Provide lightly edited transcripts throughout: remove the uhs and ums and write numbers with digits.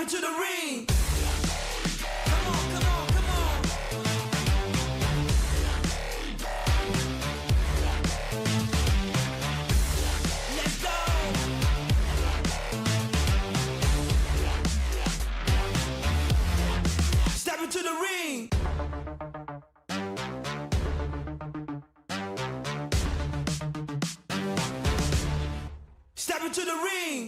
into the ring. Step into the ring.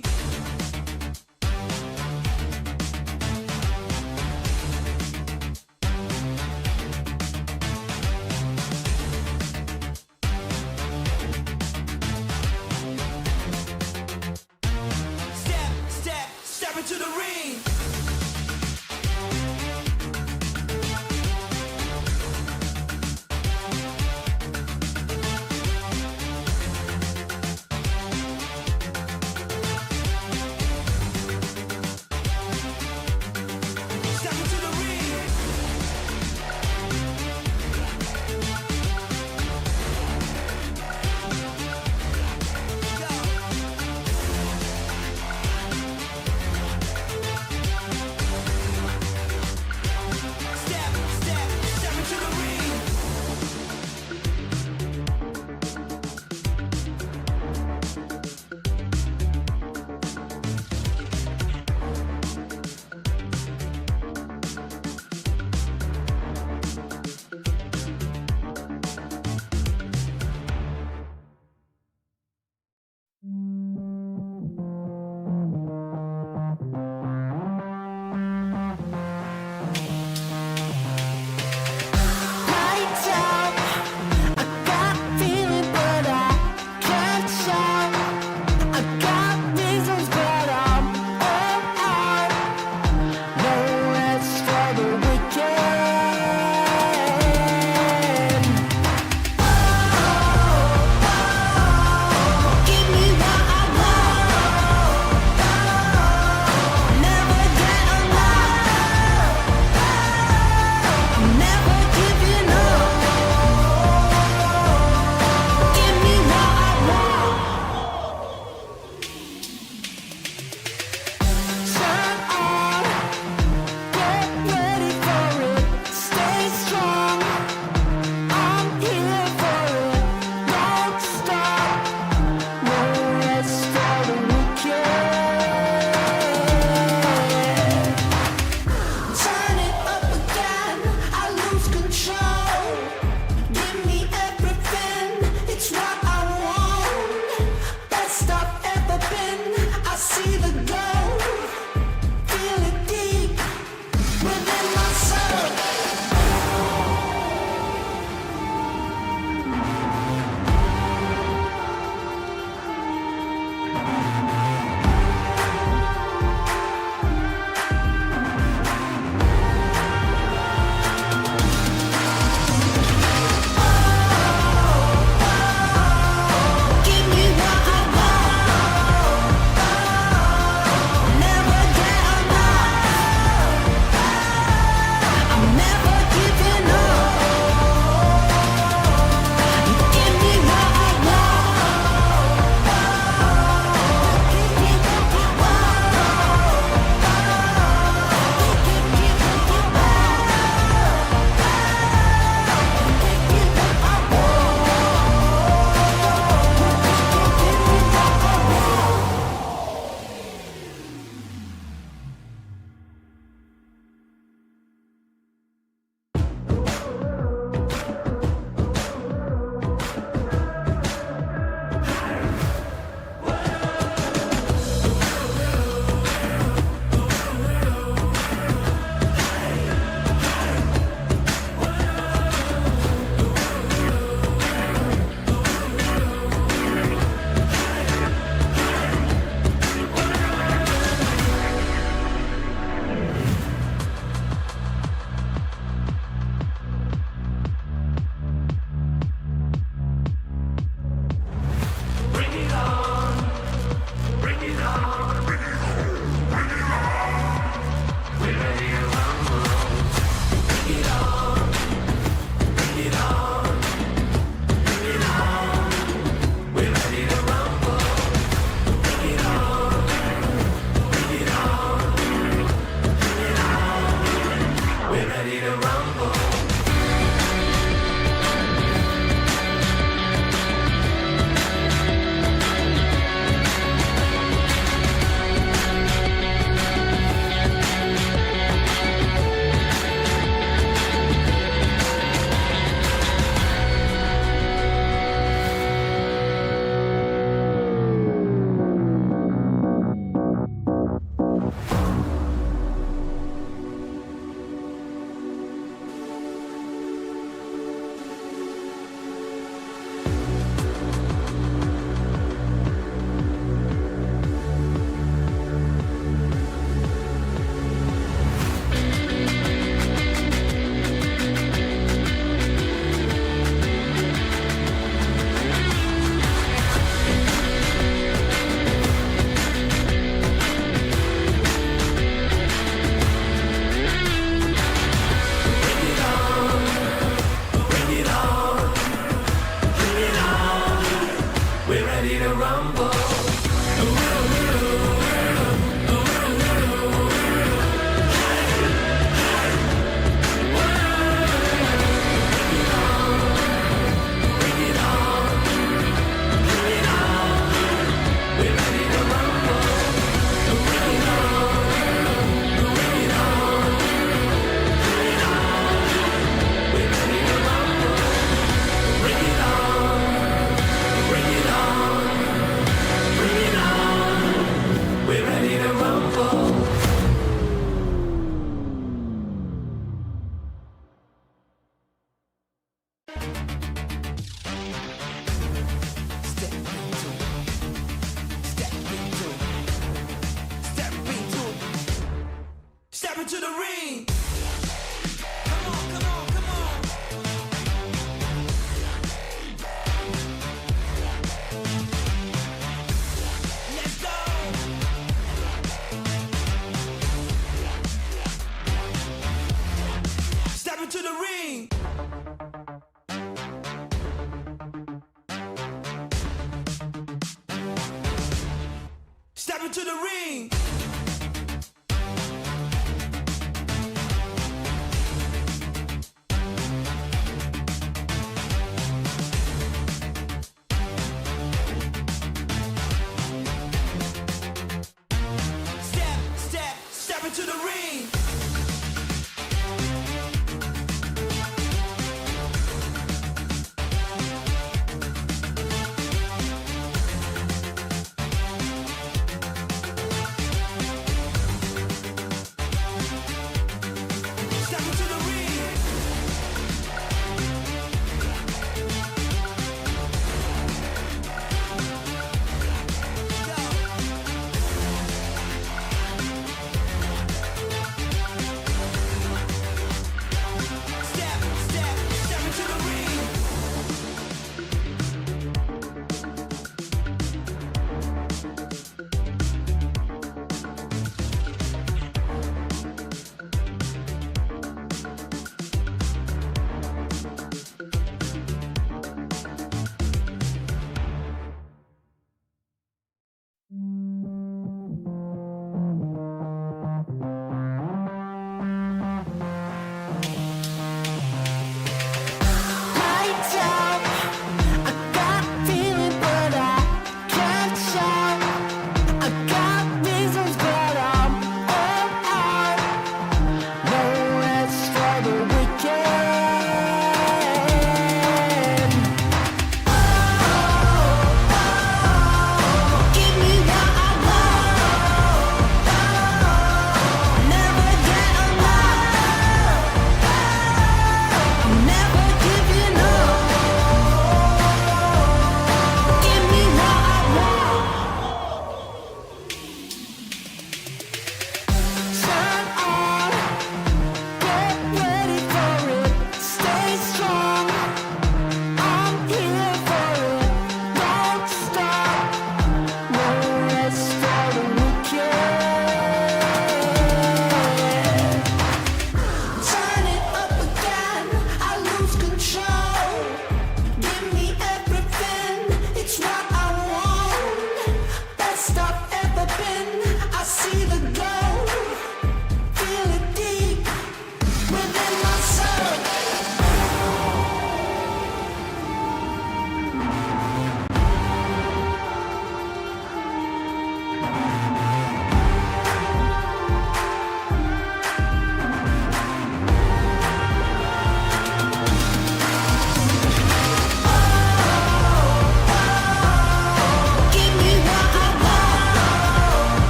into the ring. Step into the ring.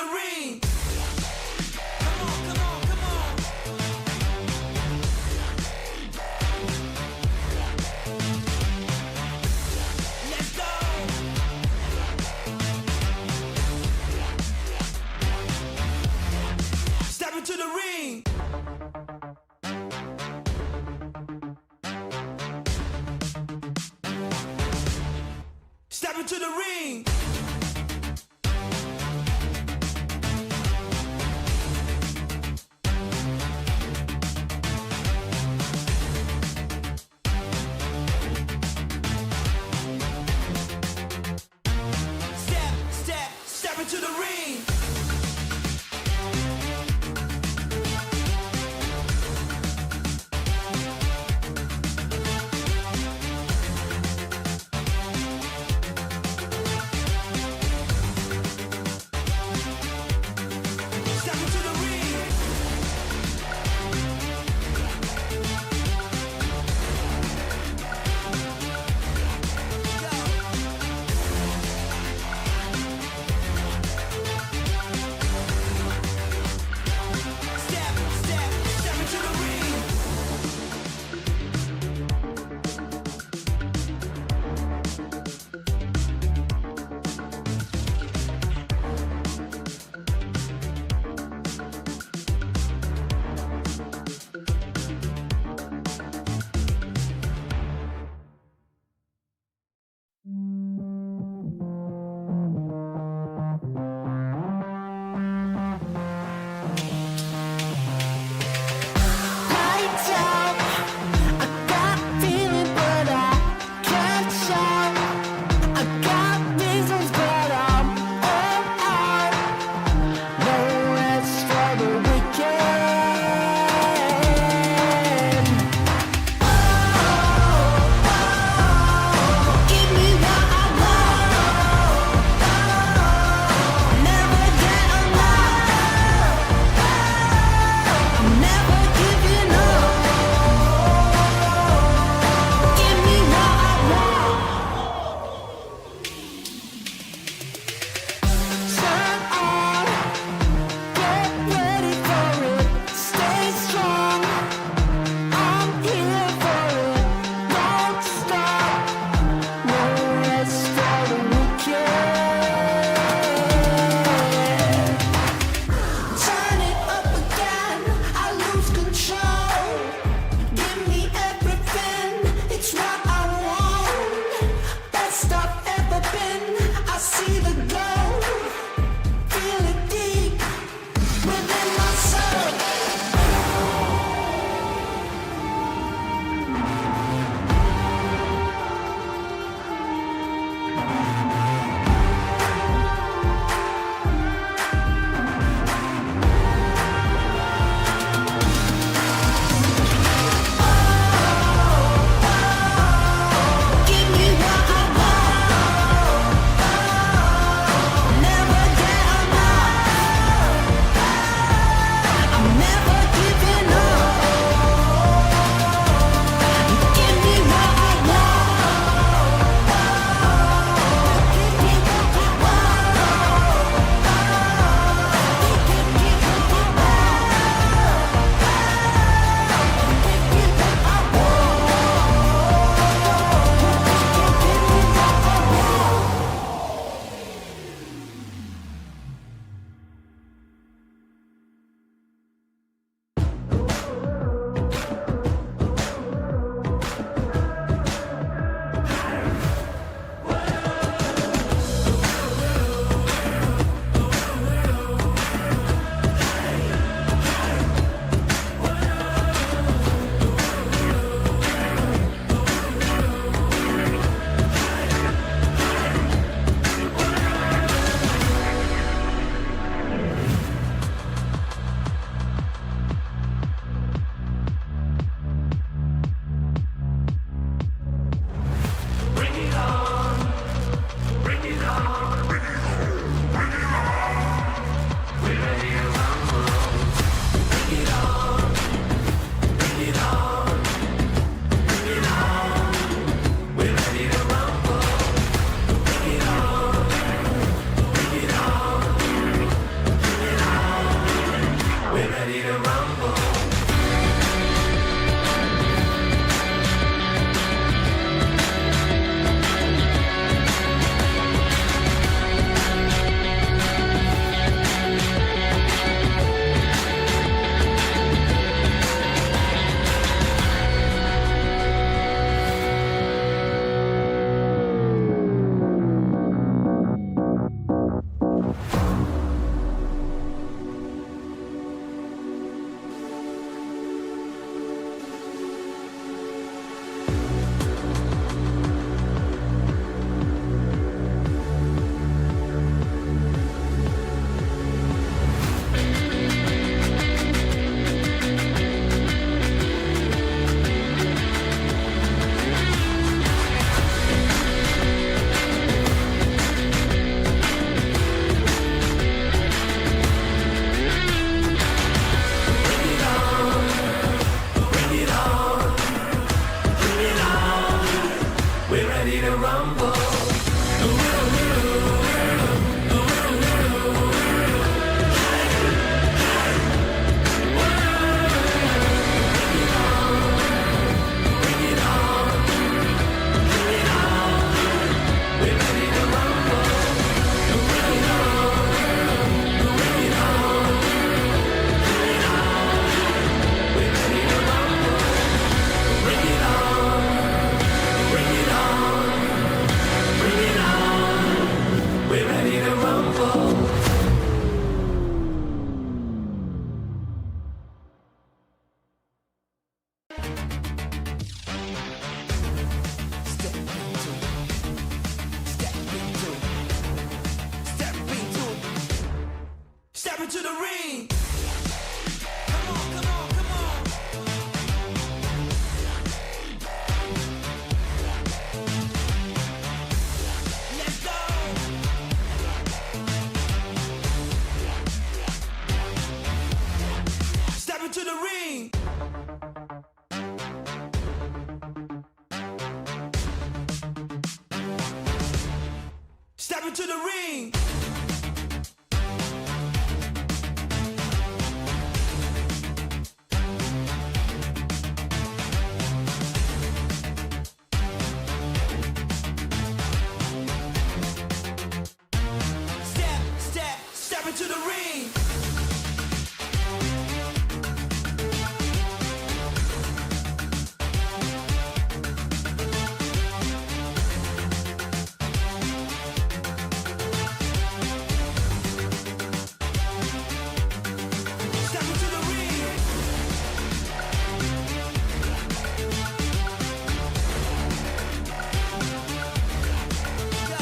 the ring. Come on, come on, come on. Let's go. Step into the ring. Step into the ring. Step into the ring. Step into the ring. Come on, come on, come on. Let's go. Step into the ring. Step into the ring. Step into the ring. Step into the ring. Go.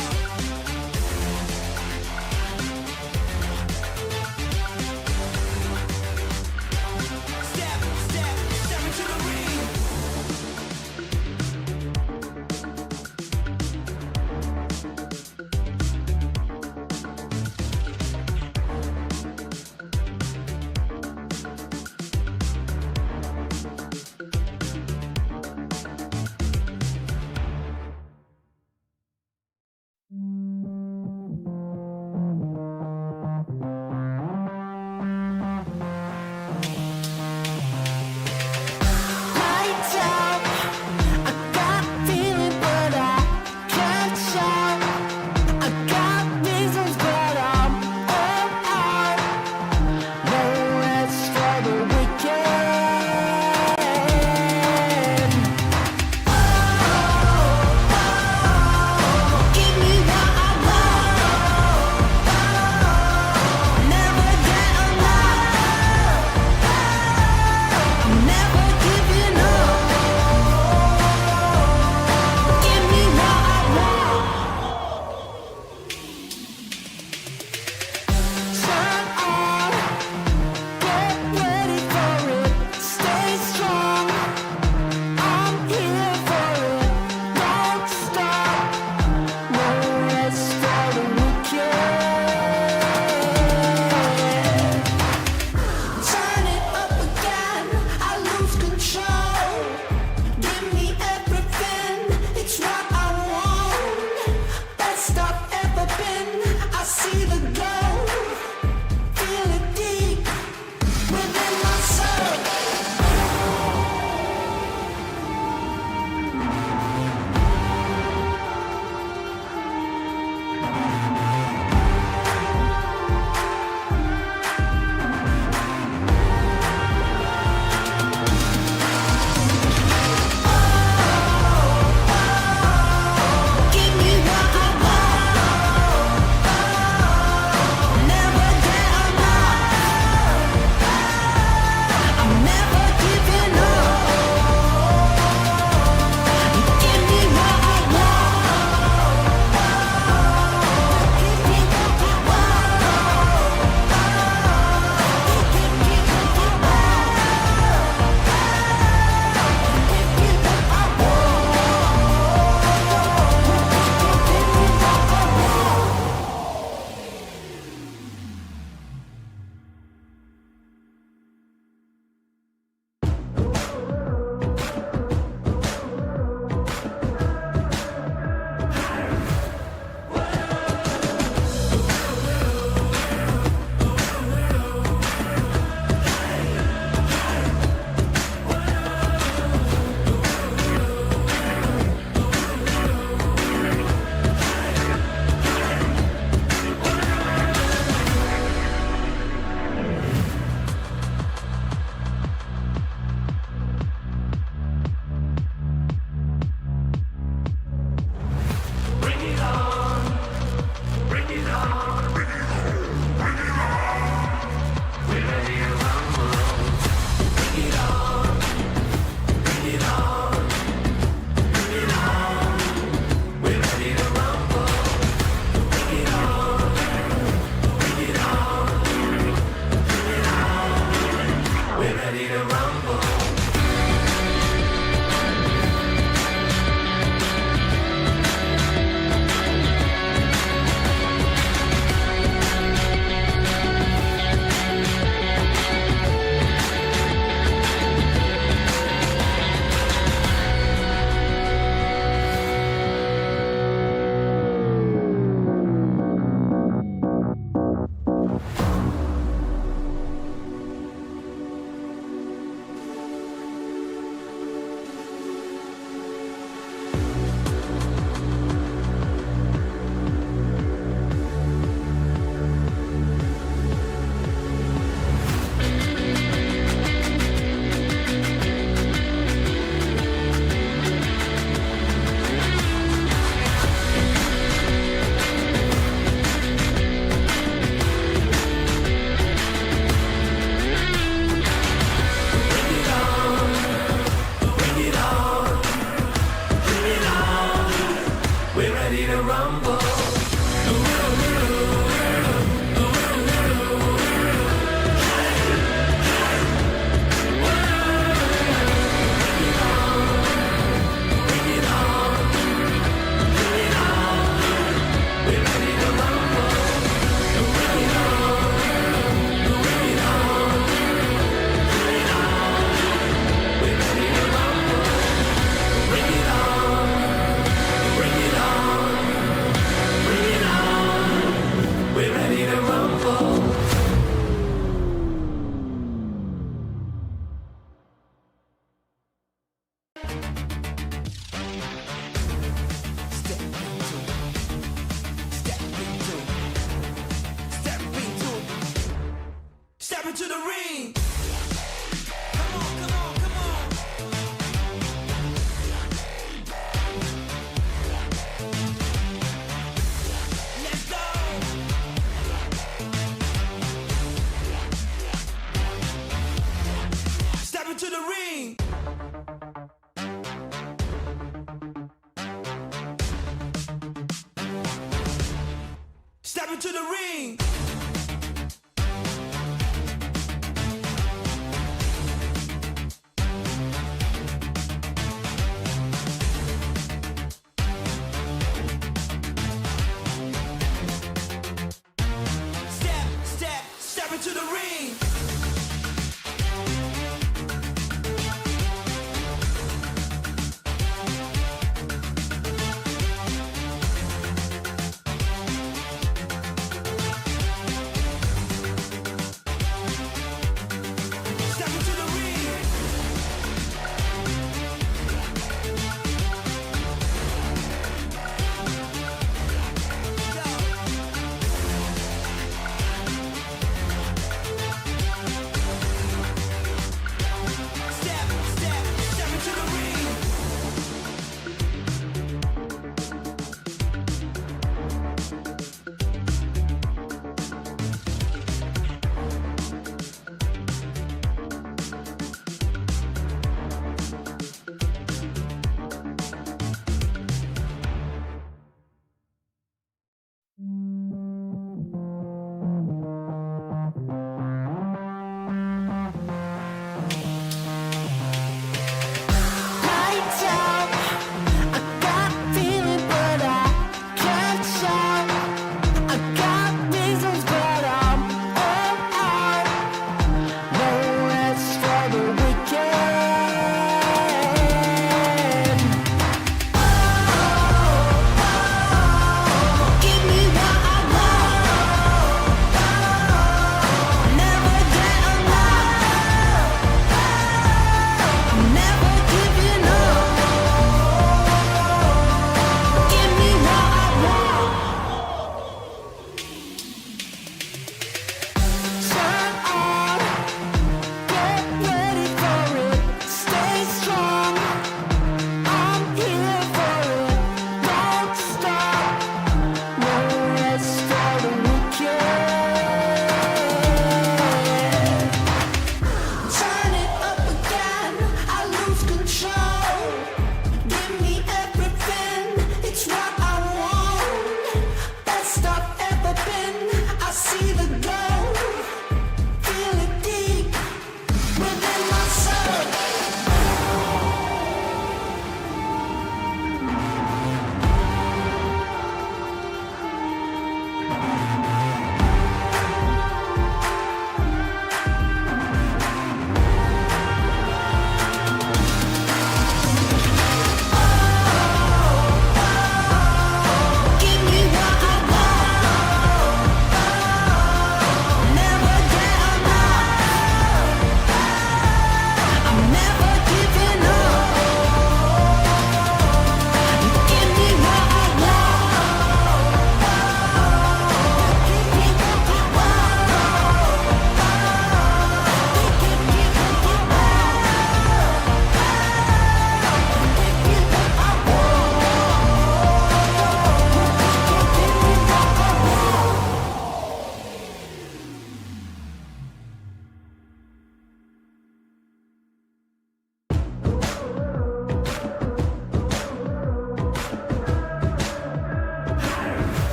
Step into the ring. Come on, come on, come on. Let's go. Step into the ring. Step into the ring. Step into the ring.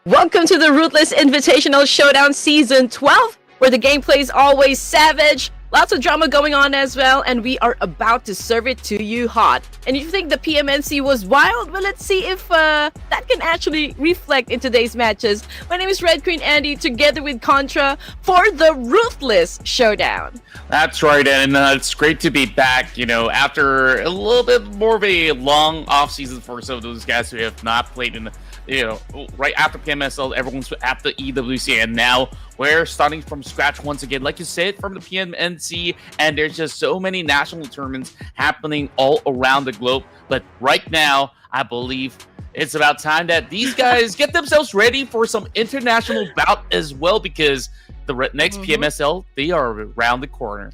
Welcome to the Ruthless Invitational Showdown Season 12. where the gameplay is always savage. Lots of drama going on as well, and we are about to serve it to you hot. And if you think the PMNC was wild, well, let's see if that can actually reflect in today's matches. My name is Red Queen Andy, together with Contra for the Ruthless Showdown. That's right, and it's great to be back, after a little bit more of a long off-season for some of those guys who have not played in right after PMSL, everyone's at the EWC, and now we're starting from scratch once again, like you said, from the PMNC, and there's just so many national tournaments happening all around the globe. But right now, I believe it's about time that these guys get themselves ready for some international bout as well, because the next PMSL, they are around the corner.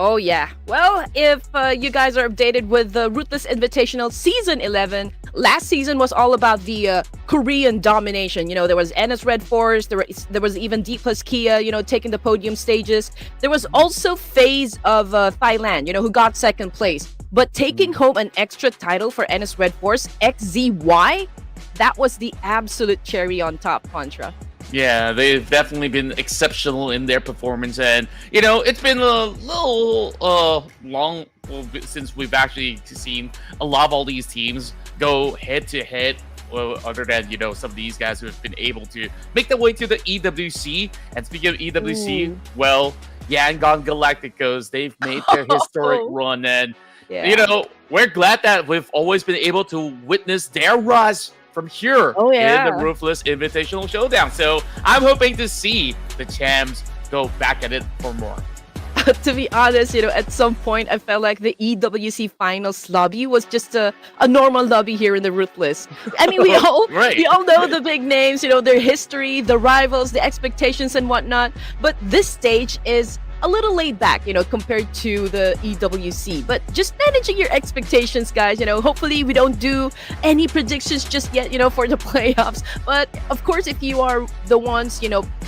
Oh yeah. Well, if you guys are updated with the Ruthless Invitational Season 11, last season was all about the Korean domination. There was NS Red Force, there was even D plus Kia, taking the podium stages. There was also FaZe of Thailand, who got second place. But taking home an extra title for NS Red Force, XZY, that was the absolute cherry on top, Contra. Yeah, they've definitely been exceptional in their performance, and it's been a little long since we've actually seen a lot of all these teams go head to head. Other than some of these guys who have been able to make their way to the EWC. And speaking of EWC, well, Yangon Galacticos, they've made their historic run, and we're glad that we've always been able to witness their rise from here in the Ruthless Invitational Showdown. So I'm hoping to see the champs go back at it for more. To be honest, at some point I felt like the EWC finals lobby was just a normal lobby here in the Ruthless. I mean, we all know the big names, their history, the rivals, the expectations and whatnot. But this stage is a little laid back, compared to the EWC. But just managing your expectations, guys. Hopefully we don't do any predictions just yet, for the playoffs. But of course, if you are the ones,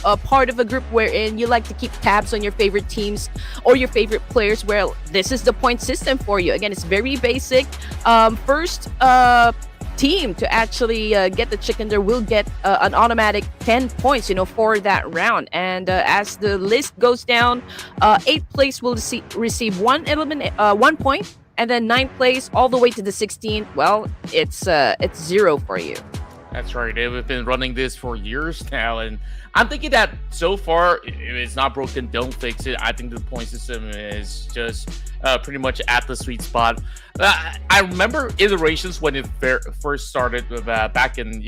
a part of a group wherein you like to keep tabs on your favorite teams or your favorite players, well, this is the point system for you. Again, it's very basic. First team to actually get the chicken there will get an automatic 10 points for that round. And as the list goes down, 8th place will receive one point, and then 9th place all the way to the 16th, well, it's 0 for you. That's right. We've been running this for years now, and I'm thinking that so far, if it's not broken, don't fix it. I think the point system is just pretty much at the sweet spot. I remember iterations when it first started with, back in,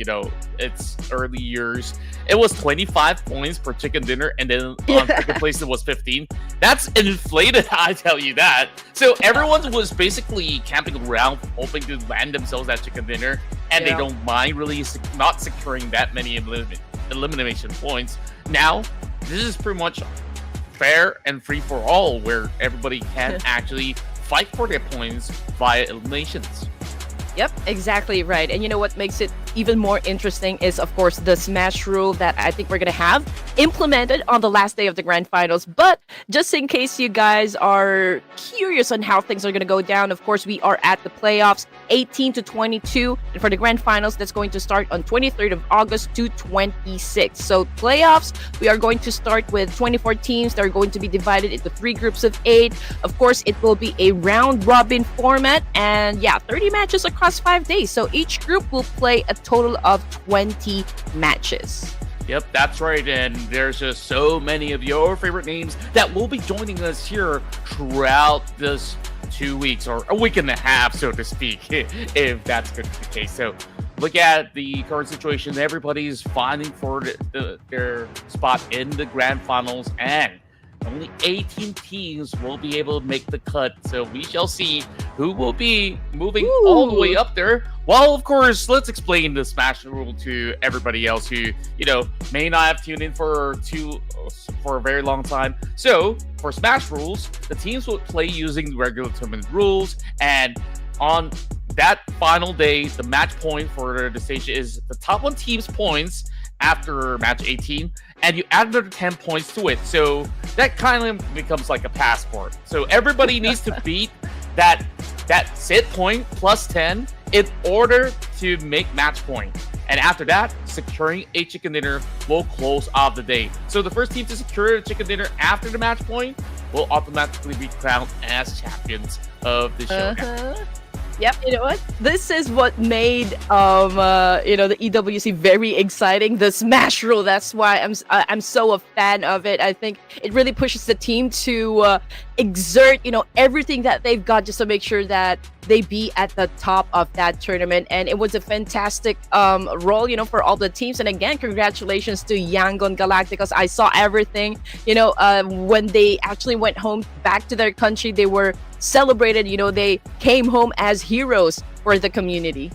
its early years. It was 25 points per chicken dinner, and then on second place it was 15. That's inflated, I tell you that. So everyone was basically camping around, hoping to land themselves that chicken dinner, and they don't mind really not securing that many elimination points. Now, this is pretty much fair and free for all, where everybody can actually fight for their points via eliminations. Yep, exactly right. And what makes it even more interesting is, of course, the Smash rule that I think we're going to have implemented on the last day of the Grand Finals. But just in case you guys are curious on how things are going to go down, of course, we are at the playoffs 18 to 22. And for the Grand Finals, that's going to start on 23rd of August to 26th. So playoffs, we are going to start with 24 teams that are going to be divided into 3 groups of 8. Of course, it will be a round-robin format. And 30 matches across 5 days. So each group will play a total of 20 matches. Yep, that's right. And there's just so many of your favorite names that will be joining us here throughout this 2 weeks, or a week and a half, so to speak, if that's going to be the case. So look at the current situation. Everybody's fighting for their spot in the Grand Finals, and only 18 teams will be able to make the cut. So we shall see who will be moving all the way up there. Well, of course, let's explain the Smash rule to everybody else who, may not have tuned in for a very long time. So for Smash rules, the teams will play using the regular tournament rules, and on that final day, the match point for the stage is the top 1 team's points after match 18, and you add another 10 points to it. So that kind of becomes like a passport. So everybody needs to beat that set point plus 10 in order to make match point. And after that, securing a chicken dinner will close off the day. So the first team to secure a chicken dinner after the match point will automatically be crowned as champions of the showdown. Yep, you know what? This is what made the EWC very exciting. The smash rule. That's why I'm so a fan of it. I think it really pushes the team to exert everything that they've got just to make sure that they be at the top of that tournament. And it was a fantastic role for all the teams. And again, congratulations to Yangon Galacticos. I saw everything. When they actually went home back to their country, they were celebrated. They came home as heroes for the community.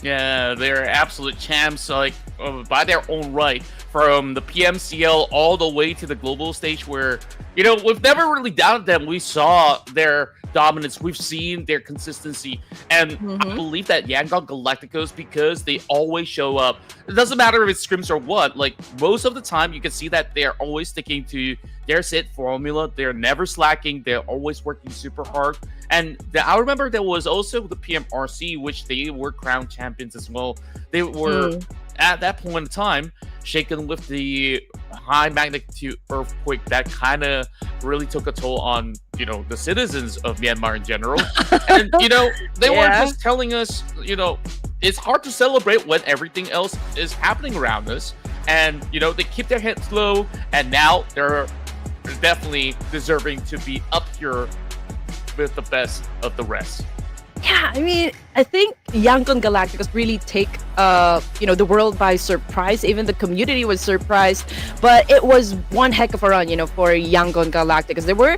Yeah, they're absolute champs, by their own right, from the PMCL all the way to the global stage, where we've never really doubted them. We saw their dominance, we've seen their consistency, and I believe that Yangon Galacticos, because they always show up, it doesn't matter if it's scrims or what, most of the time you can see that they're always sticking to their set formula. They're never slacking, they're always working super hard. And I remember there was also the PMRC, which they were crowned champions as well. They were at that point in time shaken with the high magnitude earthquake that kind of really took a toll on the citizens of Myanmar in general. And they were just telling us it's hard to celebrate when everything else is happening around us. And they keep their heads low, and now they're definitely deserving to be up here with the best of the rest. Yeah, I mean, I think Yangon Galacticos really take the world by surprise. Even the community was surprised, but it was one heck of a run, for Yangon Galacticos. There were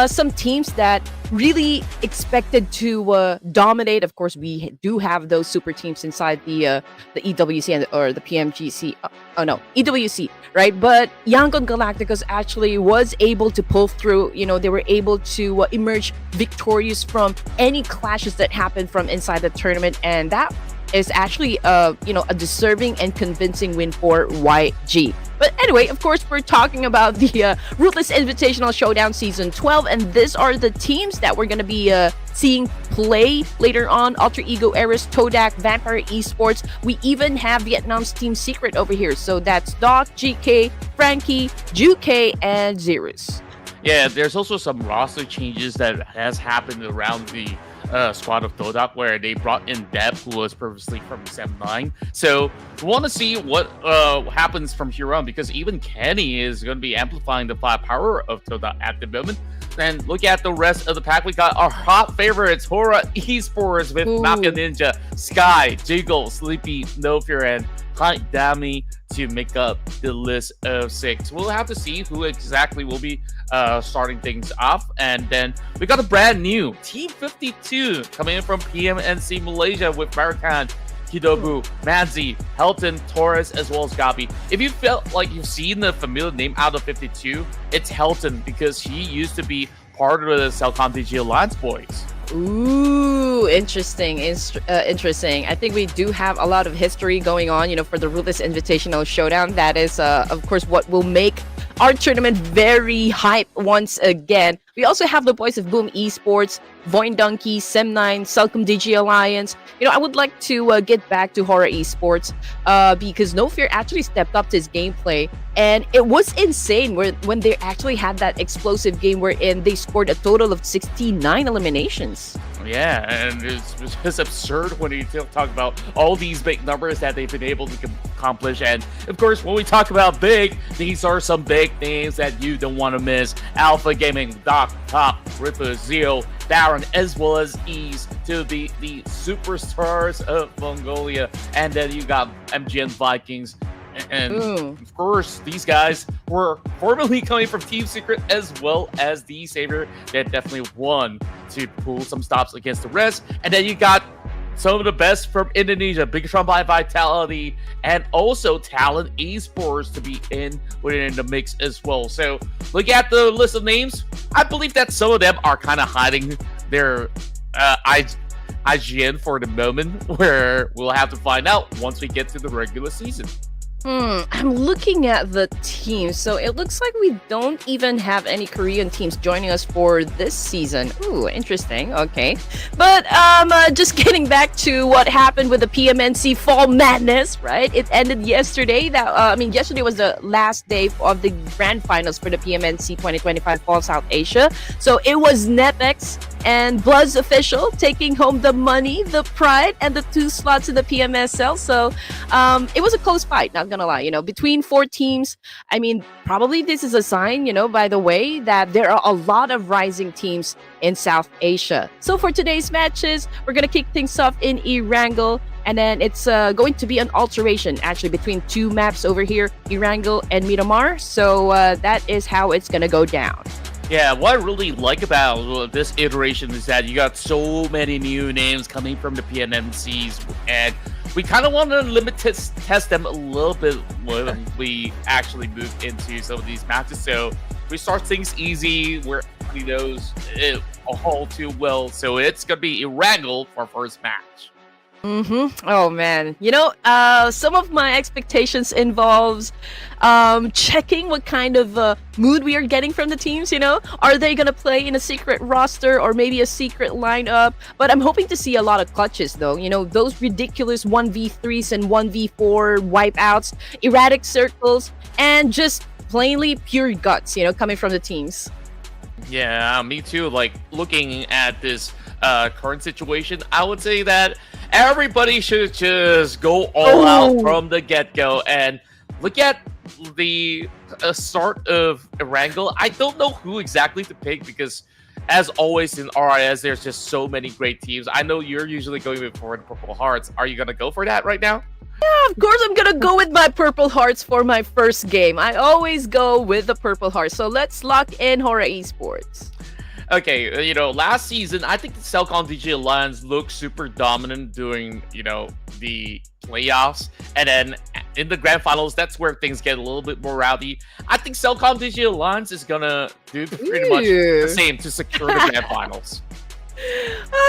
some teams that really expected to dominate. Of course, we do have those super teams inside the EWC or the PMGC. EWC, right? But Yangon Galacticos actually was able to pull through. They were able to emerge victorious from any clashes that happened from inside the tournament, and that is actually a deserving and convincing win for YG. But anyway, of course, we're talking about the Ruthless Invitational Showdown Season 12, and these are the teams that we're going to be seeing play later on. Alter Ego Eras, TODAK, Vampire Esports. We even have Vietnam's Team Secret over here. So that's Doc, GK, Frankie, Juke, and Zerus. Yeah, there's also some roster changes that has happened around the squad of TODAK, where they brought in Deb, who was previously from Sem 9. So we want to see what happens from here on, because even Kenny is going to be amplifying the firepower of TODAK at the moment. And look at the rest of the pack. We got our hot favorites, HORAA Esports with Maka Ninja, Sky, Jiggle, Sleepy, No Fear, and Hunt Dami to make up the list of 6. We'll have to see who exactly will be starting things off. And then we got a brand new Team 52 coming in from PMNC Malaysia with Barakan, Kidobu, Manzi, Helton, Torres, as well as Gabi. If you felt like you've seen the familiar name out of 52, it's Helton, because he used to be part of the Celcom DG Alliance boys. Ooh, interesting. Interesting. I think we do have a lot of history going on, for the Ruthless Invitational Showdown. That is, of course, what will make our tournament very hype once again. We also have the boys of Boom Esports, Voin Donkey, Sem9, Celcom DG Alliance. I would like to get back to HORAA Esports because No Fear actually stepped up to his gameplay. And it was insane when they actually had that explosive game wherein they scored a total of 69 eliminations. Yeah, and it's just absurd when you talk about all these big numbers that they've been able to accomplish. And of course, when we talk about big, these are some big names that you don't want to miss. Alpha Gaming, Doc, Top, Ripper, Zio, Baron, as well as Ease, to be the superstars of Mongolia. And then you got MGN Vikings. And of course, these guys were formerly coming from Team Secret, as well as the Savior, that definitely won to pull some stops against the rest. And then you got some of the best from Indonesia, Big Tron by Vitality, and also Talent Esports to be within the mix as well. So look at the list of names. I believe that some of them are kind of hiding their IGN for the moment, where we'll have to find out once we get to the regular season. I'm looking at the teams, so it looks like we don't even have any Korean teams joining us for this season. Ooh, interesting. Okay, but just getting back to what happened with the PMNC Fall Madness, right? It ended yesterday. Yesterday was the last day of the grand finals for the PMNC 2025 Fall South Asia. So it was Nepex and Bloods official taking home the money, the pride, and the 2 slots in the PMSL. So it was a close fight, not gonna lie, between 4 teams. Probably this is a sign, by the way, that there are a lot of rising teams in South Asia. So for today's matches, we're gonna kick things off in ERANGEL, and then it's going to be an alteration actually between 2 maps over here, ERANGEL and MIRAMAR. So that is how it's gonna go down. Yeah, what I really like about this iteration is that you got so many new names coming from the PNMCs, and we kind of want to test them a little bit when we actually move into some of these matches. So we start things easy, where he knows it all too well. So it's going to be ERANGEL for our first match. Oh man, some of my expectations involves checking what kind of mood we are getting from the teams. Are they gonna play in a secret roster or maybe a secret lineup? But I'm hoping to see a lot of clutches though. Those ridiculous 1v3s and 1v4 wipeouts, erratic circles, and just plainly pure guts. Coming from the teams. Yeah, me too. Like, looking at this current situation, I would say that everybody should just go all out from the get-go. And look at the start of ERANGEL. I don't know who exactly to pick because, as always in RIS, there's just so many great teams. I know you're usually going for the Purple Hearts. Are you going to go for that right now? Yeah, of course I'm gonna go with my Purple Hearts for my first game. I always go with the Purple Hearts. So let's lock in HORAA Esports. Okay, last season, I think the Cellcom DG Alliance looked super dominant during, the playoffs. And then in the grand finals, that's where things get a little bit more rowdy. I think Cellcom DG Alliance is going to do pretty much the same to secure the grand finals.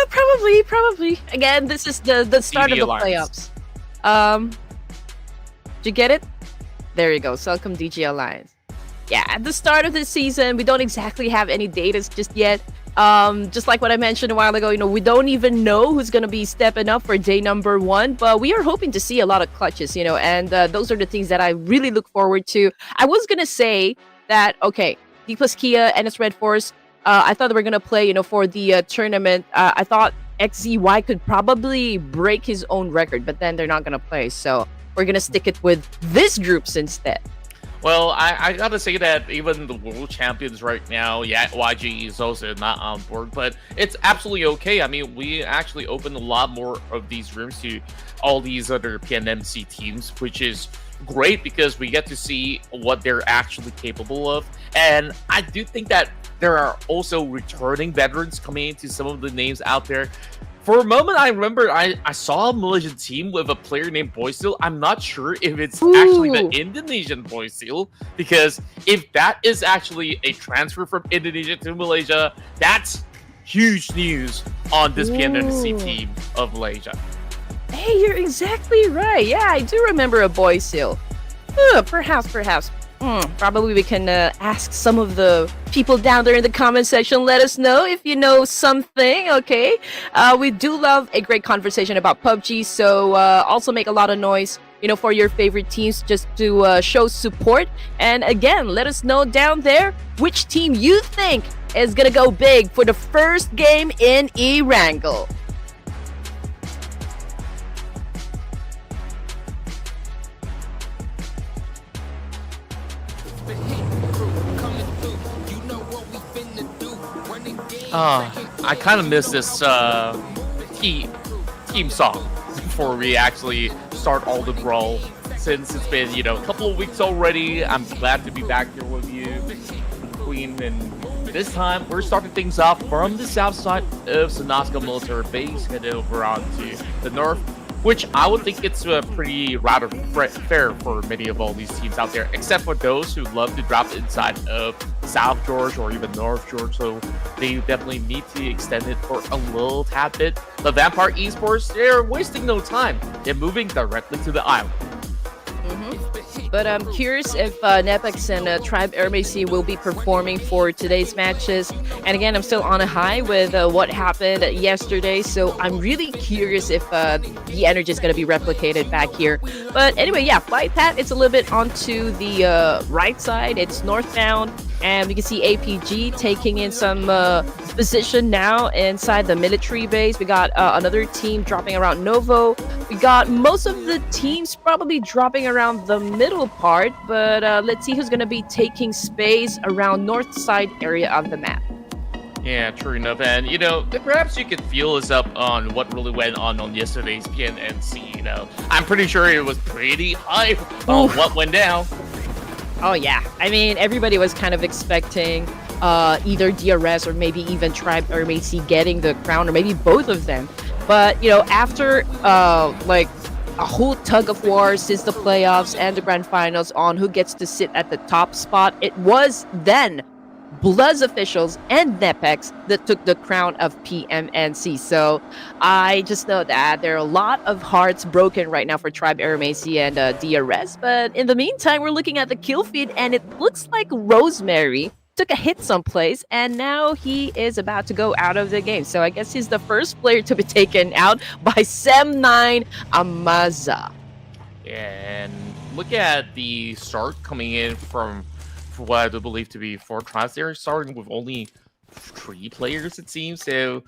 Probably. Again, this is the start DG of the Alliance. playoffs. Did you get it? There you go, Cellcom DG Alliance. Yeah, at the start of the season, we don't exactly have any data just yet. Just like what I mentioned a while ago, we don't even know who's going to be stepping up for day number 1, but we are hoping to see a lot of clutches, and those are the things that I really look forward to. I was going to say that, okay, D plus Kia and its Red Force, I thought they were going to play, for the tournament. I thought XZY could probably break his own record, but then they're not going to play. So we're going to stick it with this groups instead. Well, I gotta say that even the world champions right now, yeah, YG is also not on board, but it's absolutely okay. We actually opened a lot more of these rooms to all these other PNMC teams, which is great because we get to see what they're actually capable of. And I do think that there are also returning veterans coming into some of the names out there. For a moment, I remember I saw a Malaysian team with a player named Boysil. I'm not sure if it's actually the Indonesian Boysil, because if that is actually a transfer from Indonesia to Malaysia, that's huge news on this PNMC team of Malaysia. Hey, you're exactly right. Yeah, I do remember a Boysil. Perhaps. Probably we can ask some of the people down there in the comment section. Let us know if you know something, okay? We do love a great conversation about PUBG, so also make a lot of noise, for your favorite teams just to show support. And again, let us know down there which team you think is gonna go big for the first game in ERANGEL. I kind of miss this team song before we actually start all the brawl. Since it's been, a couple of weeks already, I'm glad to be back here with you, Queen. And this time, we're starting things off from the south side of Sanaska Military Base, headed over onto the north, which I would think it's pretty rather fair for many of all these teams out there, except for those who love to drop inside of South George or even North George, so they definitely need to extend it for a little tad bit. The Vampire Esports, they're wasting no time. They're moving directly to the island. But I'm curious if Nepex and Tribe RMAC will be performing for today's matches. And again, I'm still on a high with what happened yesterday, so I'm really curious if the energy is going to be replicated back here. But anyway, yeah, flight path, it's a little bit onto the right side. It's northbound. And we can see APG taking in some position now inside the military base. We got another team dropping around Novo. We got most of the teams probably dropping around the middle part, but let's see who's going to be taking space around north side area of the map. Yeah, true enough. And, you know, perhaps you could feel us up on what really went on yesterday's PNNC, you know. I'm pretty sure it was pretty high on what went down. Oh, yeah. I mean, everybody was kind of expecting either DRS or maybe even Tribe or RMAC getting the crown, or maybe both of them. But, you know, after like a whole tug of war since the playoffs and the grand finals on who gets to sit at the top spot, it was then Bloods officials and Nepex that took the crown of PMNC. So I just know that there are a lot of hearts broken right now for Tribe RMAC and DRS. But in the meantime, we're looking at the kill feed, and it looks like Rosemary took a hit someplace, and now he is about to go out of the game. So I guess he's the first player to be taken out by Sem9 Amaza. Yeah, and look at the start coming in from what I do believe to be 4 tribes. They're starting with only 3 players, it seems. So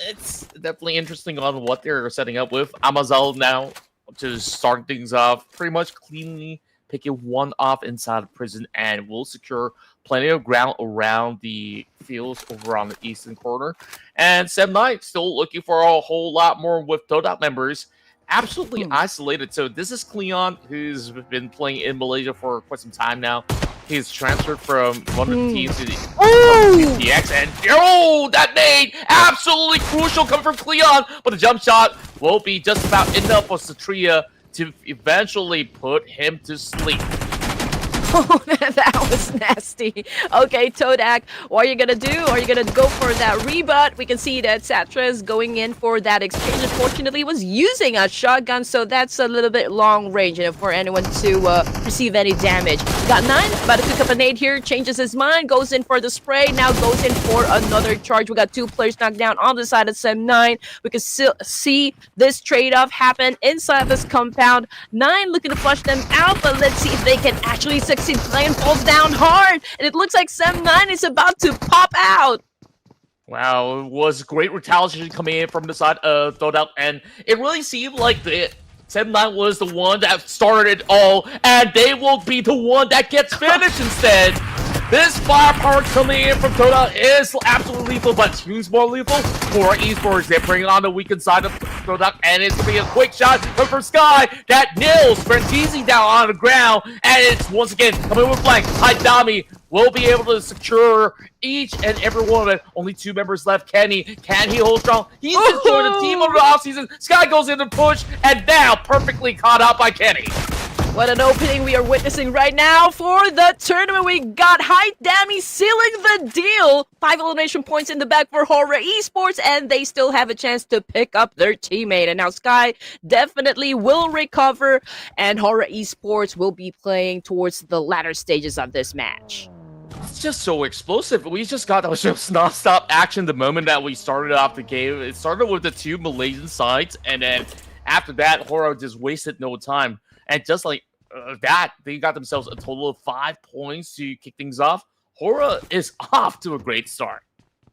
it's definitely interesting on what they're setting up with. Amazal now to start things off pretty much cleanly, picking one off inside the prison, and will secure plenty of ground around the fields over on the eastern corner. And Sem9 still looking for a whole lot more with TODAK members. Absolutely isolated. So this is Cleon, who's been playing in Malaysia for quite some time now. He's transferred from one of the teams to the DX, and that nade absolutely crucial coming from Cleon, but the jump shot will be just about enough for Satria to eventually put him to sleep. Oh, that was nasty. Okay, TODAK, what are you going to do? Are you going to go for that rebut? We can see that Satra is going in for that exchange. Unfortunately, was using a shotgun, so that's a little bit long range, you know, for anyone to receive any damage. Got 9, about to pick up a nade here, changes his mind, goes in for the spray, now goes in for another charge. We got 2 players knocked down on the side of Sem9. We can still see this trade-off happen inside this compound. 9 looking to flush them out, but let's see if they can actually succeed. Clan falls down hard, and it looks like Sem9 is about to pop out. Wow, it was great retaliation coming in from the side of TODAK, and it really seemed like the Sem9 was the one that started it all, and they will be the one that gets finished instead. This firepower coming in from TODAK is absolutely lethal, but who's more lethal? For Esports, they're bringing on the weakened side of TODAK, and it's going to be a quick shot from Sky that nails Brentisi down on the ground, and it's once again coming with flank. Haidami will be able to secure each and every one of it. Only 2 members left. Kenny, can he hold strong? He's just joined the team over the offseason. Sky goes in to push, and now perfectly caught out by Kenny. What an opening we are witnessing right now for the tournament. We got Haidami sealing the deal. 5 elimination points in the bag for HORAA Esports, and they still have a chance to pick up their teammate. And now Sky definitely will recover, and HORAA Esports will be playing towards the latter stages of this match. It's just so explosive. We just got just non-stop action the moment that we started off the game. It started with the 2 Malaysian sides, and then after that, HORAA just wasted no time. And just like that, they got themselves a total of 5 points to kick things off. HORAA is off to a great start.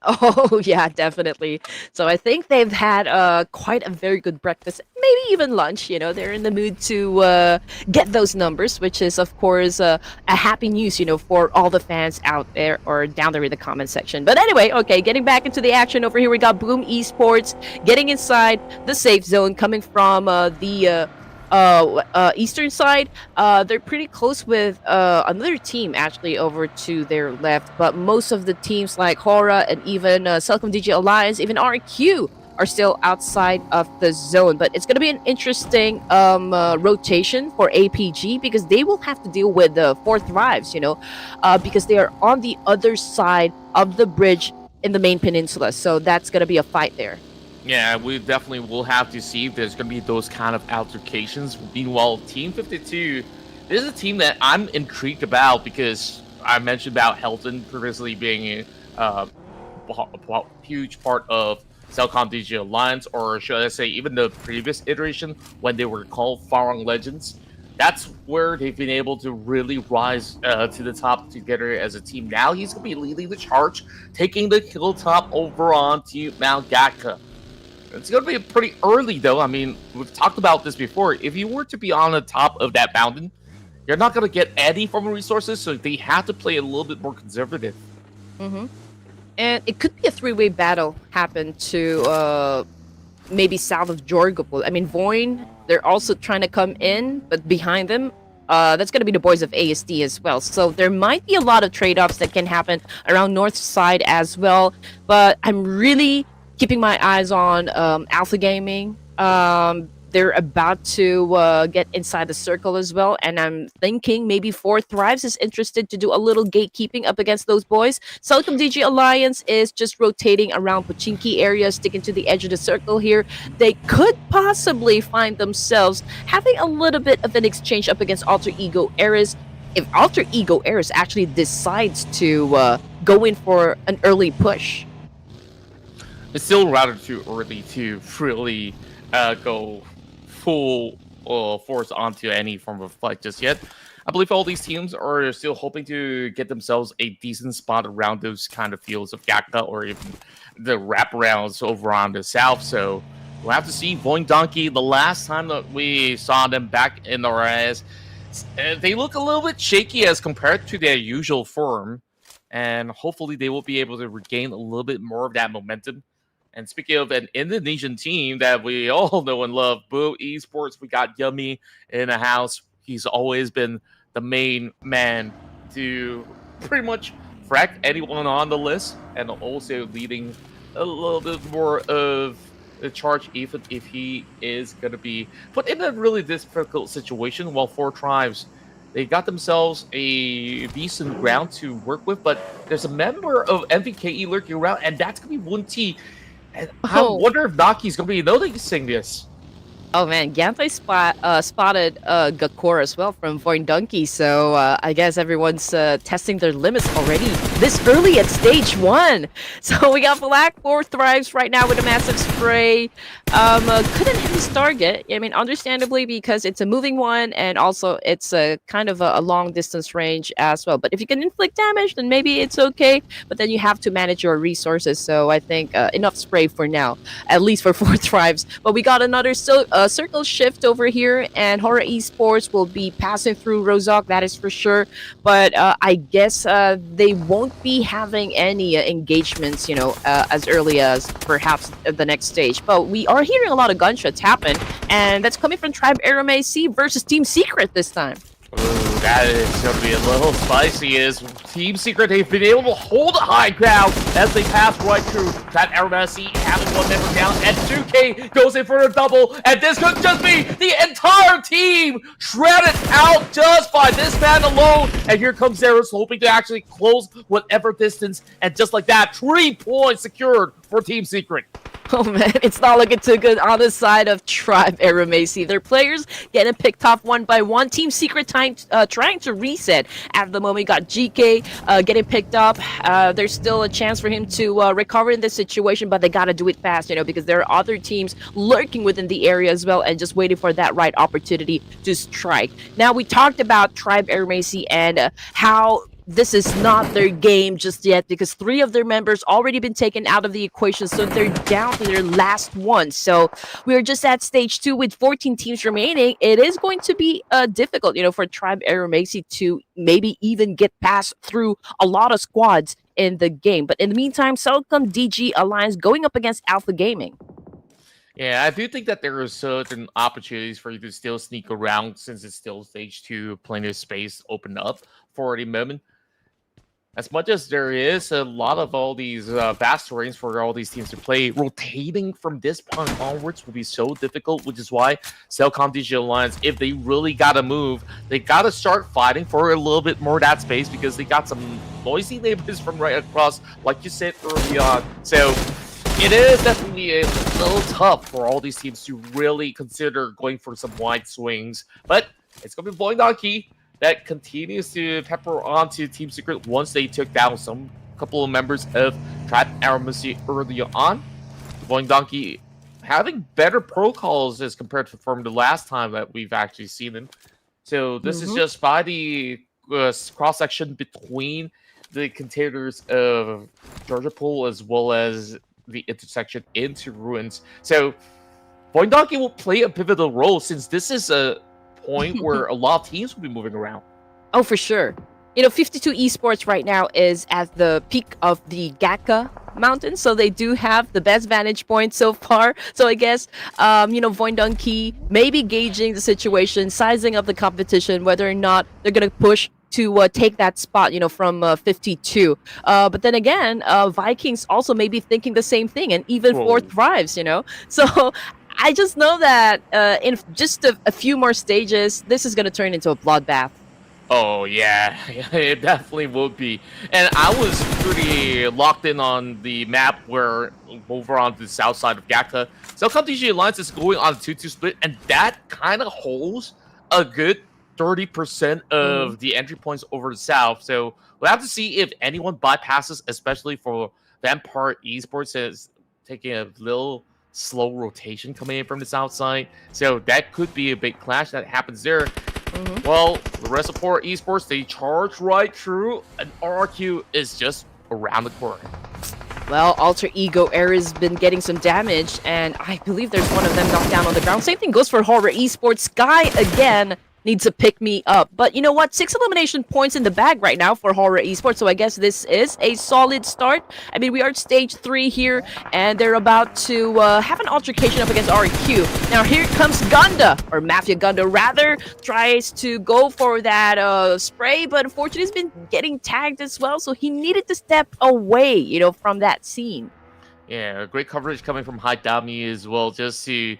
Oh, yeah, definitely. So I think they've had quite a very good breakfast, maybe even lunch. You know, they're in the mood to get those numbers, which is, of course, a happy news, you know, for all the fans out there or down there in the comment section. But anyway, okay, getting back into the action over here, we got Boom Esports getting inside the safe zone coming from the eastern side. They're pretty close with another team actually over to their left, but most of the teams like HORAA and even Celcom DG Alliance, even RQ, are still outside of the zone. But it's going to be an interesting rotation for APG, because they will have to deal with the 4th Thrives, you know, because they are on the other side of the bridge in the main peninsula. So that's going to be a fight there. Yeah, we definitely will have to see if there's going to be those kind of altercations. Meanwhile, Team 52 this is a team that I'm intrigued about because I mentioned about Helton previously being a huge part of Cellcom DG Alliance, or should I say even the previous iteration when they were called Farang Legends. That's where they've been able to really rise to the top together as a team. Now he's going to be leading the charge, taking the hilltop over onto Mount Gatka. It's going to be pretty early, though. I mean, we've talked about this before. If you were to be on the top of that mountain, you're not going to get any from resources, so they have to play a little bit more conservative. Mm-hmm. And it could be a three-way battle happen to maybe south of Jorgopol. I mean, Voin, they're also trying to come in, but behind them, that's going to be the boys of ASD as well. So there might be a lot of trade-offs that can happen around north side as well. But I'm really keeping my eyes on Alpha Gaming. They're about to get inside the circle as well, and I'm thinking maybe Four Thrives is interested to do a little gatekeeping up against those boys. Cellcom DG Alliance is just rotating around Pochinki area, sticking to the edge of the circle here. They could possibly find themselves having a little bit of an exchange up against Alter Ego Eris. If Alter Ego Eris actually decides to go in for an early push. It's still rather too early to really go full force onto any form of fight just yet. I believe all these teams are still hoping to get themselves a decent spot around those kind of fields of Gakta or even the wraparounds over on the south. So we'll have to see. Voin Donkey, the last time that we saw them back in the rise, they look a little bit shaky as compared to their usual form. And hopefully they will be able to regain a little bit more of that momentum. And speaking of an Indonesian team that we all know and love, Boo Esports, we got Yummy in the house. He's always been the main man to pretty much frack anyone on the list, and also leading a little bit more of the charge, even if he is going to be put in a really difficult situation. While Four Tribes, they got themselves a decent ground to work with, but there's a member of MVKE lurking around, and that's going to be Wunti. And I wonder if Naki's going to be noticing this. Oh man, Gantai spotted Gakor as well from Voin Donkey, so I guess everyone's testing their limits already this early at stage 1. So we got Black Four Thrives right now with a massive spray. Couldn't hit his target. I mean, understandably, because it's a moving one, and also it's a kind of a long distance range as well. But if you can inflict damage, then maybe it's okay. But then you have to manage your resources. So I think enough spray for now, at least for Four Thrives. But we got another circle shift over here, and HORAA Esports will be passing through Rozok, that is for sure. But I guess they won't be having any engagements, you know, as early as perhaps the next stage. But we are hearing a lot of gunshots happen, and that's coming from Tribe RMAC versus Team Secret this time. Ooh, that is going to be a little spicy as Team Secret, they've been able to hold a high ground as they pass right through that RMSC, having one member down, and 2K goes in for a double, and this could just be the entire team shredded out just by this man alone. And here comes Zeros, hoping to actually close whatever distance, and just like that, 3 points secured for Team Secret. Oh man, it's not looking too good on the side of Tribe RMAC. Their players getting picked off one by one. Team Secret trying to reset. At the moment, we got GK getting picked up. There's still a chance for him to recover in this situation, but they gotta do it fast, you know, because there are other teams lurking within the area as well and just waiting for that right opportunity to strike. Now, we talked about Tribe RMAC and how this is not their game just yet, because 3 of their members already been taken out of the equation, so they're down to their last one. So we're just at stage 2 with 14 teams remaining. It is going to be difficult, you know, for Tribe RMAC to maybe even get past through a lot of squads in the game. But in the meantime, Cellcom DG Alliance going up against Alpha Gaming. Yeah, I do think that there are certain opportunities for you to still sneak around since it's still stage 2, plenty of space open up for the moment. As much as there is a lot of all these vast terrains for all these teams to play, rotating from this point onwards will be so difficult, which is why Cellcom DG Alliance, if they really got to move, they got to start fighting for a little bit more of that space, because they got some noisy neighbors from right across, like you said early on. So it is definitely a little tough for all these teams to really consider going for some wide swings. But It's going to be Voidonki that continues to pepper onto Team Secret once they took down some couple of members of Tribe Aramacy earlier on. Voidonki having better protocols as compared to from the last time that we've actually seen them. So this is just by the cross-section between the containers of Georgia Pool as well as the intersection into Ruins. So Voidonki will play a pivotal role since this is a point where a lot of teams will be moving around. Oh, for sure. You know, 52 Esports right now is at the peak of the Gaka Mountain, so they do have the best vantage point so far. So I guess, you know, Voidonki maybe gauging the situation, sizing up the competition, whether or not they're going to push to take that spot, you know, from 52. But then again, Vikings also may be thinking the same thing, and even Fourth Thrives, you know. So I just know that in just a few more stages, this is going to turn into a bloodbath. Oh, yeah, it definitely would be. And I was pretty locked in on the map where over on the south side of Gaka, Cellcom DG Alliance is going on a 2-2 split, and that kind of holds a good 30% of the entry points over the south. So we'll have to see if anyone bypasses, especially for Vampire Esports is taking a little slow rotation coming in from the south side. So that could be a big clash that happens there. Well, the rest of HORAA Esports, they charge right through, and RRQ is just around the corner. Well, Alter Ego Era's been getting some damage, and I believe there's one of them knocked down on the ground. Same thing goes for HORAA Esports. Sky, again, needs to pick me up. But you know what? 6 elimination points in the bag right now for HORAA Esports, so I guess this is a solid start. I mean, we are at stage 3 here, and they're about to have an altercation up against RQ. Now, here comes Gunda, or Mafia Gunda, rather, tries to go for that spray, but unfortunately, he's been getting tagged as well, so he needed to step away, you know, from that scene. Yeah, great coverage coming from Haidami as well, just to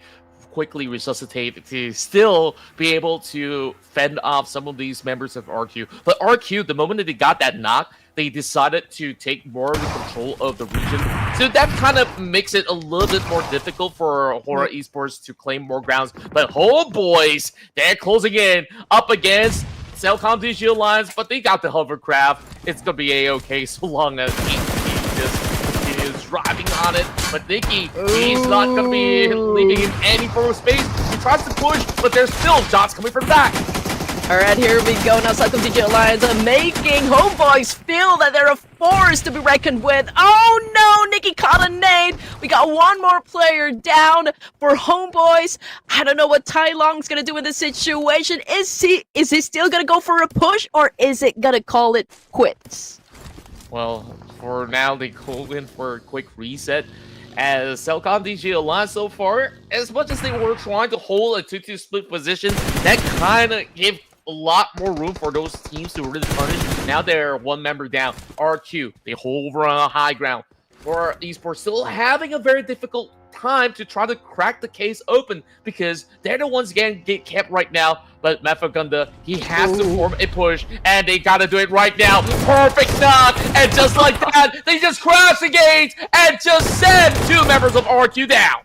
quickly resuscitate to still be able to fend off some of these members of RQ. But RQ, the moment that they got that knock, they decided to take more of the control of the region. So that kind of makes it a little bit more difficult for HORAA Esports to claim more grounds. But Homebois, they're closing in up against Cellcom DG Alliance, but they got the hovercraft. It's going to be a-okay so long as he just continues driving on it. But Nikki, he's not going to be leaving in any form of space. He tries to push, but there's still shots coming from the back. All right, here we go. Now, Cellcom DG Alliance making Homebois feel that they're a force to be reckoned with. Oh, no, Nikki caught a nade. We got one more player down for Homebois. I don't know what Tai Long's going to do in this situation. Is he still going to go for a push, or is it going to call it quits? Well, for now, they go in for a quick reset. As Cellcom DG Alliance so far, as much as they were trying to hold a 2-2 split position, that kind of gave a lot more room for those teams to really punish. Now they're one member down. RQ, they hold over on a high ground. For Esports, still having a very difficult time to try to crack the case open because they're the ones getting kept right now. But Mafagunda, he has to form a push, and they gotta do it right now. Perfect knock, and just like that, they just crash the gate and just send 2 members of RQ down.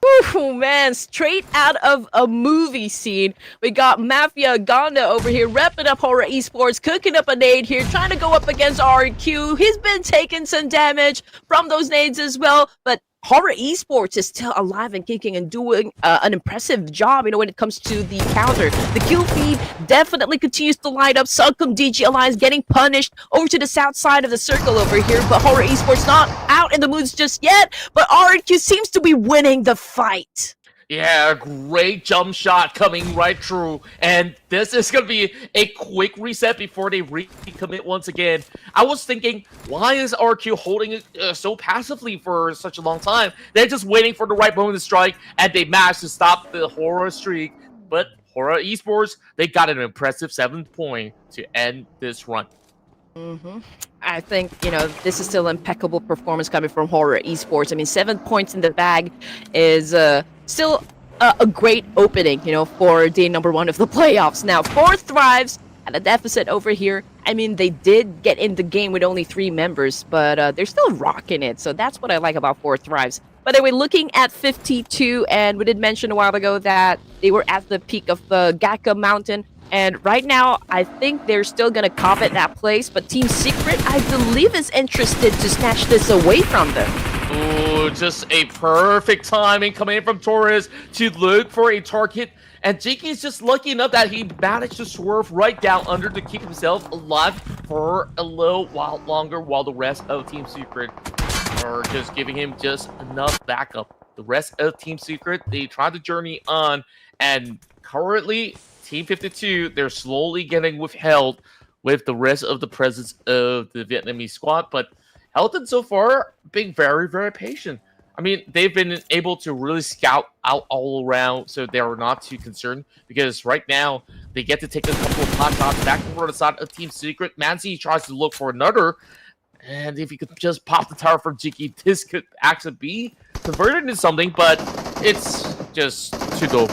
Oh man, straight out of a movie scene. We got Mafia Ganda over here repping up HORAA Esports, cooking up a nade here, trying to go up against RQ. He's been taking some damage from those nades as well, but HORAA Esports is still alive and kicking and doing an impressive job, you know, when it comes to the counter. The kill feed definitely continues to light up. Cellcom DG Alliance getting punished over to the south side of the circle over here, but HORAA Esports not out in the moods just yet, but RQ seems to be winning the fight. Yeah, great jump shot coming right through. And this is going to be a quick reset before they recommit once again. I was thinking, why is RQ holding it so passively for such a long time? They're just waiting for the right moment to strike, and they managed to stop the HORAA streak. But HORAA Esports, they got an impressive 7th point to end this run. I think, you know, this is still impeccable performance coming from HORAA Esports. I mean, 7 points in the bag is still a great opening, you know, for day number 1 of the playoffs. Now, Fourth Thrives at a deficit over here. I mean, they did get in the game with only 3 members, but they're still rocking it. So that's what I like about Fourth Thrives. By the way, looking at 52, and we did mention a while ago that they were at the peak of the Gaka Mountain. And right now, I think they're still going to covet that place. But Team Secret, I believe, is interested to snatch this away from them. Ooh, just a perfect timing coming in from Torres to look for a target. And Jakey is just lucky enough that he managed to swerve right down under to keep himself alive for a little while longer, while the rest of Team Secret are just giving him just enough backup. The rest of Team Secret, they tried to journey on, and currently, Team 52, they're slowly getting withheld with the rest of the presence of the Vietnamese squad, but Helton so far being very, very patient. I mean, they've been able to really scout out all around, so they're not too concerned, because right now, they get to take a couple of pot shots back over the side of Team Secret. Manzi tries to look for another, and if he could just pop the tower for Jiki, this could actually be converted into something, but it's just too low.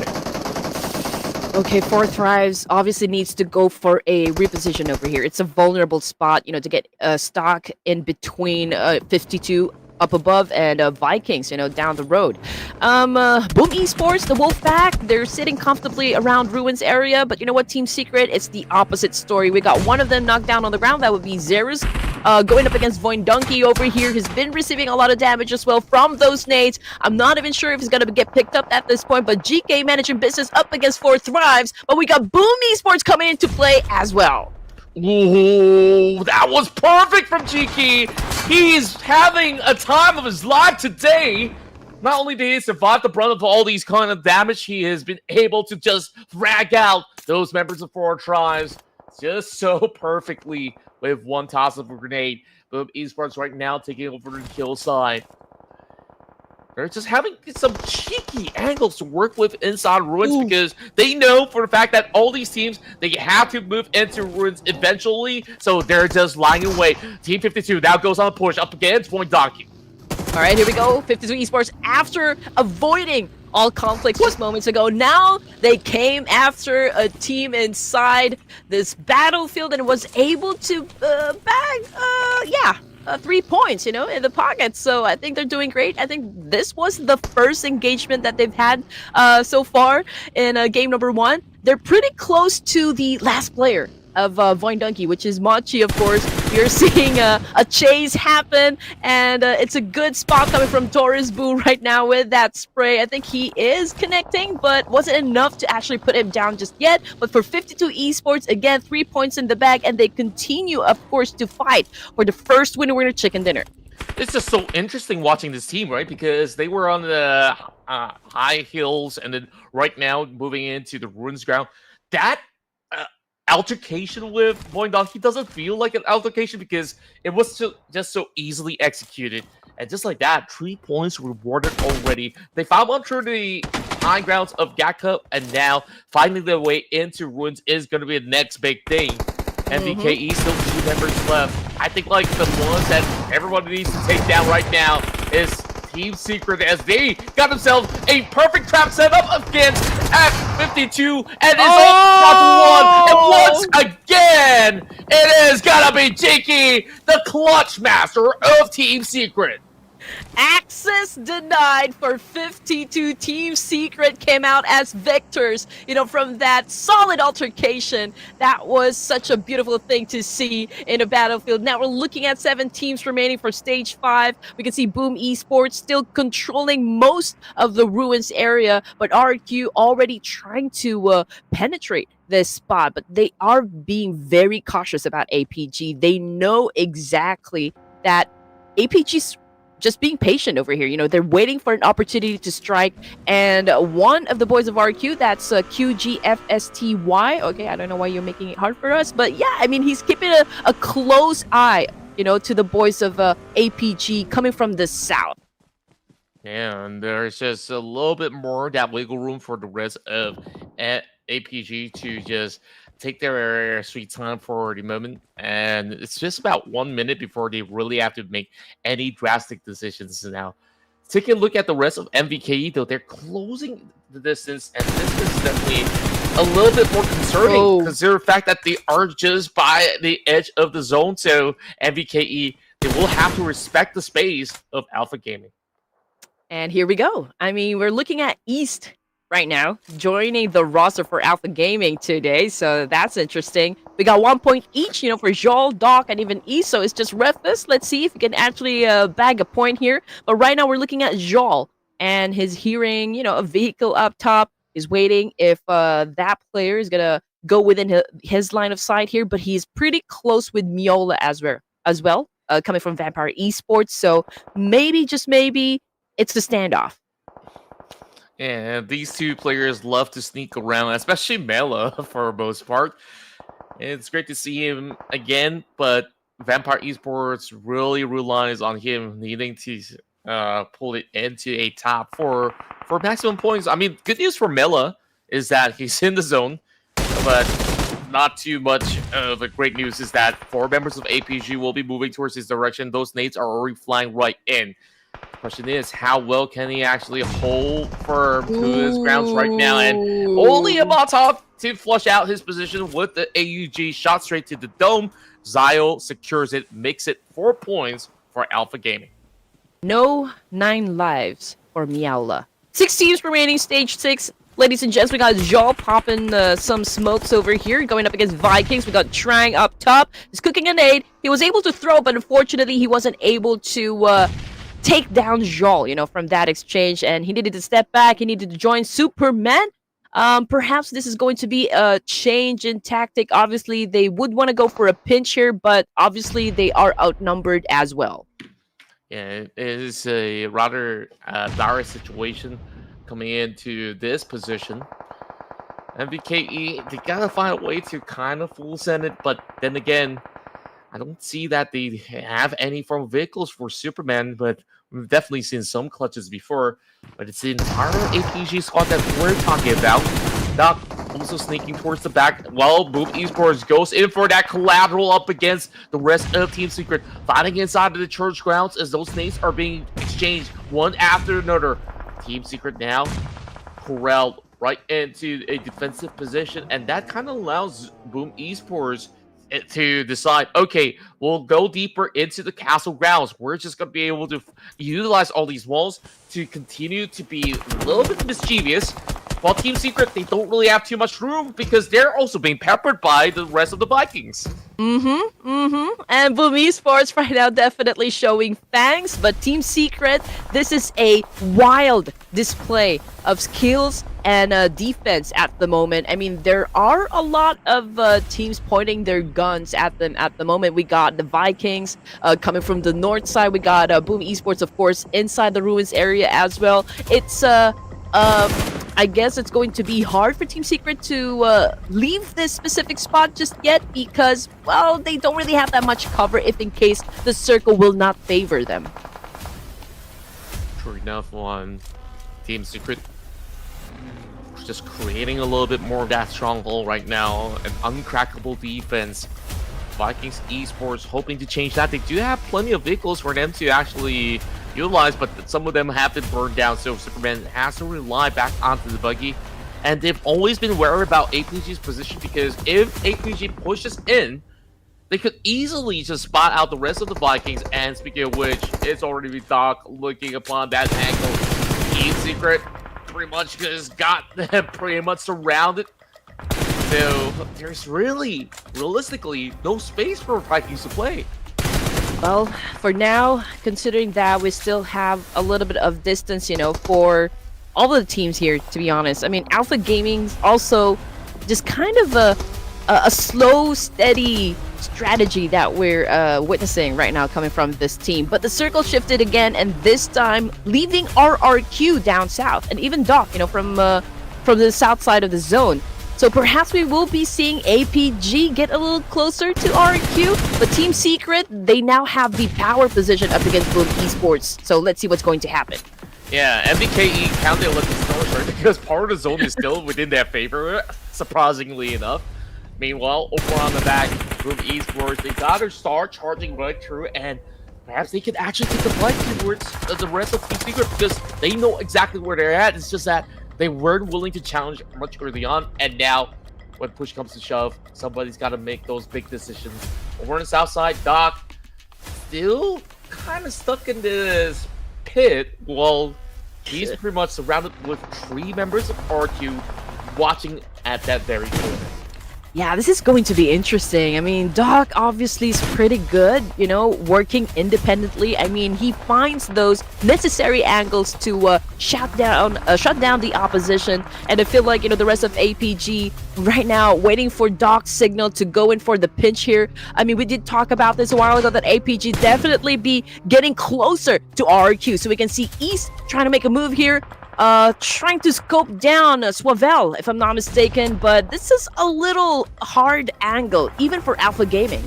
Okay, 4 Thrives obviously needs to go for a reposition over here. It's a vulnerable spot, to get stock in between 52 up above and Vikings, down the road. Boom Esports, the Wolfpack, they're sitting comfortably around Ruins area, but you know what, Team Secret, it's the opposite story. We got one of them knocked down on the ground, that would be Zerus. Going up against Voindunky over here, has been receiving a lot of damage as well from those nades. I'm not even sure if he's going to get picked up at this point, but GK managing business up against 4 Thrives, but we got Boom Esports coming into play as well. Ooh, that was perfect from GK. He's having a time of his life today. Not only did he survive the brunt of all these kind of damage, he has been able to just drag out those members of 4 Tribes just so perfectly with one toss of a grenade. Boom Esports right now taking over the kill side. They're just having some cheeky angles to work with inside Ruins, because they know for the fact that all these teams, they have to move into Ruins eventually, so they're just lying in wait. Team 52 now goes on a push up against Voindunky. All right, here we go. 52 Esports, after avoiding all conflicts just moments ago, now they came after a team inside this battlefield and was able to bag 3 points, in the pocket. So I think they're doing great. I think this was the first engagement that they've had so far in game number 1. They're pretty close to the last player of Voindunky, which is Machi, of course. You're seeing a chase happen, and it's a good spot coming from Torres Boo right now with that spray. I think he is connecting, but wasn't enough to actually put him down just yet. But for 52 Esports, again, 3 points in the bag, and they continue, of course, to fight for the first winner chicken dinner. It's just so interesting watching this team, right? Because they were on the high hills, and then right now moving into the Ruins ground. That altercation with Voindunky doesn't feel like an altercation, because it was just so easily executed. And just like that, 3 points rewarded already. They found one through the high grounds of Gaka, and now finding their way into Ruins is going to be the next big thing. MVKE still 2 members left. I think like the ones that everybody needs to take down right now is Team Secret, as they got themselves a perfect trap set up against F52, and is on 1. And once again, it is gonna be Jakey, the clutch master of Team Secret. Access denied for 52. Team Secret came out as victors, from that solid altercation. That was such a beautiful thing to see in a battlefield. Now we're looking at 7 teams remaining for stage 5. We can see Boom Esports still controlling most of the Ruins area, but RQ already trying to penetrate this spot. But they are being very cautious about APG. They know exactly that APG's just being patient over here. They're waiting for an opportunity to strike. And one of the boys of RQ, that's QGFSTY. Okay, I don't know why you're making it hard for us. But yeah, I mean, he's keeping a close eye, to the boys of APG coming from the south. Yeah, and there's just a little bit more that wiggle room for the rest of APG to just take their sweet time for the moment, and it's just about 1 minute before they really have to make any drastic decisions now. Taking a look at the rest of MVKE, though, they're closing the distance, and this is definitely a little bit more concerning, considering the fact that they are just by the edge of the zone. So MVKE, they will have to respect the space of Alpha Gaming. And here we go. I mean, we're looking at East right now, joining the roster for Alpha Gaming today. So that's interesting. We got 1 point each, for Joel, Doc, and even East. So it's just Ruthless. Let's see if we can actually bag a point here. But right now we're looking at Joel and his hearing, a vehicle up top. He's waiting if that player is going to go within his line of sight here. But he's pretty close with Miola as well, coming from Vampire Esports. So maybe, just maybe, it's the standoff. And these two players love to sneak around, especially Mela for the most part. It's great to see him again, but Vampire Esports really relies on him needing to pull it into a top for maximum points. I mean, good news for Mela is that he's in the zone, but not too much of a great news is that 4 members of APG will be moving towards his direction. Those nades are already flying right in. Question is, how well can he actually hold firm to his grounds right now? And only a Molotov to flush out his position with the AUG shot straight to the dome. Zio secures it, makes it 4 points for Alpha Gaming. No 9 lives for Miaula. 6 teams remaining, stage 6. Ladies and gents, we got Joel popping some smokes over here, going up against Vikings. We got Trang up top. He's cooking a nade. He was able to throw, but unfortunately, he wasn't able to take down Joel, from that exchange, and he needed to step back. He needed to join Superman. Perhaps this is going to be a change in tactic. Obviously, they would want to go for a pinch here, but obviously they are outnumbered as well. Yeah, it is a rather dire situation coming into this position. MVKE, they gotta find a way to kind of full send it, but then again, I don't see that they have any form of vehicles for Superman, but we've definitely seen some clutches before. But it's the entire APG squad that we're talking about. Doc also sneaking towards the back while Boom Esports goes in for that collateral up against the rest of Team Secret. Fighting inside of the church grounds as those nades are being exchanged one after another. Team Secret now corralled right into a defensive position, and that kind of allows Boom Esports to decide, okay, we'll go deeper into the castle grounds. We're just going to be able to utilize all these walls to continue to be a little bit mischievous. While Team Secret, they don't really have too much room because they're also being peppered by the rest of the Vikings. And Boom Esports right now definitely showing fangs, but Team Secret, this is a wild display of skills and defense at the moment. I mean, there are a lot of teams pointing their guns at them at the moment. We got the Vikings coming from the north side. We got Boom Esports, of course, inside the ruins area as well. It's I guess it's going to be hard for Team Secret to leave this specific spot just yet because, well, they don't really have that much cover if in case the circle will not favor them. True enough, on Team Secret just creating a little bit more of that stronghold right now, an uncrackable defense. Vikings Esports hoping to change that. They do have plenty of vehicles for them to actually utilize, but some of them have been burned down, so Superman has to rely back onto the buggy. And they've always been wary about APG's position because if APG pushes in, they could easily just spot out the rest of the Vikings. And speaking of which, it's already Doc looking upon that angle. Team Secret pretty much just got them pretty much surrounded. So there's really, realistically, no space for Vikings to play. Well, for now, considering that we still have a little bit of distance, for all of the teams here, to be honest. I mean, Alpha Gaming's also just kind of a slow, steady strategy that we're witnessing right now coming from this team. But the circle shifted again, and this time leaving RRQ down south, and even Doc, from the south side of the zone. So perhaps we will be seeing APG get a little closer to RQ, but Team Secret, they now have the power position up against Boom Esports. So let's see what's going to happen. Yeah, MBKE counted a little short because part of the zone is still within their favor, surprisingly enough. Meanwhile, over on the back, Boom Esports, they gotta start charging right through, and perhaps they can actually take the fight towards the rest of Team Secret because they know exactly where they're at. It's just that they weren't willing to challenge much early on, and now, when push comes to shove, somebody's got to make those big decisions. Over on the south side, Doc still kind of stuck in this pit while he's pretty much surrounded with 3 members of RQ watching at that very corner. Yeah, this is going to be interesting. I mean, Doc obviously is pretty good, you know, working independently. I mean, he finds those necessary angles to shut down the opposition. And I feel like, you know, the rest of APG right now waiting for Doc's signal to go in for the pinch here. I mean, we did talk about this a while ago that APG definitely be getting closer to RQ. So we can see East trying to make a move here. Trying to scope down Swavel, if I'm not mistaken, but this is a little hard angle, even for Alpha Gaming.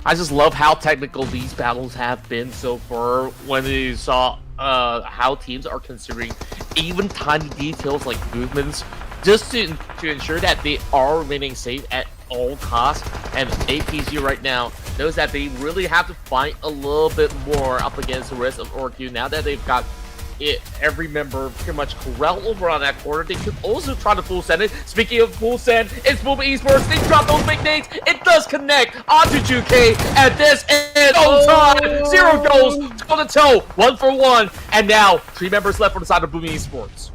I just love how technical these battles have been so far when you saw how teams are considering even tiny details like movements just to ensure that they are remaining safe at all costs. And APG right now knows that they really have to fight a little bit more up against the rest of RQ now that they've got every member pretty much corral over on that corner. They could also try to full send it. Speaking of full send, it's Boom Esports. They drop those big nades. It does connect onto 2K, and this is on time. 0 goals, toe to toe, 1 for 1, and now 3 members left on the side of Boom Esports.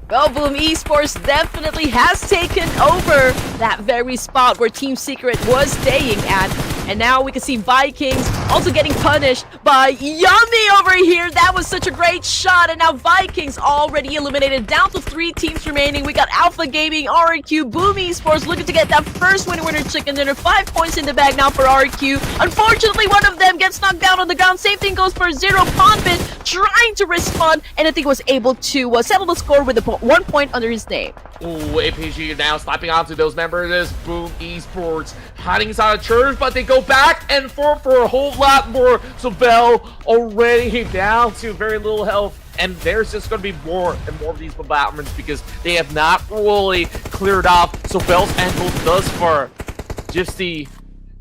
Well, Boom Esports definitely has taken over that very spot where Team Secret was staying at. And now we can see Vikings also getting punished by Yummy over here. That was such a great shot. And now Vikings already eliminated, down to 3 teams remaining. We got Alpha Gaming, RQ, Boom Esports looking to get that first winner chicken dinner. 5 points in the bag now for RQ. Unfortunately, one of them gets knocked down on the ground. Same thing goes for Zero. Pondbit trying to respond, and I think was able to settle the score with 1 point under his name. Ooh, APG now slapping onto those members. This Boom Esports hiding inside a church, but they go back and forth for a whole lot more. So Bell already down to very little health, and there's just going to be more and more of these bombardments because they have not really cleared off. So Bell's angle thus far, Gypsy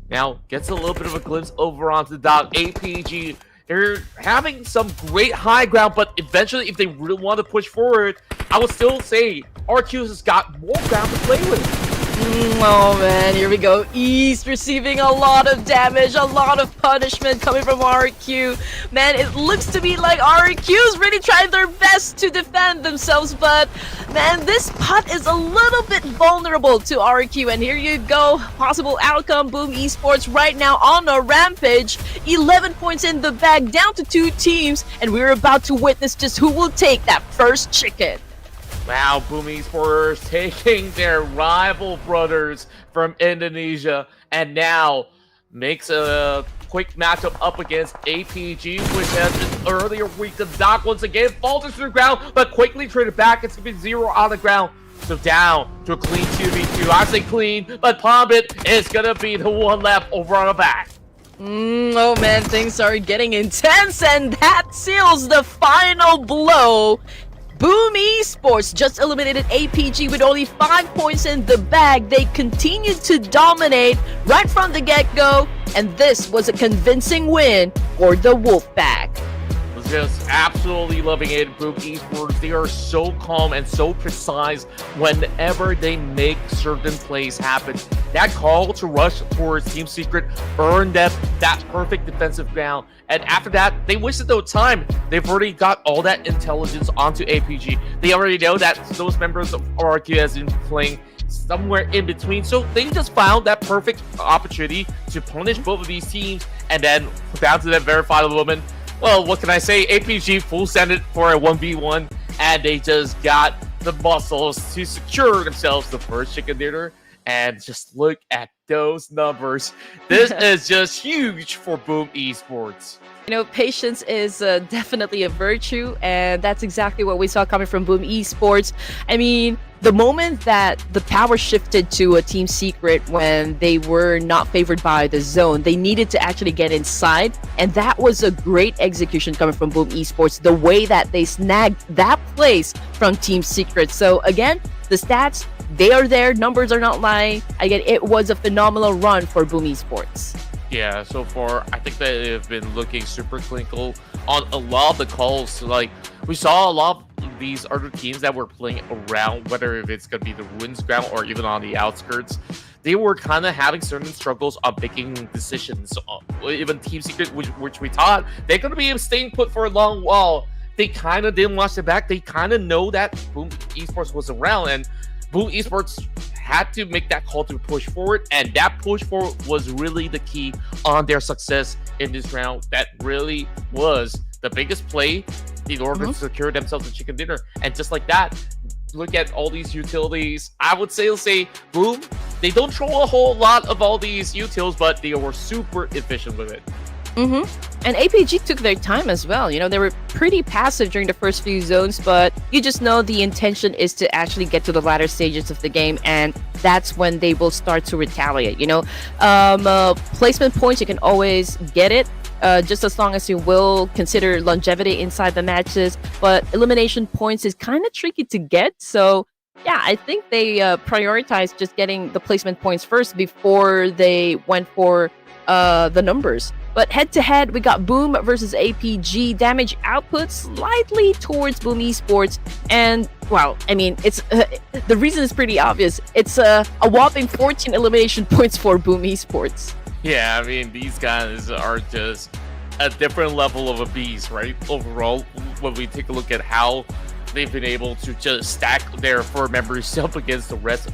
now gets a little bit of a glimpse over onto the Doc. APG, they're having some great high ground, but eventually if they really want to push forward, I would still say RQ has got more ground to play with. Oh man, here we go. East receiving a lot of damage, a lot of punishment coming from RQ. Man, it looks to me like RQ's really trying their best to defend themselves, but man, this putt is a little bit vulnerable to RQ. And here you go, possible outcome. Boom Esports right now on a rampage. 11 points in the bag, down to 2 teams, and we're about to witness just who will take that first chicken. Wow, Boom Esports taking their rival brothers from Indonesia and now makes a quick matchup up against APG, which has been earlier weak. The Doc once again falters to the ground, but quickly traded back. It's going to be 0 on the ground. So down to a clean 2v2. I say clean, but Pubg is going to be the one left over on the back. Oh man, things are getting intense, and that seals the final blow. Boom Esports just eliminated APG with only 5 points in the bag. They continued to dominate right from the get-go, and this was a convincing win for the Wolfpack. Was just absolutely loving it. Boom Esports, they are so calm and so precise whenever they make certain plays happen. That call to rush towards Team Secret earned them that perfect defensive ground. And after that, they wasted no time. They've already got all that intelligence onto APG. They already know that those members of RQ has been playing somewhere in between. So they just found that perfect opportunity to punish both of these teams. And then down to that very final moment, well, what can I say? APG full send it for a 1v1. And they just got the muscles to secure themselves the first chicken dinner. And just look at those numbers. This is just huge for Boom Esports. You know, patience is definitely a virtue, and that's exactly what we saw coming from Boom Esports. I mean, the moment that the power shifted to a Team Secret when they were not favored by the zone, they needed to actually get inside, and that was a great execution coming from Boom Esports, the way that they snagged that place from Team Secret. So again, the stats, they are there, numbers are not lying. Again, it was a phenomenal run for Boom Esports. Yeah, so far, I think that they've been looking super clinical on a lot of the calls. Like, we saw a lot of these other teams that were playing around, whether if it's going to be the Ruins ground or even on the outskirts. They were kind of having certain struggles on making decisions. Even Team Secret, which we thought they're going to be staying put for a long while. they kind of didn't watch it back. They kind of know that Boom Esports was around, and Boom Esports had to make that call to push forward, and that push forward was really the key on their success in this round. That really was the biggest play in order to secure themselves a chicken dinner. And just like that, look at all these utilities. I would say Boom, they don't throw a whole lot of all these utils, but they were super efficient with it. And APG took their time as well. You know, they were pretty passive during the first few zones, but you just know the intention is to actually get to the latter stages of the game, and that's when they will start to retaliate. You know, placement points, you can always get it, just as long as you will consider longevity inside the matches, but elimination points is kind of tricky to get. So yeah, I think they prioritized just getting the placement points first before they went for the numbers. But head-to-head, we got Boom versus APG. Damage output slightly towards Boom Esports. And, well, I mean, it's the reason is pretty obvious. It's a whopping 14 elimination points for Boom Esports. Yeah, I mean, these guys are just a different level of a beast, right? Overall, when we take a look at how they've been able to just stack their 4 members up against the rest,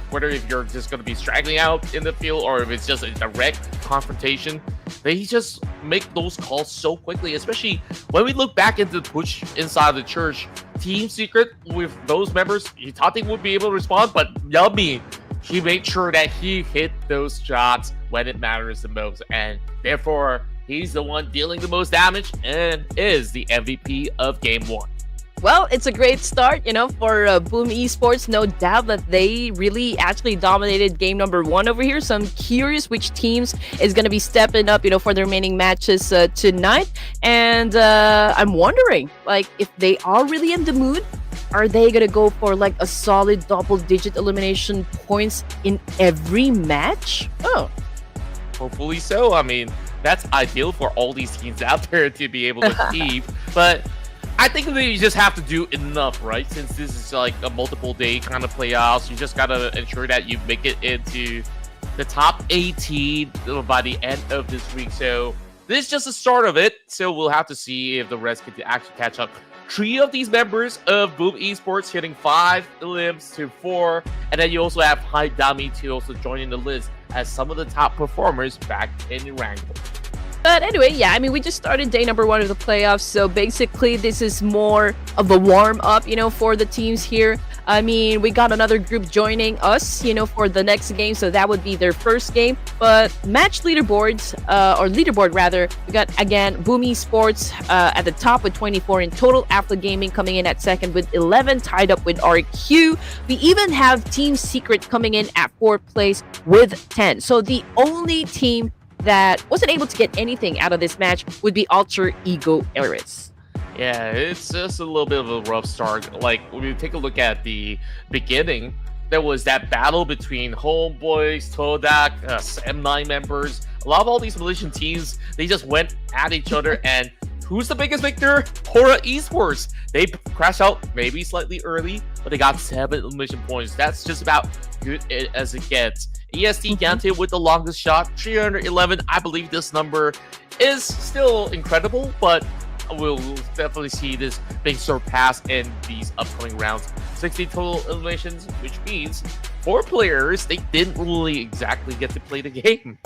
whether if you're just going to be straggling out in the field or if it's just a direct confrontation, they just make those calls so quickly. Especially when we look back into the push inside the church, Team Secret with those members, you thought they would be able to respond, but Yummy, he made sure that he hit those shots when it matters the most, and therefore he's the one dealing the most damage and is the MVP of Game 1. Well, it's a great start, you know, for Boom Esports. No doubt that they really actually dominated game number 1 over here. So I'm curious which teams is going to be stepping up, you know, for the remaining matches tonight. And I'm wondering, like, if they are really in the mood, are they going to go for, like, a solid double-digit elimination points in every match? Oh. Hopefully so. I mean, that's ideal for all these teams out there to be able to achieve. But I think that you just have to do enough, right? Since this is like a multiple day kind of playoffs, you just gotta ensure that you make it into the top 18 by the end of this week. So this is just the start of it. So we'll have to see if the rest can actually catch up. 3 of these members of Boom Esports hitting 5 elims to 4, and then you also have Haidami to also joining the list as some of the top performers back in ERANGEL. But anyway, yeah, I mean, we just started day number 1 of the playoffs, so basically this is more of a warm-up, you know, for the teams here. I mean, we got another group joining us, you know, for the next game, so that would be their first game. But match leaderboards, or leaderboard rather, we got, again, Boom Esports at the top with 24 in total, Afla Gaming coming in at second with 11, tied up with RQ. We even have Team Secret coming in at 4th place with 10. So the only team that wasn't able to get anything out of this match would be Alter Ego Eris. Yeah, it's just a little bit of a rough start. Like, when you take a look at the beginning, there was that battle between Homebois, TODAK, M9 members. A lot of all these Malaysian teams, they just went at each other, and who's the biggest victor? HORAA Esports. They crashed out maybe slightly early, but they got 7 elimination points. That's just about good as it gets. EST Gante with the longest shot, 311. I believe this number is still incredible, but we'll definitely see this being surpassed in these upcoming rounds. 60 total eliminations, which means 4 players, they didn't really exactly get to play the game.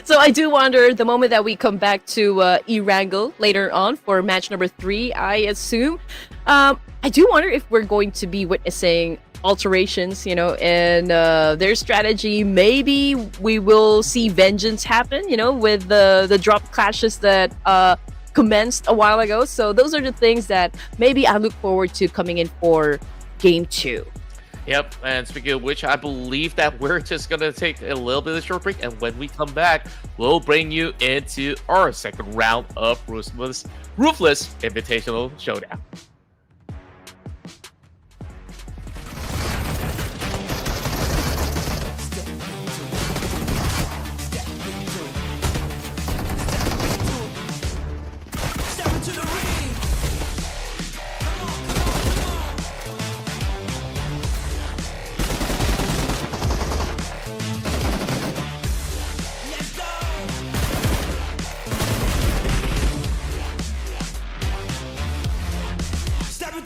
So I do wonder, the moment that we come back to ERANGEL later on for match number 3, I assume, I do wonder if we're going to be witnessing alterations, you know, in their strategy. Maybe we will see vengeance happen, you know, with the drop clashes that commenced a while ago. So those are the things that maybe I look forward to coming in for game 2. Yep, and speaking of which, I believe that we're just going to take a little bit of a short break, and when we come back, we'll bring you into our second round of Ruthless Invitational Showdown. Step into the ring. Come on, come on, come on. Let's go.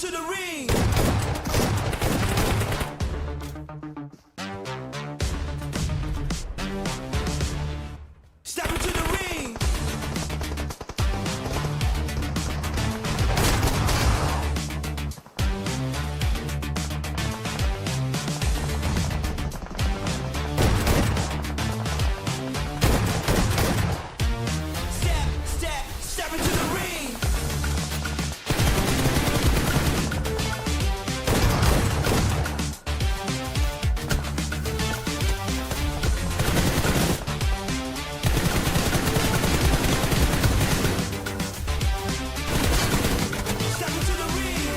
into the ring. Step into the ring. Step into the ring. Step into the ring. Step into the ring.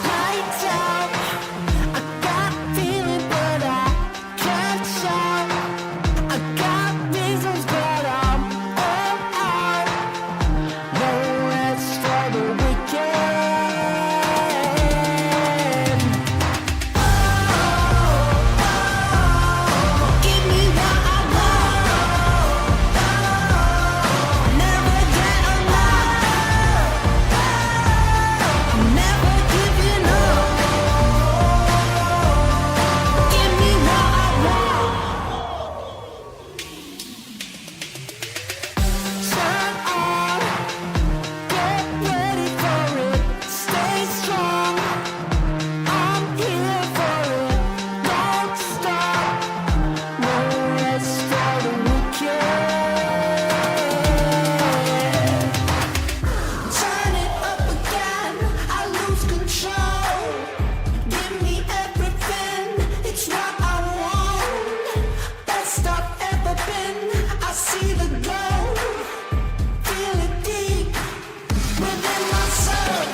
Lights out. I got a feeling, but I can't shout. I got reasons, but I'm all out. No rest for the weekend. Give me what I want. Never get enough. I'm never giving up. Give me what I want. Turn on, get ready for it. Stay strong. I'm here for it. Don't stop. No rest for the weekend. Turn it up again, I lose control. Give me everything, it's what I want. Best I've ever been, I see the glow. Feel it deep within my soul.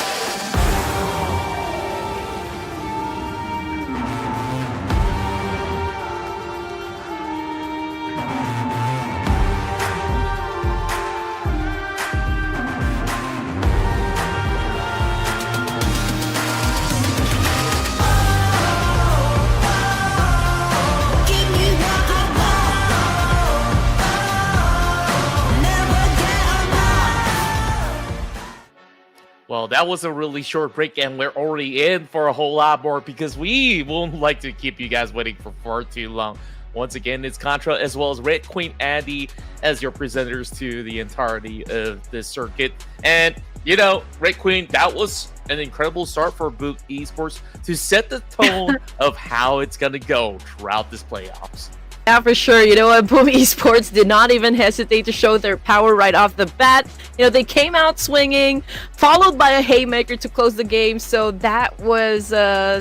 Give me what I want. Never get enough. Well, that was a really short break, and we're already in for a whole lot more because we won't like to keep you guys waiting for far too long. Once again, it's Contra as well as Red Queen Andy as your presenters to the entirety of this circuit. And, you know, Red Queen, that was an incredible start for Pubg Esports to set the tone of how it's going to go throughout this playoffs. Yeah, for sure. You know what? Boom Esports did not even hesitate to show their power right off the bat. You know, they came out swinging, followed by a haymaker to close the game. So that was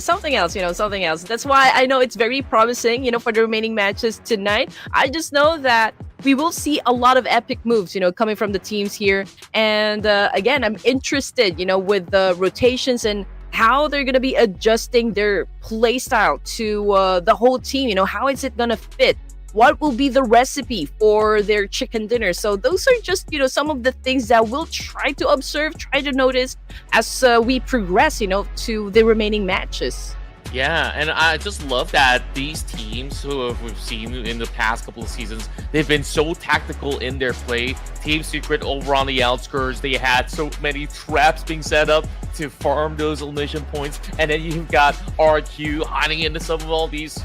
something else, you know, something else. That's why I know it's very promising, you know, for the remaining matches tonight. I just know that we will see a lot of epic moves, you know, coming from the teams here. And again, I'm interested, you know, with the rotations and how they're going to be adjusting their play style to the whole team. You know, how is it going to fit? What will be the recipe for their chicken dinner? So those are just, you know, some of the things that we'll try to observe, try to notice as we progress, you know, to the remaining matches. Yeah, and I just love that these teams who we've seen in the past couple of seasons, they've been so tactical in their play. Team Secret over on the outskirts, they had so many traps being set up to farm those elimination points. And then you've got RQ hiding into some of all these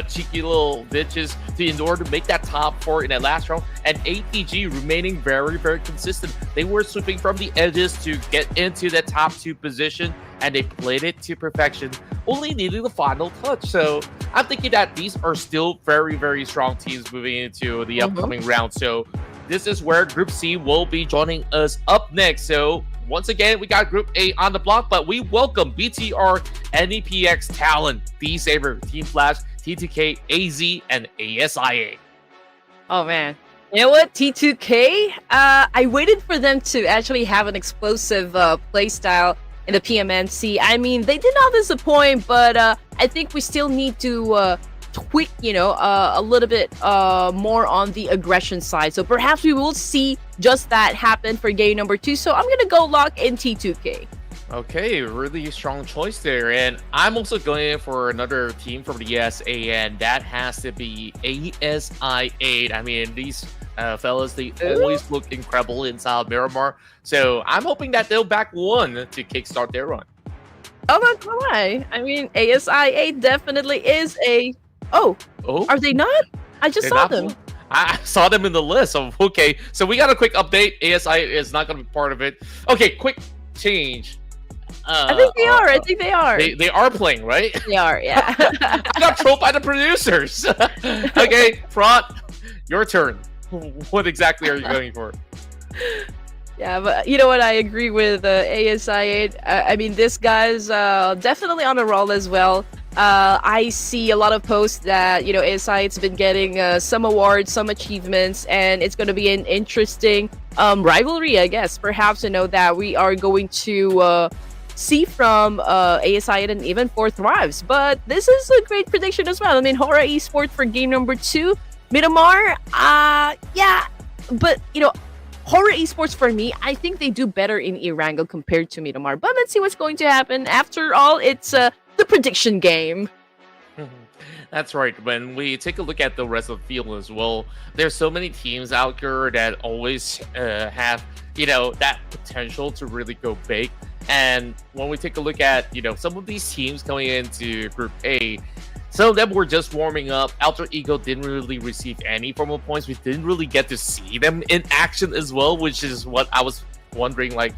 cheeky little bitches in order to make that top 4 in that last round. And ATG remaining very, very consistent. They were sweeping from the edges to get into that top 2 position, and they played it to perfection, only needing the final touch. So I'm thinking that these are still very, very strong teams moving into the upcoming round. So this is where Group C will be joining us up next. So once again, we got Group A on the block, but we welcome BTR, NEPX, Talon, D-Saber, Team Flash, T2K, AZ, and ASIA. Oh man. You know what? T2K, I waited for them to actually have an explosive playstyle in the PMNC. I mean, they did not disappoint, but I think we still need to tweak, a little bit more on the aggression side. So perhaps we will see just that happen for game number 2. So I'm going to go lock in T2K. Okay, really strong choice there. And I'm also going for another team from the ESA, and that has to be ASI8. I mean, these fellas, they always look incredible inside Miramar. So I'm hoping that they'll back one to kickstart their run. Oh, not gonna lie. I mean, ASI8 definitely is a... Oh, are they not? I just saw them. I saw them in the list. Okay, so we got a quick update. ASI is not going to be part of it. Okay, quick change. I think they are. I think they are. They are playing, right? They are, yeah. I got trolled by the producers. Okay, Front, your turn. What exactly are you going for? Yeah, but you know what? I agree with ASI8. I mean, this guy's definitely on a roll as well. I see a lot of posts that, ASI8's been getting some awards, some achievements, and it's going to be an interesting rivalry, I guess. Perhaps, that we are going to see from ASI8 and even for Thrives. But this is a great prediction as well. I mean, HORAA Esports for game number 2. Miramar, yeah, but, HORAA Esports for me, I think they do better in ERANGEL compared to Miramar. But let's see what's going to happen. After all, it's the prediction game. That's right. When we take a look at the rest of the field as well, there's so many teams out there that always have, that potential to really go big. And when we take a look at, some of these teams coming into Group A, some of them were just warming up. Alter Ego didn't really receive any form of points. We didn't really get to see them in action as well, which is what I was wondering, like,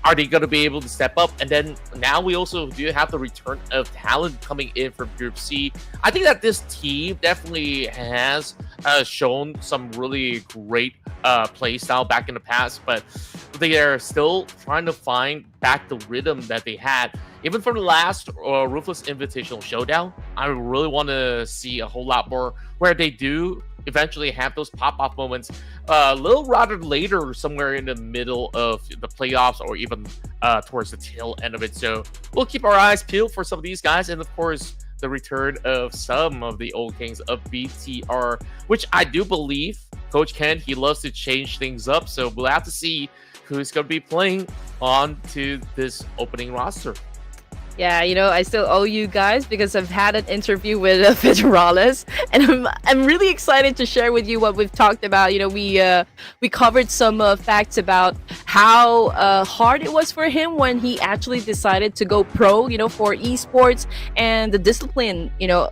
are they going to be able to step up? And then now we also do have the return of Talent coming in from Group C. I think that this team definitely has shown some really great play style back in the past, but they are still trying to find back the rhythm that they had. Even from the last Ruthless Invitational Showdown, I really want to see a whole lot more where they do eventually have those pop-off moments a little rather later, somewhere in the middle of the playoffs or even towards the tail end of it. So we'll keep our eyes peeled for some of these guys, and of course the return of some of the old kings of BTR, which I do believe Coach Ken, he loves to change things up. So we'll have to see who's going to be playing on to this opening roster. Yeah, I still owe you guys because I've had an interview with Federales, and I'm really excited to share with you what we've talked about. We covered some facts about how hard it was for him when he actually decided to go pro, for esports, and the discipline,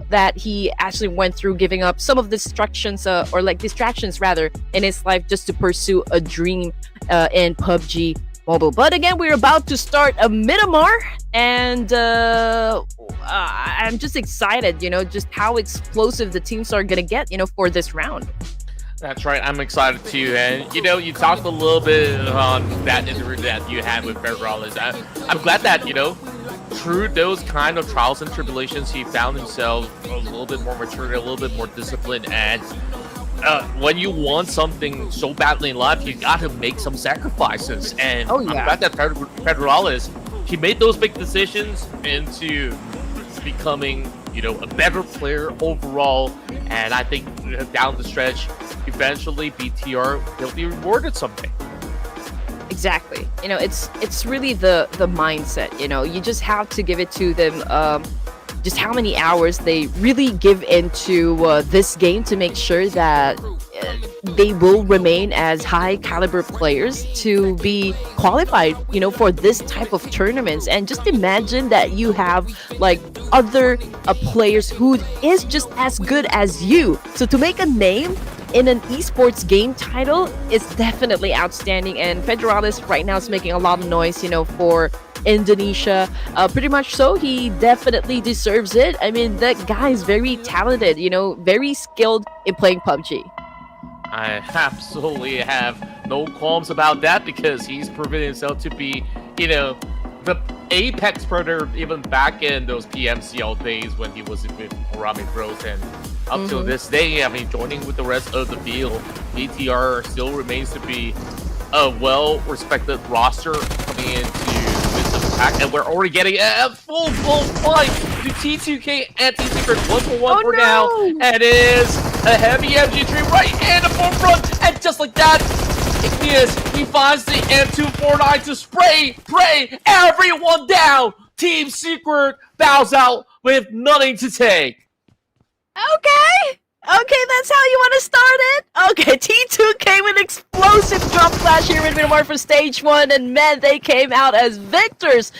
that he actually went through, giving up some of the distractions rather in his life just to pursue a dream in PUBG Mobile. But again, we're about to start a Miramar, and I'm just excited, just how explosive the teams are gonna get, for this round. That's right. I'm excited too. And you talked a little bit on that interview that you had with Federales. I'm glad that through those kind of trials and tribulations, he found himself a little bit more mature, a little bit more disciplined, and when you want something so badly in life, you got to make some sacrifices. And I'm glad that Federales, he made those big decisions into becoming, a better player overall. And I think down the stretch, eventually BTR will be rewarded someday. Exactly. It's really the mindset. You just have to give it to them. Just how many hours they really give into this game to make sure that they will remain as high caliber players to be qualified, for this type of tournaments. And just imagine that you have like other players who is just as good as you. So to make a name in an esports game title is definitely outstanding. And Federales right now is making a lot of noise, for Indonesia. Pretty much so. He definitely deserves it. I mean, that guy is very talented, very skilled in playing PUBG. I absolutely have no qualms about that because he's proven himself to be you know, the apex predator even back in those PMCL days when he was with Rami Rose and up till this day, I mean, joining with the rest of the field, BTR still remains to be a well-respected roster coming into this pack, and we're already getting a full fight to T2K and T-Secret 1-for-1 for now, and it is a heavy MG3 right in the forefront, and just like that, Igneous, he finds the M249 to spray everyone down. Team Secret bows out with nothing to take. Okay, that's how you want to start it? Okay, T2 came with explosive drop flash here in MIRAMAR for stage 1, and man, they came out as victors,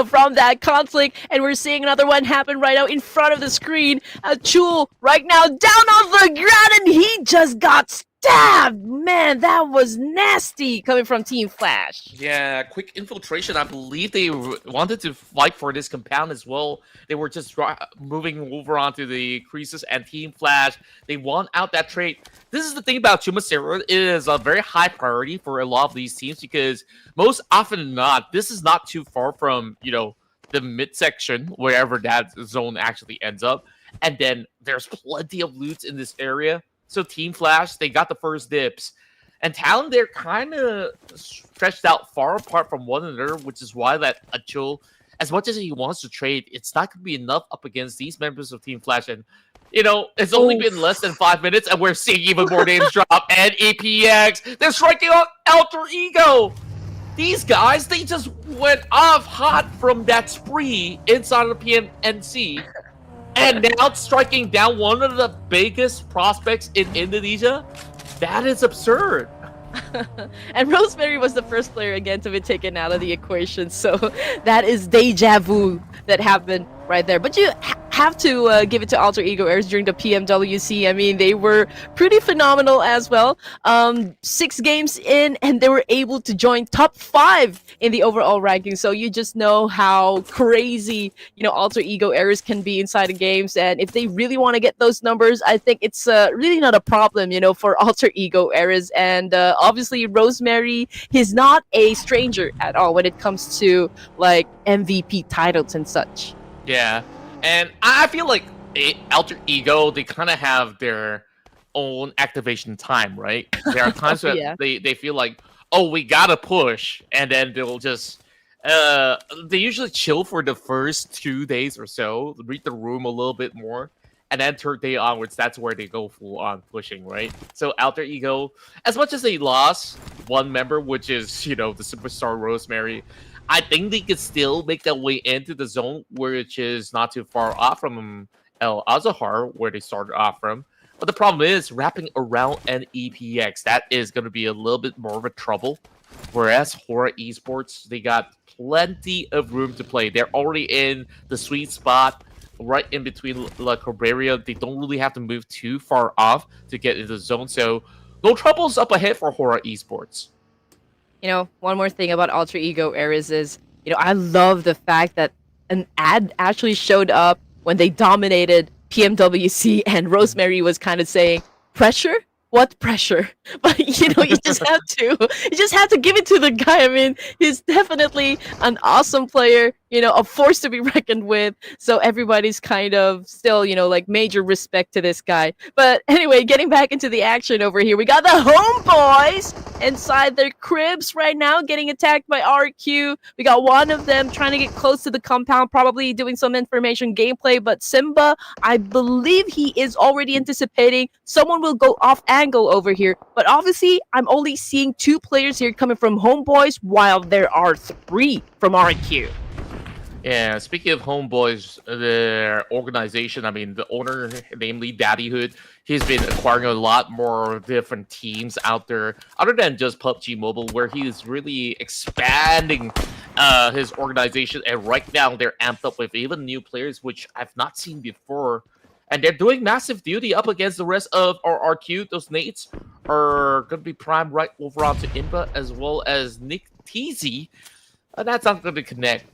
from that conflict, and we're seeing another one happen right now in front of the screen. Chul right now down on the ground, and he just got stabbed! Man, that was nasty coming from Team Flash. Yeah, quick infiltration. I believe they wanted to fight for this compound as well. They were just moving over onto the creases, and Team Flash, they won out that trade. This is the thing about Chumacero. It is a very high priority for a lot of these teams because most often than not, this is not too far from, the midsection, wherever that zone actually ends up. And then there's plenty of loot in this area. So Team Flash, they got the first dips. And Talon, they're kind of stretched out far apart from one another, which is why that Achul, as much as he wants to trade, it's not going to be enough up against these members of Team Flash. And, it's only been less than 5 minutes, and we're seeing even more names drop. And APX, they're striking on Alter Ego. These guys, they just went off hot from that spree inside of the PMNC. And now striking down one of the biggest prospects in Indonesia? That is absurd. And Rosemary was the first player again to be taken out of the equation, so that is deja vu that happened right there. But you have to give it to Alter Ego Airs during the PMWC. I mean, they were pretty phenomenal as well. 6 games in, and they were able to join top 5 in the overall ranking. So you just know how crazy, Alter Ego Airs can be inside of games. And if they really want to get those numbers, I think it's really not a problem, for Alter Ego Airs. And obviously, Rosemary, he's not a stranger at all when it comes to like MVP titles and such. Yeah, and I feel like Alter Ego, they kind of have their own activation time, right? There are times where they feel like, oh, we gotta push, and then they'll just they usually chill for the first 2 days or so, read the room a little bit more, and then third day onwards, that's where they go full on pushing, right? So Alter Ego, as much as they lost one member, which is the superstar Rosemary, I think they could still make their way into the zone, which is not too far off from El Azahar, where they started off from. But the problem is, wrapping around an EPX, that is going to be a little bit more of a trouble. Whereas HORAA Esports, they got plenty of room to play. They're already in the sweet spot, right in between La Cabrera. They don't really have to move too far off to get into the zone. So, no troubles up ahead for HORAA Esports. One more thing about Alter Ego Airs is, I love the fact that an ad actually showed up when they dominated PMWC, and Rosemary was kind of saying, pressure? What pressure? But, you just have to give it to the guy. I mean, he's definitely an awesome player, a force to be reckoned with. So everybody's kind of still, like major respect to this guy. But anyway, getting back into the action over here, we got the Homebois inside their cribs right now, getting attacked by RQ. We got one of them trying to get close to the compound, probably doing some information gameplay. But Simba, I believe he is already anticipating someone will go off angle over here. But obviously, I'm only seeing 2 players here coming from Homebois, while there are 3 from RQ. Yeah, speaking of Homebois, their organization, I mean, the owner, namely Daddyhood, he's been acquiring a lot more different teams out there, other than just PUBG Mobile, where he is really expanding his organization. And right now, they're amped up with even new players, which I've not seen before. And they're doing massive duty up against the rest of our RQ. Those Nates are going to be primed right over onto Imba, as well as Nick Teasy. That's not going to connect.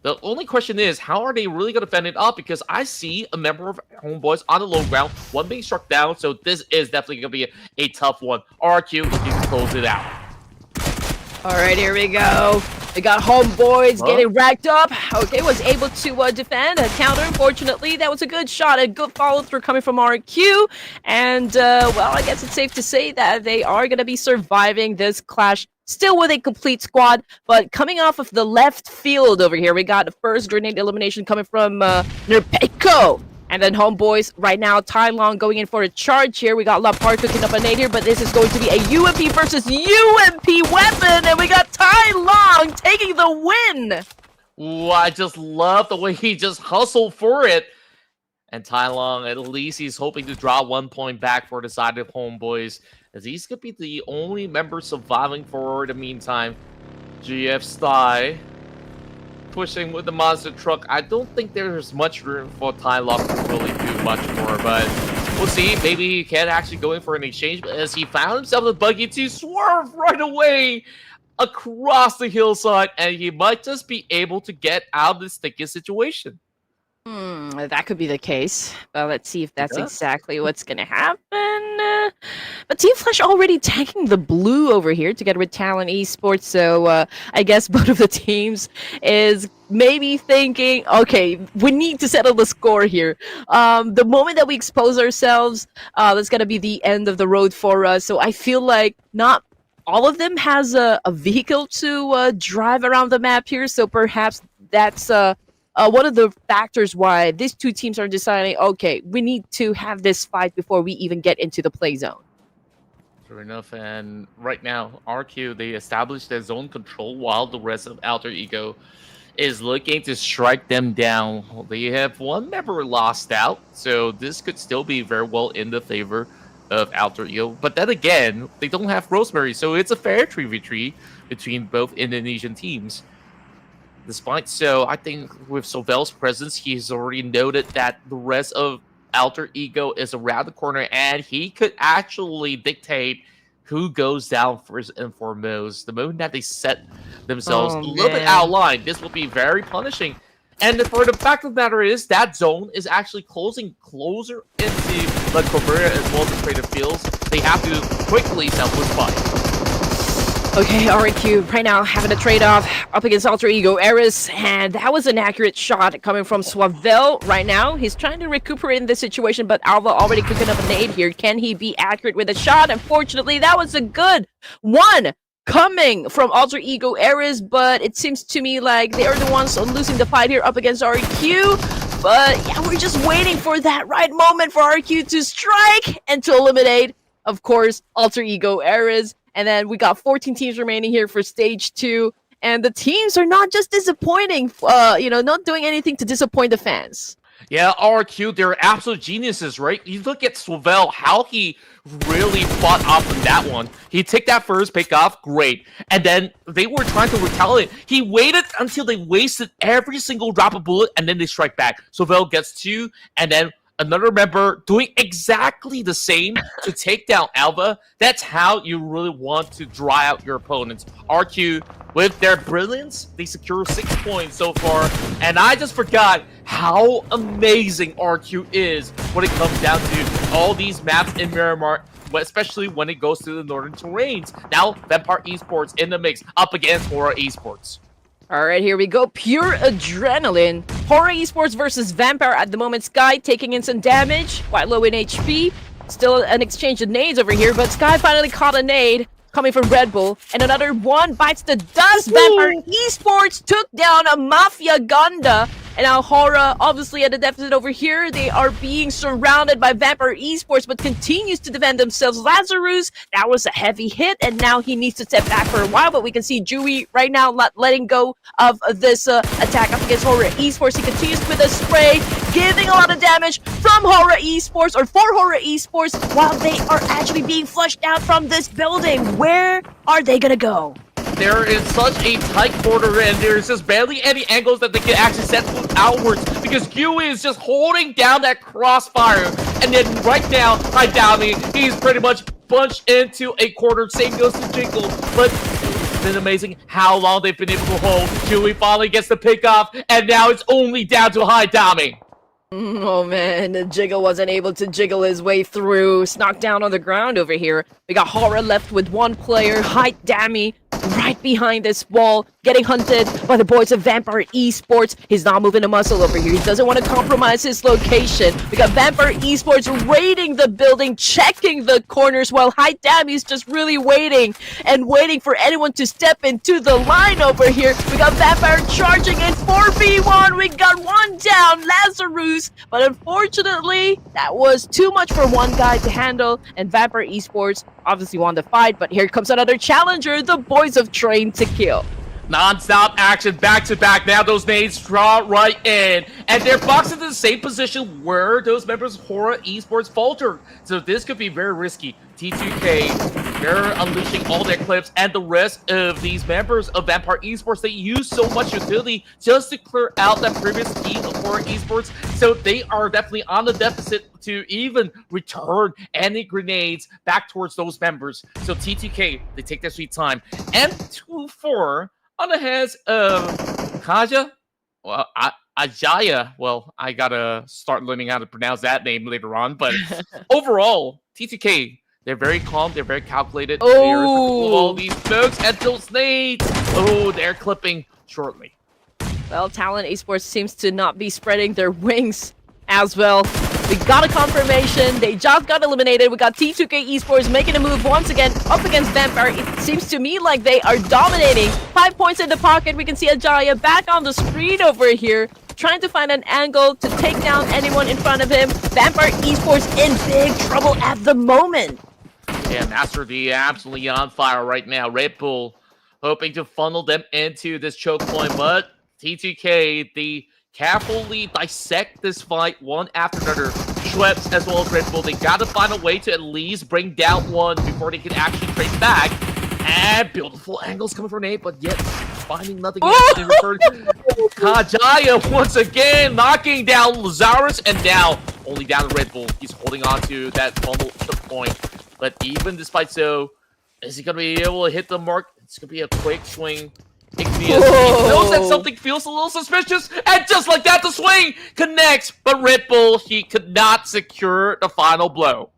The only question is, how are they really going to fend it up? Because I see a member of Homebois on the low ground, one being struck down, so this is definitely going to be a tough one. RQ, you can close it out. All right, here we go. We got Homebois Huh? getting racked up. Okay, was able to defend a counter. Unfortunately, that was a good shot, a good follow through coming from RQ. And well, I guess it's safe to say that they are going to be surviving this clash. Still with a complete squad, but coming off of the left field over here, we got the first grenade elimination coming from Nerpeco. And then Homebois right now, Tai Long going in for a charge here. We got Lapar cooking up a nade here, but this is going to be a UMP versus UMP weapon. And we got Tai Long taking the win. Ooh, I just love the way he just hustled for it. And Tai Long, at least he's hoping to draw 1 point back for the side of Homebois, as he's going to be the only member surviving for the meantime. GF Sty pushing with the monster truck. I don't think there's much room for Tai Long to really do much more, but we'll see. Maybe he can actually go in for an exchange, as he found himself the buggy to swerve right away across the hillside, and he might just be able to get out of this sticky situation. That could be the case. Let's see if that's exactly what's going to happen. But Team Flash already tanking the blue over here together with Talon Esports. So I guess both of the teams is maybe thinking, okay, we need to settle the score here. The moment that we expose ourselves, that's going to be the end of the road for us. So I feel like not all of them has a vehicle to drive around the map here. So perhaps that's one of the factors why these two teams are deciding, okay, we need to have this fight before we even get into the play zone. True enough, and right now, RQ, they established their zone control while the rest of Alter Ego is looking to strike them down. They have one member lost out, so this could still be very well in the favor of Alter Ego. But then again, they don't have Rosemary, so it's a fair 3v3 between both Indonesian teams. Despite so, I think with Sovel's presence, he's already noted that the rest of Alter Ego is around the corner, and he could actually dictate who goes down first and foremost. The moment that they set themselves a little bit out of line, this will be very punishing. And for the fact of the matter is, that zone is actually closing closer into the Cabrera as well as the creative fields. They have to quickly settle this fight. Okay, RQ right now having a trade-off up against Alter Ego Eris, and that was an accurate shot coming from Swavel right now. He's trying to recuperate in this situation, but Alva already cooking up a nade here. Can he be accurate with a shot? Unfortunately, that was a good one coming from Alter Ego Eris, but it seems to me like they are the ones losing the fight here up against RQ. But yeah, we're just waiting for that right moment for RQ to strike and to eliminate, of course, Alter Ego Eris. And then we got 14 teams remaining here for stage 2. And the teams are not just disappointing, not doing anything to disappoint the fans. Yeah, RQ, they're absolute geniuses, right? You look at Swavel, how he really fought off on that one. He took that first pick off, great. And then they were trying to retaliate. He waited until they wasted every single drop of bullet, and then they strike back. Swavel gets 2, and then another member doing exactly the same to take down Alva. That's how you really want to dry out your opponents. RQ, with their brilliance, they secure 6 points so far. And I just forgot how amazing RQ is when it comes down to all these maps in Miramar, especially when it goes to the northern terrains. Now, Vampire Esports in the mix up against HORAA Esports. All right, here we go. Pure adrenaline. HORAA Esports versus Vampire at the moment. Sky taking in some damage, quite low in HP. Still an exchange of nades over here, but Sky finally caught a nade coming from Red Bull. And another one bites the dust. Vampire Esports took down a Mafia Ganda. And now HORAA, obviously at a deficit over here. They are being surrounded by Vampire Esports, but continues to defend themselves. Lazarus, that was a heavy hit, and now he needs to step back for a while. But we can see Dewey right now letting go of this attack up against HORAA Esports. He continues with a spray, giving a lot of damage from HORAA Esports, or for HORAA Esports, while they are actually being flushed out from this building. Where are they gonna go? There is such a tight corner, and there's just barely any angles that they can actually set outwards, because Yui is just holding down that crossfire. And then right now, Haidami, he's pretty much bunched into a corner. Same goes to Jingle, but it's been amazing how long they've been able to hold. Yui finally gets the pick off, and now it's only down to Haidami. Oh man, Jiggle wasn't able to jiggle his way through. It's knocked down on the ground over here. We got HORAA left with one player, Haidami, right behind this wall, getting hunted by the boys of Vampire Esports. He's not moving a muscle over here. He doesn't want to compromise his location. We got Vampire Esports raiding the building, checking the corners, while High Damn is just really waiting and waiting for anyone to step into the line over here. We got Vampire charging in 4v1. We got one down, Lazarus, but unfortunately, that was too much for one guy to handle, and Vampire Esports obviously won the fight, but here comes another challenger, the boys of Train to Kill. Non-stop action, back-to-back. Now those nades draw right in. And they're boxed into the same position where those members of HORAA Esports faltered. So this could be very risky. T2K, they're unleashing all their clips, and the rest of these members of Vampire Esports, they use so much utility just to clear out that previous team of HORAA Esports. So they are definitely on the deficit to even return any grenades back towards those members. So T2K, they take their sweet time. And 2-4 on the heads of Kaja. Well, Ajaya. Well, I gotta start learning how to pronounce that name later on. But overall, T2K, they're very calm. They're very calculated. They're all these folks and those nades. Oh, they're clipping shortly. Well, Talent Esports seems to not be spreading their wings as well. We got a confirmation. They just got eliminated. We got T2K Esports making a move once again up against Vampire. It seems to me like they are dominating. 5 points in the pocket. We can see Ajaya back on the screen over here, trying to find an angle to take down anyone in front of him. Vampire Esports in big trouble at the moment. Yeah, Master D absolutely on fire right now. Red Bull hoping to funnel them into this choke point, but T2K, they carefully dissect this fight one after another. Schweppes as well as Red Bull, they gotta find a way to at least bring down one before they can actually trade back. And beautiful angles coming from Nate, but yet finding nothing in return. Kajaya once again knocking down Lazarus, and now only down to Red Bull. He's holding on to that funnel choke point. But even despite so, is he gonna be able to hit the mark? It's gonna be a quick swing. Igneous, he knows that something feels a little suspicious, and just like that, the swing connects. But Red Bull, he could not secure the final blow.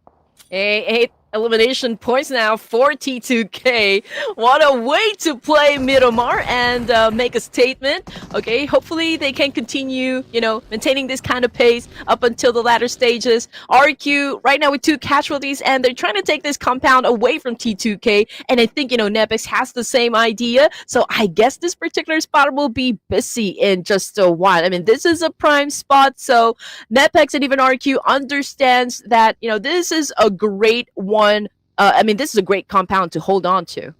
8 elimination points now for T2K. What a way to play Miramar and make a statement. Okay, hopefully they can continue, maintaining this kind of pace up until the latter stages. RQ right now with 2 casualties, and they're trying to take this compound away from T2K. And I think, Nepex has the same idea. So I guess this particular spot will be busy in just a while. I mean, this is a prime spot. So Nepex and even RQ understands that, this is a great one. This is a great compound to hold on to.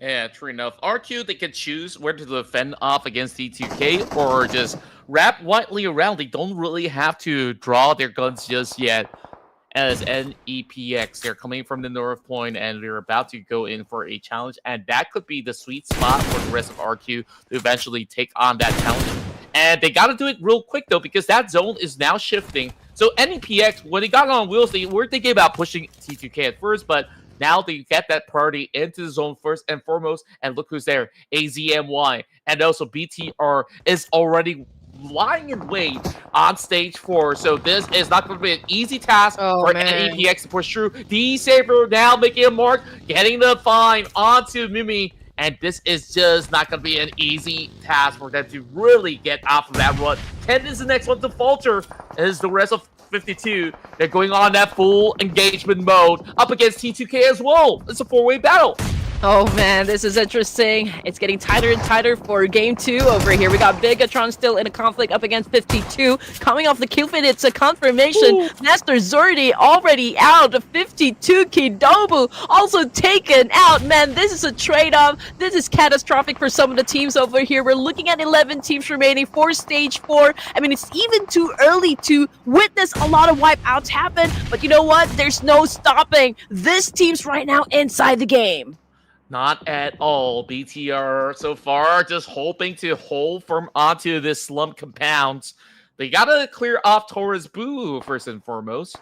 Yeah, true enough. RQ, they can choose where to defend off against T2K or just wrap widely around. They don't really have to draw their guns just yet. As NEPX, they're coming from the North Point and they're about to go in for a challenge. And that could be the sweet spot for the rest of RQ to eventually take on that challenge. And they got to do it real quick, though, because that zone is now shifting. So NEPX, when they got on wheels, they were thinking about pushing T2K at first, but now they get that priority into the zone first and foremost. And look who's there, AZMY. And also BTR is already lying in wait on stage 4. So this is not going to be an easy task for NEPX to push through. D-Saber now making a mark, getting the fine onto Mimi. And this is just not going to be an easy task for them to really get off of that run. 10 is the next one to falter as the rest of 52. They're going on that full engagement mode up against T2K as well. It's a 4-way battle. Oh man, this is interesting. It's getting tighter and tighter for game 2 over here. We got Bigatron still in a conflict up against 52. Coming off the kill feed, it's a confirmation. Ooh. Master Zordi already out. 52 Kidobu also taken out. Man, this is a trade-off. This is catastrophic for some of the teams over here. We're looking at 11 teams remaining for stage 4. I mean, it's even too early to witness a lot of wipeouts happen. But you know what? There's no stopping this team's right now inside the game. Not at all. BTR so far just hoping to hold firm onto this slump compound. They gotta clear off Torres Boo first and foremost.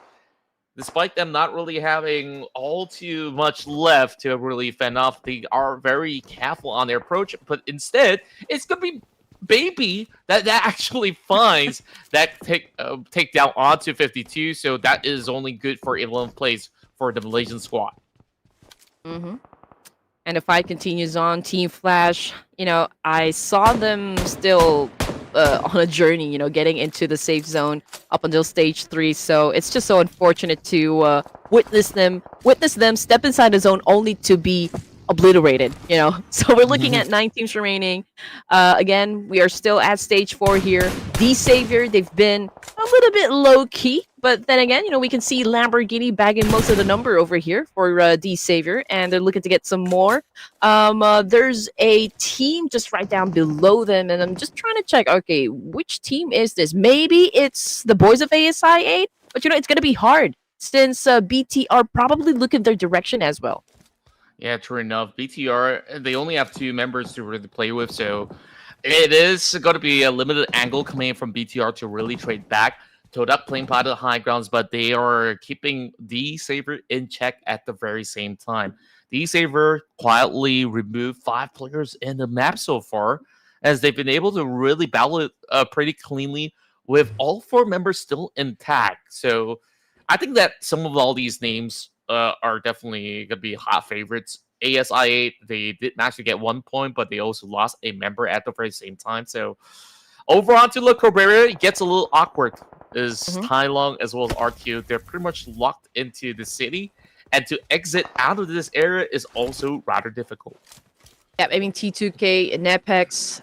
Despite them not really having all too much left to really fend off, they are very careful on their approach. But instead, it's gonna be Baby that actually finds that take down onto 52. So that is only good for 11th place for the Malaysian squad. Mm-hmm. And the fight continues on. Team Flash, I saw them still on a journey, getting into the safe zone up until stage 3. So it's just so unfortunate to witness them step inside the zone only to be obliterated, So we're looking at 9 teams remaining. Again, we are still at stage 4 here. The Savior, they've been a little bit low-key, but then again, we can see Lamborghini bagging most of the number over here for the Savior, and they're looking to get some more. There's a team just right down below them, and I'm just trying to check, okay, which team is this? Maybe it's the boys of ASI 8, but it's going to be hard since BT are probably looking their direction as well. Yeah, true enough. BTR, they only have 2 members to really play with, so it is going to be a limited angle coming in from BTR to really trade back. TODAK playing by the high grounds, but they are keeping the Saber in check at the very same time. The Saber quietly removed 5 players in the map so far, as they've been able to really battle it pretty cleanly with all 4 members still intact. So I think that some of all these names are definitely going to be hot favorites. ASI8, they did manage to get 1 point, but they also lost a member at the very same time. So over onto La Cabrera, it gets a little awkward. Is Tai Long as well as RQ, they're pretty much locked into the city, and to exit out of this area is also rather difficult. Yeah, I mean, T2K and Nepex,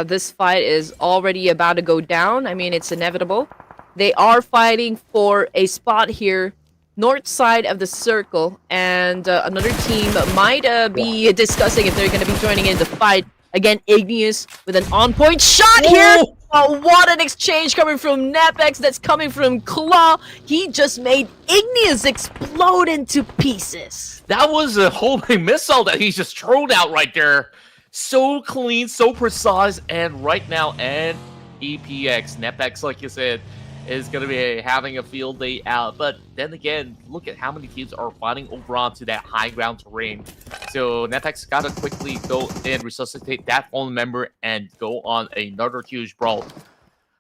this fight is already about to go down. I mean, it's inevitable. They are fighting for a spot here, north side of the circle, and another team might be discussing if they're going to be joining in the fight. Again, Igneous with an on-point shot here. Oh, what an exchange coming from Nepex. That's coming from Claw. He just made Igneous explode into pieces. That was a homing missile that he just thrown out right there. So clean, so precise, and right now, and EPX, Nepex, like you said, is going to be having a field day out. But then again, look at how many teams are fighting over onto that high ground terrain. So Nepex got to quickly go and resuscitate that fallen member and go on another huge brawl.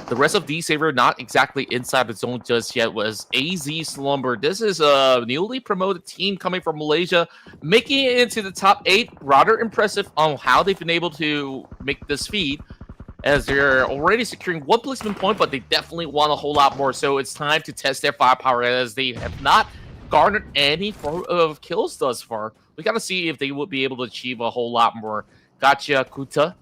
The rest of D-Saber not exactly inside the zone just yet was AZ Slumber. This is a newly promoted team coming from Malaysia, making it into the top 8. Rather impressive on how they've been able to make this feat, as they're already securing 1 placement point, but they definitely want a whole lot more. So it's time to test their firepower, as they have not garnered any form of kills thus far. We got to see if they would be able to achieve a whole lot more. Gotcha Kuta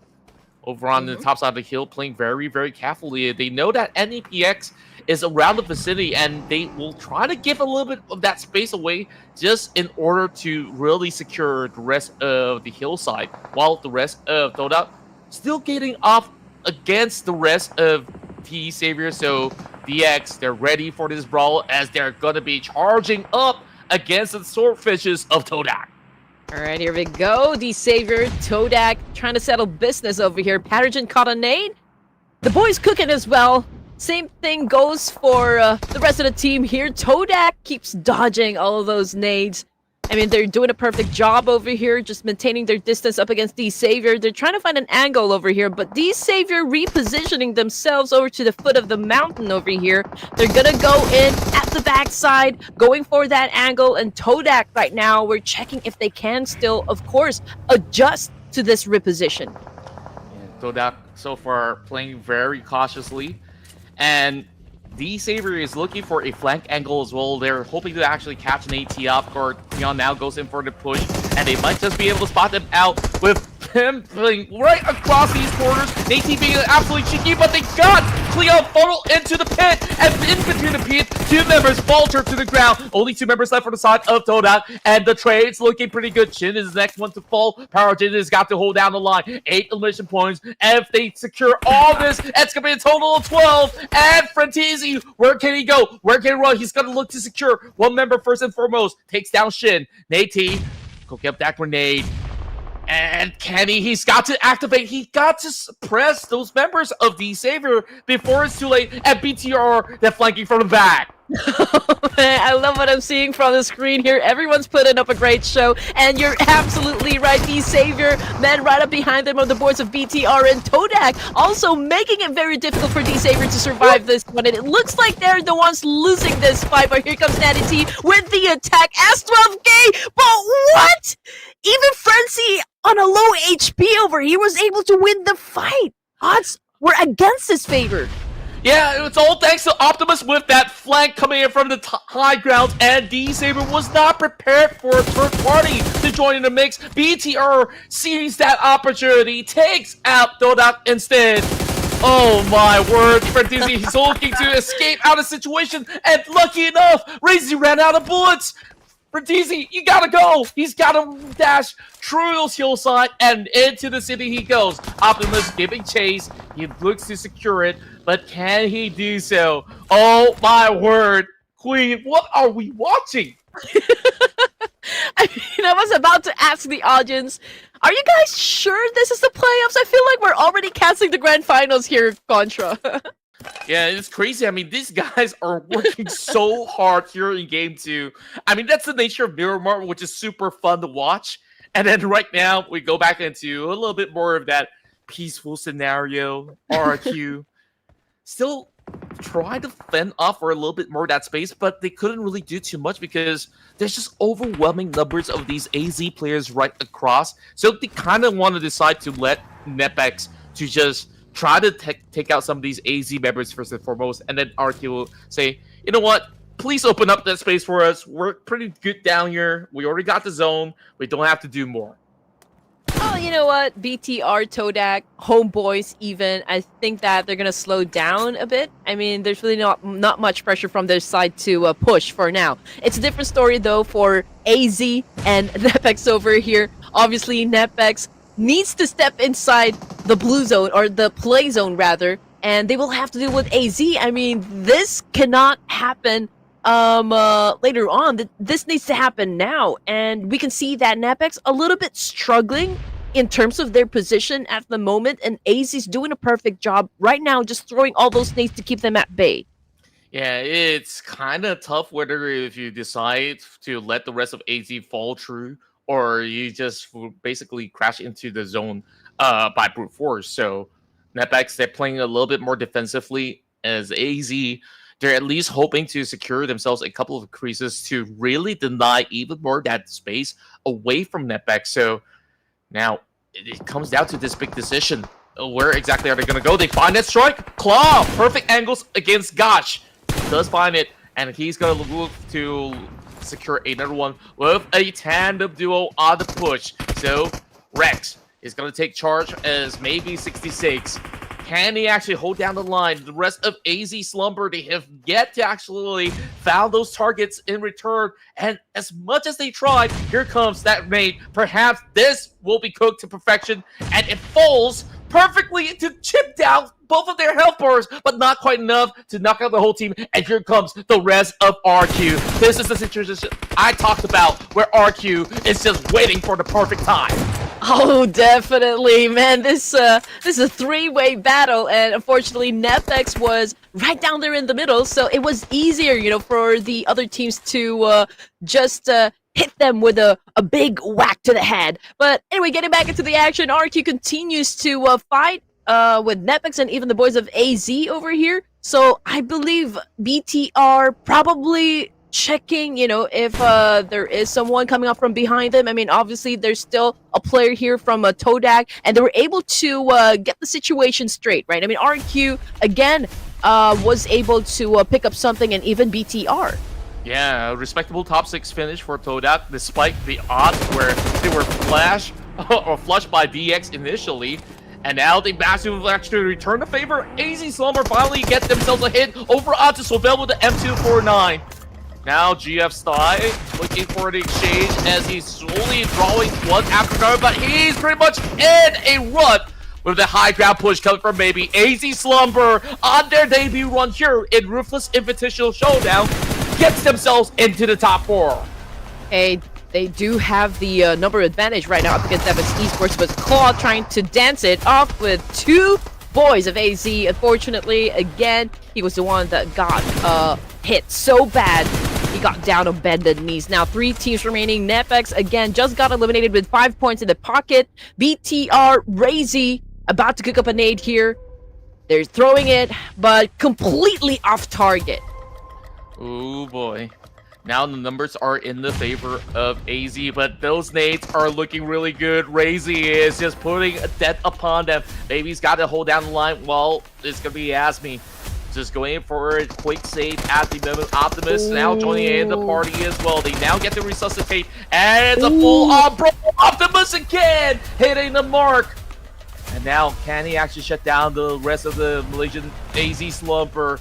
over on the top side of the hill, playing very, very carefully. They know that NEPX is around the vicinity, and they will try to give a little bit of that space away just in order to really secure the rest of the hillside, while the rest of TODAK still getting off against the rest of the Savior. So DX, they're ready for this brawl, as they're going to be charging up against the swordfishes of TODAK. All right, here we go. The Savior, TODAK, trying to settle business over here. Pathogen caught a nade. The boys cooking as well. Same thing goes for the rest of the team here. TODAK keeps dodging all of those nades. I mean, they're doing a perfect job over here, just maintaining their distance up against the Savior. They're trying to find an angle over here, but the Savior repositioning themselves over to the foot of the mountain over here. They're gonna go in at the backside, going for that angle, and TODAK right now, we're checking if they can still, of course, adjust to this reposition. Yeah, TODAK so far playing very cautiously, and the Savior is looking for a flank angle as well. They're hoping to actually catch an AT off guard. Leon now goes in for the push, and they might just be able to spot them out with him playing right across these corners. AT being absolutely cheeky, but they got Cleo funnel into the pit, and in between the pit, 2 members falter to the ground. Only 2 members left on the side of TODAK, and the trade's looking pretty good. Shin is the next one to fall. Paragen has got to hold down the line. 8 elimination points, and if they secure all this, it's going to be a total of 12. And Frantesi, where can he go? Where can he run? He's going to look to secure 1 member first and foremost. Takes down Shin. Nate, go get that grenade. And Kenny, he's got to activate. He got to suppress those members of the Savior before it's too late. And BTR, they're flanking from the back. Man, I love what I'm seeing from the screen here. Everyone's putting up a great show, and you're absolutely right. The Savior, man, right up behind them on the boards of BTR and TODAK, also making it very difficult for the Savior to survive this one. And it looks like they're the ones losing this fight, but here comes Natty T with the attack. S12K, but what? Even Frenzy on a low HP over here was able to win the fight. Odds were against his favor. Yeah, it's all thanks to Optimus with that flank coming in from the high ground, and D-Saber was not prepared for a third party to join in the mix. BTR sees that opportunity, takes out TODAK instead. Oh my word, Fredizzi, he's looking to escape out of the situation, and lucky enough, Razy ran out of bullets. Fredizzi, you gotta go! He's gotta dash through those hillside and into the city he goes. Optimus giving chase, he looks to secure it, but can he do so? Oh my word, Queen, what are we watching? I mean, I was about to ask the audience, are you guys sure this is the playoffs? I feel like we're already casting the grand finals here, Contra. Yeah, it's crazy. I mean, these guys are working so hard here in Game 2. I mean, that's the nature of Miramar, which is super fun to watch. And then right now, we go back into a little bit more of that peaceful scenario, RQ. Still try to fend off for a little bit more of that space, but they couldn't really do too much because there's just overwhelming numbers of these AZ players right across. So they kind of want to decide to let Nepex to just try to take out some of these AZ members first and foremost, and then RQ will say, you know what, please open up that space for us. We're pretty good down here. We already got the zone. We don't have to do more. Oh, you know what? BTR, TODAK, Homebois even, I think that they're going to slow down a bit. I mean, there's really not much pressure from their side to push for now. It's a different story, though, for AZ and Nepex over here. Obviously, Nepex needs to step inside the blue zone, or the play zone, rather, and they will have to deal with AZ. I mean, this cannot happen later on. This needs to happen now, and we can see that Nepex a little bit struggling in terms of their position at the moment, and AZ's doing a perfect job right now, just throwing all those nades to keep them at bay. Yeah, it's kind of tough whether if you decide to let the rest of AZ fall through, or you just basically crash into the zone by brute force. So Nepex, they're playing a little bit more defensively, as AZ, they're at least hoping to secure themselves a couple of creases to really deny even more that space away from Nepex. So now it comes down to this big decision. Where exactly are they going to go? They find that strike. Claw! Perfect angles against Gotch. He does find it, and he's going to move to secure another one with a tandem duo on the push. So Rex is going to take charge as maybe 66. Can he actually hold down the line? The rest of AZ Slumber, they have yet to actually found those targets in return. And as much as they tried, here comes that mate. Perhaps this will be cooked to perfection, and it falls perfectly to chip down both of their health bars, but not quite enough to knock out the whole team. And here comes the rest of RQ. This is the situation I talked about, where RQ is just waiting for the perfect time. Oh, definitely, man. This is a three-way battle, and unfortunately, Nepex was right down there in the middle, so it was easier, you know, for the other teams to just hit them with a big whack to the head. But anyway, getting back into the action, RQ continues to fight with Nepex and even the boys of AZ over here. So I believe BTR probably checking, you know, if there is someone coming up from behind them. I mean, obviously, there's still a player here from TODAK, and they were able to get the situation straight, right? I mean, RQ, again, was able to pick up something, and even BTR. Yeah, a respectable top 6 finish for TODAK, despite the odds where they were flushed by DX initially. And now they massively actually return the favor. AZ Slumber finally get themselves a hit over onto Sobel with the M249. Now GF Sty looking for the exchange as he's slowly drawing one after another, but he's pretty much in a rut with the high ground push coming from maybe AZ Slumber on their debut run here in Ruthless Invitational Showdown, gets themselves into the top 4. Hey, they do have the number advantage right now up against Evans Esports, but Claw trying to dance it off with two boys of AZ. Unfortunately, again, he was the one that got hit so bad. He got down on bended knees. Now 3 teams remaining. Nepex again just got eliminated with 5 points in the pocket. BTR, Razy about to cook up a nade here. They're throwing it, but completely off target. Oh boy. Now the numbers are in the favor of AZ, but those nades are looking really good. Razy is just putting a death upon them. Baby's got to hold down the line. Well, it's going to be Asmi. Just going for a quick save at the moment. Optimus now joining in the party as well. They now get to resuscitate, and it's a full-on bro. Optimus again hitting the mark. And now, can he actually shut down the rest of the Malaysian AZ slumper?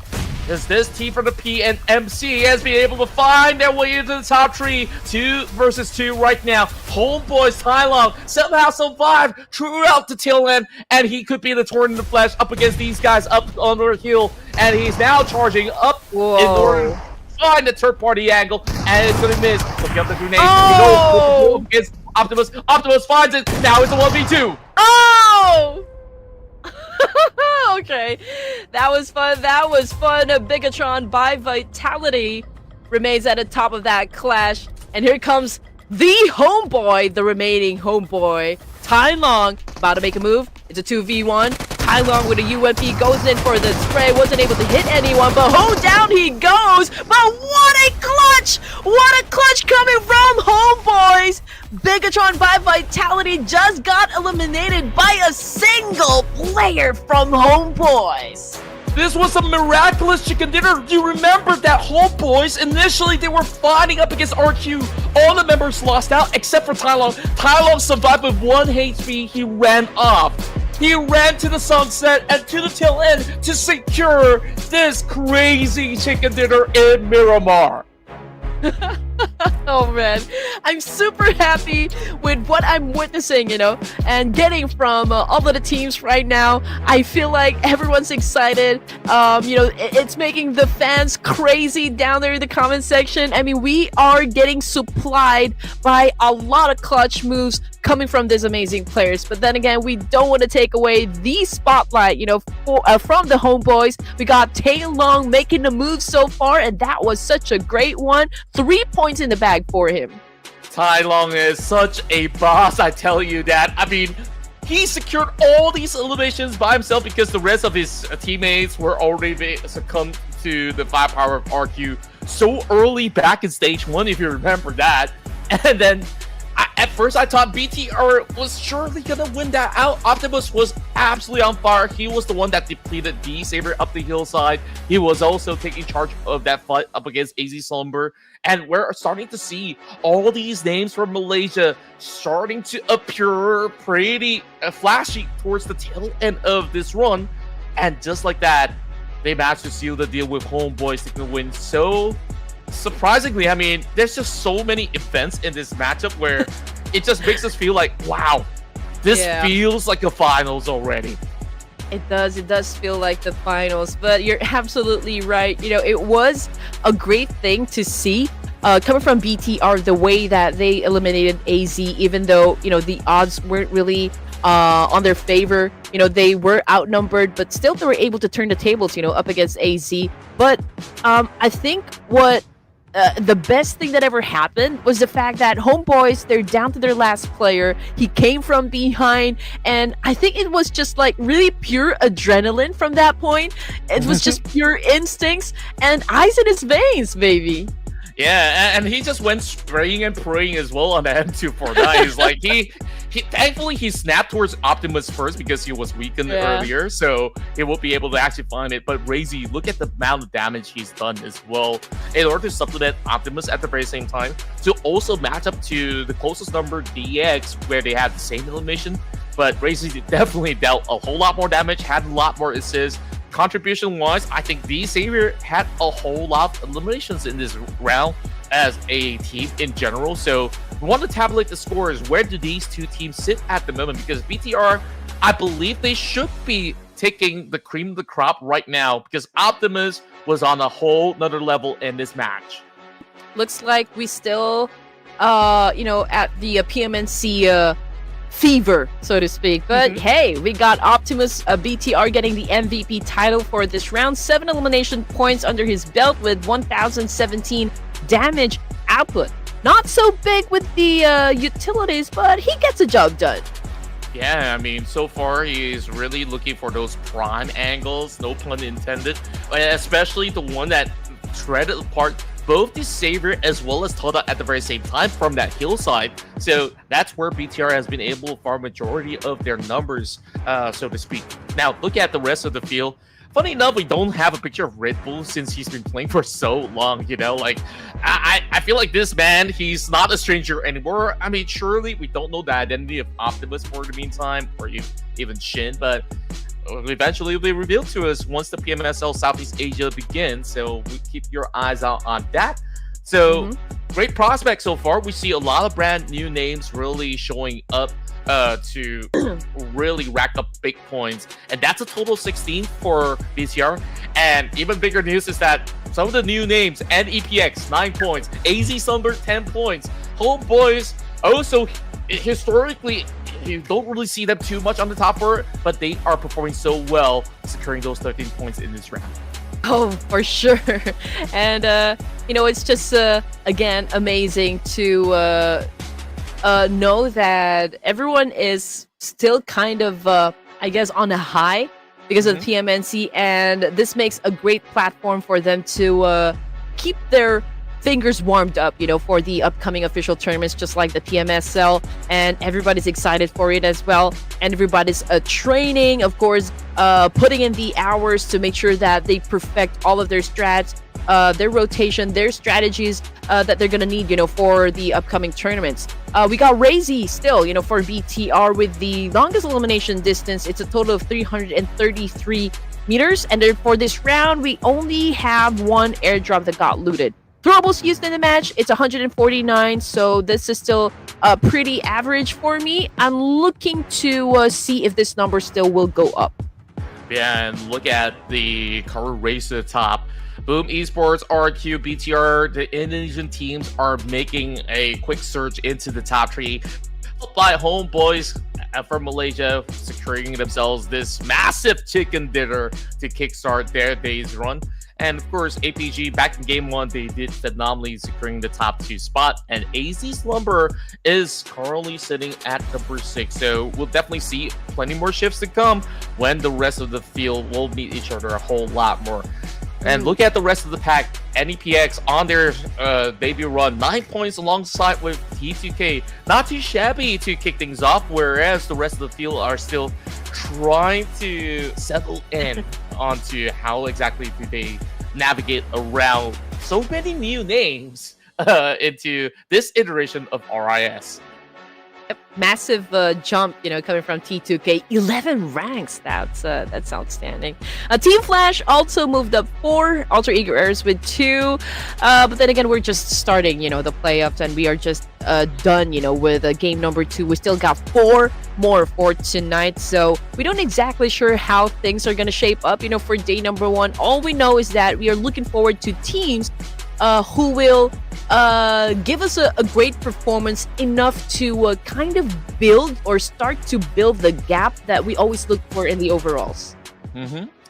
Is this team from the PNMC has been able to find their way into the top 3? 2 versus 2 right now. Homebois Tai somehow survived throughout the tail end, and he could be the torn in the flesh up against these guys up on the hill, and he's now charging up in order to find the third-party angle, and it's going to miss. Looking up the grenade. Oh! Against Optimus. Optimus finds it. Now it's a 1v2. Oh! Okay, that was fun. That was fun. Bigatron by Vitality remains at the top of that clash. And here comes the Homeboy, the remaining Homeboy. Tai Long about to make a move. It's a 2v1. Tai Long with a UMP goes in for the spray. Wasn't able to hit anyone, but hold down he goes. But what a clutch! What a clutch coming from Homeboys! Bigatron by Vitality just got eliminated by a single player from Homeboys. This was a miraculous chicken dinner. You remember that Homebois, initially they were fighting up against RQ. All the members lost out except for Tai Long. Tai Long survived with 1 HP. He ran off. He ran to the sunset and to the tail end to secure this crazy chicken dinner in Miramar. Oh man, I'm super happy with what I'm witnessing, you know, and getting from all of the teams right now. I feel like everyone's excited. You know, it's making the fans crazy down there in the comment section. I mean, we are getting supplied by a lot of clutch moves coming from these amazing players. But then again, we don't want to take away the spotlight, you know, from the Homeboys. We got Tai Long making the move so far, and that was such a great one. 3 points in the bag for him. Tai Long is such a boss, I tell you that. I mean, he secured all these eliminations by himself because the rest of his teammates were already succumbed to the firepower of RQ so early back in stage 1, if you remember that. And then at first I thought BTR was surely gonna win that out. Optimus was absolutely on fire. He was the one that depleted D-Saber up the hillside. He was also taking charge of that fight up against AZ Slumber. And we're starting to see all these names from Malaysia starting to appear pretty flashy towards the tail end of this run. And just like that, they managed to seal the deal with Homeboys taking the win. So surprisingly, I mean, there's just so many events in this matchup where it just makes us feel like, wow, this feels like a finals already. It does feel like the finals, but you're absolutely right. You know, it was a great thing to see coming from BTR, the way that they eliminated AZ, even though, you know, the odds weren't really on their favor. You know, they were outnumbered, but still they were able to turn the tables, you know, up against AZ. But I think what the best thing that ever happened was the fact that Homeboys, they're down to their last player. He came from behind, and I think it was just like really pure adrenaline from that point. It was just pure instincts and ice in his veins, baby. Yeah, and he just went spraying and praying as well on the M249. He's like, he thankfully he snapped towards Optimus first because he was weakened earlier, so he won't be able to actually find it. But Razy, look at the amount of damage he's done as well in order to supplement Optimus at the very same time, to also match up to the closest number, DX, where they had the same elimination. But Razy definitely dealt a whole lot more damage, had a lot more assists. Contribution-wise, I think D-Savior had a whole lot of eliminations in this round as a team in general. So we want to tabulate the scores. Where do these two teams sit at the moment? Because BTR, I believe they should be taking the cream of the crop right now because Optimus was on a whole nother level in this match. Looks like we still, you know, at the PMNC fever, so to speak. But hey, we got Optimus BTR getting the MVP title for this round. 7 elimination points under his belt with 1017 damage output. Not so big with the utilities, but he gets the job done. Yeah, I mean, so far he's really looking for those prime angles, no pun intended, especially the one that shredded apart both the Savior as well as TODAK at the very same time from that hillside. So that's where BTR has been able to farm majority of their numbers, so to speak. Now, look at the rest of the field. Funny enough, we don't have a picture of Red Bull since he's been playing for so long, you know? Like, I feel like this man, he's not a stranger anymore. I mean, surely we don't know the identity of Optimus for the meantime, or even Shin, but eventually it'll be revealed to us once the PMSL Southeast Asia begins, so we keep your eyes out on that. So, great prospect so far. We see a lot of brand new names really showing up to really rack up big points, and that's a total of 16 for BTR. And even bigger news is that some of the new names: NEPX 9 points, AZ Sunbird 10 points, Homebois also historically you don't really see them too much on the top four, but they are performing so well, securing those 13 points in this round. Oh, for sure. And you know, it's just again amazing to know that everyone is still kind of I guess on a high because of PMNC, and this makes a great platform for them to keep their fingers warmed up, you know, for the upcoming official tournaments, just like the PMSL, and everybody's excited for it as well. And everybody's training, of course, putting in the hours to make sure that they perfect all of their strats, their rotation, their strategies that they're gonna need, you know, for the upcoming tournaments. We got Razy still, you know, for BTR with the longest elimination distance. It's a total of 333 meters, and then for this round, we only have one airdrop that got looted. Throwables used in the match, it's 149, so this is still pretty average for me. I'm looking to see if this number still will go up. Yeah, and look at the current race to the top. Boom Esports, RQ, BTR, the Indonesian teams are making a quick surge into the top 3. By Homebois from Malaysia, securing themselves this massive chicken dinner to kickstart their day's run. And of course, APG back in game 1, they did phenomenally, securing the top 2 spot. And AZ Slumber is currently sitting at number 6. So we'll definitely see plenty more shifts to come when the rest of the field will meet each other a whole lot more. And look at the rest of the pack. NEPX on their debut run, 9 points alongside with T2K. Not too shabby to kick things off, whereas the rest of the field are still trying to settle in onto how exactly do they navigate around so many new names into this iteration of RIS. Massive jump, you know, coming from T2K. 11 ranks. That's outstanding. Team Flash also moved up 4. Alter Ego Airs with 2. But then again, we're just starting, you know, the playoffs, and we are just done, you know, with game number 2. We still got 4 more for tonight, so we don't exactly sure how things are gonna shape up, you know, for day number 1. All we know is that we are looking forward to teams who will give us a great performance, enough to kind of build or start to build the gap that we always look for in the overalls.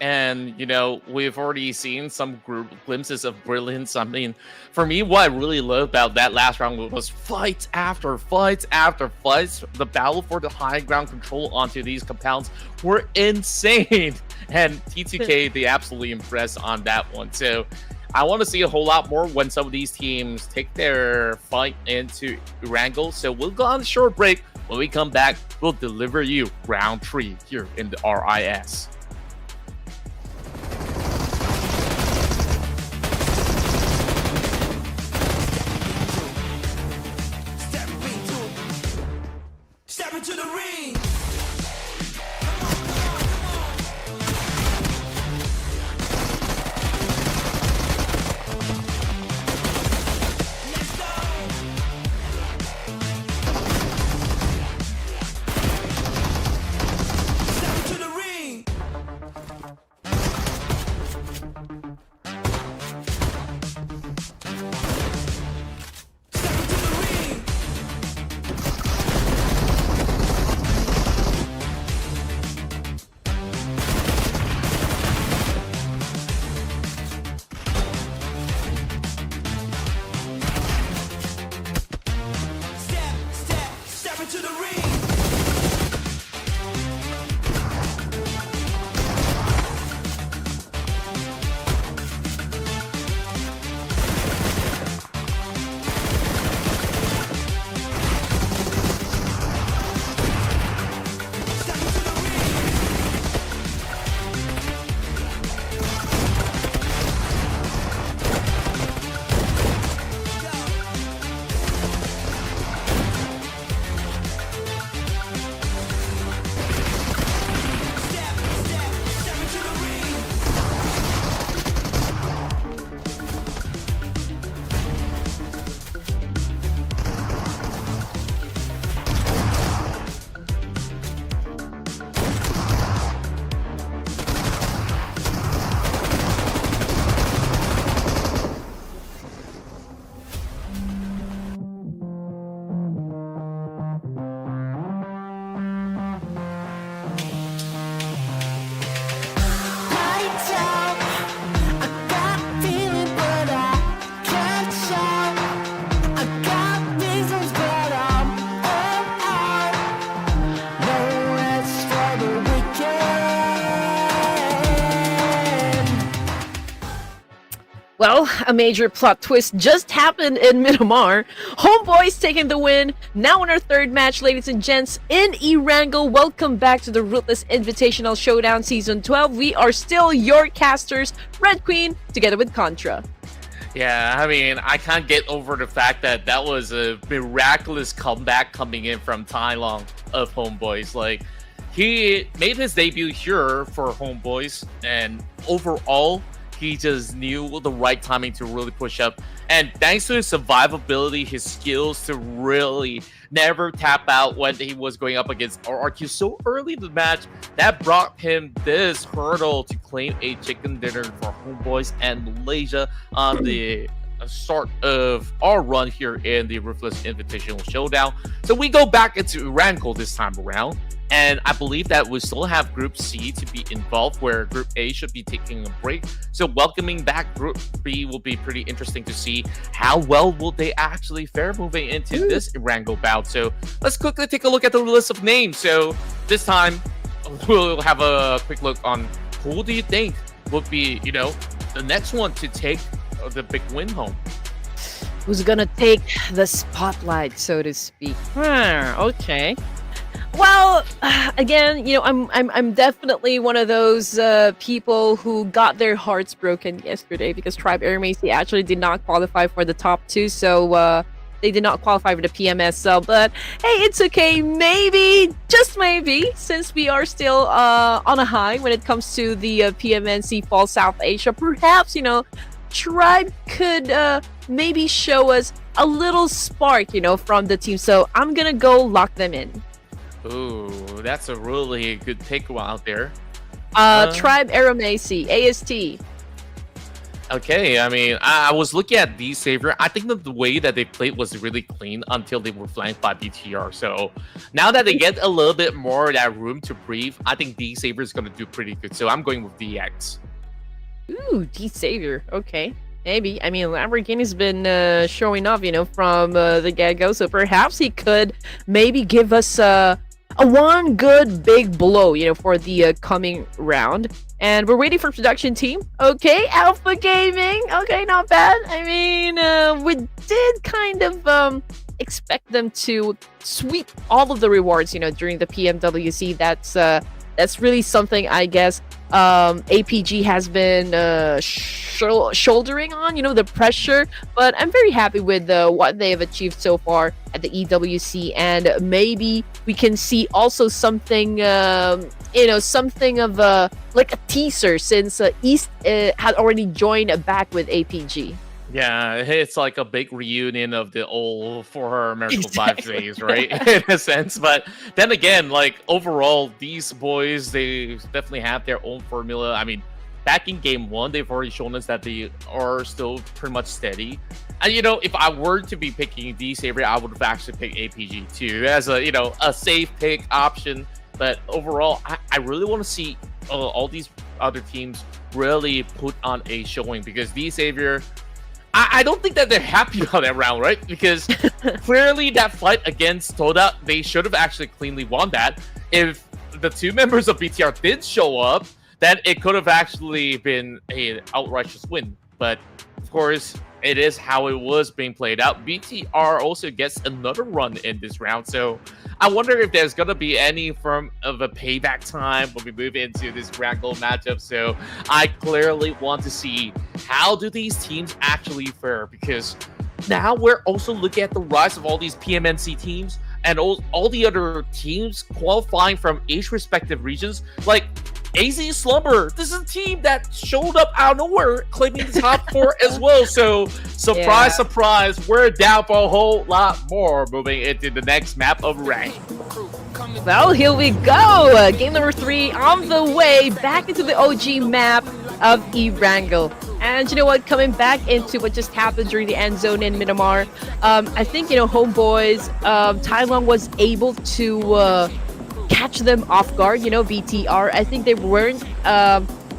And, you know, we've already seen some glimpses of brilliance. I mean, for me, what I really loved about that last round was fights after fights after fights. The battle for the high ground control onto these compounds were insane. And T2K, they absolutely impressed on that one. So I want to see a whole lot more when some of these teams take their fight into ERANGEL. So we'll go on a short break. When we come back, we'll deliver you round 3 here in the RIS. Step into the ring. Step into the ring. Well, a major plot twist just happened in Miramar. Homebois taking the win. Now in our third match, ladies and gents, in ERANGEL. Welcome back to the Ruthless Invitational Showdown Season 12. We are still your casters, Red Queen, together with Contra. Yeah, I mean, I can't get over the fact that that was a miraculous comeback coming in from Tai Long of Homebois. Like, he made his debut here for Homebois, and overall, he just knew the right timing to really push up. And thanks to his survivability, his skills to really never tap out when he was going up against RRQ so early in the match, that brought him this hurdle to claim a chicken dinner for Homebois and Malaysia on the start of our run here in the Ruthless Invitational Showdown. So we go back into ERANGEL this time around. And I believe that we still have Group C to be involved, where Group A should be taking a break. So welcoming back Group B will be pretty interesting to see how well will they actually fare moving into this ERANGEL bout. So let's quickly take a look at the list of names. So this time, we'll have a quick look on who do you think would be, the next one to take the big win home. Who's gonna take the spotlight, so to speak? Okay. Well, again, I'm definitely one of those people who got their hearts broken yesterday because Tribe Airmacy actually did not qualify for the top 2, so they did not qualify for the PMSL. But hey, it's okay. Maybe, just maybe, since we are still on a high when it comes to the PMNC Fall South Asia, perhaps Tribe could maybe show us a little spark, from the team. So I'm gonna go lock them in. Ooh, that's a really good pick out there. Tribe Airmacy, AST. Okay, I mean, I was looking at D Savior. I think that the way that they played was really clean until they were flanked by BTR. So now that they get a little bit more of that room to breathe, I think D Savior is going to do pretty good. So I'm going with DX. Ooh, D Savior. Okay. Maybe. I mean, Lamborghini's been showing off, from the get-go. So perhaps he could maybe give us a one good big blow, for the coming round. And we're waiting for production team. Okay, Alpha Gaming. Okay, not bad. I mean, we did kind of expect them to sweep all of the rewards, during the PMWC. That's really something, I guess, APG has been shouldering on, the pressure. But I'm very happy with what they have achieved so far at the EWC, and maybe we can see also something, something of like a teaser, since East had already joined back with APG. Yeah, it's like a big reunion of the old For Her Miracle 5 days, right? In a sense. But then again, like, overall, these boys, they definitely have their own formula. I mean, back in Game 1, they've already shown us that they are still pretty much steady. And, if I were to be picking D Savior, I would have actually picked APG too, as a, a safe pick option. But overall, I really want to see all these other teams really put on a showing, because D Savior, I don't think that they're happy about that round, right? Because clearly that fight against TODAK, they should have actually cleanly won that. If the two members of BTR did show up, then it could have actually been an outrageous win. But of course, it is how it was being played out. BTR also gets another run in this round, so I wonder if there's gonna be any form of a payback time when we move into this ERANGEL matchup. So I clearly want to see how do these teams actually fare, because now we're also looking at the rise of all these PMNC teams and all the other teams qualifying from each respective regions. Like AZ Slumber, this is a team that showed up out of nowhere, claiming the top 4 as well. So, surprise, surprise, we're down for a whole lot more moving into the next map of rank. Well, here we go. Game number 3 on the way back into the OG map of ERANGEL. And you know what? Coming back into what just happened during the end zone in Miramar, I think, Homebois, Tai Long was able to catch them off guard, BTR. I think they weren't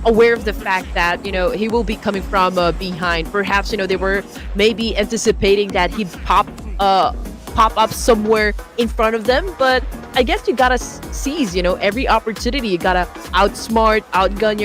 aware of the fact that, he will be coming from behind. Perhaps, they were maybe anticipating that he'd pop up somewhere in front of them, but I guess you gotta seize, every opportunity. You gotta outsmart, outgun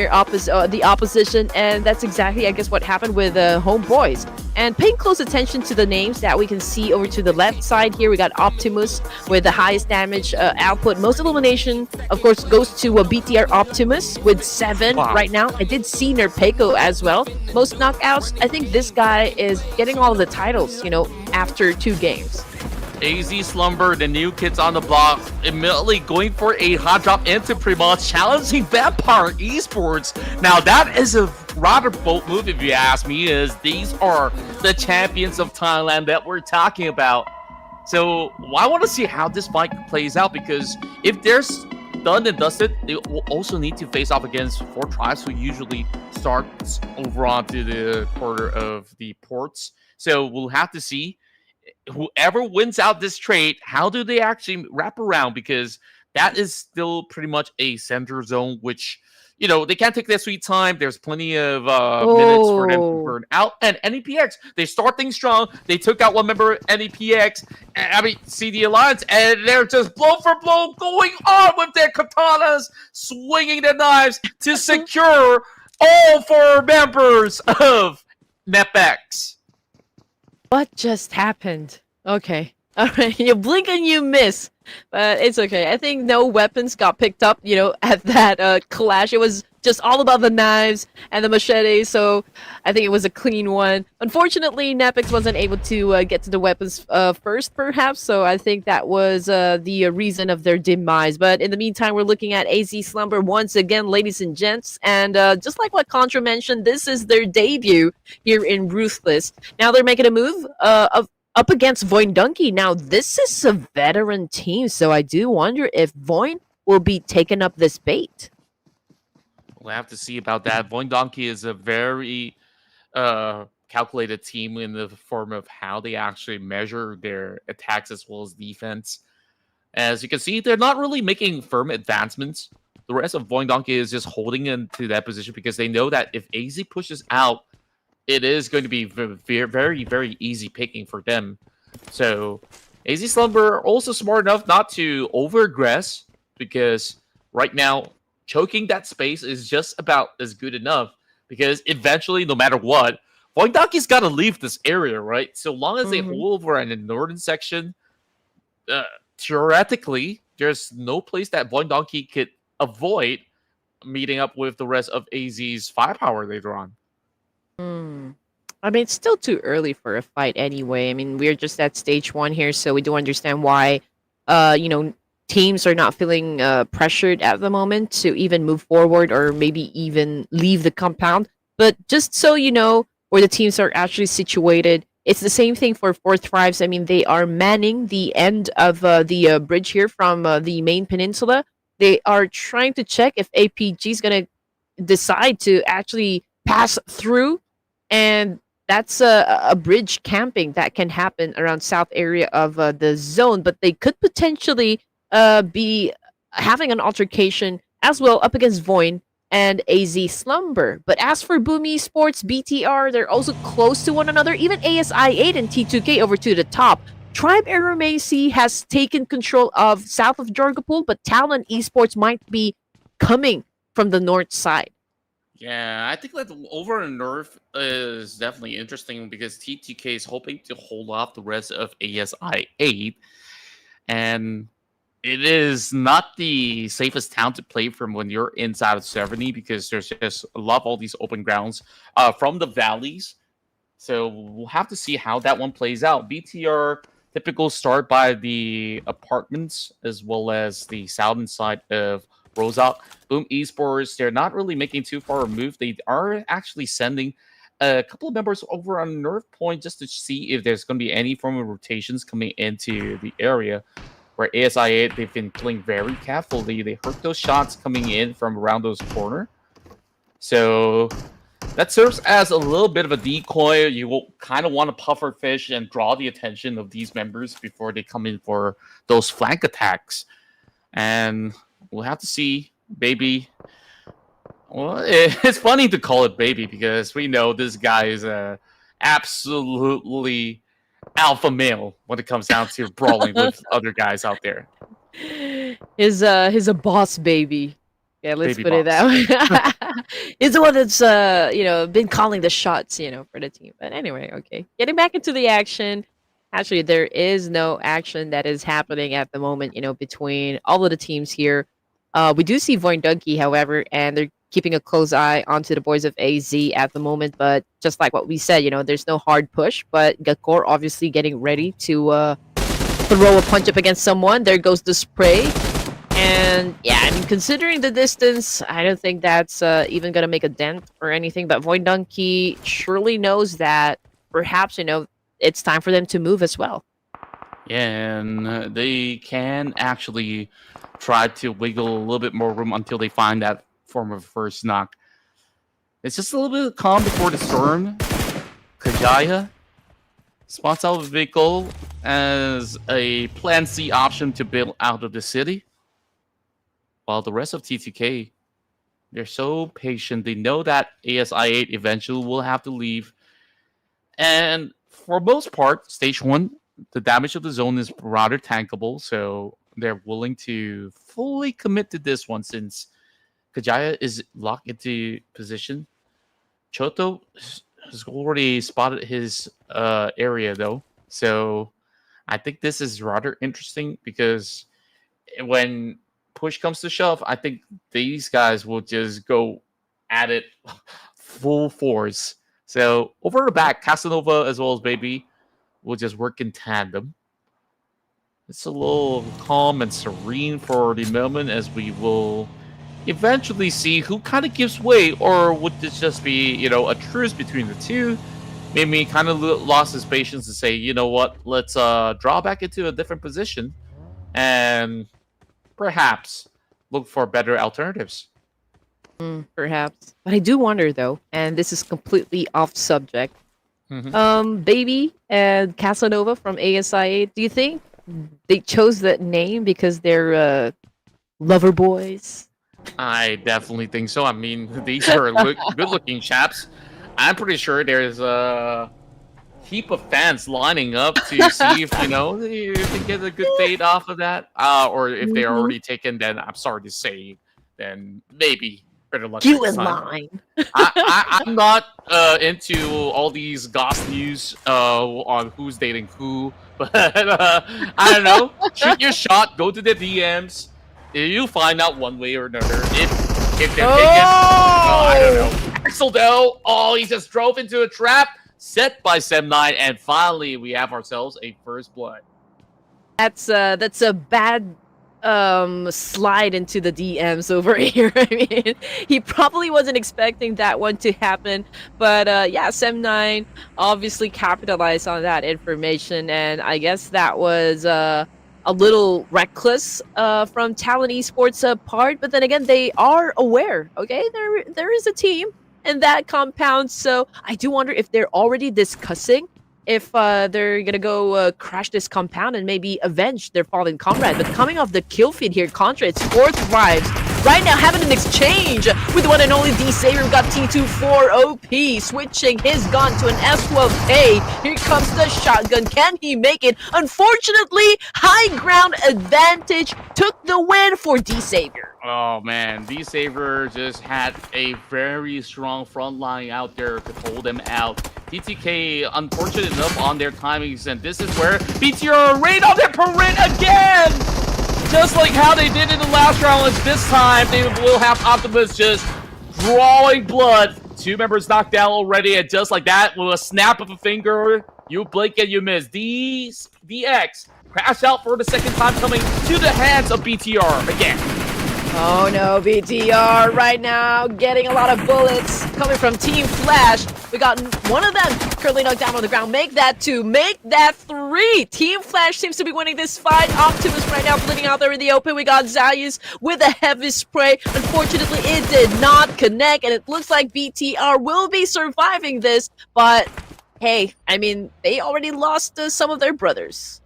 the opposition, and that's exactly, I guess, what happened with Homebois. And paying close attention to the names that we can see over to the left side here, we got Optimus with the highest damage output. Most elimination, of course, goes to BTR Optimus with 7 right now. I did see Nerpeco as well. Most knockouts, I think this guy is getting all of the titles, after 2 games. AZ Slumber, the new kids on the block, immediately going for a hot drop into Prima, challenging Vampire Esports. Now, that is a rather bold move, if you ask me, as these are the champions of Thailand that we're talking about. So, I want to see how this fight plays out, because if there's done and dusted, they will also need to face off against 4 tribes, who usually starts over onto the quarter of the ports. So, we'll have to see whoever wins out this trade, how do they actually wrap around? Because that is still pretty much a center zone, which, they can't take their sweet time. There's plenty of minutes for them to burn out. And NEPX, they start things strong. They took out one member, NEPX, CD Alliance, and they're just blow for blow going on with their katanas, swinging their knives to secure all 4 members of NEPX. What just happened? Okay. All right. You blink and you miss. But it's okay. I think no weapons got picked up, at that clash. It was just all about the knives and the machete, so I think it was a clean one. Unfortunately, Nepix wasn't able to get to the weapons first, perhaps, so I think that was the reason of their demise. But in the meantime, we're looking at AZ Slumber once again, ladies and gents, and just like what Contra mentioned, this is their debut here in Ruthless. Now they're making a move up against Voin Donkey. Now, this is a veteran team, so I do wonder if Voin will be taking up this bait. We'll have to see about that. Voin Donkey is a very calculated team in the form of how they actually measure their attacks as well as defense. As you can see, they're not really making firm advancements. The rest of Voin Donkey is just holding into that position because they know that if AZ pushes out, it is going to be very, very, very easy picking for them. So AZ Slumber also smart enough not to over-aggress, because right now choking that space is just about as good enough, because eventually, no matter what, Voin Donkey's got to leave this area, right? So long as they hold over in the northern section, theoretically, there's no place that Voin Donkey could avoid meeting up with the rest of AZ's firepower later on. I mean, it's still too early for a fight anyway. I mean, we're just at stage 1 here, so we do understand why, teams are not feeling pressured at the moment to even move forward or maybe even leave the compound. But just so you know where the teams are actually situated, it's the same thing for 4 tribes. I mean, they are manning the end of the bridge here from the main peninsula. They are trying to check if APG is going to decide to actually pass through, and that's a bridge camping that can happen around south area of the zone, but they could potentially be having an altercation as well up against Voin and AZ Slumber. But as for Boom Esports, BTR, they're also close to one another. Even ASI8 and T2K over to the top. Tribe Aeramacy has taken control of south of Jorgapul, but Talon Esports might be coming from the north side. Yeah, I think that over in North is definitely interesting because T2K is hoping to hold off the rest of ASI8. And it is not the safest town to play from when you're inside of 70, because there's just a lot of all these open grounds from the valleys. So we'll have to see how that one plays out. BTR typical start by the apartments as well as the southern side of Rosal. Boom Esports, they're not really making too far a move. They are actually sending a couple of members over on North Point just to see if there's going to be any form of rotations coming into the area. Where ASI8, they've been playing very carefully. They heard those shots coming in from around those corner. So that serves as a little bit of a decoy. You will kind of want to puffer fish and draw the attention of these members before they come in for those flank attacks. And we'll have to see, baby. Well, it's funny to call it baby because we know this guy is absolutely alpha male when it comes down to brawling with other guys out there. He's a boss baby. Yeah, let's Baby put it boss. that way. He's the one that's been calling the shots, for the team. But anyway, okay. Getting back into the action. Actually, there is no action that is happening at the moment, between all of the teams here. We do see Voin Donkey, however, and they're keeping a close eye onto the boys of AZ at the moment. But just like what we said, there's no hard push. But Gakor obviously getting ready to throw a punch up against someone. There goes the spray. And yeah, I mean, considering the distance, I don't think that's even going to make a dent or anything. But Void Donkey surely knows that perhaps, it's time for them to move as well. Yeah, and they can actually try to wiggle a little bit more room until they find that form of first knock. It's just a little bit of calm before the storm. Kajaya spots out a vehicle as a plan C option to build out of the city. While the rest of TTK, they're so patient. They know that ASI8 eventually will have to leave. And for most part, stage 1, the damage of the zone is rather tankable. So they're willing to fully commit to this one since Kajaya is locked into position. Choto has already spotted his area, though. So I think this is rather interesting because when push comes to shove, I think these guys will just go at it full force. So over the back, Casanova as well as Baby will just work in tandem. It's a little calm and serene for the moment as we will eventually see who kind of gives way, or would this just be, a truce between the two? Maybe kind of lost his patience to say, you know what, let's draw back into a different position and perhaps look for better alternatives. Perhaps. But I do wonder, though, and this is completely off subject. Baby and Casanova from ASI8, do you think they chose that name because they're lover boys? I definitely think so. I mean, these are good-looking chaps. I'm pretty sure there's a heap of fans lining up to see if, if they get a good fade off of that. Or if they're already taken, then I'm sorry to say, then maybe better luck You next in time. line. I'm not into all these goss news on who's dating who, but I don't know. Shoot your shot, go to the DMs. You'll find out one way or another if they're taken. I don't know. Axel though, he just drove into a trap set by Sem9, and finally we have ourselves a first blood. That's a bad slide into the DMs over here. I mean, he probably wasn't expecting that one to happen, but yeah, Sem9 obviously capitalized on that information, and I guess that was a little reckless from Talent Esports part, but then again, they are aware. Okay, there is a team in that compound, so I do wonder if they're already discussing if they're gonna go crash this compound and maybe avenge their fallen comrade. But coming off the kill feed here, Contra, it's 4th Thrives right now having an exchange with the one and only D-Savior. We've got T24 OP switching his gun to an S12K. Here comes the shotgun. Can he make it? Unfortunately, high ground advantage took the win for D-Savior. Oh man, D-Savior just had a very strong front line out there to hold them out. TTK unfortunate enough on their timings, and this is where BTR raid on their parade again! Just like how they did in the last round, this time they will have Optimus just drawing blood. 2 members knocked down already, and just like that, with a snap of a finger, you blink and you miss. DX crash out for the second time, coming to the hands of BTR again. Oh no, BTR right now getting a lot of bullets coming from Team Flash. We got one of them currently knocked down on the ground. Make that 2, make that 3. Team Flash seems to be winning this fight. Optimus right now bleeding out there in the open. We got Zayus with a heavy spray. Unfortunately, it did not connect, and it looks like BTR will be surviving this. But hey, I mean, they already lost some of their brothers.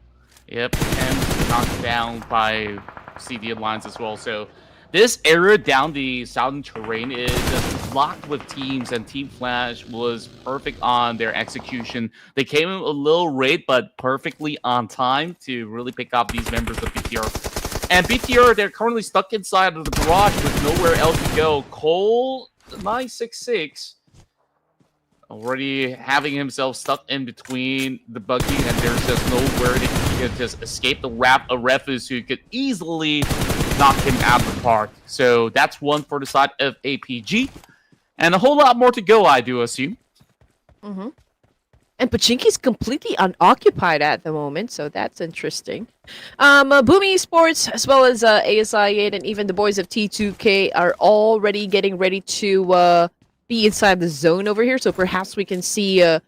Yep, and knocked down by CD Alliance as well, so this area down the southern terrain is just locked with teams, and Team Flash was perfect on their execution. They came in a little late, but perfectly on time to really pick up these members of BTR. And BTR, they're currently stuck inside of the garage with nowhere else to go. Cole 966 already having himself stuck in between the buggy, and there's just nowhere that he can just escape the wrap of Refus, who could easily knock him out of the park. So that's one for the side of APG. And a whole lot more to go, I do assume. Mm-hmm. And Pachinki's completely unoccupied at the moment, so that's interesting. Boomy Esports, as well as ASI8 and even the boys of T2K are already getting ready to be inside the zone over here, so perhaps we can see a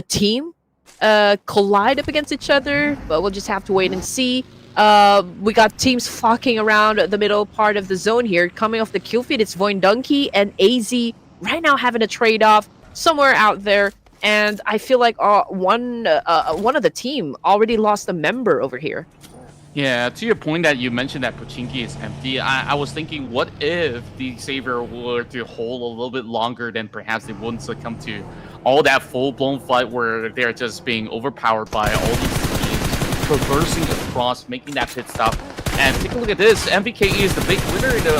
team collide up against each other, but we'll just have to wait and see. We got teams flocking around the middle part of the zone here. Coming off the kill feed, it's Voindunky and AZ right now having a trade-off somewhere out there. And I feel like one of the team already lost a member over here. Yeah, to your point that you mentioned that Pochinki is empty, I was thinking, what if the Savior were to hold a little bit longer, then perhaps they wouldn't succumb to all that full-blown fight where they're just being overpowered by all these teams, traversing across, making that pit stop. And take a look at this, MVKE is the big winner in the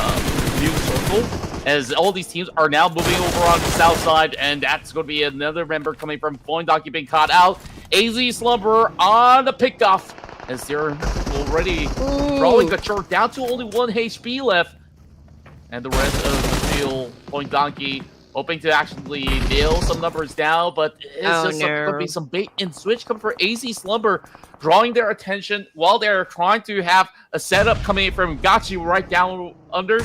new circle, as all these teams are now moving over on the south side, and that's going to be another member coming from Voindunky being caught out. AZ Slumber on the pickoff, as they're already rolling the chart down to only 1 HP left. And the rest of the field, Voindunky hoping to actually nail some numbers down, but it's going to be some bait and switch coming for AZ Slumber, drawing their attention while they're trying to have a setup coming from Gachi right down under.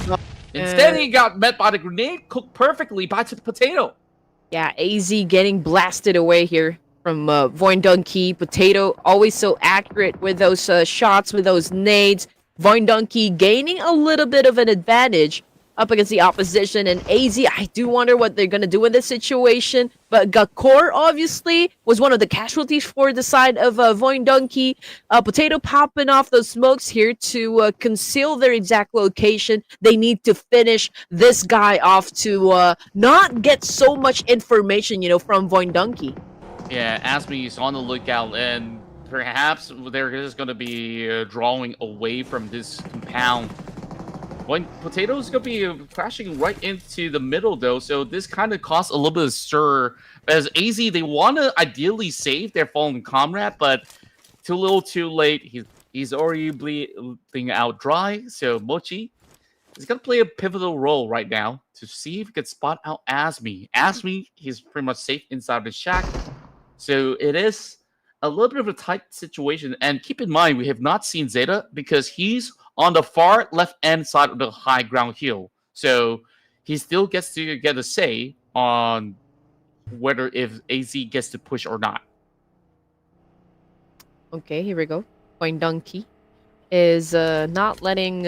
Instead, he got met by the grenade, cooked perfectly by the potato. Yeah, AZ getting blasted away here from Voindunky. Potato always so accurate with those shots, with those nades. Voindunky gaining a little bit of an advantage up against the opposition. And AZ, I do wonder what they're going to do in this situation. But Gakor, obviously, was one of the casualties for the side of Voindunky. Potato popping off those smokes here to conceal their exact location. They need to finish this guy off to not get so much information, from Voindunky. Yeah, Asmi is on the lookout, and perhaps they're just going to be drawing away from this compound. When Potato's going to be crashing right into the middle, though, so this kind of caused a little bit of stir. As AZ, they want to ideally save their fallen comrade, but too little, too late. He's already bleeding out dry, so Mochi is going to play a pivotal role right now to see if he can spot out Asmi. Asmi, he's pretty much safe inside the shack, so it is a little bit of a tight situation. And keep in mind, we have not seen Zeta because he's on the far left-hand side of the high ground hill. So he still gets to get a say on whether if AZ gets to push or not. Okay, here we go. Voindunky is not letting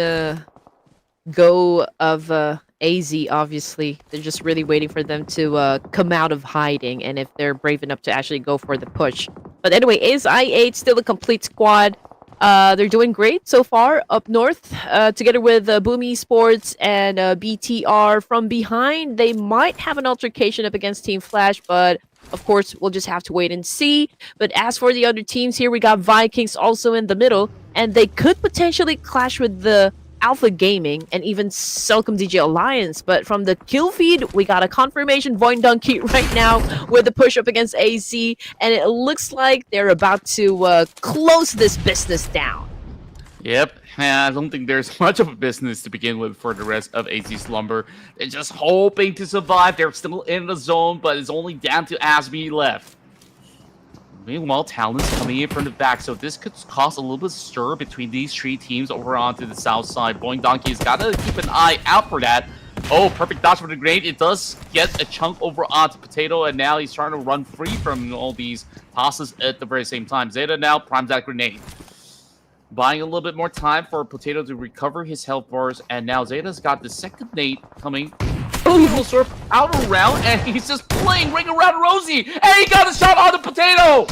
go of AZ, obviously. They're just really waiting for them to come out of hiding, and if they're brave enough to actually go for the push. But anyway, ASI8 still a complete squad. They're doing great so far up north, together with Boom Esports and BTR. From behind, they might have an altercation up against Team Flash, but of course, we'll just have to wait and see. But as for the other teams here, we got Vikings also in the middle, and they could potentially clash with the Alpha Gaming and even Selcom DJ Alliance. But from the kill feed, we got a confirmation Voindunky right now with the push up against AC, and it looks like they're about to close this business down. Yep, I don't think there's much of a business to begin with for the rest of AZ Slumber. They're just hoping to survive. They're still in the zone, but it's only down to Asmi left. Meanwhile, Talon's coming in from the back, so this could cause a little bit of stir between these three teams over onto the south side. Voindunky's got to keep an eye out for that. Oh, perfect dodge for the grenade. It does get a chunk over onto Potato, and now he's trying to run free from all these tosses at the very same time. Zeta now primes that grenade, buying a little bit more time for Potato to recover his health bars, and now Zeta's got the second nade coming. He sort of out around, and he's just playing Ring Around Rosie, and he got a shot on the Potato!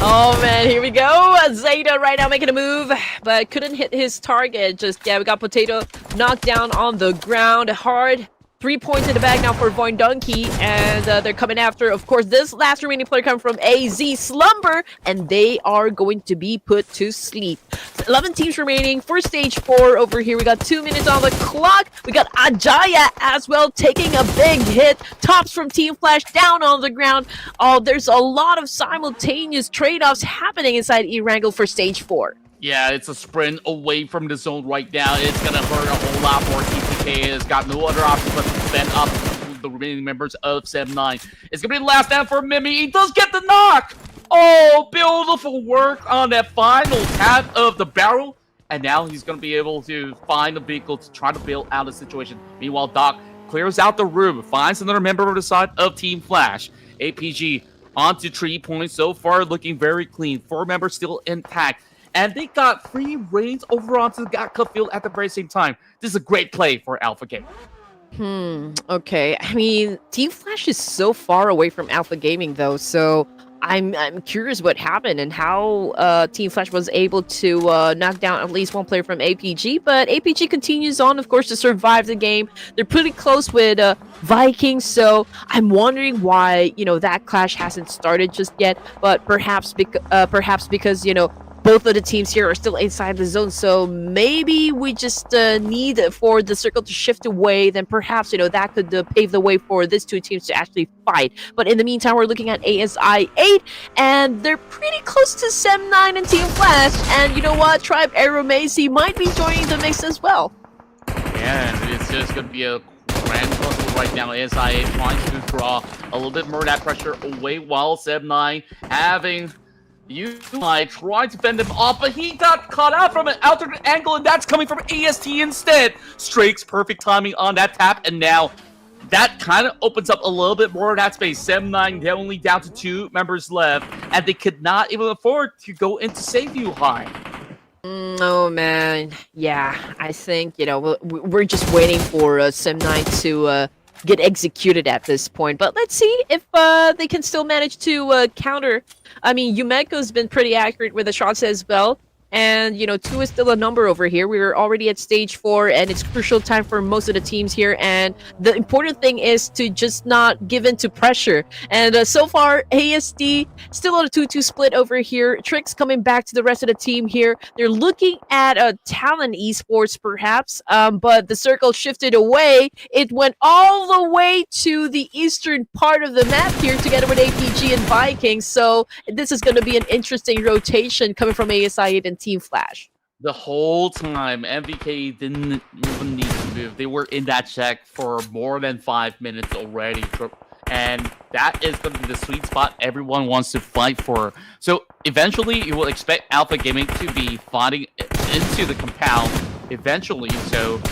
Oh man, here we go. Zeta right now making a move, but couldn't hit his target. We got Potato knocked down on the ground hard. 3 points in the bag now for Voin Donkey, and they're coming after, of course, this last remaining player coming from AZ Slumber, and they are going to be put to sleep. 11 teams remaining for stage 4 over here. We got 2 minutes on the clock. We got Ajaya as well taking a big hit. Tops from Team Flash down on the ground. Oh, there's a lot of simultaneous trade-offs happening inside ERANGEL for stage 4. Yeah, it's a sprint away from the zone right now. It's going to hurt a whole lot more. TPK has got no other option but to defend up the remaining members of 7-9. It's going to be the last stand for Mimi. He does get the knock! Oh, beautiful work on that final tap of the barrel. And now he's going to be able to find a vehicle to try to bail out the situation. Meanwhile, Doc clears out the room, finds another member of the side of Team Flash. APG onto 3 points so far, looking very clean. 4 members still intact. And they got free reigns over onto the Gatka field at the very same time. This is a great play for Alpha Game. Okay. I mean, Team Flash is so far away from Alpha Gaming, though, so I'm curious what happened and how Team Flash was able to knock down at least one player from APG, but APG continues on, of course, to survive the game. They're pretty close with Vikings, so I'm wondering why, that clash hasn't started just yet, but perhaps because, both of the teams here are still inside the zone, so maybe we just need for the circle to shift away, then perhaps, that could pave the way for these two teams to actually fight. But in the meantime, we're looking at ASI 8, and they're pretty close to Sem9 and Team Flash, and you know what? Tribe Aeromacy might be joining the mix as well. Yeah, and it's just going to be a grand puzzle right now. ASI 8 trying to draw a little bit more of that pressure away, while Sem9 having... might try to fend him off, but he got caught out from an alternate angle, and that's coming from EST instead. Strakes, perfect timing on that tap, and now that kind of opens up a little bit more of that space. Sem9 only down to 2 members left, and they could not even afford to go into save you high. Oh man, yeah, I think, we're just waiting for Sem9 to get executed at this point, but let's see if they can still manage to counter. I mean, Yumeko's been pretty accurate with the shots as well, and 2 is still a number over here. We're already at stage 4, and it's crucial time for most of the teams here, and the important thing is to just not give in to pressure. And so far, ASD still on a 2-2 split over here. Tricks coming back to the rest of the team here. They're looking at Talent Esports perhaps, but the circle shifted away. It went all the way to the eastern part of the map here together with APG and Vikings, so this is going to be an interesting rotation coming from ASI 8 and Team Flash. The whole time, MVK didn't even need to move. They were in that check for more than 5 minutes already. And that is going to be the sweet spot everyone wants to fight for. So eventually, you will expect Alpha Gaming to be fighting into the compound eventually. So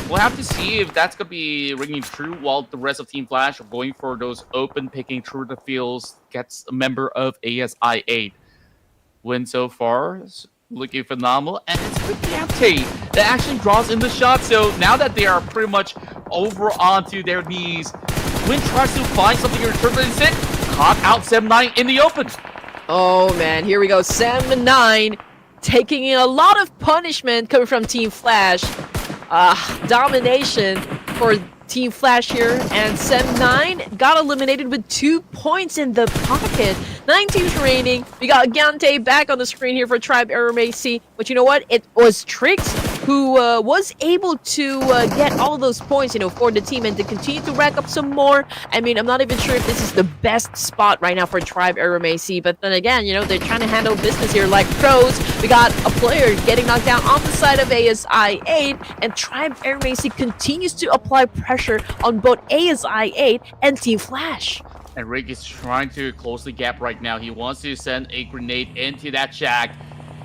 we'll have to see if that's going to be ringing true while the rest of Team Flash are going for those open picking through the fields. Gets a member of ASI 8. Win so far. Looking phenomenal, and it's the Gante that actually draws in the shot. So now that they are pretty much over onto their knees, Win tries to find something in return, but instead caught out Sem9 in the open. Oh man, here we go. Sem9 taking in a lot of punishment coming from Team Flash. Domination for Team Flash here, and Sem9 got eliminated with 2 points in the pocket. 9 teams remaining. We got Gante back on the screen here for Tribe Aeromacy, but you know what? It was Trix who was able to get all those points, for the team and to continue to rack up some more. I mean, I'm not even sure if this is the best spot right now for Tribe Aeromacy, but then again, they're trying to handle business here like pros. We got a player getting knocked down on the side of ASI 8, and Tribe Aeromacy continues to apply pressure on both ASI 8 and Team Flash. And Rick is trying to close the gap right now. He wants to send a grenade into that shack.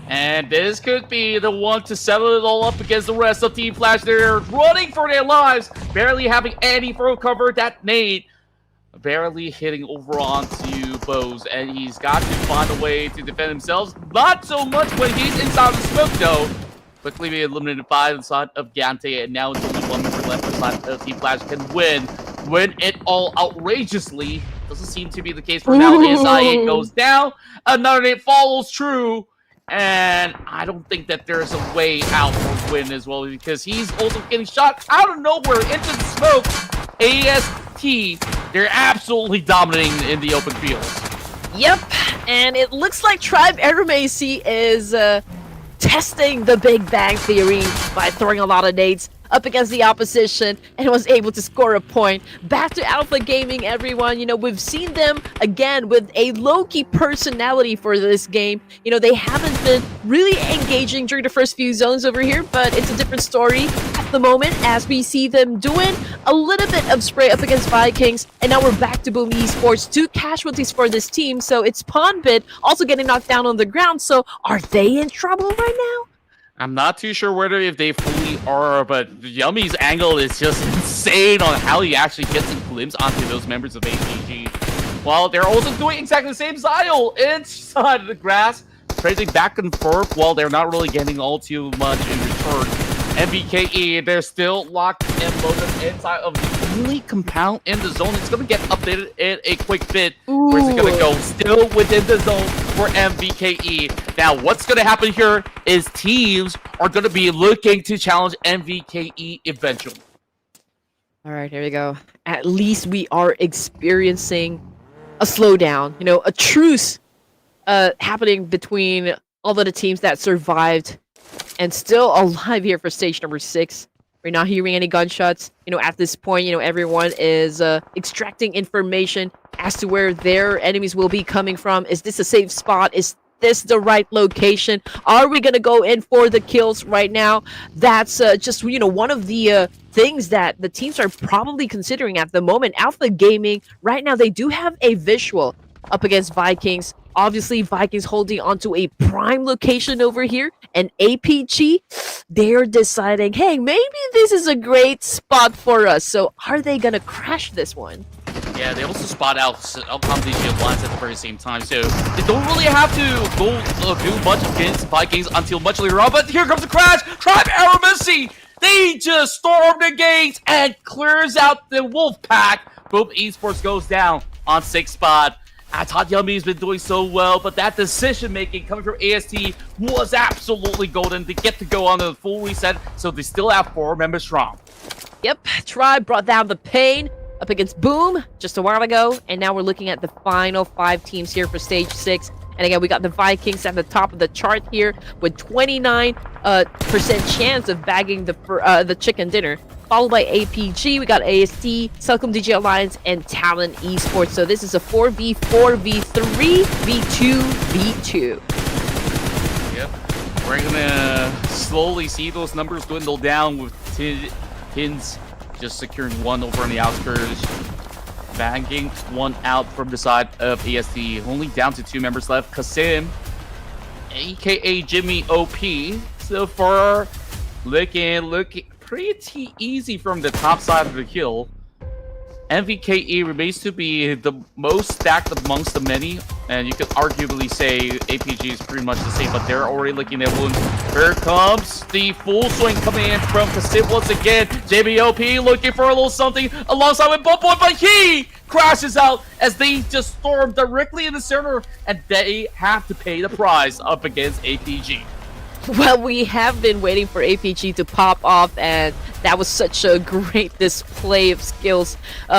And this could be the one to settle it all up against the rest of Team Flash. They're running for their lives, barely having any throw cover. That nade barely hitting over onto Bose, and he's got to find a way to defend himself. Not so much when he's inside the smoke, though. Quickly be eliminated by the side of Gante, and now it's only 1 member left. The side of Team Flash can win it all outrageously. Doesn't seem to be the case for now. ASI 8 goes down. Another nade follows true. And I don't think that there's a way out for Win as well, because he's also getting shot out of nowhere into the smoke. AST, they're absolutely dominating in the open fields. Yep, and it looks like Tribe Eramacy is testing the Big Bang Theory by throwing a lot of nades up against the opposition and was able to score a point. Back to Alpha Gaming, everyone. You know, we've seen them again with a low-key personality for this game. You know, they haven't been really engaging during the first few zones over here, but it's a different story at the moment as we see them doing a little bit of spray up against Vikings, and now we're back to Boom Esports. 2 casualties for this team, so it's Pubg also getting knocked down on the ground. So are they in trouble right now? I'm not too sure whether if they fully are, but Yummy's angle is just insane on how he actually gets a glimpse onto those members of APG. While they're also doing exactly the same. Zyle inside the grass, trading back and forth while they're not really getting all too much in return. MVKE, they're still locked and loaded inside of the only compound in the zone. It's going to get updated in a quick bit. Where's it going to go? Still within the zone for MVKE. Now, what's going to happen here is teams are going to be looking to challenge MVKE eventually. All right, here we go. At least we are experiencing a slowdown, you know, a truce happening between all of the teams that survived and still alive here for stage number 6. We're not hearing any gunshots. You know, at this point, you know, everyone is extracting information as to where their enemies will be coming from. Is this a safe spot? Is this the right location? Are we going to go in for the kills right now? That's just, you know, one of the things that the teams are probably considering at the moment. Alpha Gaming, right now, they do have a visual up against Vikings. Obviously, Vikings holding onto a prime location over here. And APG, they're deciding, hey, maybe this is a great spot for us. So are they going to crash this one? Yeah, they also spot out Outcome lines at the very same time, so they don't really have to go do much against Vikings until much later on. But here comes the crash! Tribe Eramacy! They just storm the gates and clears out the wolf pack. Boom Esports goes down on 6th spot. I thought Yummy's been doing so well, but that decision-making coming from AST was absolutely golden. They get to go on a full reset, so they still have 4 members strong. Yep, Tribe brought down the pain up against Boom just a while ago, and now we're looking at the final 5 teams here for stage 6. And again, we got the Vikings at the top of the chart here with 29% chance of bagging the chicken dinner. Followed by APG, we got AST, Celcom DJ Alliance, and Talon Esports. So this is a 4v4, v3, v2, v2. Yep. We're gonna slowly see those numbers dwindle down with Tins just securing 1 over on the outskirts. Bagging 1 out from the side of AST. Only down to 2 members left. Kasim, aka Jimmy OP, so far looking pretty easy from the top side of the hill. MVKE remains to be the most stacked amongst the many, and you could arguably say APG is pretty much the same, but they're already looking at wounds. Here comes the full swing coming in from Kasim once again. JBOP looking for a little something alongside with Homebois, but he crashes out as they just storm directly in the center, and they have to pay the price up against APG. Well, we have been waiting for APG to pop off, and that was such a great display of skills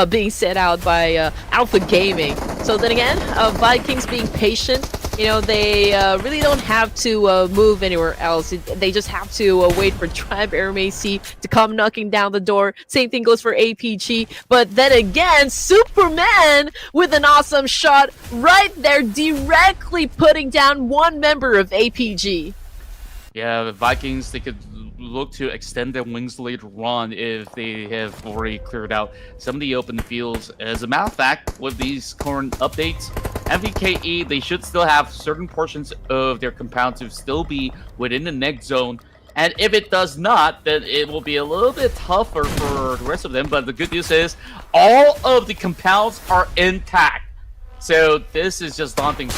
being set out by Alpha Gaming. So then again, Vikings being patient, you know, they really don't have to move anywhere else. They just have to wait for Tribe Eramacy to come knocking down the door. Same thing goes for APG. But then again, Superman with an awesome shot right there, directly putting down 1 member of APG. Yeah, the Vikings, they could look to extend their wings later on if they have already cleared out some of the open fields. As a matter of fact, with these current updates, MVKE, they should still have certain portions of their compound to still be within the next zone. And if it does not, then it will be a little bit tougher for the rest of them. But the good news is all of the compounds are intact. So this is just daunting.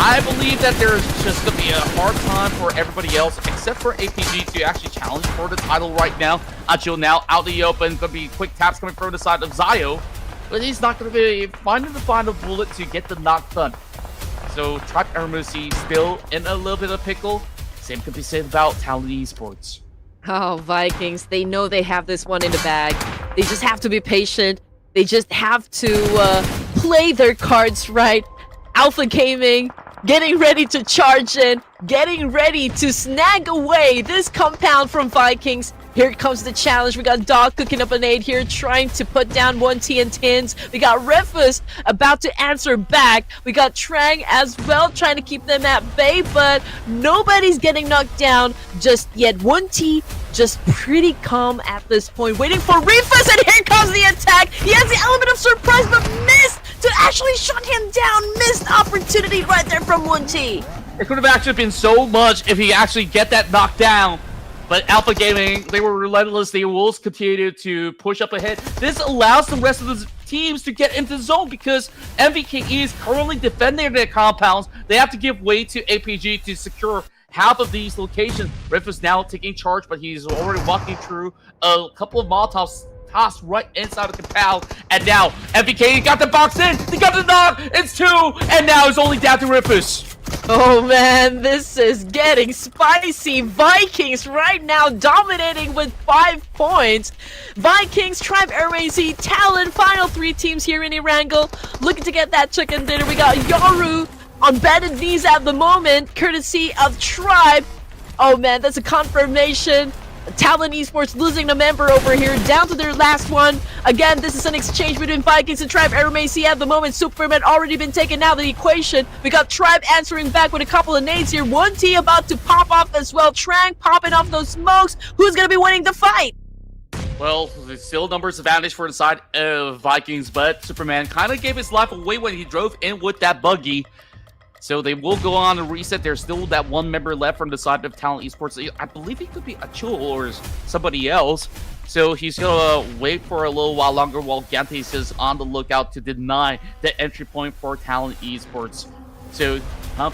I believe that there's just going to be a hard time for everybody else, except for APG, to actually challenge for the title right now. Until now, out in the open, going to be quick taps coming from the side of Zyo, but he's not going to be finding the final bullet to get the knock done. So, Tribe Eramacy still in a little bit of pickle. Same could be said about Talon Esports. Oh, Vikings, they know they have this one in the bag. They just have to be patient. They just have to play their cards right. Alpha Gaming getting ready to charge in, getting ready to snag away this compound from Vikings. Here comes the challenge. We got Dog cooking up a nade here, trying to put down 1T and Tins. We got Rufus about to answer back. We got Trang as well, trying to keep them at bay, but nobody's getting knocked down just yet. 1T just pretty calm at this point, waiting for Rufus, and here comes the attack. He has the element of surprise, but missed to actually shut him down. Missed opportunity right there from 1T. It could have actually been so much if he actually get that knocked down. But Alpha Gaming, they were relentless. They will continue to push up ahead. This allows the rest of the teams to get into the zone because MVKE is currently defending their compounds. They have to give way to APG to secure half of these locations. Riff is now taking charge, but he's already walking through a couple of Molotovs tossed right inside the compound. And now MVKE got the box in. They got the knock. It's 2. And now it's only down to Rufus. Oh man, this is getting spicy. Vikings right now dominating with 5 points. Vikings, Tribe, RAC, Talon, final 3 teams here in ERANGEL, looking to get that chicken dinner. We got Yoru on bended knees at the moment, courtesy of Tribe. Oh man, that's a confirmation. Talon Esports losing a member over here, down to their last one. Again, this is an exchange between Vikings and Tribe. RAC at the moment. Superman already been taken out of the equation. We got Tribe answering back with a couple of nades here. 1T about to pop off as well. Trang popping off those smokes. Who's going to be winning the fight? Well, there's still numbers advantage for the side of Vikings, but Superman kind of gave his life away when he drove in with that buggy. So they will go on and reset. There's still that one member left from the side of Talent Esports. I believe he could be Achul or somebody else. So he's going to wait for a little while longer while Gantes is on the lookout to deny the entry point for Talent Esports. So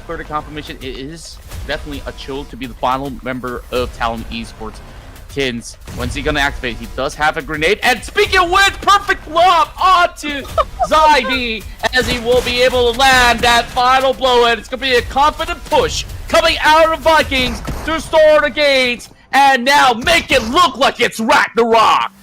further confirmation, it is definitely Achul to be the final member of Talent Esports. Tins, when's he going to activate? He does have a grenade. And speaking of which, perfect lob onto Zybe as he will be able to land that final blow. And it's going to be a confident push coming out of Vikings to restore the gates. And now make it look like it's Ragnarok.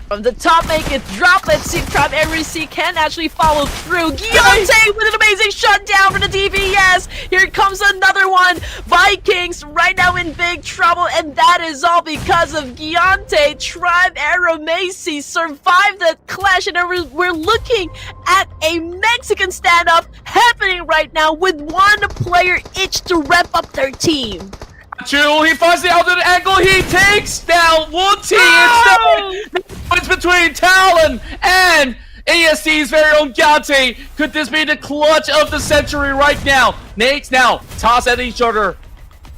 From the top, make it drop. Let's see if Tribe RAC can actually follow through. Giante with an amazing shutdown for the DVS. Here comes another one. Vikings right now in big trouble, and that is all because of Giante. Tribe RAC survived the clash, and we're looking at a Mexican standoff happening right now with one player each to rep up their team. Achul, he finds the alternate angle. He takes down 1T instead. It's between Talon and ASC's very own Giante. Could this be the clutch of the century right now? Nates now toss at each other.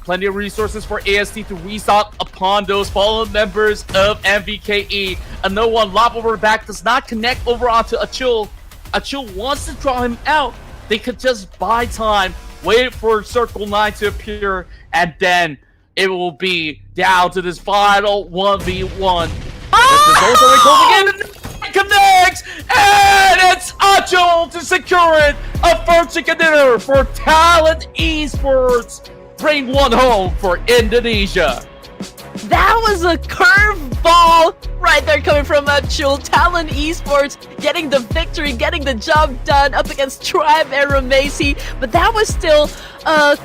Plenty of resources for ASC to restock upon those fallen members of MVKE. Another one lob over the back does not connect over onto Achul. Achul wants to draw him out. They could just buy time, wait for Circle 9 to appear, and then it will be down to this final 1v1. It connects, and it's Achul to secure it. A first chicken dinner for Talent Esports. Bring one home for Indonesia. That was a curveball right there coming from Achul. Talon Esports getting the victory, getting the job done up against Tribe RAC. But that was still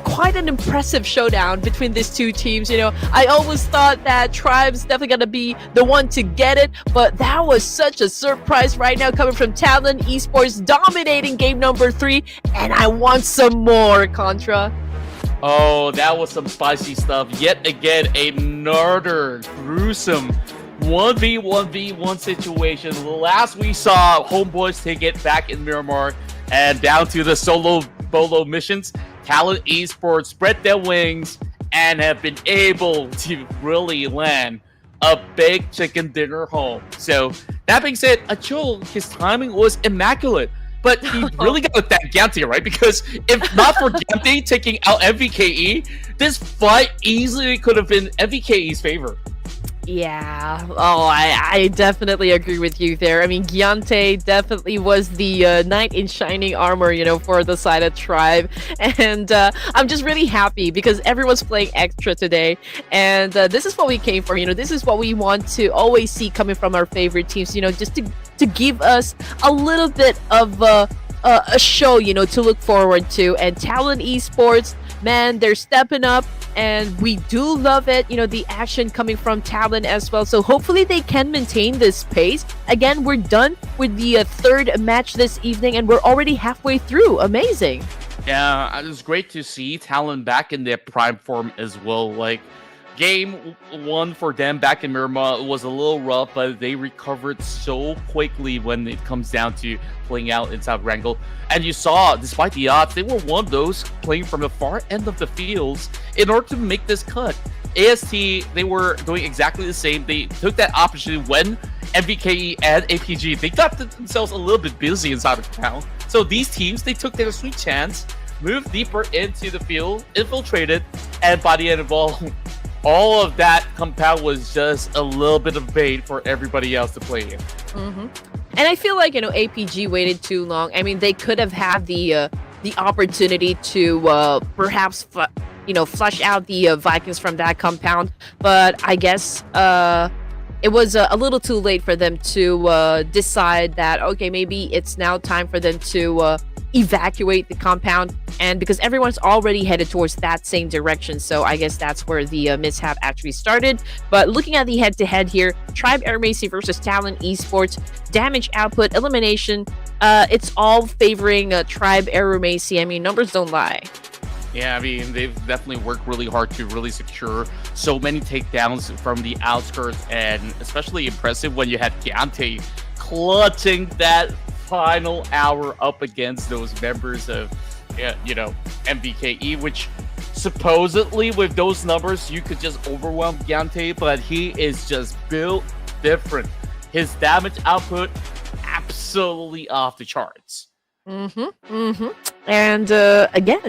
quite an impressive showdown between these two teams. You know, I always thought that Tribe's definitely going to be the one to get it. But that was such a surprise right now coming from Talon Esports, dominating game number 3. And I want some more, Contra. Oh, that was some spicy stuff. Yet again, another gruesome 1v1v1 situation. The last we saw, Homebois take it back in Miramar and down to the solo bolo missions. Talent Esports spread their wings and have been able to really land a big chicken dinner home. So, that being said, Achul, his timing was immaculate. But he really got to thank Giante, right? Because if not for Giante taking out MVKE, this fight easily could have been MVKE's favor. Yeah. Oh, I definitely agree with you there. I mean, Giante definitely was the knight in shining armor, for the side of Tribe. And I'm just really happy because everyone's playing extra today. And this is what we came for. This is what we want to always see coming from our favorite teams, just to give us a little bit of a show, to look forward to. And Talon Esports, man, they're stepping up. And we do love it, the action coming from Talon as well. So hopefully they can maintain this pace. Again, we're done with the third match this evening, and we're already halfway through. Amazing. Yeah, it was great to see Talon back in their prime form as well. Like, game one for them back in Miramar was a little rough, but they recovered so quickly when it comes down to playing out inside ERANGEL. And you saw, despite the odds, they were one of those playing from the far end of the fields in order to make this cut. AST, they were doing exactly the same. They took that opportunity when MVKE and APG, they got themselves a little bit busy inside the town. So these teams, they took their sweet chance, moved deeper into the field, infiltrated, and by the end of all of that compound was just a little bit of bait for everybody else to play in. Mm-hmm. And I feel like, APG waited too long. I mean, they could have had the opportunity to perhaps, flush out the Vikings from that compound. But I guess it was a little too late for them to decide that, okay, maybe it's now time for them to evacuate the compound, and because everyone's already headed towards that same direction, so I guess that's where the mishap actually started. But looking at the head-to-head here, Tribe Aeramacy versus Talon Esports, damage output, elimination, it's all favoring Tribe Aeramacy. I mean, numbers don't lie. Yeah, I mean, they've definitely worked really hard to really secure so many takedowns from the outskirts, and especially impressive when you had Giante clutching that final hour up against those members of, MVKE, which supposedly with those numbers, you could just overwhelm Giante, but he is just built different. His damage output, absolutely off the charts. And again,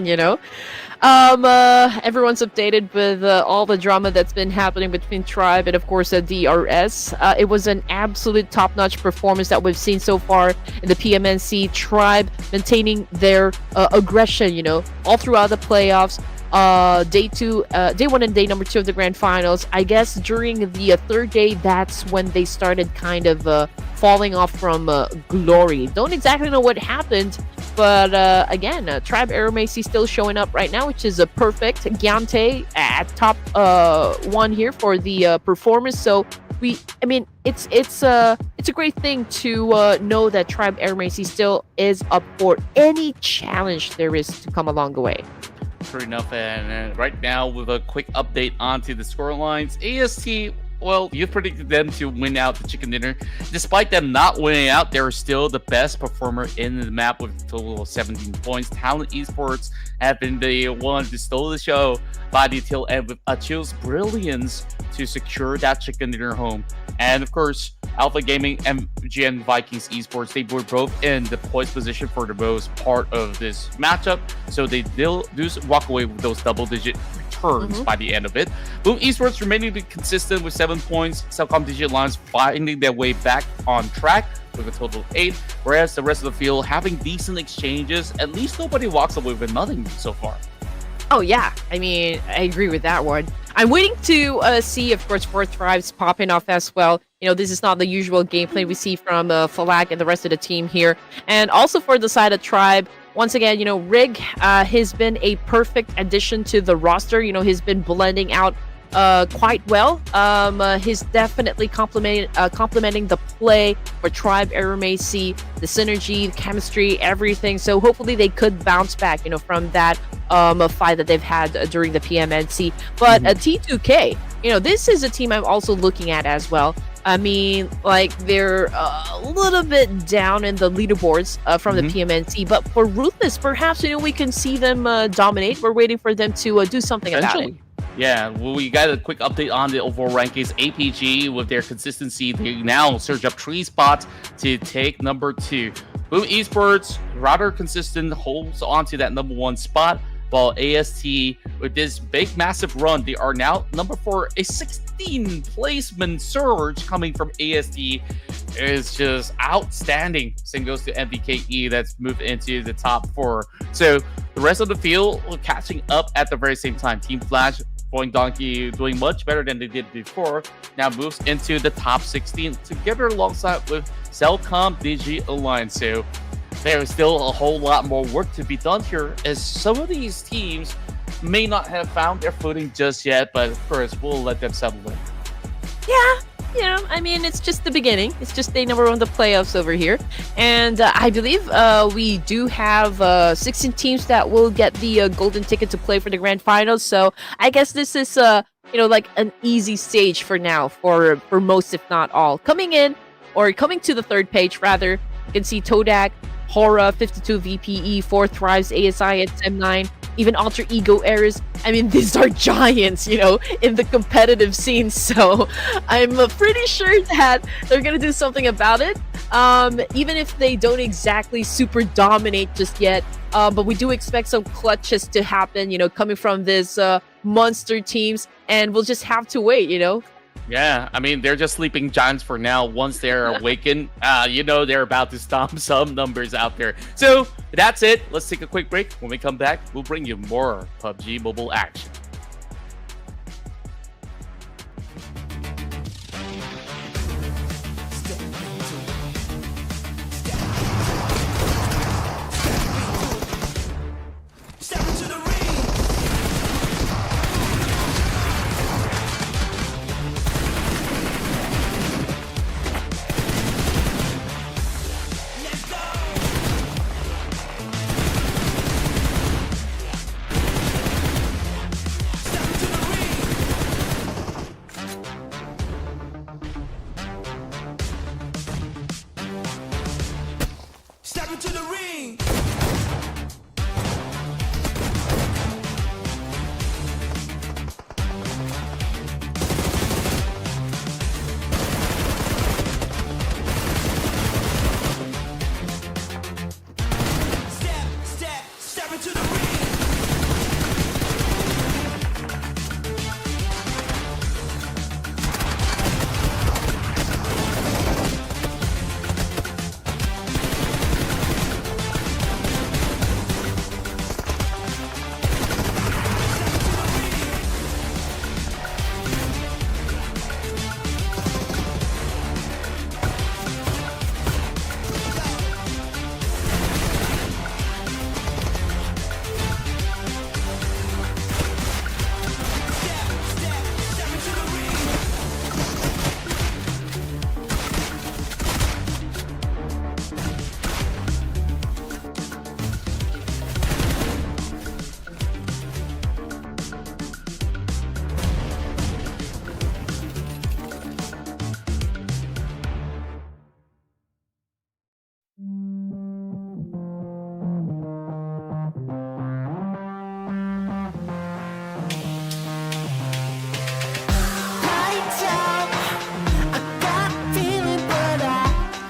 everyone's updated with all the drama that's been happening between Tribe and, of course, DRS. It was an absolute top-notch performance that we've seen so far in the PMNC. Tribe maintaining their aggression, all throughout the playoffs. Day one and day number 2 of the grand finals. I guess during the third day, that's when they started kind of falling off from glory. Don't exactly know what happened, but again, Tribe Aeramacy still showing up right now, which is a perfect. Giante at top 1 here for the performance. So it's a great thing to know that Tribe Aeramacy still is up for any challenge there is to come along the way. True enough, and right now with a quick update onto the scorelines, AST, well, you predicted them to win out the chicken dinner. Despite them not winning out, they're still the best performer in the map with a total of 17 points. Talon Esports have been the one to steal the show by the tail end with Achille's brilliance to secure that chicken dinner home. And of course, Alpha Gaming and GN Vikings Esports, they were both in the poised position for the most part of this matchup, so they do walk away with those double-digit returns by the end of it. Boom Esports remaining consistent with 7 points. Cellcom Digit Lines finding their way back on track with a total of 8, whereas the rest of the field having decent exchanges. At least nobody walks away with nothing so far. Oh, yeah. I mean, I agree with that one. I'm waiting to see, of course, 4 Thrives popping off as well. This is not the usual gameplay we see from Falag and the rest of the team here. And also for the side of Tribe, once again, Rig has been a perfect addition to the roster. He's been blending out quite well. He's definitely complementing the play for Tribe Aeramacy, the synergy, the chemistry, everything. So hopefully they could bounce back, from that fight that they've had during the PMNC. But T2K, this is a team I'm also looking at as well. I mean, like, they're a little bit down in the leaderboards from the PMNC, but for Ruthless, perhaps, we can see them dominate. We're waiting for them to do something about it. Yeah, well, we got a quick update on the overall rankings. APG, with their consistency, they now surge up 3 spots to take number 2. Boom Esports, rather consistent, holds on to that number 1 spot. while AST, with this big, massive run, they are now number 4. A 16 placement surge coming from AST is just outstanding. Same goes to MBKE, that's moved into the top 4. So the rest of the field catching up at the very same time. Team Flash, Boing Donkey doing much better than they did before, now moves into the top 16 together alongside with Cellcom Digi Alliance. So there's still a whole lot more work to be done here, as some of these teams may not have found their footing just yet, but of course we'll let them settle in. Yeah, I mean, it's just the beginning. It's just they never won the playoffs over here. And I believe we do have 16 teams that will get the golden ticket to play for the grand finals. So I guess this is, like an easy stage for now for most, if not all. Coming to the third page, rather, you can see TODAK, HORAA, 52 VPE, 4 Thrives, ASI at M9, even Alter Ego Errors. I mean, these are giants, in the competitive scene. So I'm pretty sure that they're going to do something about it. Even if they don't exactly super dominate just yet. But we do expect some clutches to happen, coming from this monster teams. And we'll just have to wait, Yeah, I mean, they're just sleeping giants for now. Once they're awakened, they're about to stomp some numbers out there. So that's it. Let's take a quick break. When we come back, we'll bring you more PUBG Mobile action. Step into the ring. Let's go. Step into the ring. Step into the ring. Step into the ring. Step into the ring. Lights out. I got feeling, but I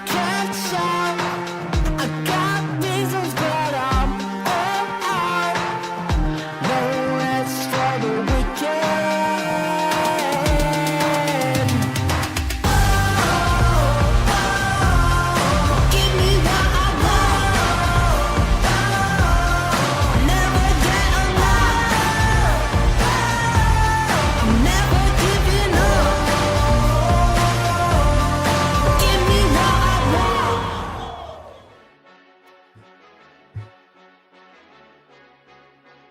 can't shout. I got reasons, but I'm all out. No rest for the weekend. Give me what I want. Never get enough. I'm never giving up. Give me what I want.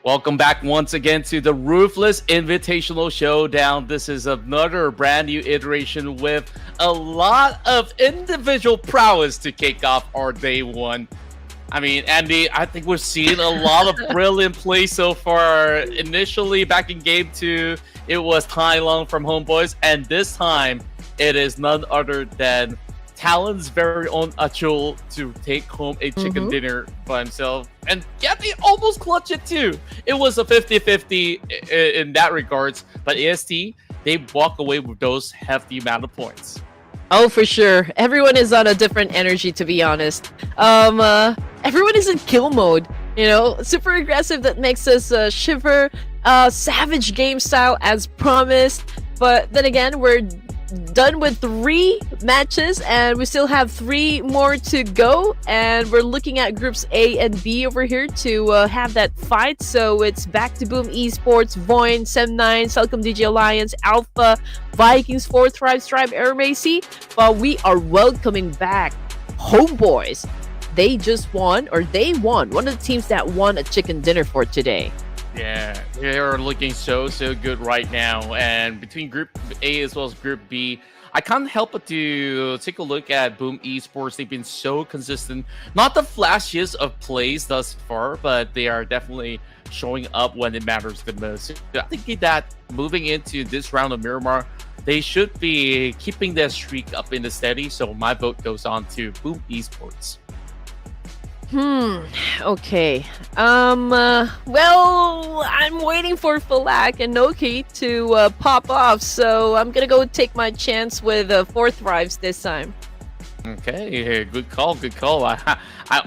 Welcome back once again to the Ruthless Invitational Showdown. This is another brand new iteration with a lot of individual prowess to kick off our day one. I mean, Andy, I think we've seen a lot of brilliant play so far. Initially, back in game 2, it was Tai Long from Homebois, and this time it is none other than Talon's very own Achul to take home a chicken dinner by himself. And yeah, they almost clutch it too. It was a 50-50 in that regards, but AST, they walk away with those hefty amount of points. Oh, for sure. Everyone is on a different energy, to be honest. Everyone is in kill mode. Super aggressive that makes us shiver. Savage game style as promised. But then again, we're done with 3 matches and we still have 3 more to go. And we're looking at groups A and B over here to have that fight. So it's back to Boom Esports, Voin, Sem9, Celcom DJ Alliance, Alpha, Vikings, 4th Tribe, Stripe, Aramacy. But we are welcoming back Homebois. They won one of the teams that won a chicken dinner for today. Yeah, they're looking so good right now. And between Group A as well as Group B, I can't help but to take a look at Boom Esports. They've been so consistent. Not the flashiest of plays thus far, but they are definitely showing up when it matters the most. I think that moving into this round of Miramar, they should be keeping their streak up in the steady. So my vote goes on to Boom Esports. Okay. Well, I'm waiting for Falak and Noki to pop off, so I'm gonna go take my chance with 4th Thrives this time. Okay, good call. I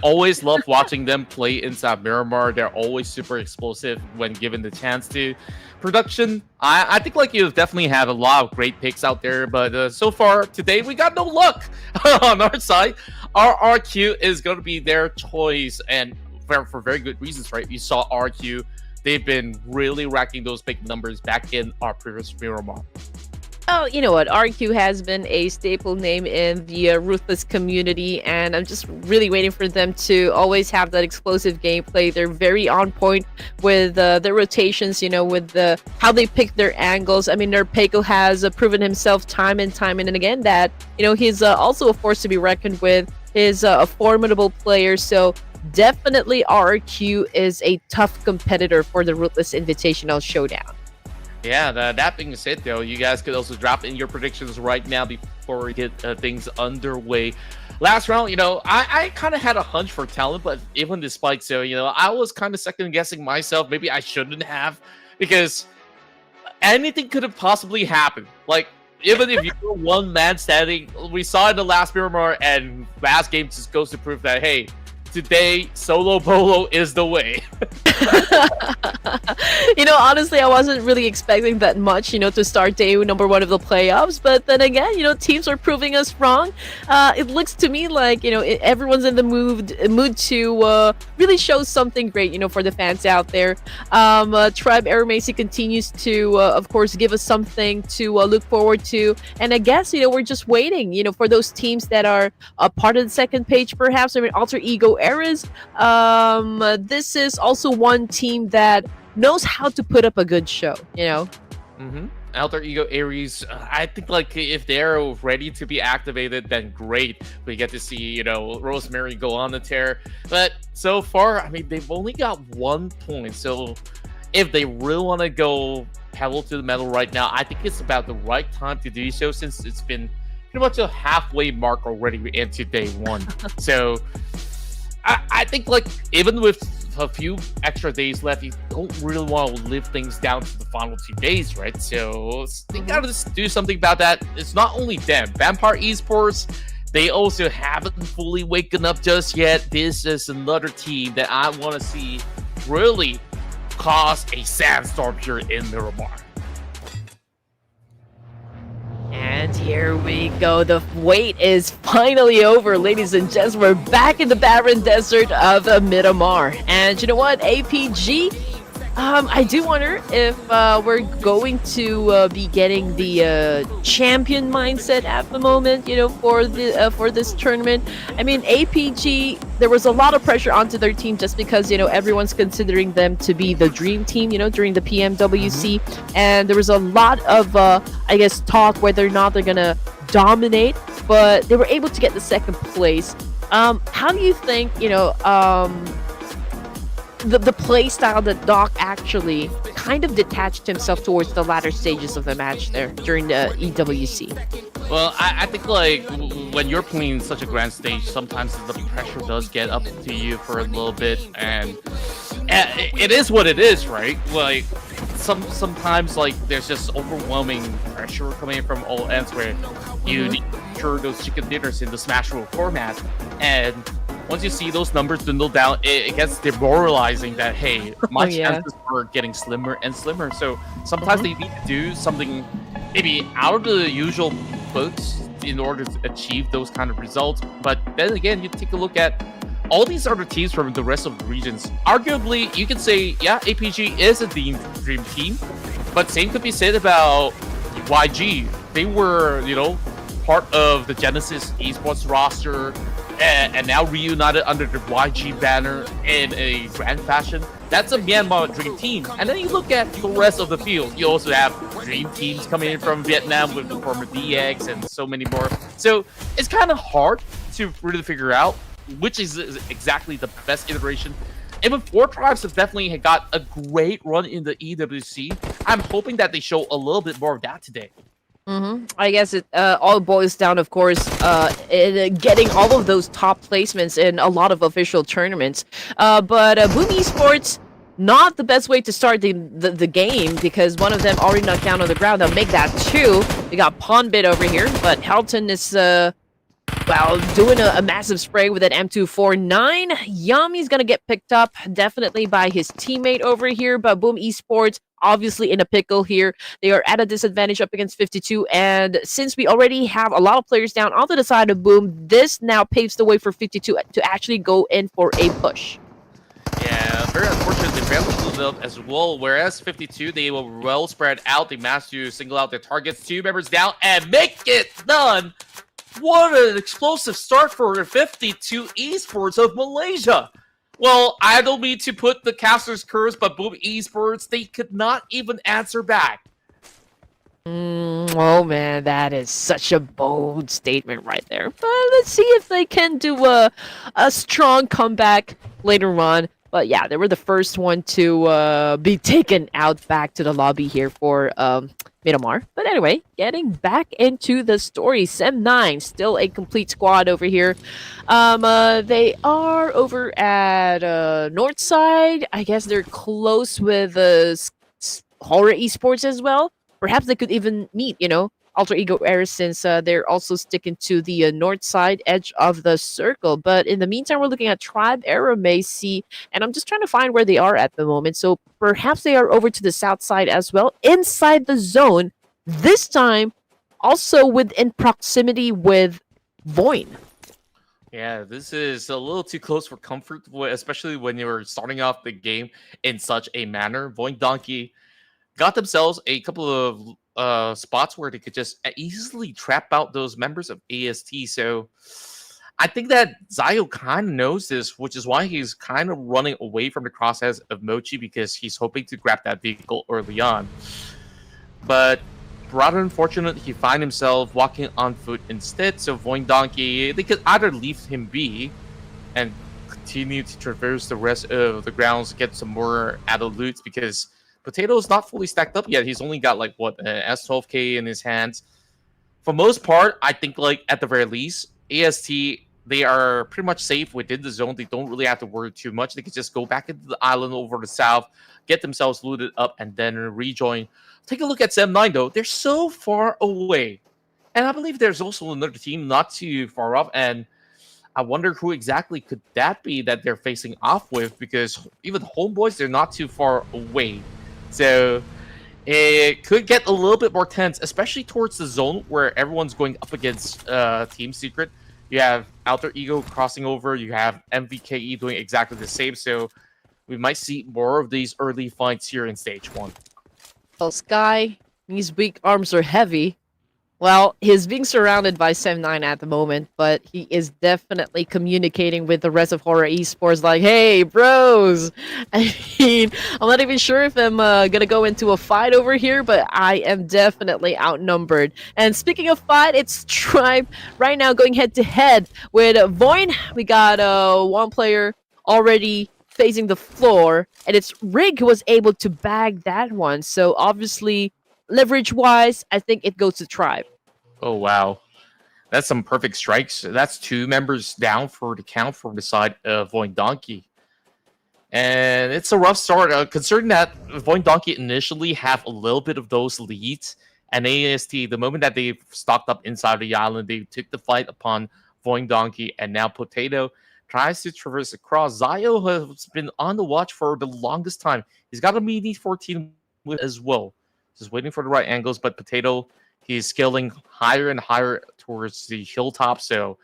always love watching them play inside Miramar. They're always super explosive when given the chance to. Production, I think like you definitely have a lot of great picks out there, but so far today we got no luck on our side. Our RQ is going to be their choice, and for very good reasons, right? You saw RQ; they've been really racking those big numbers back in our previous Miramar. Oh, you know what? RQ has been a staple name in the Ruthless community, and I'm just really waiting for them to always have that explosive gameplay. They're very on point with their rotations, with how they pick their angles. I mean, their Peiko has proven himself time and again that, he's also a force to be reckoned with. He's a formidable player, so definitely RQ is a tough competitor for the Ruthless Invitational Showdown. Yeah, that being said, though, you guys could also drop in your predictions right now before we get things underway. Last round, I kind of had a hunch for Talon, but even despite so, I was kind of second-guessing myself. Maybe I shouldn't have, because anything could have possibly happened. Like, even if you were one man standing, we saw in the last Miramar, and last game just goes to prove that, hey, today, solo bolo is the way. Honestly, I wasn't really expecting that much, to start day number 1 of the playoffs. But then again, teams are proving us wrong. It looks to me like, everyone's in the mood to really show something great, for the fans out there. Tribe Aramacy continues to, of course, give us something to look forward to. And I guess, we're just waiting, for those teams that are a part of the second page, perhaps. I mean, Alter Ego Eras. This is also one team that knows how to put up a good show, Alter Ego Ares, I think like if they're ready to be activated, then great. We get to see, Rosemary go on the tear. But so far, I mean, they've only got 1 point. So if they really want to go pedal to the metal right now, I think it's about the right time to do so, since it's been pretty much a halfway mark already into day 1. So I think like even with a few extra days left, you don't really want to live things down to the final 2 days, right? So they gotta just do something about that. It's not only them. Vampire Esports, they also haven't fully waken up just yet. This is another team that I want to see really cause a sandstorm here in Miramar. And here we go. The wait is finally over, ladies and gents. We're back in the barren desert of Miramar. And you know what, APG? I do wonder if we're going to be getting the champion mindset at the moment, for this tournament. I mean, APG, there was a lot of pressure onto their team just because, everyone's considering them to be the dream team, during the PMWC. And there was a lot of, talk whether or not they're going to dominate, but they were able to get the second place. How do you think, the play style that Doc actually kind of detached himself towards the latter stages of the match there during the EWC? Well, I think like when you're playing such a grand stage, sometimes the pressure does get up to you for a little bit, and it is what it is, right? Like sometimes like there's just overwhelming pressure coming from all ends where you need to ensure those chicken dinners in the Smash Roll format, and once you see those numbers dwindle down, it gets demoralizing that, hey, my chances are getting slimmer and slimmer. So sometimes they need to do something maybe out of the usual books in order to achieve those kind of results. But then again, you take a look at all these other teams from the rest of the regions. Arguably, you can say, yeah, APG is a dream team, but same could be said about YG. They were, part of the Genesis Esports roster, and now reunited under the YG banner in a grand fashion. That's a Myanmar dream team. And then you look at the rest of the field. You also have dream teams coming in from Vietnam with the former DX and so many more. So it's kind of hard to really figure out which is exactly the best iteration. And with 4 Tribes have definitely got a great run in the EWC, I'm hoping that they show a little bit more of that today. I guess it all boils down, of course, in getting all of those top placements in a lot of official tournaments. But Boom Esports, not the best way to start the game, because one of them already knocked down on the ground. They'll make that 2. We got Pawnbit over here, but Helton is doing a massive spray with an M249. Yami's gonna get picked up definitely by his teammate over here, but Boom Esports obviously in a pickle here. They are at a disadvantage up against 52, and since we already have a lot of players down onto the side of Boom, this now paves the way for 52 to actually go in for a push. Yeah, very unfortunate. They barely moved up as well, whereas 52, they were well spread out. They managed to single out their targets, 2 members down, and make it done. What an explosive start for 52 Esports of Malaysia. Well, I don't mean to put the caster's curse, but Boom Esports, they could not even answer back. Oh man, that is such a bold statement right there. But let's see if they can do a strong comeback later on. But yeah, they were the first one to be taken out back to the lobby here for MIRAMAR. But anyway, getting back into the story, Sem9, still a complete squad over here. They are over at North Side. I guess they're close with HORAA Esports as well. Perhaps they could even meet, Alter Ego Era, since they're also sticking to the north side edge of the circle. But in the meantime, we're looking at Tribe Era Macy, and I'm just trying to find where they are at the moment. So perhaps they are over to the south side as well, inside the zone, this time also within proximity with Voin. Yeah, this is a little too close for comfort, especially when you're starting off the game in such a manner. Voin Donkey got themselves a couple of spots where they could just easily trap out those members of AST. So I think that Zio kind of knows this, which is why he's kind of running away from the crosshairs of Mochi, because he's hoping to grab that vehicle early on. But rather unfortunate, he find himself walking on foot instead. So Voin Donkey, they could either leave him be and continue to traverse the rest of the grounds, get some more added loot, because Potato's not fully stacked up yet. He's only got like S12K in his hands. For most part, I think at the very least, AST, they are pretty much safe within the zone. They don't really have to worry too much. They can just go back into the island over the south, get themselves looted up, and then rejoin. Take a look at Sem9 though. They're so far away. And I believe there's also another team not too far off, and I wonder who exactly could that be that they're facing off with, because even Homebois, they're not too far away. So it could get a little bit more tense, especially towards the zone where everyone's going up against Team Secret. You have Alter Ego crossing over. You have MVKE doing exactly the same. So we might see more of these early fights here in Stage 1. Well, Sky, his weak arms are heavy. Well, he's being surrounded by Sem9 at the moment, but he is definitely communicating with the rest of HORAA Esports like, hey, bros! I mean, I'm not even sure if I'm gonna go into a fight over here, but I am definitely outnumbered. And speaking of fight, it's Tribe right now going head-to-head with Voin. We got one player already facing the floor, and it's Rig who was able to bag that one. So obviously, leverage-wise, I think it goes to Tribe. Oh, wow. That's some perfect strikes. That's 2 members down for the count from the side of Voin Donkey. And it's a rough start, considering that Voin Donkey initially have a little bit of those leads. And AST, the moment that they stocked up inside the island, they took the fight upon Voin Donkey. And now Potato, tries to traverse across. Zio has been on the watch for the longest time. He's got a mini 14 with as well. Just waiting for the right angles, but Potato, he's scaling higher and higher towards the hilltop, so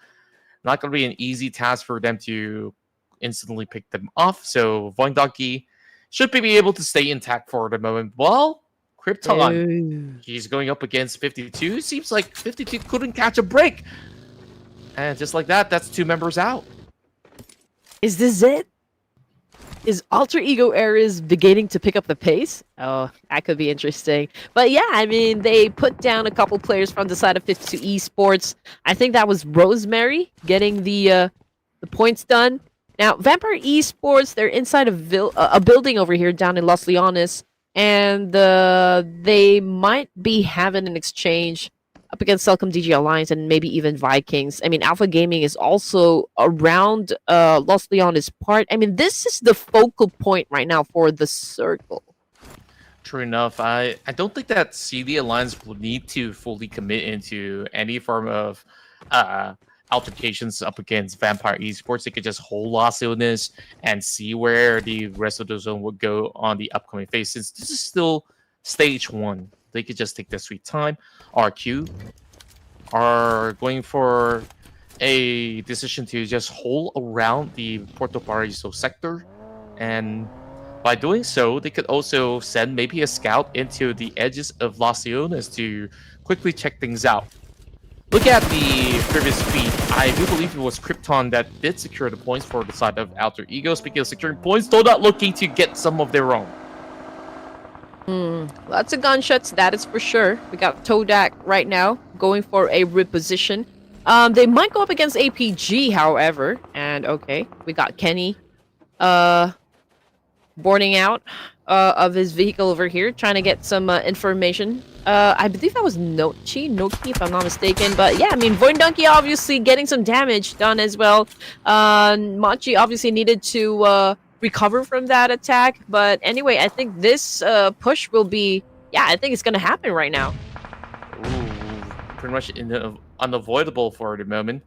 not going to be an easy task for them to instantly pick them off. So Voindonkey should be able to stay intact for the moment. Well, Krypton, he's going up against 52. Seems like 52 couldn't catch a break. And just like that, that's 2 members out. Is this it? Is Alter Ego Ares beginning to pick up the pace? Oh, that could be interesting. But yeah, I mean, they put down a couple players from the side of 52 Esports. I think that was Rosemary getting the points done. Now, Vampire Esports, they're inside a building over here down in Los Leones, and they might be having an exchange up against Celcom DG Alliance and maybe even Vikings. I mean, Alpha Gaming is also around Los Leones part. I mean, this is the focal point right now for the circle. True enough. I don't think that CD Alliance will need to fully commit into any form of altercations up against Vampire Esports. They could just hold Los Leones and see where the rest of the zone would go on the upcoming phase. Since this is still stage 1, they could just take their sweet time. RQ are going for a decision to just hold around the Puerto Paraiso sector. And by doing so, they could also send maybe a scout into the edges of Los Leones to quickly check things out. Look at the previous feed. I do believe it was Krypton that did secure the points for the side of Alter Ego. Speaking of securing points, TODAK looking to get some of their own. Lots of gunshots, that is for sure. We got TODAK right now going for a reposition. They might go up against APG, however. And okay, we got Kenny boarding out of his vehicle over here, trying to get some information. I believe that was Nochi, if I'm not mistaken. But yeah, I mean, Voindonkey obviously getting some damage done as well. Machi obviously needed to recover from that attack. But anyway, I think this push will be, yeah, I think it's going to happen right now. Ooh, pretty much unavoidable for the moment.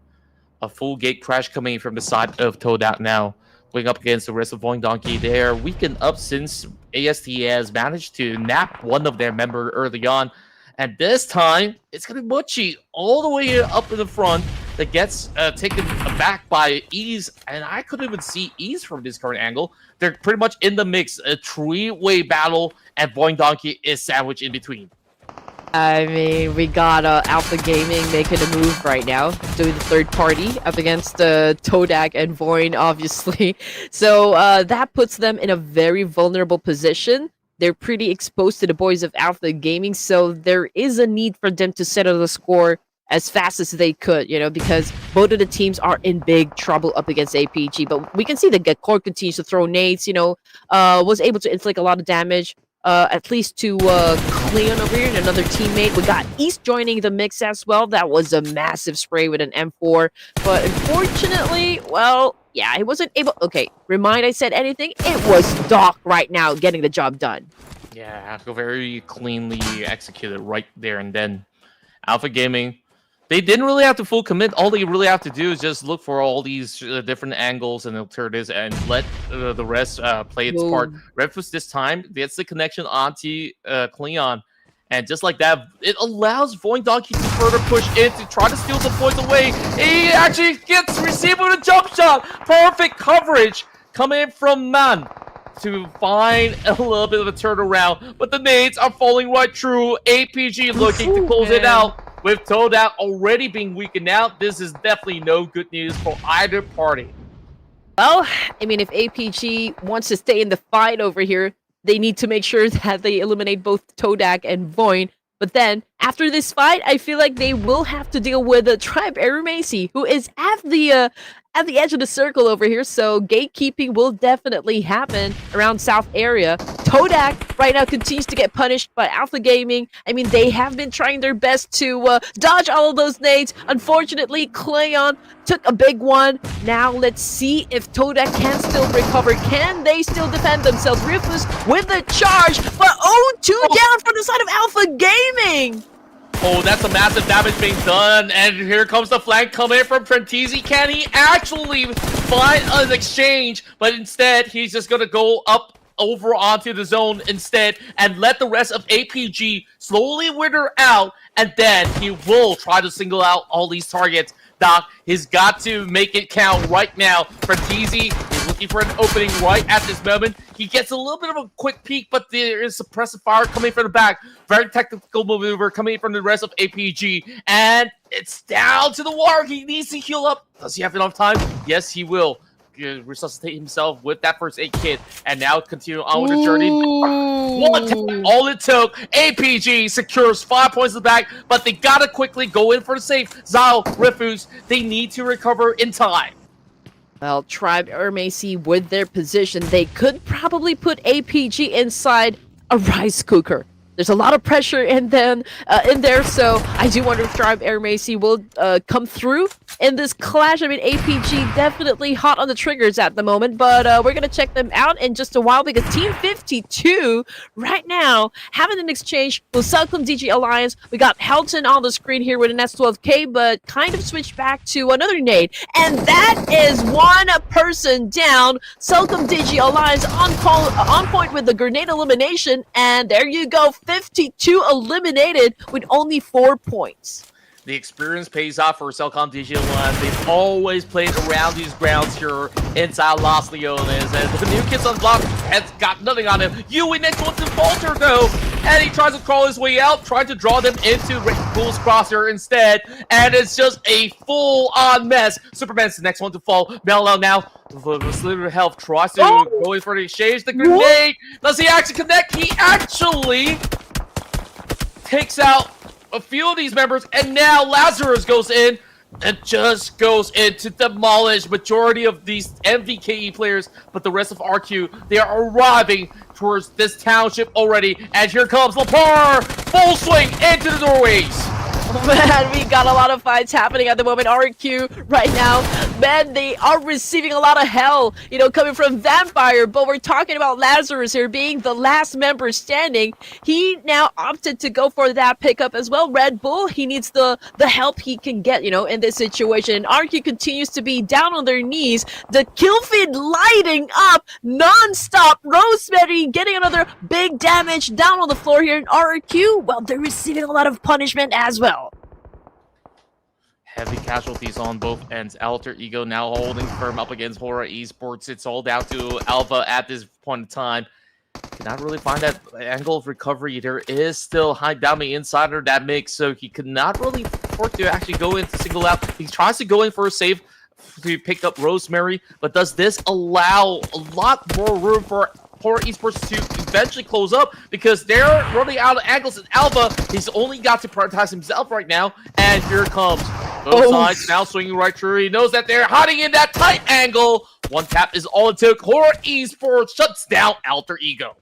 A full gate crash coming from the side of TODAK now. Going up against the rest of Voindonkey. They are weakened up since AST has managed to nap one of their members early on. And this time, it's going to be Mochi all the way up in the front that gets taken back by Ease. And I couldn't even see Ease from this current angle. They're pretty much in the mix. A 3-way battle, and Voindonkey is sandwiched in between. I mean, we got Alpha Gaming making a move right now, doing the third party up against TODAK and Voin, obviously. So that puts them in a very vulnerable position. They're pretty exposed to the boys of Alpha Gaming, so there is a need for them to settle the score as fast as they could, you know, because both of the teams are in big trouble up against APG. But we can see that Gekor continues to throw nades, you know, was able to inflict a lot of damage. At least to Cleon over here and another teammate. We got East joining the mix as well. That was a massive spray with an M4. But unfortunately, well, yeah, he wasn't able... Okay, remind I said anything? It was Doc right now getting the job done. Yeah, very cleanly executed right there and then. Alpha Gaming, they didn't really have to full commit. All they really have to do is just look for all these different angles and alternatives and let the rest play its part. Ruthless this time gets the connection onto Cleon. And just like that, it allows Voindonkey to further push in to try to steal the points away. He actually gets received with a jump shot. Perfect coverage coming from Man to find a little bit of a turnaround. But the nades are falling right through. APG looking to close it out. With TODAK already being weakened out, this is definitely no good news for either party. Well, I mean, if APG wants to stay in the fight over here, they need to make sure that they eliminate both TODAK and Voin. But then, after this fight, I feel like they will have to deal with Tribe Arumacy, who is at the edge of the circle over here. So gatekeeping will definitely happen around South area. TODAK right now continues to get punished by Alpha Gaming. I mean, they have been trying their best to dodge all of those nades. Unfortunately, Cleon took a big one. Now let's see if TODAK can still recover. Can they still defend themselves? Ruthless with the charge, but 0-2 down from the side of Alpha Gaming. Oh, that's a massive damage being done, and here comes the flank coming in from Trentizi. Can he actually find an exchange? But instead, he's just gonna go up over onto the zone instead and let the rest of APG slowly wither out, and then he will try to single out all these targets. Doc, he's got to make it count right now. Trentizi is looking for an opening right at this moment. He gets a little bit of a quick peek, but there is suppressive fire coming from the back. Very technical maneuver coming from the rest of APG. And it's down to the wire. He needs to heal up. Does he have enough time? Yes, he will. Resuscitate himself with that first aid kit. And now continue on with the journey. One tap, all it took. APG secures 5 points in the back, but they gotta quickly go in for the save. Zao, Rifus, they need to recover in time. Well, Tribe Macy with their position, they could probably put APG inside a rice cooker. There's a lot of pressure in there, so I do wonder if Tribe Macy will come through in this clash. I mean, APG definitely hot on the triggers at the moment, but we're going to check them out in just a while because Team 52 right now having an exchange with Celcom DG Alliance. We got Helton on the screen here with an S12K, but kind of switched back to another nade, and that is one person down. Celcom DG Alliance on point with the grenade elimination, and there you go. 52 eliminated with only 4 points. The experience pays off for Celcom DG Alliance. They've always played around these grounds here inside Los Leones. And the new kid's on block has got nothing on him. Yui next one to falter though. And he tries to crawl his way out, trying to draw them into Red Bull's crosshair instead. And it's just a full-on mess. Superman's the next one to fall. Mellow now, with slither health, tries to go in for the exchange. The grenade. Does he actually connect? He actually takes out a few of these members, and now Lazarus goes in and just goes in to demolish majority of these MVKE players, but the rest of RQ, they are arriving towards this township already, and here comes Lepar, full swing into the doorways. Man, we got a lot of fights happening at the moment. RQ right now, man, they are receiving a lot of hell, you know, coming from Vampire, but we're talking about Lazarus here being the last member standing. He now opted to go for that pickup as well. Red Bull, he needs the help he can get, you know, in this situation. And RQ continues to be down on their knees. The kill feed lighting up non-stop. Rosemary getting another big damage down on the floor here in RQ. Well, they're receiving a lot of punishment as well. Heavy casualties on both ends. Alter Ego now holding firm up against HORAA Esports. It's all down to Alpha at this point in time. Cannot really find that angle of recovery. There is still High Dami Insider that mix, so he could not really afford to actually go in to single out. He tries to go in for a save to pick up Rosemary, but does this allow a lot more room for HORAA Esports to eventually close up, because they're running out of angles in Alpha. He's only got to prioritize himself right now, and here comes both sides now swinging right through. He knows that they're hiding in that tight angle. One tap is all it took. HORAA Esports shuts down Alter Ego.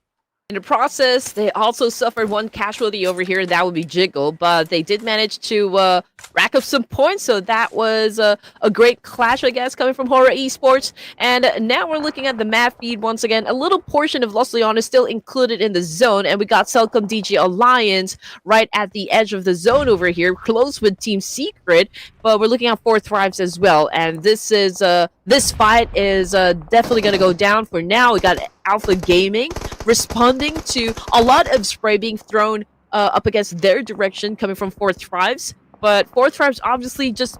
In the process, they also suffered one casualty over here. That would be Jiggle, but they did manage to rack up some points, so that was a great clash, I guess, coming from HORAA Esports. And now we're looking at the map feed once again. A little portion of Los Leones is still included in the zone, and we got Celcom DG Alliance right at the edge of the zone over here, close with Team Secret, but we're looking at 4 Thrives as well. And this is this fight is definitely going to go down for now. We got Alpha Gaming responding to a lot of spray being thrown up against their direction coming from 4 Thrives. But 4 Thrives obviously just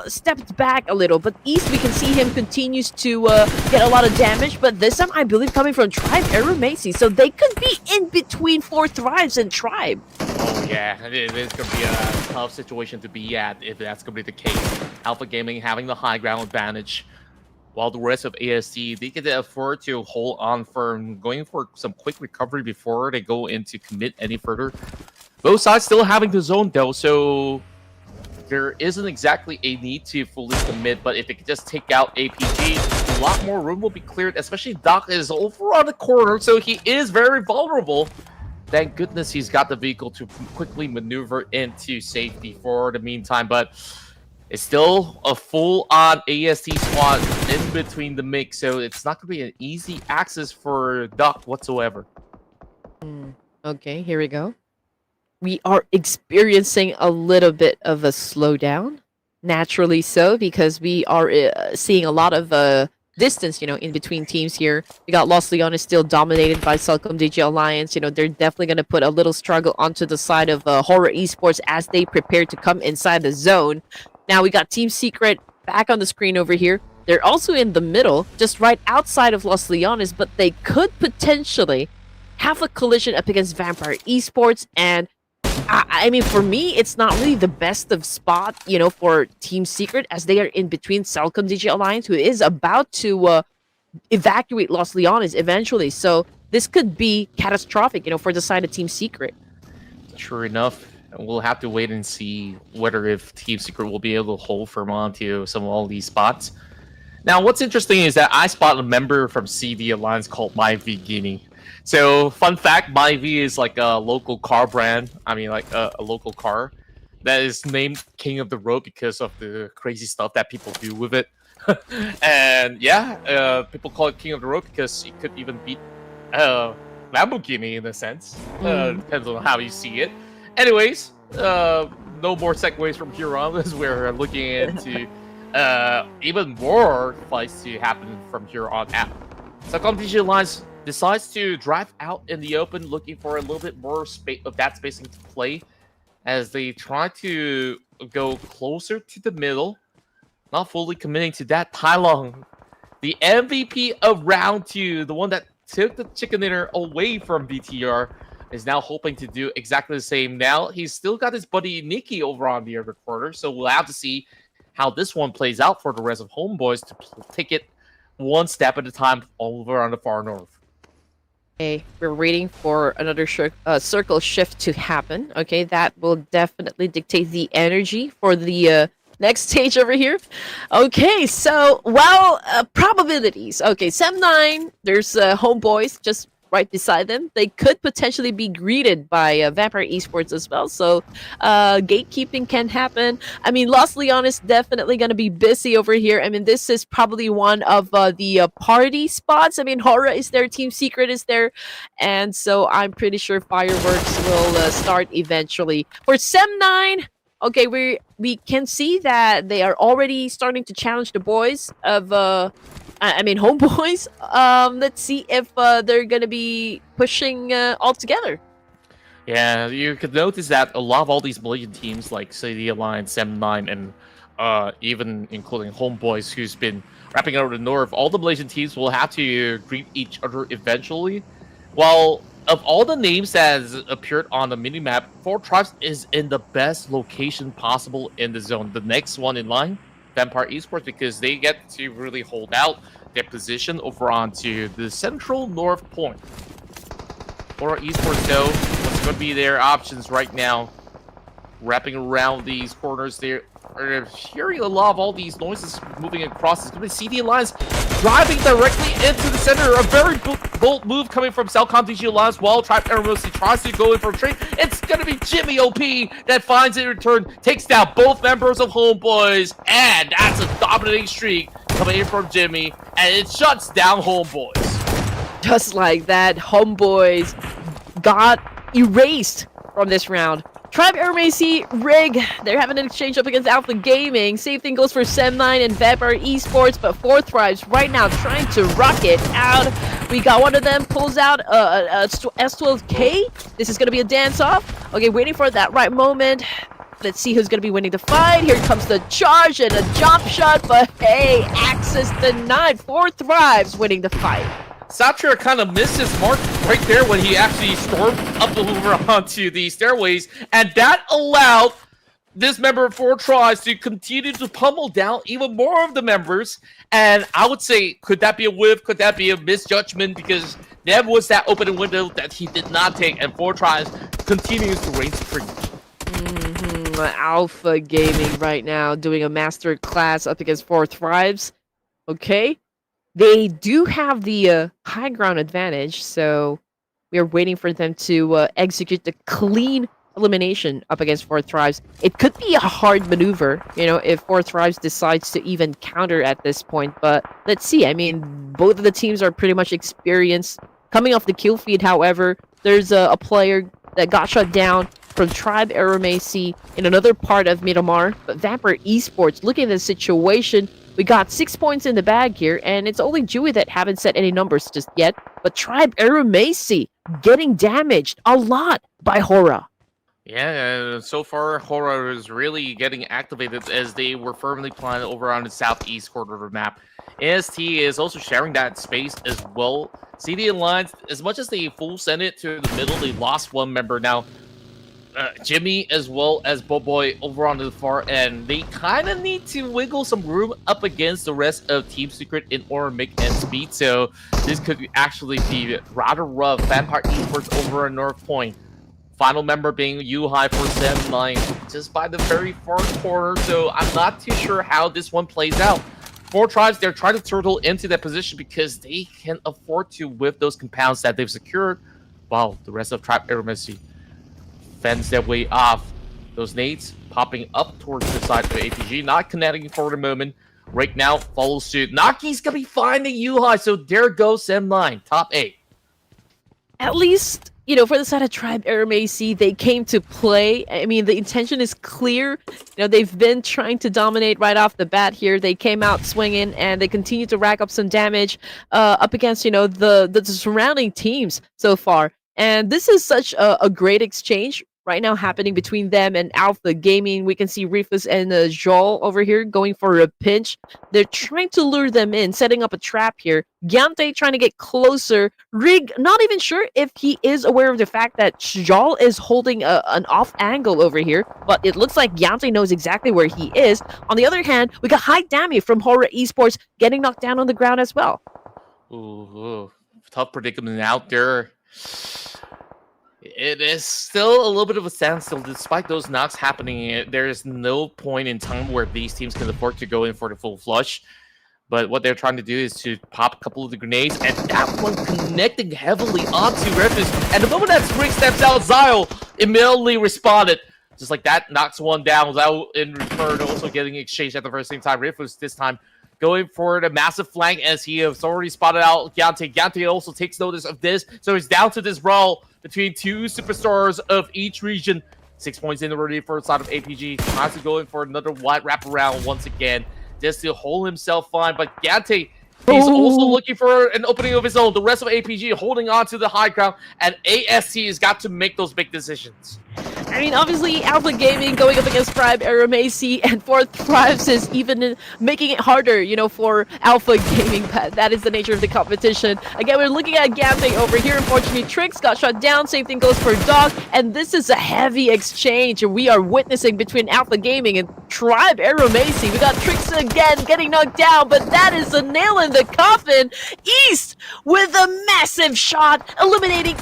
stepped back a little. But East, we can see him continues to get a lot of damage. But this time, I believe, coming from Tribe Macy. So they could be in between 4 Thrives and Tribe. Oh, yeah. It is going to be a tough situation to be at if that's going to be the case. Alpha Gaming having the high ground advantage, while the rest of ASC, they can afford to hold on firm, going for some quick recovery before they go in to commit any further. Both sides still having the zone, though, so there isn't exactly a need to fully commit, but if they could just take out APG, a lot more room will be cleared, especially Doc is over on the corner, so he is very vulnerable. Thank goodness he's got the vehicle to quickly maneuver into safety for the meantime, but it's still a full-on AST squad in between the mix, so it's not going to be an easy access for Doc whatsoever. Okay, here we go. we are experiencing a little bit of a slowdown. Naturally so, because we are seeing a lot of distance, in between teams here. We got Los Leones still dominated by Celcom DG Alliance. They're definitely going to put a little struggle onto the side of HORAA Esports as they prepare to come inside the zone. Now we got Team Secret back on the screen over here. They're also in the middle, just right outside of Los Leones, but they could potentially have a collision up against Vampire Esports. And I mean, for me, it's not really the best of spot, for Team Secret, as they are in between Celcom DG Alliance, who is about to evacuate Los Leones eventually. So this could be catastrophic, for the side of Team Secret. Sure enough, we'll have to wait and see whether if Team Secret will be able to hold firm on to some of all these spots. Now, what's interesting is that I spot a member from CD Alliance called MyVGuinea. So, fun fact, MyV is like a local car brand. I mean, like a local car that is named King of the Road because of the crazy stuff that people do with it. And yeah, people call it King of the Road because it could even beat Lamborghini in a sense. Depends on how you see it. Anyways, no more segues from here on, as we're looking into even more fights to happen from here on out. So, Competition Alliance decides to drive out in the open, looking for a little bit more of that spacing to play, as they try to go closer to the middle, not fully committing to that. Tai Long, the MVP of round 2, the one that took the chicken dinner away from BTR, is now hoping to do exactly the same. Now he's still got his buddy Nikki over on the other quarter, so we'll have to see how this one plays out for the rest of Homebois to take it one step at a time over on the far north. Okay, we're waiting for another circle shift to happen. Okay, that will definitely dictate the energy for the next stage over here. Okay, so, well, probabilities. Okay, Sem9, there's Homebois just right beside them. They could potentially be greeted by Vampire Esports as well, so gatekeeping can happen. I mean, Los Leones definitely going to be busy over here. I mean, this is probably one of the party spots. I mean, HORAA is there, Team Secret is there, and so I'm pretty sure fireworks will start eventually. For Sem9, okay, we can see that they are already starting to challenge the boys of Homebois. Let's see if they're gonna be pushing all together. Yeah, you could notice that a lot of all these Malaysian teams, like say the Alliance, M9, and even including Homebois, who's been wrapping out the north, all the Malaysian teams will have to greet each other eventually. While of all the names that has appeared on the minimap, 4 Tribes is in the best location possible in the zone. The next one in line, Vampire Esports, because they get to really hold out their position over onto the central north point. For Esports, though, what's going to be their options right now? Wrapping around these corners, they're hearing a lot of all these noises moving across. It's going to be CD Alliance driving directly into the center. A very bold move coming from Celcom DG Alliance, while Tribe Aeromosi tries to go in for a trade. It's going to be Jimmy OP that finds it in return, takes down both members of Homebois, and that's a dominating streak coming in from Jimmy, and it shuts down Homebois. Just like that, Homebois got erased from this round. Tribe Aeromacy, Rig, they're having an exchange up against Alpha Gaming. Same thing goes for Sem9 and Vampire Esports, but 4 Tribes right now trying to rock it out. We got one of them, pulls out a S12K. This is going to be a dance-off. Okay, waiting for that right moment. Let's see who's going to be winning the fight. Here comes the charge and a jump shot, but hey, access denied. 4 Tribes winning the fight. Satcher kind of missed his mark right there when he actually stormed up over onto the stairways, and that allowed this member of 4 Tribes to continue to pummel down even more of the members. And I would say, could that be a whiff? Could that be a misjudgment? Because there was that opening window that he did not take, and 4 Tribes continues to reign supreme. Alpha Gaming right now doing a master class up against 4 Tribes. Okay. They do have the high ground advantage, so we are waiting for them to execute the clean elimination up against 4 Tribes. It could be a hard maneuver, if 4 Tribes decides to even counter at this point, but let's see. I mean, both of the teams are pretty much experienced. Coming off the kill feed, however, there's a player that got shut down. from Tribe Aeramacy in another part of Miramar. But Vampire Esports, looking at the situation, we got 6 points in the bag here, and it's only Dewey that haven't set any numbers just yet. But Tribe Aeramacy getting damaged a lot by HORAA. Yeah, so far HORAA is really getting activated as they were firmly planted over on the southeast corner of the map. AST is also sharing that space as well. CD Alliance, as much as they full sent it to the middle, they lost one member. Now, Jimmy as well as Boboy over on the far end, they kind of need to wiggle some room up against the rest of Team Secret in order to make ends speed. So this could actually be rather rough. Vampire Esports over on North Point. Final member being U-High for 7-9, just by the very far corner. So I'm not too sure how this one plays out. 4 tribes, they're trying to turtle into that position because they can afford to with those compounds that they've secured, while the rest of Tribe Aeramacy fends their way off. Those nades popping up towards the side of the APG, not connecting for the moment. Right now, follows suit. Naki's gonna be finding U-High, so there goes M9, top 8. At least, you know, for the side of Tribe Aeramacy, they came to play. I mean, the intention is clear. You know, they've been trying to dominate right off the bat here. They came out swinging, and they continue to rack up some damage up against, you know, the surrounding teams so far. And this is such a great exchange right now happening between them and Alpha Gaming. We can see Rufus and Joel over here going for a pinch. They're trying to lure them in, setting up a trap here. Gyante trying to get closer. Rig, not even sure if he is aware of the fact that Joel is holding an off angle over here, but it looks like Gyante knows exactly where he is. On the other hand, we got High Dammy from HORAA Esports getting knocked down on the ground as well. Ooh, tough predicament out there. It is still a little bit of a standstill. Despite those knocks happening, there is no point in time where these teams can afford to go in for the full flush. But what they're trying to do is to pop a couple of the grenades, and that one connecting heavily onto Rufus. And the moment that Spring steps out, Zyle immediately responded. Just like that, knocks one down without in return also getting exchanged at the very same time. Rufus this time going for the massive flank as he has already spotted out Gyante. Gyante also takes notice of this, so he's down to this brawl between 2 superstars of each region. 6 points in already for the side of APG. Tries to go in for another wide wraparound once again, just to hold himself fine. But Gyante, he's also looking for an opening of his own. The rest of APG holding on to the high ground, and AST has got to make those big decisions. I mean, obviously, Alpha Gaming going up against Tribe Aeramacy, and Fourth Tribes is even making it harder, you know, for Alpha Gaming. That is the nature of the competition. Again, we're looking at Gyante over here. Unfortunately, Trix got shot down. Same thing goes for Dog, and this is a heavy exchange we are witnessing between Alpha Gaming and Tribe Aeramacy. We got Trix again getting knocked down, but that is a nail in the coffin. East with a massive shot, eliminating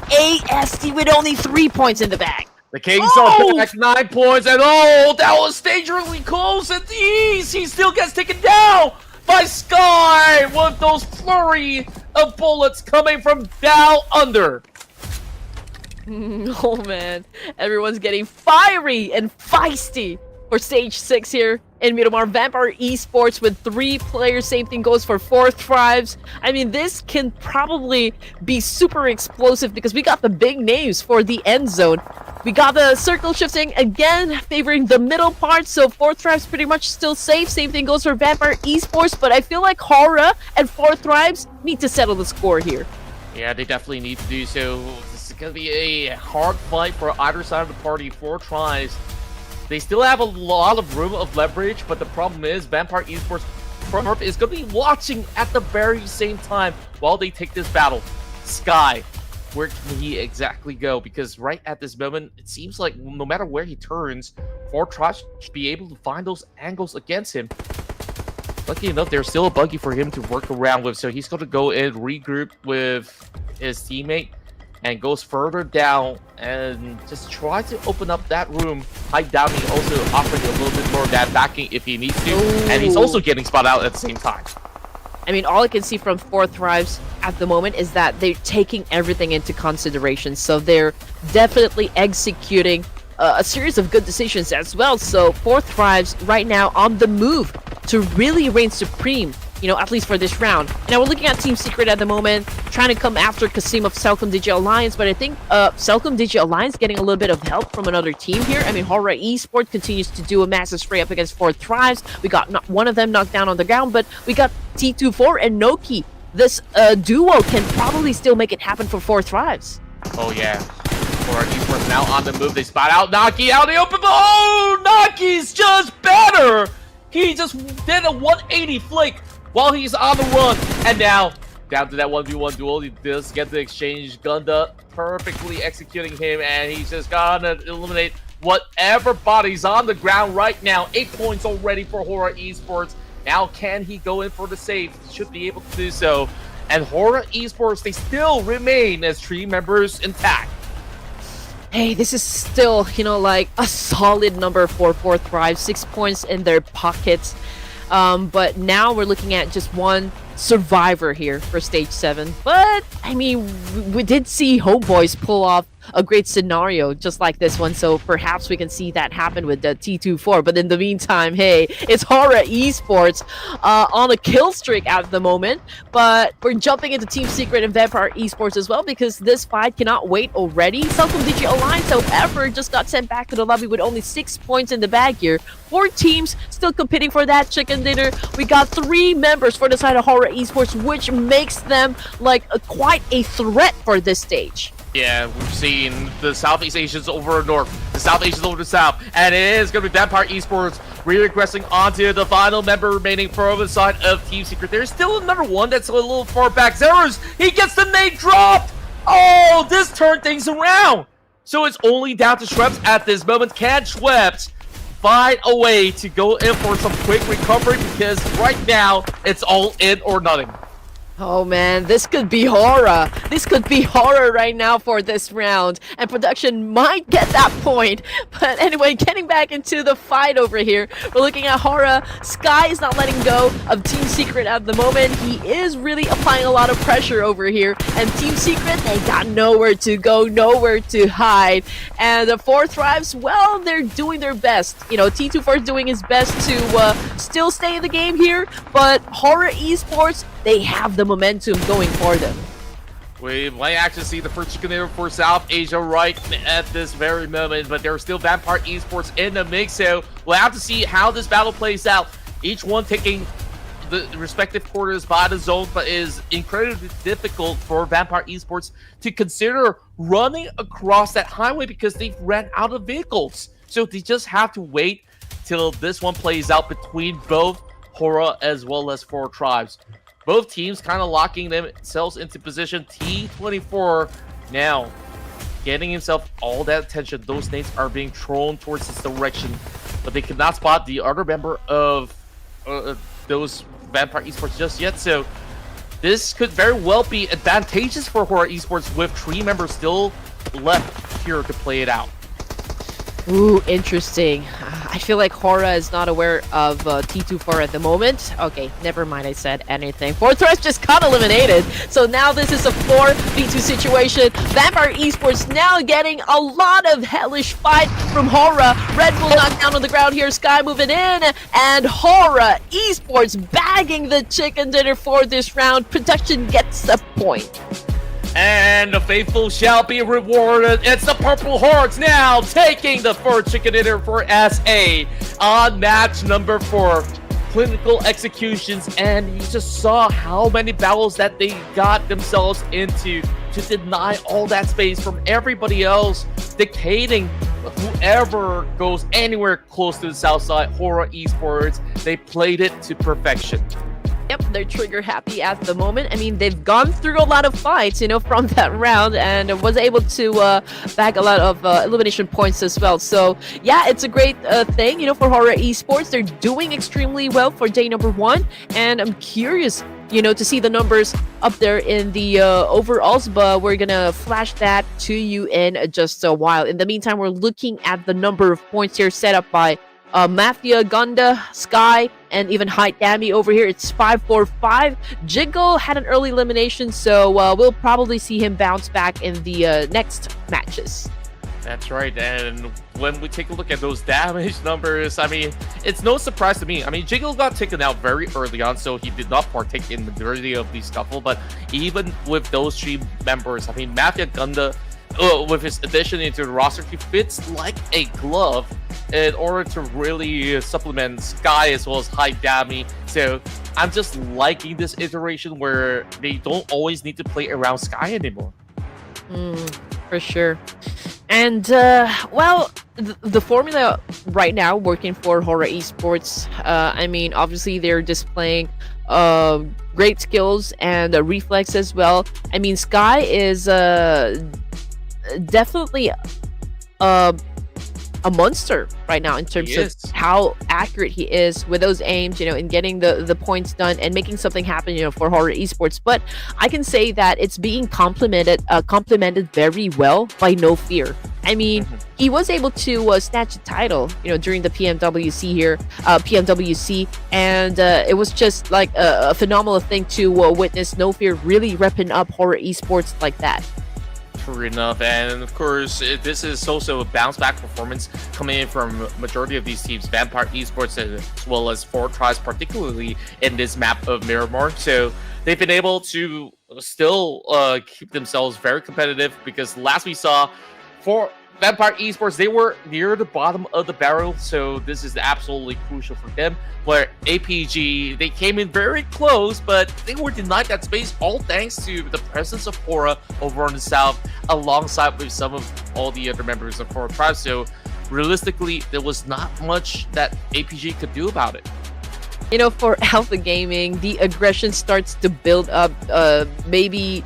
AST with only 3 points in the bag. The Kings are back 9 points, and that was dangerously close at the East. He still gets taken down by Sky with those flurry of bullets coming from down under. Oh man, everyone's getting fiery and feisty for stage 6 here in Miramar. Vampire Esports with 3 players. Same thing goes for Fourth Tribes. I mean, this can probably be super explosive because we got the big names for the end zone. We got the circle shifting again, favoring the middle part, so Fourth Tribes pretty much still safe. Same thing goes for Vampire Esports, but I feel like HORAA and Fourth Tribes need to settle the score here. Yeah, they definitely need to do so. This is going to be a hard fight for either side of the party. 4 tries. They still have a lot of room of leverage, but the problem is Vampire Esports is going to be watching at the very same time while they take this battle. Sky, where can he exactly go? Because right at this moment, it seems like no matter where he turns, 4 tries should be able to find those angles against him. Lucky enough, there's still a buggy for him to work around with, so he's going to go and regroup with his teammate and goes further down and just try to open up that room. High Dammy also offering a little bit more of that backing if he needs to, and he's also getting spotted out at the same time. I mean, all I can see from Fourth Tribes at the moment is that they're taking everything into consideration, so they're definitely executing a series of good decisions as well. So Fourth Tribes right now on the move to really reign supreme at least for this round. Now we're looking at Team Secret at the moment, trying to come after Kasim of Celcom Digi Alliance, but I think Celcom Digi Alliance getting a little bit of help from another team here. I mean, HORAA Esports continues to do a massive spray up against 4 Thrives. We got one of them knocked down on the ground, but we got T24 and Noki. This duo can probably still make it happen for 4 Thrives. Oh, yeah. HORAA Esports now on the move. They spot out Naki out in the open, but oh, Naki's just better. He just did a 180 flick while he's on the run. And now, down to that 1v1 duel. He does get the exchange. Gunda perfectly executing him, and he's just gonna eliminate whatever body's on the ground right now. 8 points already for HORAA Esports. Now, can he go in for the save? Should be able to do so. And HORAA Esports, they still remain as 3 members intact. Hey, this is still, like a solid number for 4 Thrive. 6 points in their pockets. But now we're looking at just one survivor here for stage 7. But, I mean, we did see Homebois pull off a great scenario just like this one, so perhaps we can see that happen with the T24. But in the meantime, hey, it's HORAA Esports on a kill streak at the moment, but we're jumping into Team Secret and Vampire Esports as well, because this fight cannot wait already. Celcom Digi Alliance, however, just got sent back to the lobby with only 6 points in the bag here. 4 teams still competing for that chicken dinner. We got 3 members for the side of HORAA Esports, which makes them like quite a threat for this stage. Yeah, we've seen the Southeast Asians over north, the South Asians over the south, and it is going to be Vampire Esports regressing onto the final member remaining for the side of Team Secret. There's still a number 1 that's a little far back. Zerus, he gets the nade dropped! Oh, this turned things around! So it's only down to Schweppes at this moment. Can Schweppes find a way to go in for some quick recovery? Because right now, it's all in or nothing. Oh man, this could be HORAA. This could be HORAA right now for this round. And production might get that point. But anyway, getting back into the fight over here, we're looking at HORAA. Sky is not letting go of Team Secret at the moment. He is really applying a lot of pressure over here. And Team Secret, they got nowhere to go, nowhere to hide. And the 4 Thrives, well, they're doing their best. T24 is doing his best to still stay in the game here. But HORAA Esports, they have the momentum going for them. We might actually see the first chicken dinner for South Asia right at this very moment, but there's still Vampire Esports in the mix, so we'll have to see how this battle plays out. Each one taking the respective quarters by the zone, but it is incredibly difficult for Vampire Esports to consider running across that highway because they've ran out of vehicles. So they just have to wait till this one plays out between both HORAA as well as 4 Tribes. Both teams kind of locking themselves into position. T24 now getting himself all that attention. Those nades are being thrown towards this direction, but they cannot spot the other member of those Vampire Esports just yet. So this could very well be advantageous for HORAA Esports with 3 members still left here to play it out. Ooh, interesting. I feel like HORAA is not aware of T24 at the moment. Okay, never mind, I said anything. 4 Thrives just got eliminated. So now this is a 4v2 situation. Vampire Esports now getting a lot of hellish fight from HORAA. Red Bull knocked down on the ground here. Sky moving in. And HORAA Esports bagging the chicken dinner for this round. Production gets a point. And the faithful shall be rewarded. It's the Purple Hordes now taking the first chicken dinner for SA on match number 4. Clinical executions, and you just saw how many battles that they got themselves into to deny all that space from everybody else, dictating whoever goes anywhere close to the south side. HORAA Esports, they played it to perfection. Yep, they're trigger happy at the moment. I mean, they've gone through a lot of fights, from that round, and was able to bag a lot of elimination points as well. So, yeah, it's a great thing, for HORAA Esports. They're doing extremely well for day number 1, and I'm curious, to see the numbers up there in the overalls, but we're gonna flash that to you in just a while. In the meantime, we're looking at the number of points here set up by Mafia, Gunda, Sky, and even Height Dami over here. It's 5-4-5. Jiggle had an early elimination, so we'll probably see him bounce back in the next matches. That's right, and when we take a look at those damage numbers, I mean, it's no surprise to me. I mean, Jiggle got taken out very early on, so he did not partake in the majority of the scuffle, but even with those 3 members, I mean, Mafia Gunda, with his addition into the roster, he fits like a glove in order to really supplement Sky as well as High Dami. So I'm just liking this iteration where they don't always need to play around Sky anymore. For sure. And well, the formula right now working for HORAA Esports, I mean, obviously they're displaying great skills and reflex as well. I mean, Sky is definitely a monster right now in terms of how accurate he is with those aims, you know, and getting the points done and making something happen, you know, for HORAA Esports. But I can say that it's being complemented very well by No Fear. I mean, he was able to snatch a title, you know, during the PMWC here, PMWC, and it was just like a phenomenal thing to witness No Fear really repping up HORAA Esports like that. True enough, and of course, this is also a bounce back performance coming in from majority of these teams, Vampire Esports as well as Fortress, particularly in this map of Miramar. So they've been able to still keep themselves very competitive, because last we saw for Vampire Esports, they were near the bottom of the barrel, so this is absolutely crucial for them. Where APG, they came in very close, but they were denied that space, all thanks to the presence of HORAA over on the south, alongside with some of all the other members of HORAA Tribe. So realistically, there was not much that APG could do about it. You know, for Alpha Gaming, the aggression starts to build up, maybe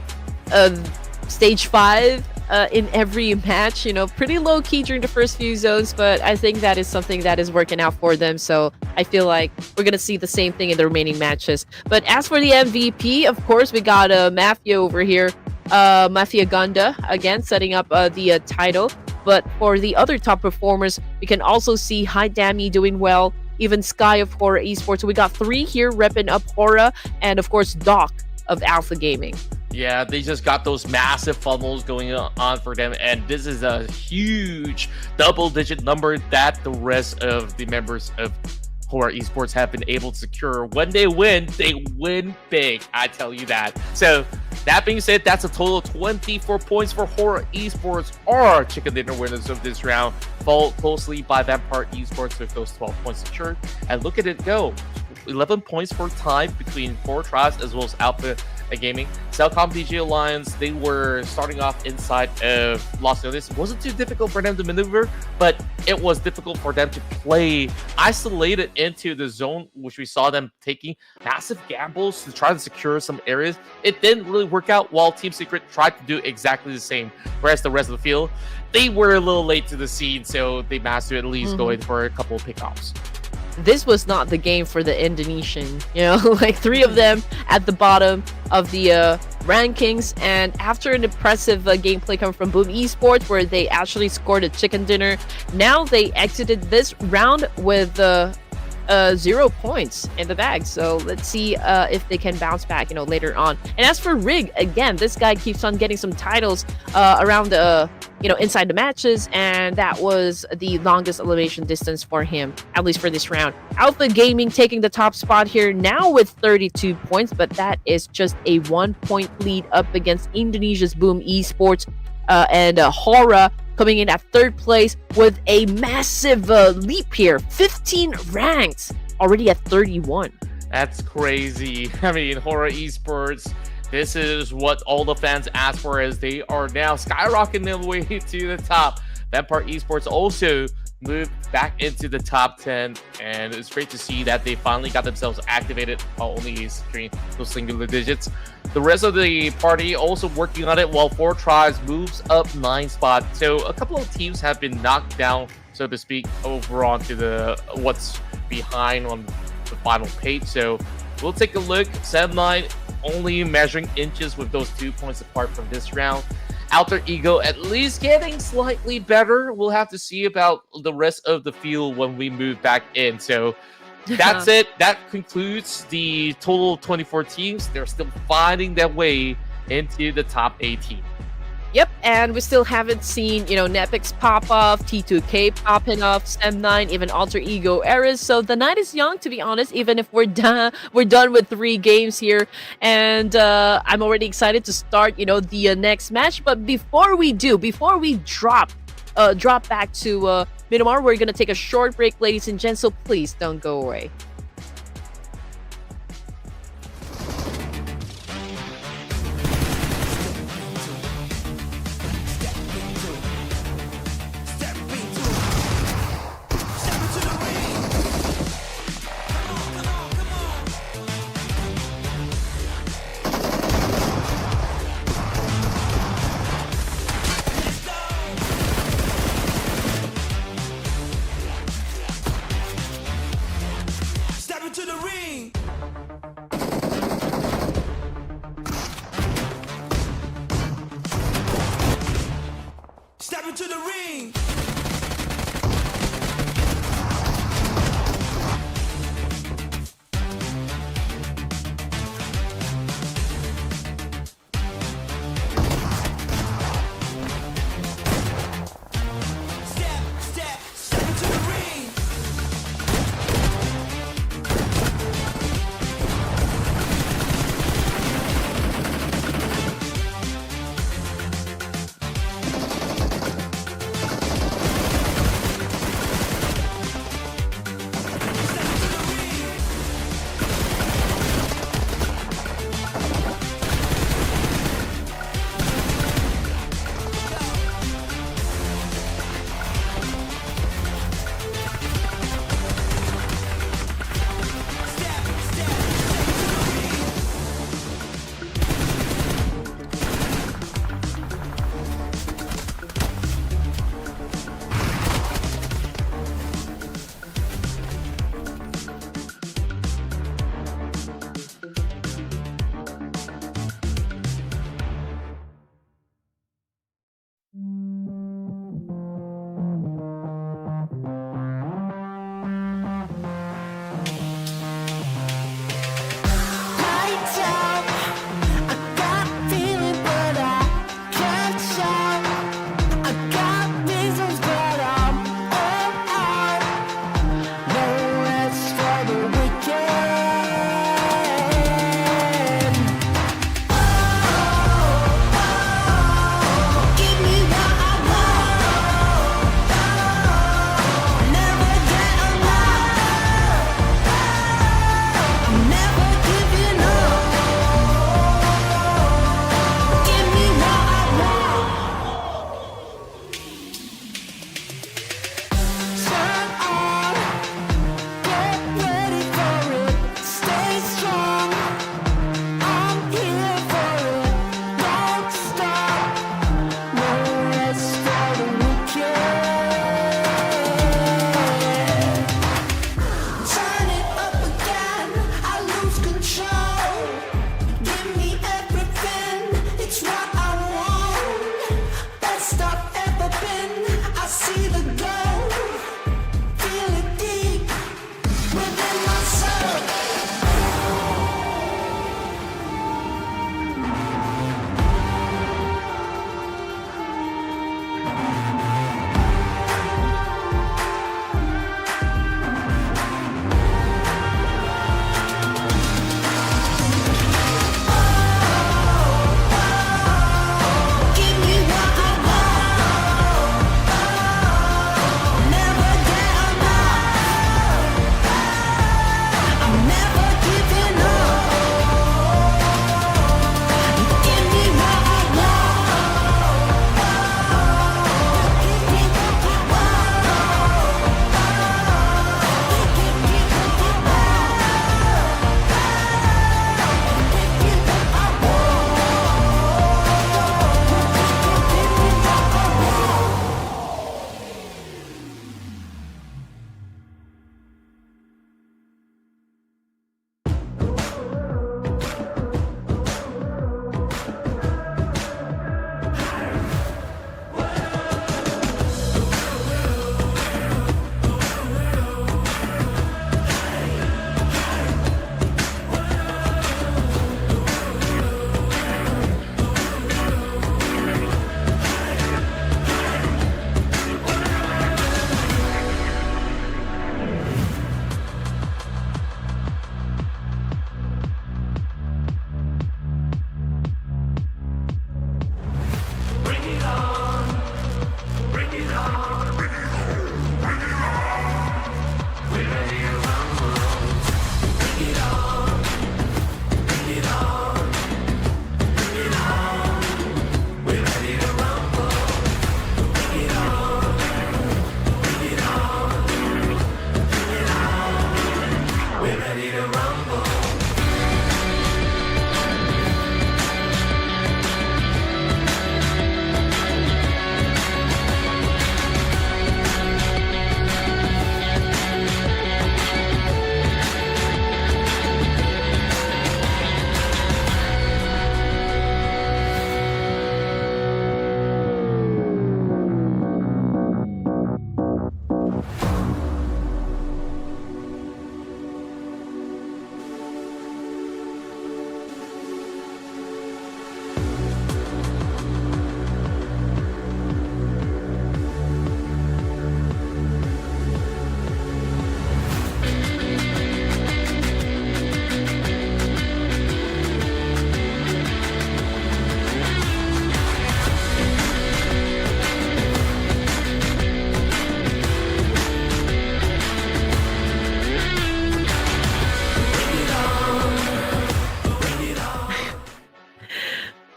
stage 5 in every match, you know, pretty low key during the first few zones, but I think that is something that is working out for them. So I feel like we're gonna see the same thing in the remaining matches. But as for the MVP, of course, we got Mafia over here, Mafia Gunda again setting up the title. But for the other top performers, we can also see High Dami doing well, even Sky of HORAA Esports. So we got 3 here repping up HORAA, and of course Doc of Alpha Gaming. Yeah, they just got those massive funnels going on for them, and this is a huge double-digit number that the rest of the members of HORAA Esports have been able to secure. When they win big, I tell you that. So, that being said, that's a total of 24 points for HORAA Esports, our chicken dinner winners of this round, followed closely by Vampire Esports with those 12 points secured. And look at it go. 11 points for tie between Fortress as well as Alpha Gaming. Cellcom DG Alliance, they were starting off inside of Los Angeles. It wasn't too difficult for them to maneuver, but it was difficult for them to play isolated into the zone, which we saw them taking massive gambles to try to secure some areas. It didn't really work out, while Team Secret tried to do exactly the same, whereas the rest of the field, they were a little late to the scene, so they managed to at least go in for a couple of pickoffs. This was not the game for the Indonesian, you know, like 3 of them at the bottom of the rankings. And after an impressive gameplay coming from Boom Esports, where they actually scored a chicken dinner, now they exited this round with 0 points in the bag. So let's see if they can bounce back, you know, later on. And as for Rig, again, this guy keeps on getting some titles around the, you know, inside the matches, and that was the longest elevation distance for him, at least for this round. Alpha Gaming taking the top spot here now with 32 points, but that is just a 1-point lead up against Indonesia's Boom Esports, and HORAA coming in at 3rd place with a massive leap here, 15 ranks, already at 31. That's crazy. I mean, HORAA Esports, this is what all the fans ask for, as they are now skyrocketing their way to the top. Vampire Esports also moved back into the top 10, and it's great to see that they finally got themselves activated, only securing those singular digits. The rest of the party also working on it, while Fortress moves up 9 spots. So a couple of teams have been knocked down, so to speak, over onto the what's behind on the final page. So we'll take a look. 7-9 only measuring inches with those 2 points apart from this round. Alter Ego at least getting slightly better. We'll have to see about the rest of the field when we move back in. So that's it. That concludes the total of 24 teams. They're still finding their way into the top 18. Yep, and we still haven't seen, Nepix pop off, T2K popping off, Sem9, even Alter Ego Eras. So the night is young, to be honest, even if we're done with 3 games here. And I'm already excited to start, the next match. But before we drop back to Miramar, we're going to take a short break, ladies and gents, so please don't go away.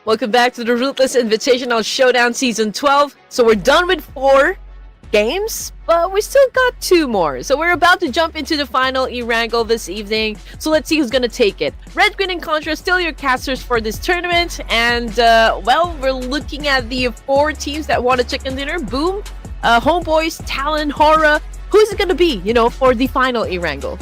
Welcome back to the Ruthless Invitational Showdown Season 12. So we're done with 4 games, but we still got 2 more. So we're about to jump into the final ERANGEL this evening. So let's see who's gonna take it. Red, Green, and Contra still your casters for this tournament. And, well, we're looking at the 4 teams that won a chicken dinner. Boom, Homebois, Talon, HORAA. Who's it gonna be, you know, for the final ERANGEL?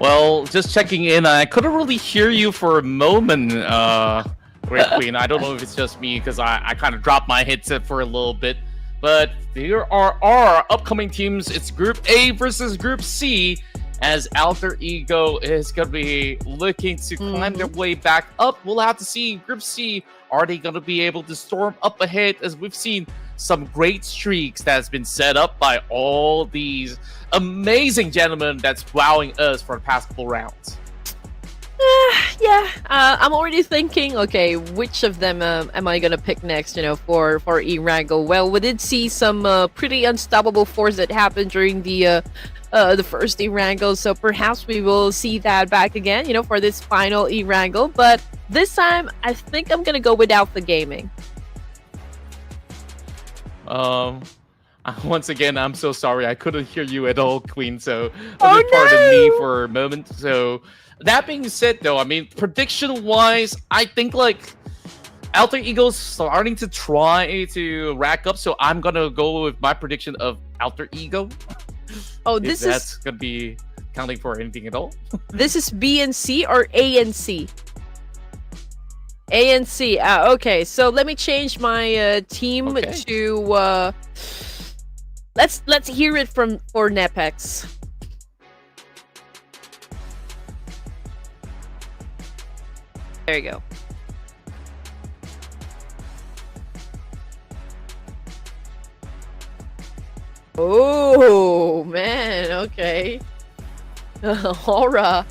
Well, just checking in, I couldn't really hear you for a moment, Red Queen. I don't know if it's just me, because I kind of dropped my headset for a little bit. But here are our upcoming teams. It's Group A versus Group C, as Alter Ego is going to be looking to climb their way back up. We'll have to see. Group C, are they going to be able to storm up ahead, as we've seen some great streaks that has been set up by all these amazing gentlemen that's wowing us for the past couple rounds. Yeah, I'm already thinking, okay, which of them am I gonna pick next, you know, for ERANGEL? Well, we did see some pretty unstoppable force that happened during the first ERANGEL, so perhaps we will see that back again, you know, for this final ERANGEL. But this time, I think I'm gonna go with Alpha Gaming. Once again, I'm so sorry. I couldn't hear you at all, Queen, so Oh, pardon me for a moment. So, that being said, though, I mean, prediction-wise, I think, like, Alter Ego's starting to try to rack up, so I'm gonna go with my prediction of Alter Ego. Oh, if that's gonna be counting for anything at all. This is B and C or A and C? A and C. Okay, so let me change my team to let's hear it for Nepex. There you go. Oh man, okay. HORAA.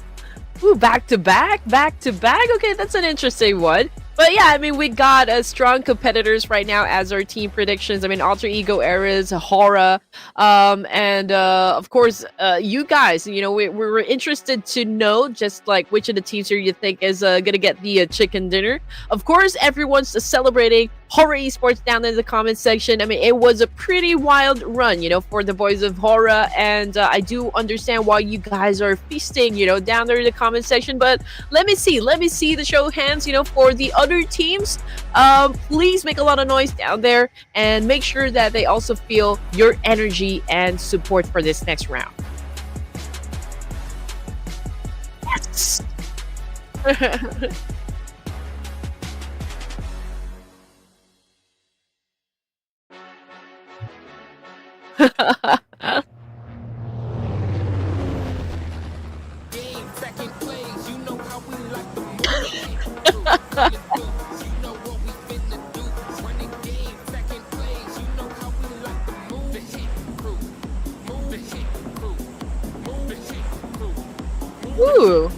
Ooh, back to back. Okay, that's an interesting one. But yeah, I mean, we got strong competitors right now as our team predictions. I mean, Alter Ego Eras, HORAA, and of course, you guys. You know, we're interested to know just like which of the teams here you think is gonna get the chicken dinner. Of course, everyone's celebrating HORAA Esports down in the comment section. I mean, it was a pretty wild run, you know, for the boys of HORAA, and I do understand why you guys are feasting, you know, down there in the comment section. But let me see the show of hands, you know, for the other teams. Please make a lot of noise down there and make sure that they also feel your energy and support for this next round. Yes. Ooh.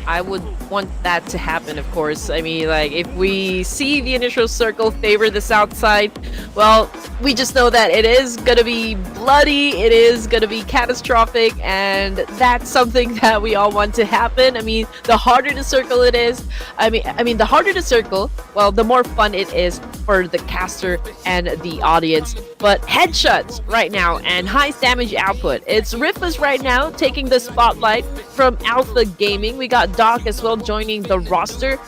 I would want that to happen, of course. I mean, like, if we see the initial circle favor the south side, well, we just know that it is gonna be bloody, it is gonna be catastrophic, and that's something that we all want to happen. I mean, the harder the circle it is, I mean, the harder the circle, well, the more fun it is for the caster and the audience. But headshots right now and highest damage output. It's Ruthless right now taking the spotlight from Alpha Gaming. We got Doc as well joining the roster.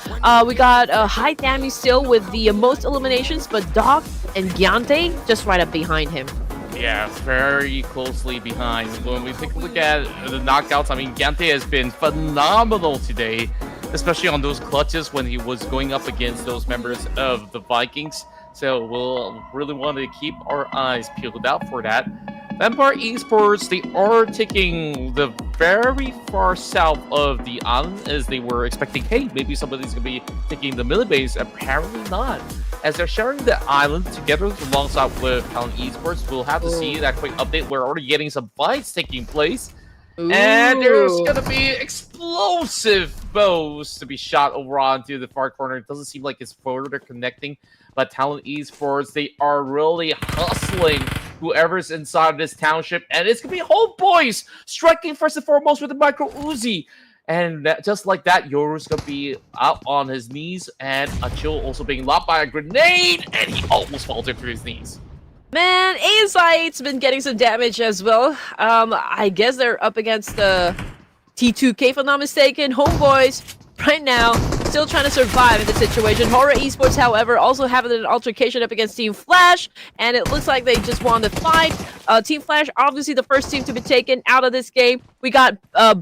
We got high damage still with the most eliminations, but Doc and Giante just right up behind him. Yeah, very closely behind. When we take a look at the knockouts, I mean, Giante has been phenomenal today, especially on those clutches when he was going up against those members of the Vikings. So we'll really want to keep our eyes peeled out for that. Vampire Esports, they are taking the very far south of the island, as they were expecting, hey, maybe somebody's going to be taking the milli base. Apparently not, as they're sharing the island together alongside with Talon Esports. We'll have to see that quick update. We're already getting some fights taking place. Ooh. And there's going to be explosive bows to be shot over onto the far corner. It doesn't seem like it's further connecting, but Talon Esports, they are really hustling whoever's inside this township, and it's gonna be Homebois striking first and foremost with the micro Uzi. And just like that, Yoru's gonna be out on his knees, and Achille also being locked by a grenade, and he almost falls into his knees. Man, ASI's been getting some damage as well. I guess they're up against the T2K, if I'm not mistaken. Homebois, right now, still trying to survive in the situation. HORAA Esports, however, also having an altercation up against Team Flash, and it looks like they just won the fight. Team Flash, obviously the first team to be taken out of this game. We got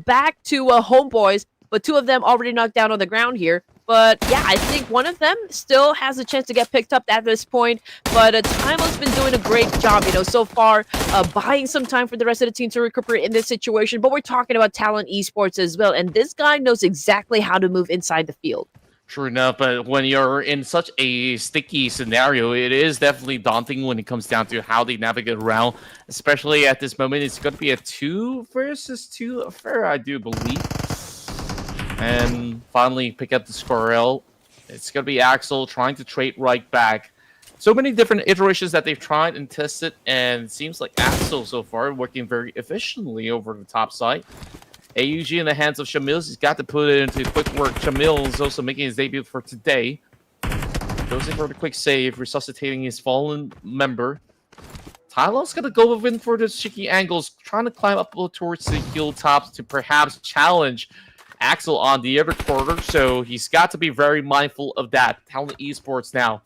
back to Homebois, but two of them already knocked down on the ground here. But yeah, I think one of them still has a chance to get picked up at this point. But Tylo's been doing a great job, so far, buying some time for the rest of the team to recuperate in this situation. But we're talking about Talent Esports as well, and this guy knows exactly how to move inside the field. True enough, but when you're in such a sticky scenario, it is definitely daunting when it comes down to how they navigate around. Especially at this moment, it's going to be a 2 versus 2 affair, I do believe. And finally pick up the squirrel. It's going to be Axel trying to trade right back. So many different iterations that they've tried and tested, and it seems like Axel so far working very efficiently over the top side. AUG in the hands of Shamil. He's got to put it into quick work. Shamil is also making his debut for today. Goes in for the quick save, resuscitating his fallen member. Tylo's going to go in for the cheeky angles, trying to climb up towards the hilltops to perhaps challenge Axel on the other quarter, so he's got to be very mindful of that. Talent Esports now.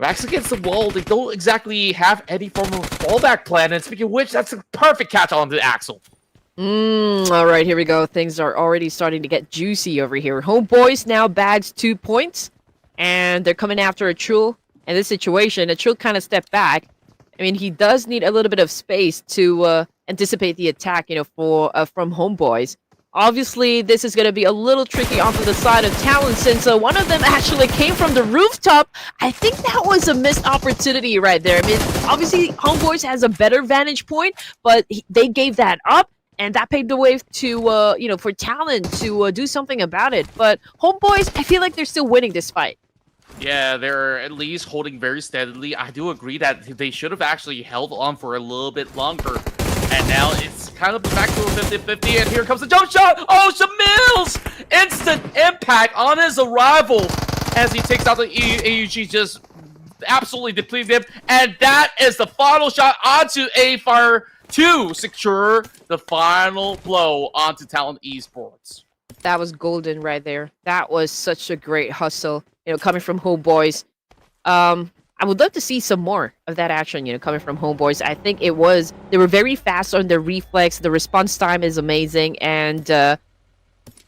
Axel against the wall, they don't exactly have any form of fallback plan, and speaking of which, that's a perfect catch on to Axel. All right, here we go. Things are already starting to get juicy over here. Homebois now bags 2 points, and they're coming after Achille. In this situation, Achille kind of stepped back. I mean, he does need a little bit of space to anticipate the attack, from Homebois. Obviously, this is going to be a little tricky onto the side of Talon, since one of them actually came from the rooftop. I think that was a missed opportunity right there. I mean, obviously, Homebois has a better vantage point, but they gave that up, and that paved the way to, for Talon to do something about it. But Homebois, I feel like they're still winning this fight. Yeah, they're at least holding very steadily. I do agree that they should have actually held on for a little bit longer. And now it's kind of back to a 50-50, and here comes the jump shot! Oh, Shamil's instant impact on his arrival as he takes out the AUG, just absolutely depleted him. And that is the final shot onto A-Fire to secure the final blow onto Talent Esports. That was golden right there. That was such a great hustle, coming from Homebois. I would love to see some more of that action, coming from Homebois. I think they were very fast on their reflex. The response time is amazing, and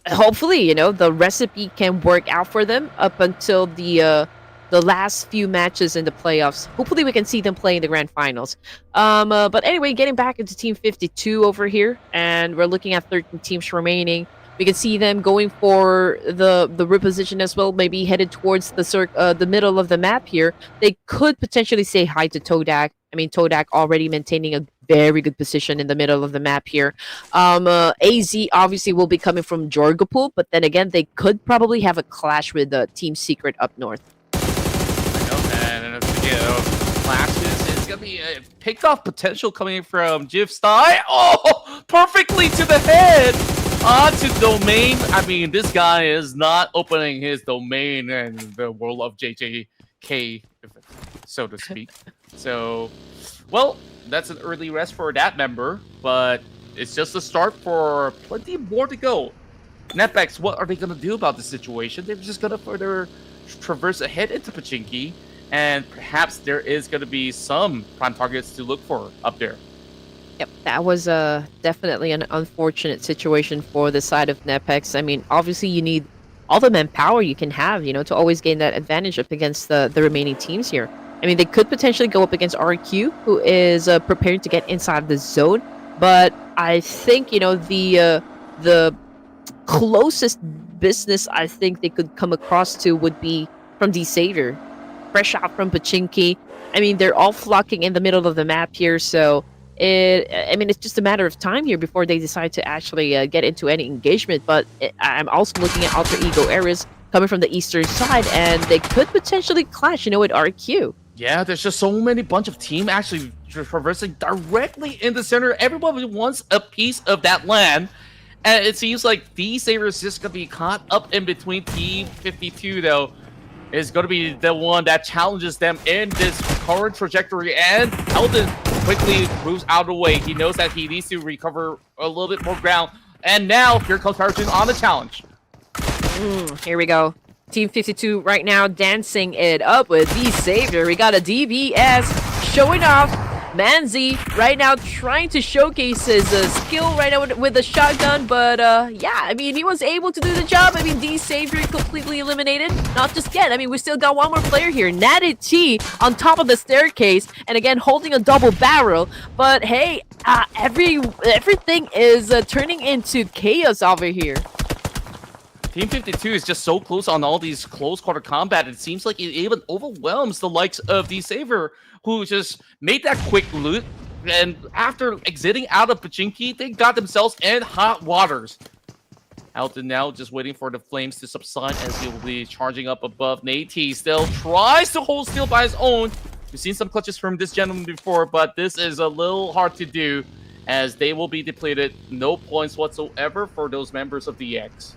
hopefully, the recipe can work out for them up until the last few matches in the playoffs. Hopefully, we can see them play in the grand finals. But anyway, getting back into Team 52 over here, and we're looking at 13 teams remaining. We can see them going for the reposition as well, maybe headed towards the middle of the map here. They could potentially say hi to TODAK. I mean, TODAK already maintaining a very good position in the middle of the map here. AZ obviously will be coming from Jorgapul, but then again, they could probably have a clash with Team Secret up north. I know, man. And clashes, it's going to be a pick-off potential coming from Jivstai. Oh, perfectly to the head. Onto domain. I mean, this guy is not opening his domain in the world of JJK, so to speak. So, well, that's an early rest for that member, but it's just a start for plenty more to go. Netbex, what are they going to do about the situation? They're just going to further traverse ahead into Pachinki, and perhaps there is going to be some prime targets to look for up there. Yep, that was definitely an unfortunate situation for the side of Nepex. I mean, obviously you need all the manpower you can have, to always gain that advantage up against the remaining teams here. I mean, they could potentially go up against RQ, who is preparing to get inside the zone. But I think, the closest business I think they could come across to would be from the Savior. Fresh out from Pachinki. I mean, they're all flocking in the middle of the map here, so it's just a matter of time here before they decide to actually get into any engagement. But I'm also looking at Alter Ego areas coming from the eastern side, and they could potentially clash, with RQ. Yeah, there's just so many bunch of team actually traversing directly in the center. Everyone wants a piece of that land. And it seems like D-Saber is just going to be caught up in between. Team 52, though, is going to be the one that challenges them in this current trajectory. And Eldon quickly moves out of the way. He knows that he needs to recover a little bit more ground. And now, here comes Harrison on the challenge. Here we go. Team 52 right now dancing it up with D-Saber. We got a DBS showing off. Manzi right now trying to showcase his skill right now with the shotgun, but yeah, I mean, he was able to do the job. I mean, D-Saber completely eliminated. Not just yet. I mean, we still got one more player here. Natty T on top of the staircase, and again, holding a double barrel. But hey, everything is turning into chaos over here. Team 52 is just so close on all these close quarter combat. It seems like it even overwhelms the likes of D-Saber, who just made that quick loot. And after exiting out of Pachinki, they got themselves in hot waters. Alton now just waiting for the flames to subside as he will be charging up above. Nate still tries to hold still by his own. We've seen some clutches from this gentleman before, but this is a little hard to do as they will be depleted. No points whatsoever for those members of the X.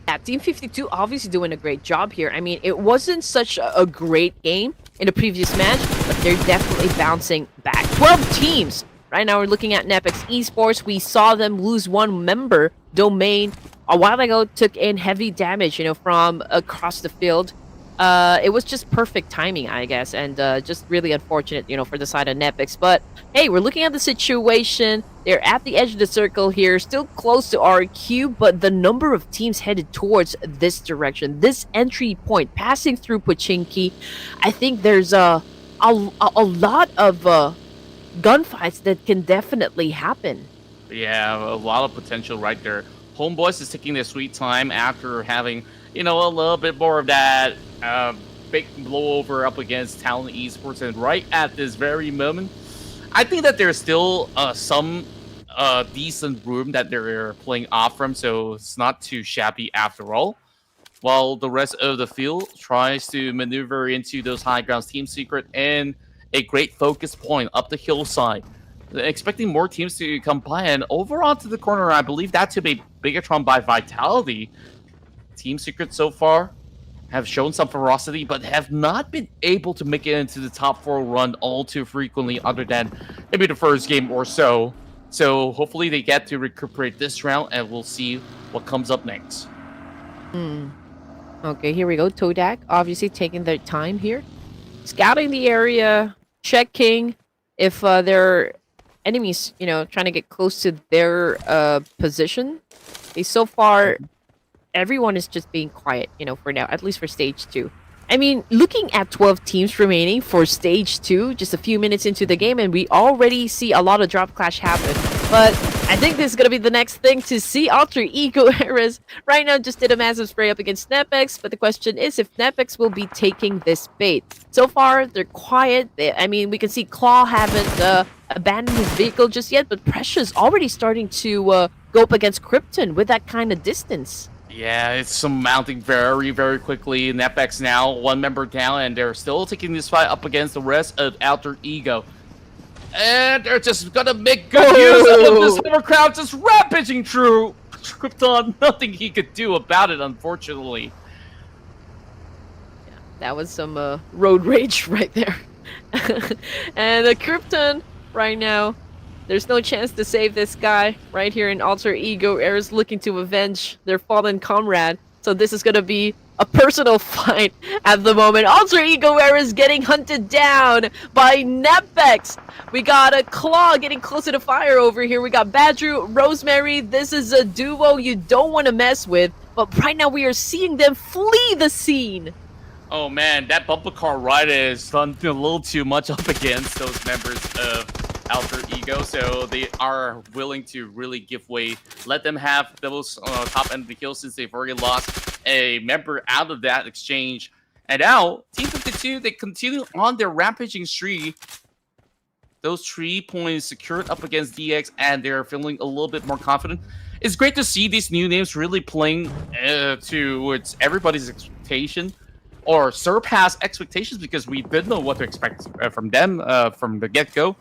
Yeah, Team 52 obviously doing a great job here. I mean, it wasn't such a great game in the previous match, but they're definitely bouncing back. 12 teams. Right now we're looking at Nepex Esports. We saw them lose one member, Domain, a while ago, took in heavy damage, you know, from across the field. It was just perfect timing, I guess, and just really unfortunate, you know, for the side of Nepex. But hey, we're looking at the situation. They're at the edge of the circle here, still close to RQ, but the number of teams headed towards this direction, this entry point, passing through Pachinki, I think there's a lot of gunfights that can definitely happen. Yeah, a lot of potential right there. Homebois is taking their sweet time after having, you know, a little bit more of that big blowover up against Talent Esports, and right at this very moment, I think that there's still some decent room that they're playing off from, so it's not too shabby after all. While the rest of the field tries to maneuver into those high grounds, Team Secret and a great focus point up the hillside. Expecting more teams to come by, and over onto the corner, I believe that to be Bigatron by Vitality. Team Secret so far have shown some ferocity, but have not been able to make it into the top 4 run all too frequently, other than maybe the first game or so. So hopefully they get to recuperate this round, and we'll see what comes up next. Okay, here we go. TODAK obviously taking their time here, scouting the area, checking if there are enemies, you know, trying to get close to their position. So far, everyone is just being quiet, you know, for now, at least for stage 2. I mean, looking at 12 teams remaining for stage 2, just a few minutes into the game, and we already see a lot of drop clash happen. But I think this is going to be the next thing to see. Alter Ego Eras right now just did a massive spray up against Nepex, but the question is if Nepex will be taking this bait. So far, they're quiet. I mean, we can see Claw haven't abandoned his vehicle just yet, but Precious already starting to go up against Krypton with that kind of distance. Yeah, it's mounting very, very quickly. Nepex now, one member down, and they're still taking this fight up against the rest of Alter Ego. And they're just gonna make good use of this overcrowd, just rampaging through Krypton. Nothing he could do about it, unfortunately. Yeah, that was some road rage right there. And the Krypton right now, there's no chance to save this guy right here in Alter Ego. Era's looking to avenge their fallen comrade. So this is going to be a personal fight at the moment. Alter Ego Era's getting hunted down by Nepex. We got a Claw getting closer to fire over here. We got Badru, Rosemary. This is a duo you don't want to mess with. But right now we are seeing them flee the scene. Oh man, that bumper car ride is done a little too much up against those members of Alter Ego, so they are willing to really give way. Let them have those top end of the kill since they've already lost a member out of that exchange. And now, Team 52, they continue on their rampaging streak. Those 3 points secured up against DX, and they're feeling a little bit more confident. It's great to see these new names really playing towards everybody's expectation. or surpass expectations because we did know what to expect from them from the get-go.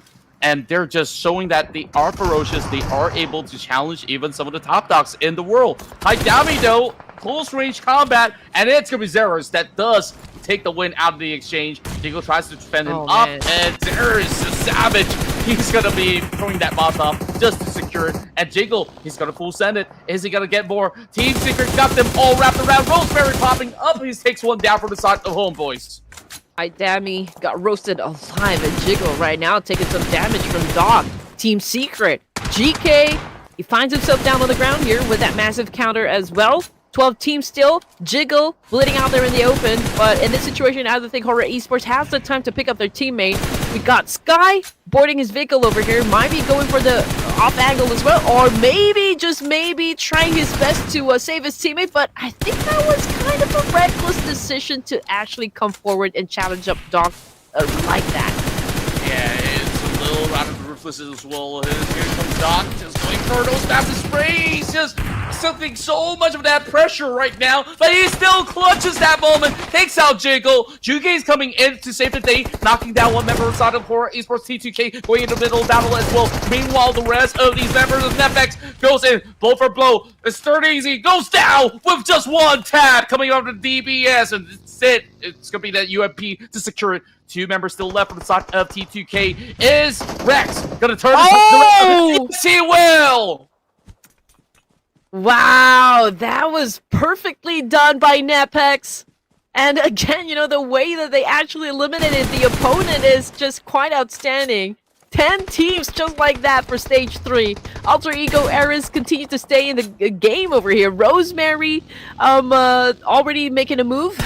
And they're just showing that they are ferocious. They are able to challenge even some of the top dogs in the world. Haidami, though, close range combat, and it's going to be Zeros that does take the win out of the exchange. Jiggle tries to defend him up, and Zeros is savage. He's going to be throwing that Molotov just to secure it. And Jiggle, he's going to full send it. Is he going to get more? Team Secret got them all wrapped around. Rosemary popping up. He takes one down from the side of Homebois. Haidami got roasted alive, and Jiggle right now taking some damage from Doc. Team Secret, GK, he finds himself down on the ground here with that massive counter as well. 12 teams still, Jiggle bleeding out there in the open, but in this situation, I don't think HORAA Esports has the time to pick up their teammate. We got Sky boarding his vehicle over here, might be going for the off angle as well, or maybe, just maybe, trying his best to save his teammate, but I think that was kind of a reckless decision to actually come forward and challenge up Doc like that. Yeah, it's a little out of the Ruthless as well. Here comes Doc, just going for those massive sprays, just something so much of that pressure right now, but he still clutches that moment, takes out Jiggle. Juge's coming in to save the day, knocking down one member inside of HORAA Esports. T2K going into the middle battle as well. Meanwhile, the rest of these members of Netflix goes in, blow for blow. It's third easy, goes down with just one tap coming over to DBS, and that's it. It's gonna be that UMP to secure it. Two members still left on the side of T2K. Is Rex gonna turn Oh! Yes, he will! Wow, that was perfectly done by Nepex. And again, you know, the way that they actually eliminated the opponent is just quite outstanding. 10 teams just like that for stage 3. Alter Ego Eras continue to stay in the game over here. Rosemary already making a move.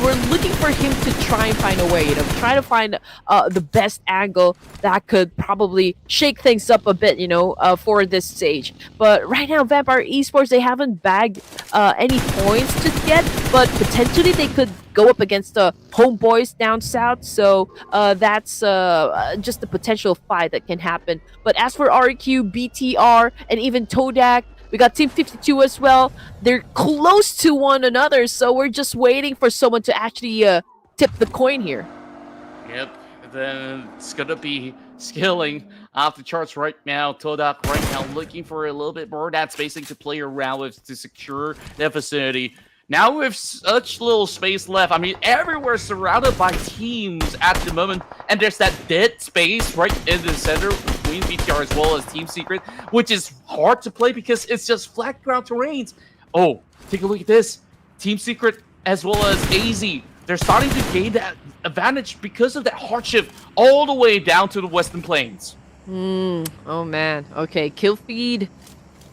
We're looking for him to try and find a way, you know, try to find the best angle that could probably shake things up a bit, you know, for this stage. But right now, Vampire Esports, they haven't bagged any points just yet, but potentially they could go up against the Homebois down south, so that's just the potential fight that can happen. But as for RQ, BTR, and even TODAK, we got Team 52 as well. They're close to one another, so we're just waiting for someone to actually tip the coin here. Yep, then it's gonna be skilling off the charts right now. TODAK right now looking for a little bit more of that spacing to play around with to secure the vicinity. Now with such little space left, I mean, everywhere surrounded by teams at the moment, and there's that dead space right in the center between BTR as well as Team Secret, which is hard to play because it's just flat ground terrains. Oh, take a look at this. Team Secret as well as AZ, they're starting to gain that advantage because of that hardship all the way down to the Western Plains. Oh man. Okay, kill feed.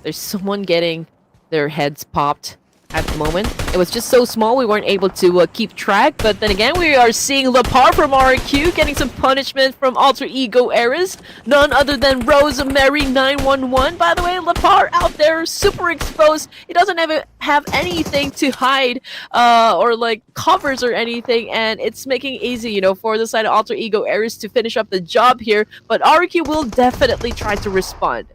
There's someone getting their heads popped at the moment. It was just so small we weren't able to keep track, but then again we are seeing Lepar from RQ getting some punishment from Alter Ego Eras, none other than Rosemary 911. By the way, Lepar out there super exposed. He doesn't have anything to hide or like covers or anything, and it's making it easy, you know, for the side of Alter Ego Eras to finish up the job here, but RQ will definitely try to respond.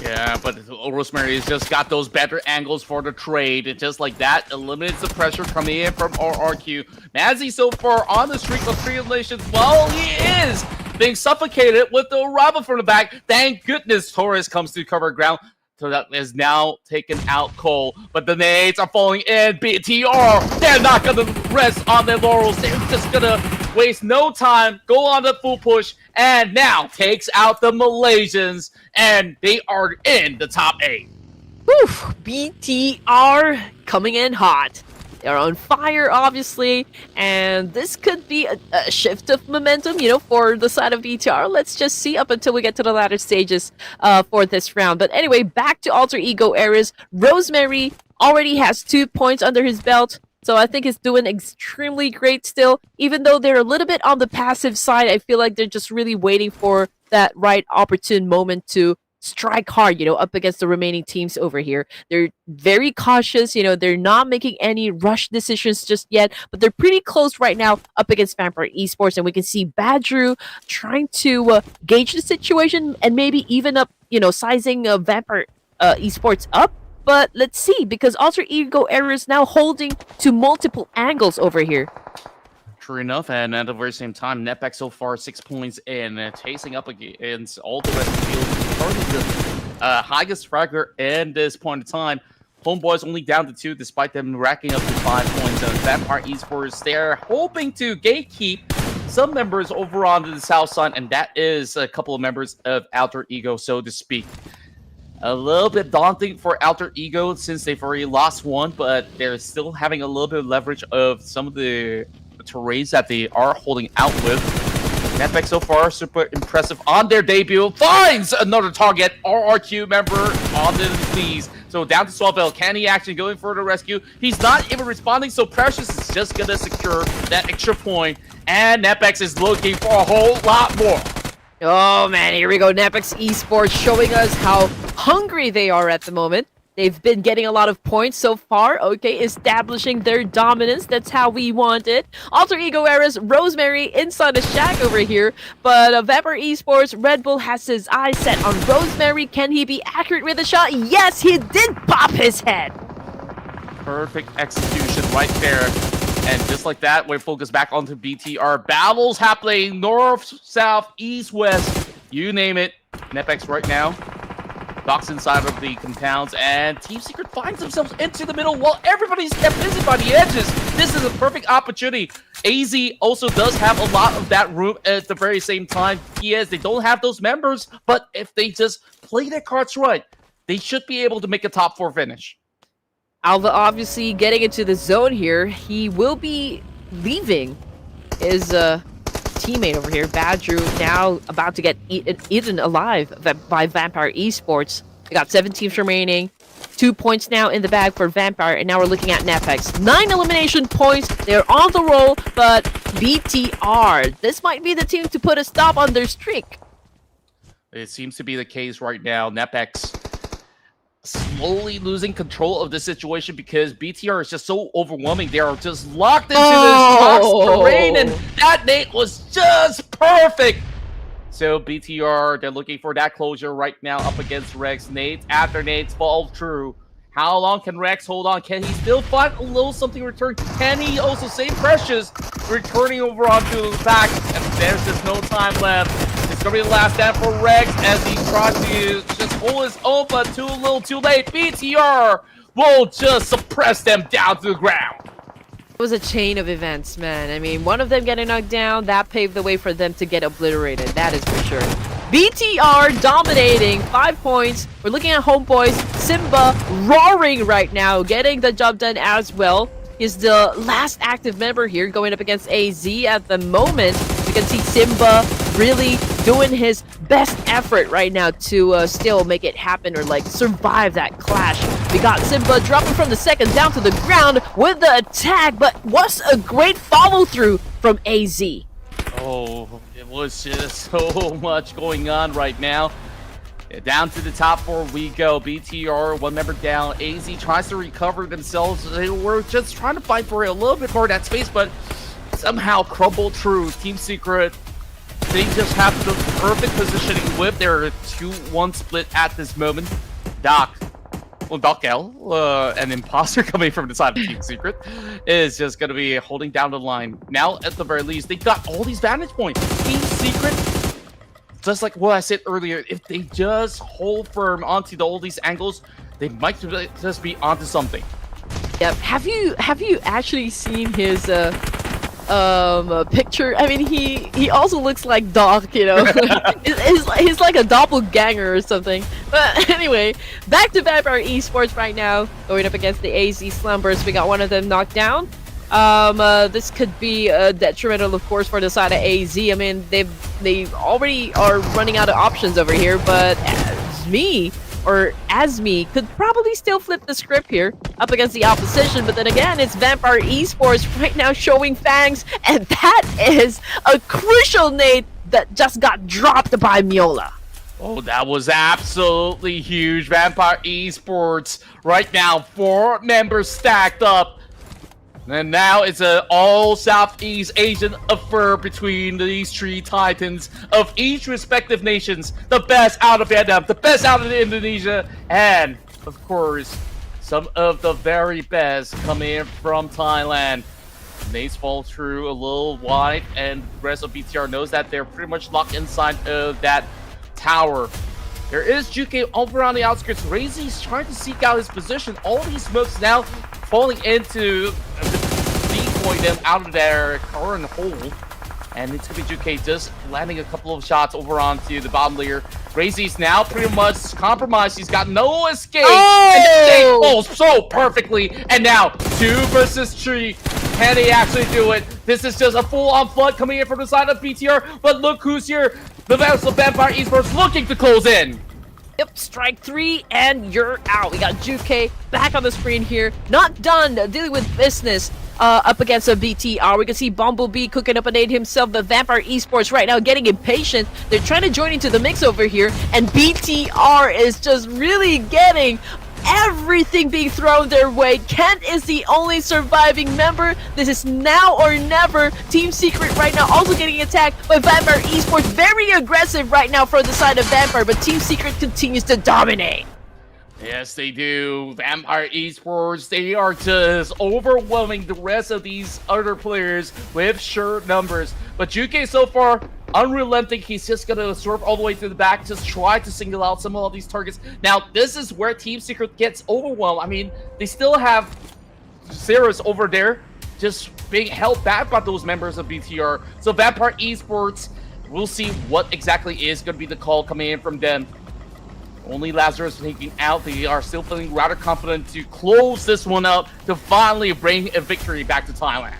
Yeah, but Rosemary's just got those better angles for the trade. And just like that, eliminates the pressure coming in from RRQ. Nazi so far on the streak of 3 eliminations. Well, he is being suffocated with the robber from the back. Thank goodness Torres comes to cover ground. So that is now taken out Cole. But the nades are falling in. BTR, they're not going to rest on their laurels. They're just going to waste no time, go on the full push, and now takes out the Malaysians, and they are in the top 8. Whew, BTR coming in hot. They're on fire, obviously, and this could be a shift of momentum, you know, for the side of BTR. Let's just see up until we get to the latter stages for this round. But anyway, back to Alter Ego Eras. Rosemary already has 2 points under his belt, so I think he's doing extremely great still. Even though they're a little bit on the passive side, I feel like they're just really waiting for that right opportune moment to strike hard, you know, up against the remaining teams over here. They're very cautious, you know, they're not making any rush decisions just yet, but they're pretty close right now up against Vampire Esports, and we can see Badru trying to gauge the situation and maybe even up, you know, sizing Vampire Esports up. but let's see, because Alter Ego Era is now holding to multiple angles over here. True enough, and at the very same time, Netback so far 6 points in, chasing up against all the rest of the field. Currently the highest fragger in this point in time. Homebois only down to 2, despite them racking up to 5 points. And Vampire Esports, they're hoping to gatekeep some members over on the south side, and that is a couple of members of Alter Ego, so to speak. A little bit daunting for Alter Ego since they've already lost one, but they're still having a little bit of leverage of some of the terrains that they are holding out with. Netback so far super impressive on their debut. Finds another target, RRQ member on the knees. So down to Swellville. Can he actually go in for the rescue? He's not even responding, so Precious is just gonna secure that extra point. And Netback is looking for a whole lot more. Oh man, here we go. Netback Esports showing us how hungry they are at the moment. They've been getting a lot of points so far, okay, establishing their dominance. That's how we want it. Alter Ego Era's Rosemary inside the shack over here, but Vampire Esports, Red Bull has his eyes set on Rosemary. Can he be accurate with a shot? Yes, he did pop his head. Perfect execution right there. And just like that, we focus back onto BTR. Battles happening north, south, east, west, you name it. Netback's right now. Docks inside of the compounds, and Team Secret finds themselves into the middle while everybody's kept busy by the edges. This is a perfect opportunity. AZ also does have a lot of that room at the very same time. Yes, they don't have those members, but if they just play their cards right, they should be able to make a top 4 finish. Alva obviously getting into the zone here. He will be leaving his teammate over here, Badru, now about to get eaten alive by Vampire Esports. We got 7 teams remaining, 2 points now in the bag for Vampire, and now we're looking at Netpex. 9 elimination points, they're on the roll, but BTR, this might be the team to put a stop on their streak. It seems to be the case right now. Netpex slowly losing control of the situation because BTR is just so overwhelming. They are just locked into this box terrain, and that nade was just perfect. So BTR, they're looking for that closure right now up against Rex. Nades after nades fall true. How long can Rex hold on? Can he still find a little something return? Can he also save Precious? Returning over onto the back, and there's just no time left. It's gonna be the last stand for Rex as he tries to just hold his own, but too little too late. BTR will just suppress them down to the ground. It was a chain of events, man. I mean, one of them getting knocked down, that paved the way for them to get obliterated. That is for sure. BTR dominating, 5 points. We're looking at Homebois. Simba roaring right now, getting the job done as well. He's the last active member here going up against AZ at the moment. You can see Simba really doing his best effort right now to still make it happen or like survive that clash. We got Simba dropping from the second down to the ground with the attack, but what's a great follow through from AZ. Oh, it was just so much going on right now. Down to the top 4 we go. BTR, 1 member down. AZ tries to recover themselves. They were just trying to fight for a little bit more of that space, but somehow crumbled through. Team Secret, they just have the perfect positioning with their 2-1 split at this moment. Doc L, an imposter coming from the side of Team Secret, is just going to be holding down the line. Now, at the very least, they got all these vantage points. Team Secret, just like what I said earlier, if they just hold firm onto all these angles, they might just be onto something. Yep. Have you actually seen his picture? I mean, he also looks like Doc, you know. he's like a doppelganger or something. But anyway, back to Vampire Esports right now, going up against the AZ Slumbers. We got one of them knocked down. This could be detrimental, of course, for the side of AZ. I mean, they already are running out of options over here, but Asmi could probably still flip the script here up against the opposition, but then again, it's Vampire Esports right now showing fangs, and that is a crucial nade that just got dropped by Miola. Oh, that was absolutely huge. Vampire Esports right now, 4 members stacked up. And now it's an all Southeast Asian affair between these 3 titans of each respective nations. The best out of Vietnam, the best out of Indonesia, and, of course, some of the very best coming in from Thailand. Nades fall through a little wide, and the rest of BTR knows that they're pretty much locked inside of that tower. There is Juke over on the outskirts. Razy's trying to seek out his position. All these smokes now falling into decoy them out of their current hole. And it's going to be Juke just landing a couple of shots over onto the bottom layer. Razy's now pretty much compromised. He's got no escape. Oh! And the nade falls so perfectly. And now 2 versus 3. Can he actually do it? This is just a full-on flood coming in from the side of BTR. But look who's here. The Vampire Esports looking to close in. Yep, strike 3 and you're out. We got Juke back on the screen here. Not done dealing with business up against a BTR. We can see Bumblebee cooking up a nade himself. The Vampire Esports right now getting impatient. They're trying to join into the mix over here. And BTR is just really getting everything being thrown their way. Kent is the only surviving member. This is now or never. Team Secret right now also getting attacked by Vampire Esports. Very aggressive right now from the side of Vampire, but Team Secret continues to dominate. Yes, they do. Vampire Esports, they are just overwhelming the rest of these other players with sheer numbers. But Juke so far, unrelenting. He's just going to swerve all the way to the back, just try to single out some of these targets. Now, this is where Team Secret gets overwhelmed. I mean, they still have Ceres over there, just being held back by those members of BTR. So Vampire Esports, we'll see what exactly is going to be the call coming in from them. Only Lazarus taking out. They are still feeling rather confident to close this one out to finally bring a victory back to Thailand.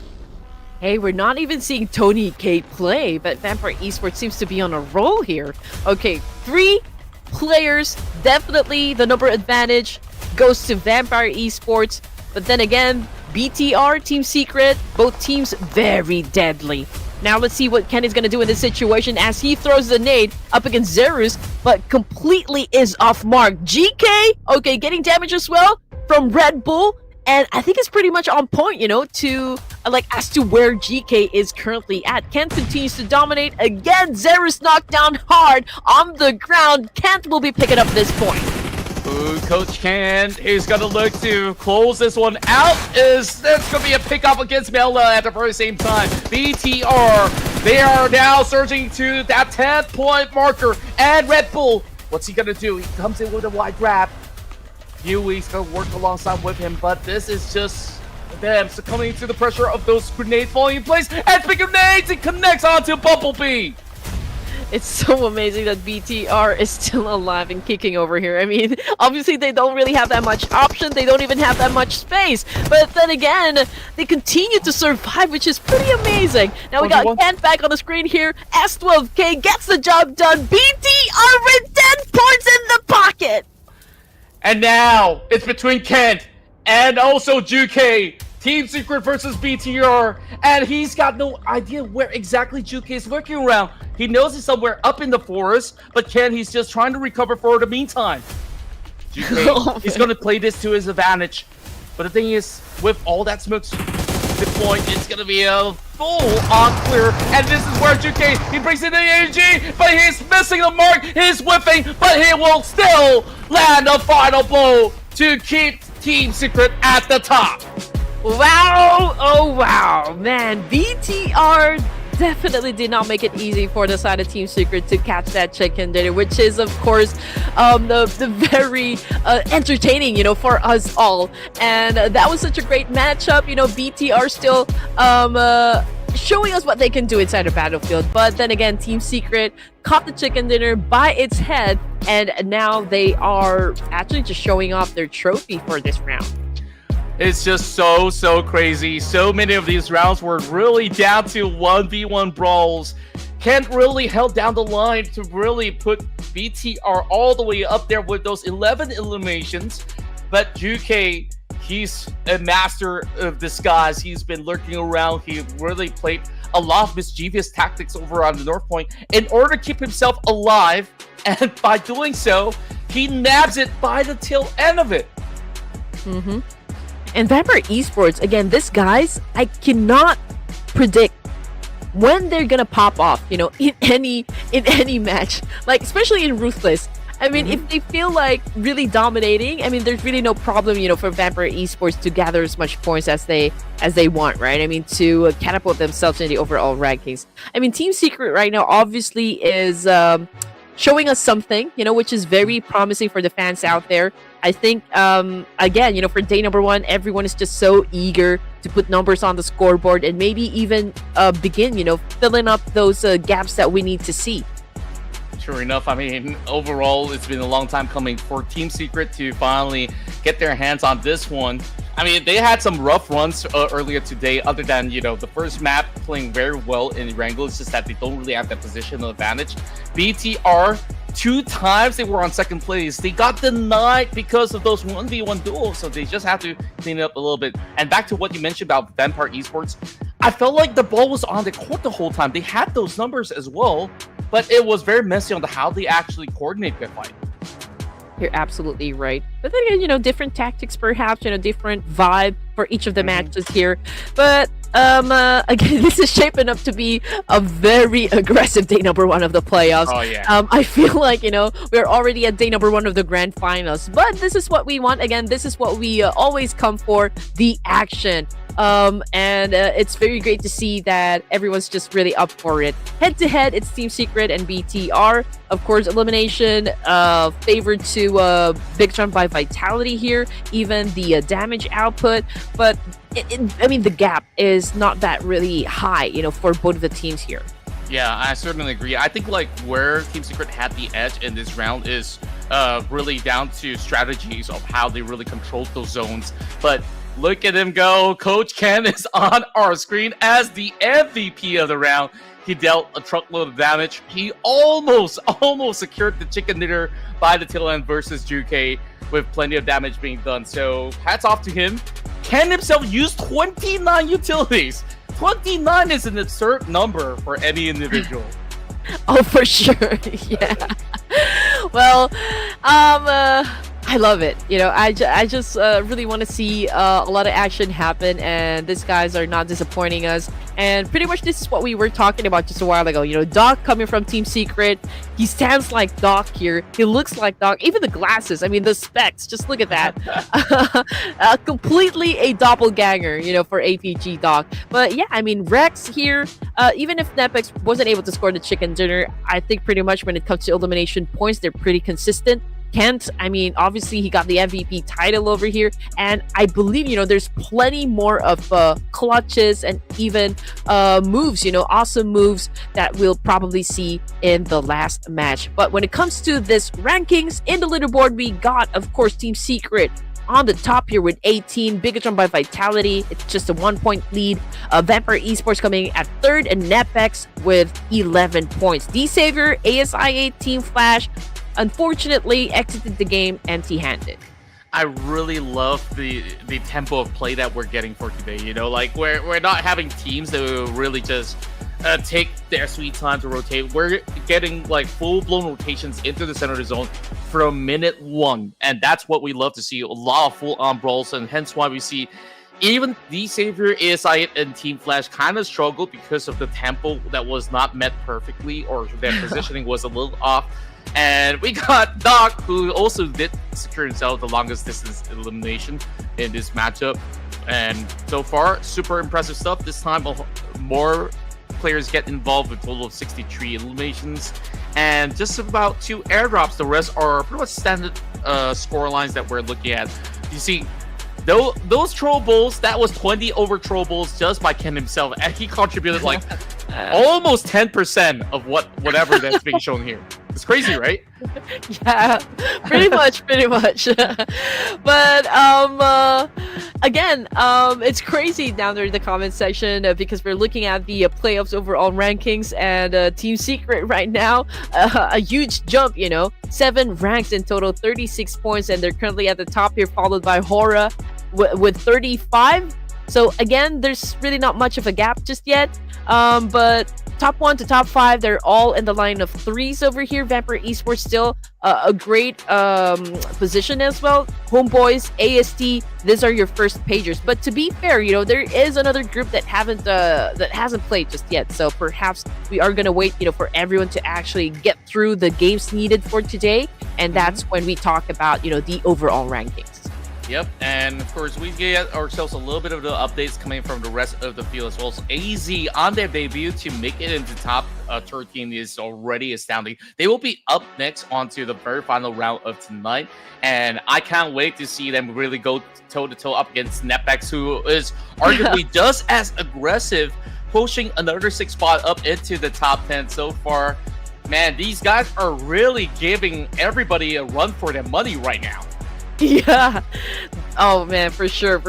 Hey, we're not even seeing Tony K play, but Vampire Esports seems to be on a roll here. Okay, 3 players, definitely the number advantage goes to Vampire Esports. But then again, BTR, Team Secret, both teams very deadly. Now let's see what Ken is going to do in this situation as he throws the nade up against Zerus, but completely is off mark. GK, okay, getting damage as well from Red Bull. And I think it's pretty much on point, you know, to as to where GK is currently at. Kent continues to dominate. Again, Zerus knocked down hard on the ground. Kent will be picking up this point. Ooh, Coach Kent is going to look to close this one out. It's going to be a pickup against Melda at the very same time. BTR, they are now surging to that 10-point marker. And Red Bull, what's he going to do? He comes in with a wide grab. Huey's going to work alongside with him, but this is just them succumbing to the pressure of those grenades falling in place. And speaking of nades, it connects onto Bumblebee. It's so amazing that BTR is still alive and kicking over here. I mean, obviously they don't really have that much option. They don't even have that much space. But then again, they continue to survive, which is pretty amazing. Now we got Kent back on the screen here. S12K gets the job done. BTR with 10 points in the pocket. And now it's between Kent and also Juke. Team Secret versus BTR, and he's got no idea where exactly Juke is lurking around. He knows he's somewhere up in the forest, but he's just trying to recover for the meantime. Juke, he's going to play this to his advantage. But the thing is, with all that smoke deployed, it's going to be a full-on clear. And this is where Juke, he brings in the AG, but he's missing the mark. He's whiffing, but he will still land a final blow to keep Team Secret at the top. Wow! Oh wow, man, BTR definitely did not make it easy for the side of Team Secret to catch that chicken dinner, which is of course the very entertaining, you know, for us all. And that was such a great matchup. You know, BTR still showing us what they can do inside a battlefield, but then again, Team Secret caught the chicken dinner by its head, and now they are actually just showing off their trophy for this round. It's just so crazy. So many of these rounds were really down to 1v1 brawls. Kent really held down the line to really put BTR all the way up there with those 11 eliminations. But Juke, he's a master of disguise. He's been lurking around. He really played a lot of mischievous tactics over on the North Point in order to keep himself alive. And by doing so, he nabs it by the tail end of it. Mm-hmm. And Vampire Esports, again, this guys, I cannot predict when they're gonna pop off, you know, in any match. Like, especially in Ruthless. I mean, if they feel like really dominating, I mean, there's really no problem, for Vampire Esports to gather as much points as they want, right? I mean, to catapult themselves in the overall rankings. I mean, Team Secret right now obviously is showing us something, which is very promising for the fans out there. I think, again, for day number 1, everyone is just so eager to put numbers on the scoreboard and maybe even begin, filling up those gaps that we need to see. Sure enough, I mean, overall, it's been a long time coming for Team Secret to finally get their hands on this one. I mean, they had some rough runs earlier today, other than, the first map playing very well in ERANGEL. It's just that they don't really have that positional advantage. BTR, 2 times they were on second place. They got denied because of those 1v1 duels, so they just have to clean it up a little bit. And back to what you mentioned about Vampire Esports, I felt like the ball was on the court the whole time. They had those numbers as well, but it was very messy on how they actually coordinate their fight. You're absolutely right. But then again, different tactics perhaps, different vibe for each of the matches here. But again, this is shaping up to be a very aggressive day number 1 of the playoffs. Oh, yeah. I feel like, we're already at day number 1 of the grand finals. But this is what we want. Again, this is what we always come for, the action. And it's very great to see that everyone's just really up for it. Head to head, it's Team Secret and BTR. Of course, elimination favored to Big Jump by Vitality here, even the damage output. But I mean, the gap is not that really high, for both of the teams here. Yeah, I certainly agree. I think like where Team Secret had the edge in this round is really down to strategies of how they really controlled those zones. But look at him go. Coach Ken is on our screen as the MVP of the round. He dealt a truckload of damage. He almost secured the chicken dinner by the tail end versus Juke with plenty of damage being done. So hats off to him. Ken himself used 29 utilities. 29 is an absurd number for any individual. Oh, for sure. Yeah. Well, I love it. I just really want to see a lot of action happen, and these guys are not disappointing us. And pretty much this is what we were talking about just a while ago. Doc coming from Team Secret. He stands like Doc here. He looks like Doc. Even the glasses. I mean, the specs. Just look at that. Completely a doppelganger, for APG Doc. But yeah, I mean, Rex here, even if Nepex wasn't able to score the chicken dinner, I think pretty much when it comes to elimination points, they're pretty consistent. Kent, I mean, obviously he got the MVP title over here, and I believe, there's plenty more of clutches and even moves, awesome moves that we'll probably see in the last match. But when it comes to this rankings, in the leaderboard, we got, of course, Team Secret on the top here with 18, Big Jump by Vitality, it's just a 1-point lead. Vampire Esports coming at 3rd, and Nepex with 11 points. D-Savior, ASIA, Team Flash, unfortunately exited the game empty-handed. I really love the tempo of play that we're getting for today. Like we're not having teams that will really just take their sweet time to rotate. We're getting like full-blown rotations into the center of the zone from minute 1, and that's what we love to see. A lot of full-on brawls, and hence why we see even the Savior, ASI, and Team Flash kind of struggled because of the tempo that was not met perfectly, or their positioning was a little off. And we got Doc, who also did secure himself the longest distance elimination in this matchup. And so far, super impressive stuff. This time, more players get involved with a total of 63 eliminations. And just about 2 airdrops. The rest are pretty much standard score lines that we're looking at. You see, those troll bowls, that was 20 over troll bowls just by Ken himself. And he contributed like almost 10% of whatever that's being shown here. It's crazy, right? Yeah, pretty much. But again, it's crazy down there in the comment section because we're looking at the playoffs overall rankings, and Team Secret right now, a huge jump, 7 ranks in total, 36 points, and they're currently at the top here, followed by HORAA with 35. So again, there's really not much of a gap just yet. But top 1 to top 5, they're all in the line of 3s over here. Vampire Esports still a great position as well. Homebois, AST, these are your first pagers. But to be fair, there is another group that hasn't played just yet. So perhaps we are gonna wait, for everyone to actually get through the games needed for today, and that's when we talk about, the overall rankings. Yep, and of course we get ourselves a little bit of the updates coming from the rest of the field as well. So AZ on their debut to make it into top 13 is already astounding. They will be up next onto the very final round of tonight, and I can't wait to see them really go toe-to-toe up against Netbex, who is arguably just as aggressive, pushing another 6 spot up into the top 10 so far. Man, these guys are really giving everybody a run for their money right now. Yeah. Oh man, for sure.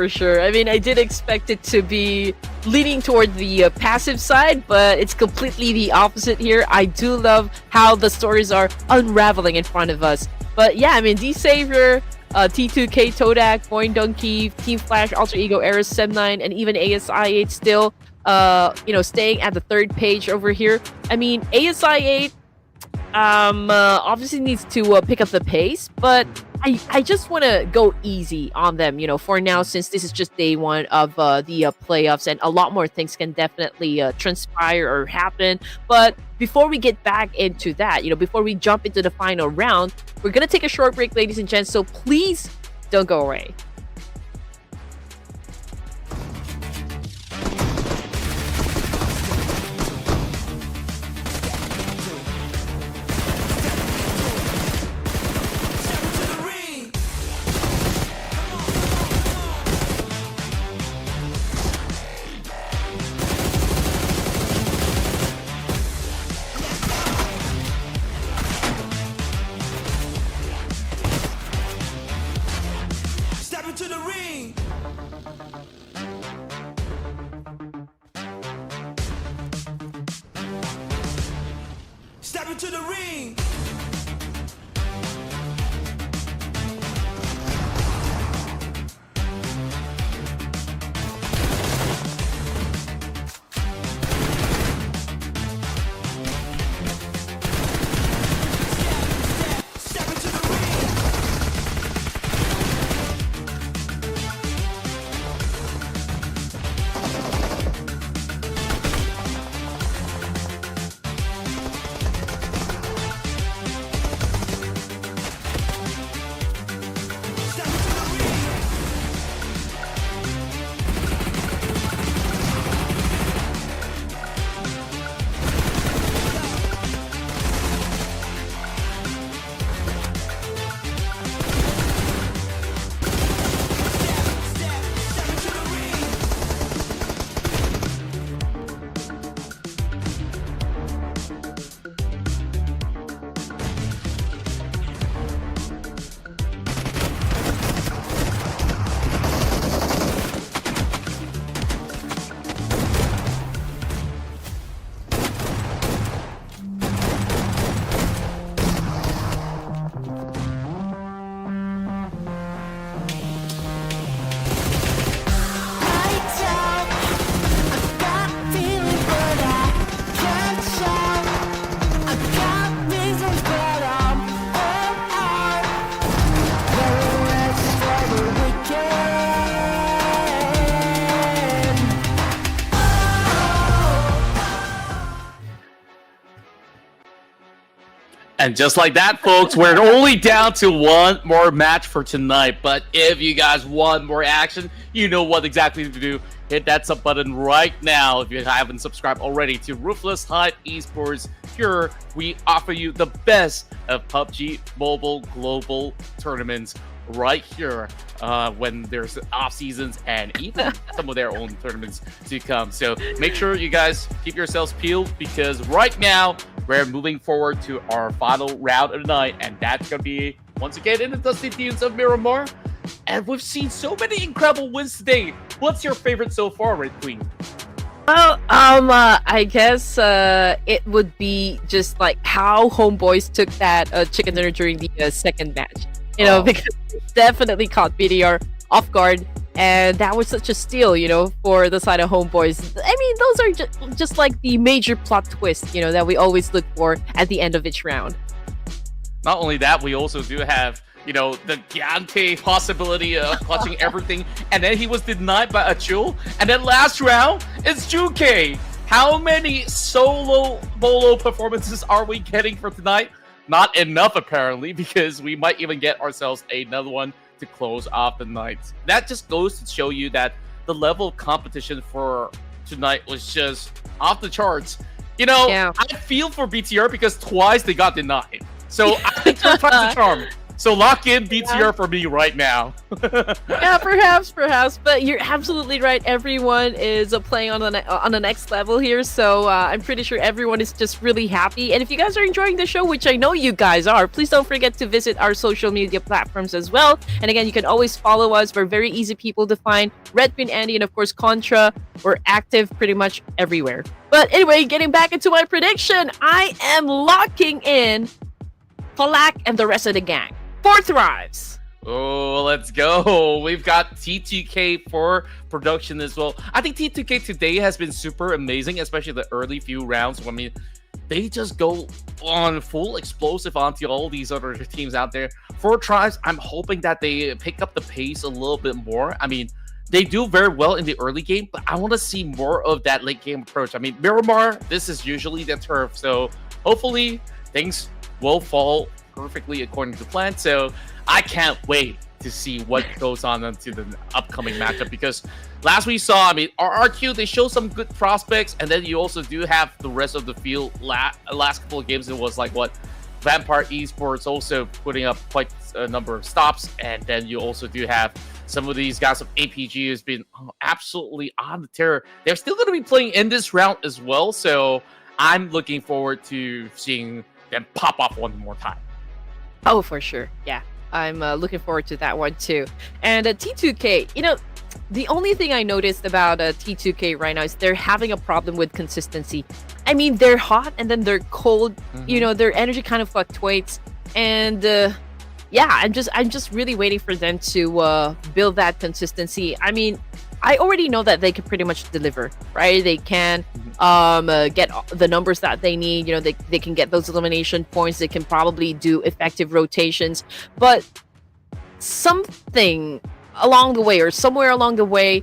I mean, I did expect it to be leaning toward the passive side, but it's completely the opposite here. I do love how the stories are unraveling in front of us. But yeah, I mean, D-Savior, T2K, TODAK, Boing Donkey, Team Flash, Alter Ego, Eris, Sem9, and even ASI8 still, staying at the third page over here. I mean, ASI8 obviously needs to pick up the pace, but I just want to go easy on them, for now, since this is just day one of the playoffs, and a lot more things can definitely transpire or happen. But before we get back into that, before we jump into the final round, we're going to take a short break, ladies and gents, so please don't go away. Step into the ring. Step into the ring. Step into the ring. Step into the ring. Step into the ring. Lights out. I got feelings, but I can't shout. I got reasons, but I'm all out. No rest for the weekend. And just like that, folks, we're only down to one more match for tonight. But if you guys want more action, you know what exactly to do. Hit that sub button right now if you haven't subscribed already to Ruthless Esports. Here, we offer you the best of PUBG Mobile Global tournaments right here when there's off seasons and even some of their own tournaments to come. So make sure you guys keep yourselves peeled, because right now we're moving forward to our final round of the night, and that's going to be once again in the Dusty Dunes of Miramar. And we've seen so many incredible wins today. What's your favorite so far, Red Queen? Well, I guess it would be just like how Homebois took that chicken dinner during the second match. Because it definitely caught BDR off guard, and that was such a steal, for the side of Homebois. I mean, those are just like the major plot twists, that we always look for at the end of each round. Not only that, we also do have, the Giante possibility of clutching everything, and then he was denied by Achul, and then last round, it's Juke. How many solo bolo performances are we getting for tonight? not enough apparently, because we might even get ourselves another one to close off the night. That just goes to show you that the level of competition for tonight was just off the charts. You know, I feel for BTR because twice they got denied. So I think third time's a charm. So lock in BTR for me right now. Yeah, perhaps. But you're absolutely right. Everyone is playing on the next level here. So I'm pretty sure everyone is just really happy. And if you guys are enjoying the show, which I know you guys are, please don't forget to visit our social media platforms as well. And again, you can always follow us. We're very easy people to find. Red Queen Andy and of course Contra. We're active pretty much everywhere. But anyway, getting back into my prediction, I am locking in Falak and the rest of the gang. 4 thrives. Oh, let's go. We've got T2K for production as well. I think T2K today has been super amazing, especially the early few rounds. I mean, they just go on full explosive onto all these other teams out there. 4 tribes, I'm hoping that they pick up the pace a little bit more. I mean, they do very well in the early game, but I want to see more of that late game approach. I mean, Miramar, this is usually the turf, so hopefully things will fall perfectly according to plan. So I can't wait to see what goes on into the upcoming matchup, because last we saw, I mean, RRQ, they show some good prospects, and then you also do have the rest of the field. Last couple of games, it was like what Vampire Esports also putting up quite a number of stops, and then you also do have some of these guys of APG who's been absolutely on the terror. They're still going to be playing in this round as well, so I'm looking forward to seeing them pop off one more time. Oh, for sure. Yeah, I'm looking forward to that one too. And T2K, you know, the only thing I noticed about T2K right now is they're having a problem with consistency. I mean, they're hot and then they're cold. You know, their energy kind of fluctuates. And yeah, I'm just really waiting for them to build that consistency. I mean, I already know that they can pretty much deliver, right? They can get the numbers that they need. You know, they can get those elimination points. They can probably do effective rotations. But something along the way, or somewhere along the way,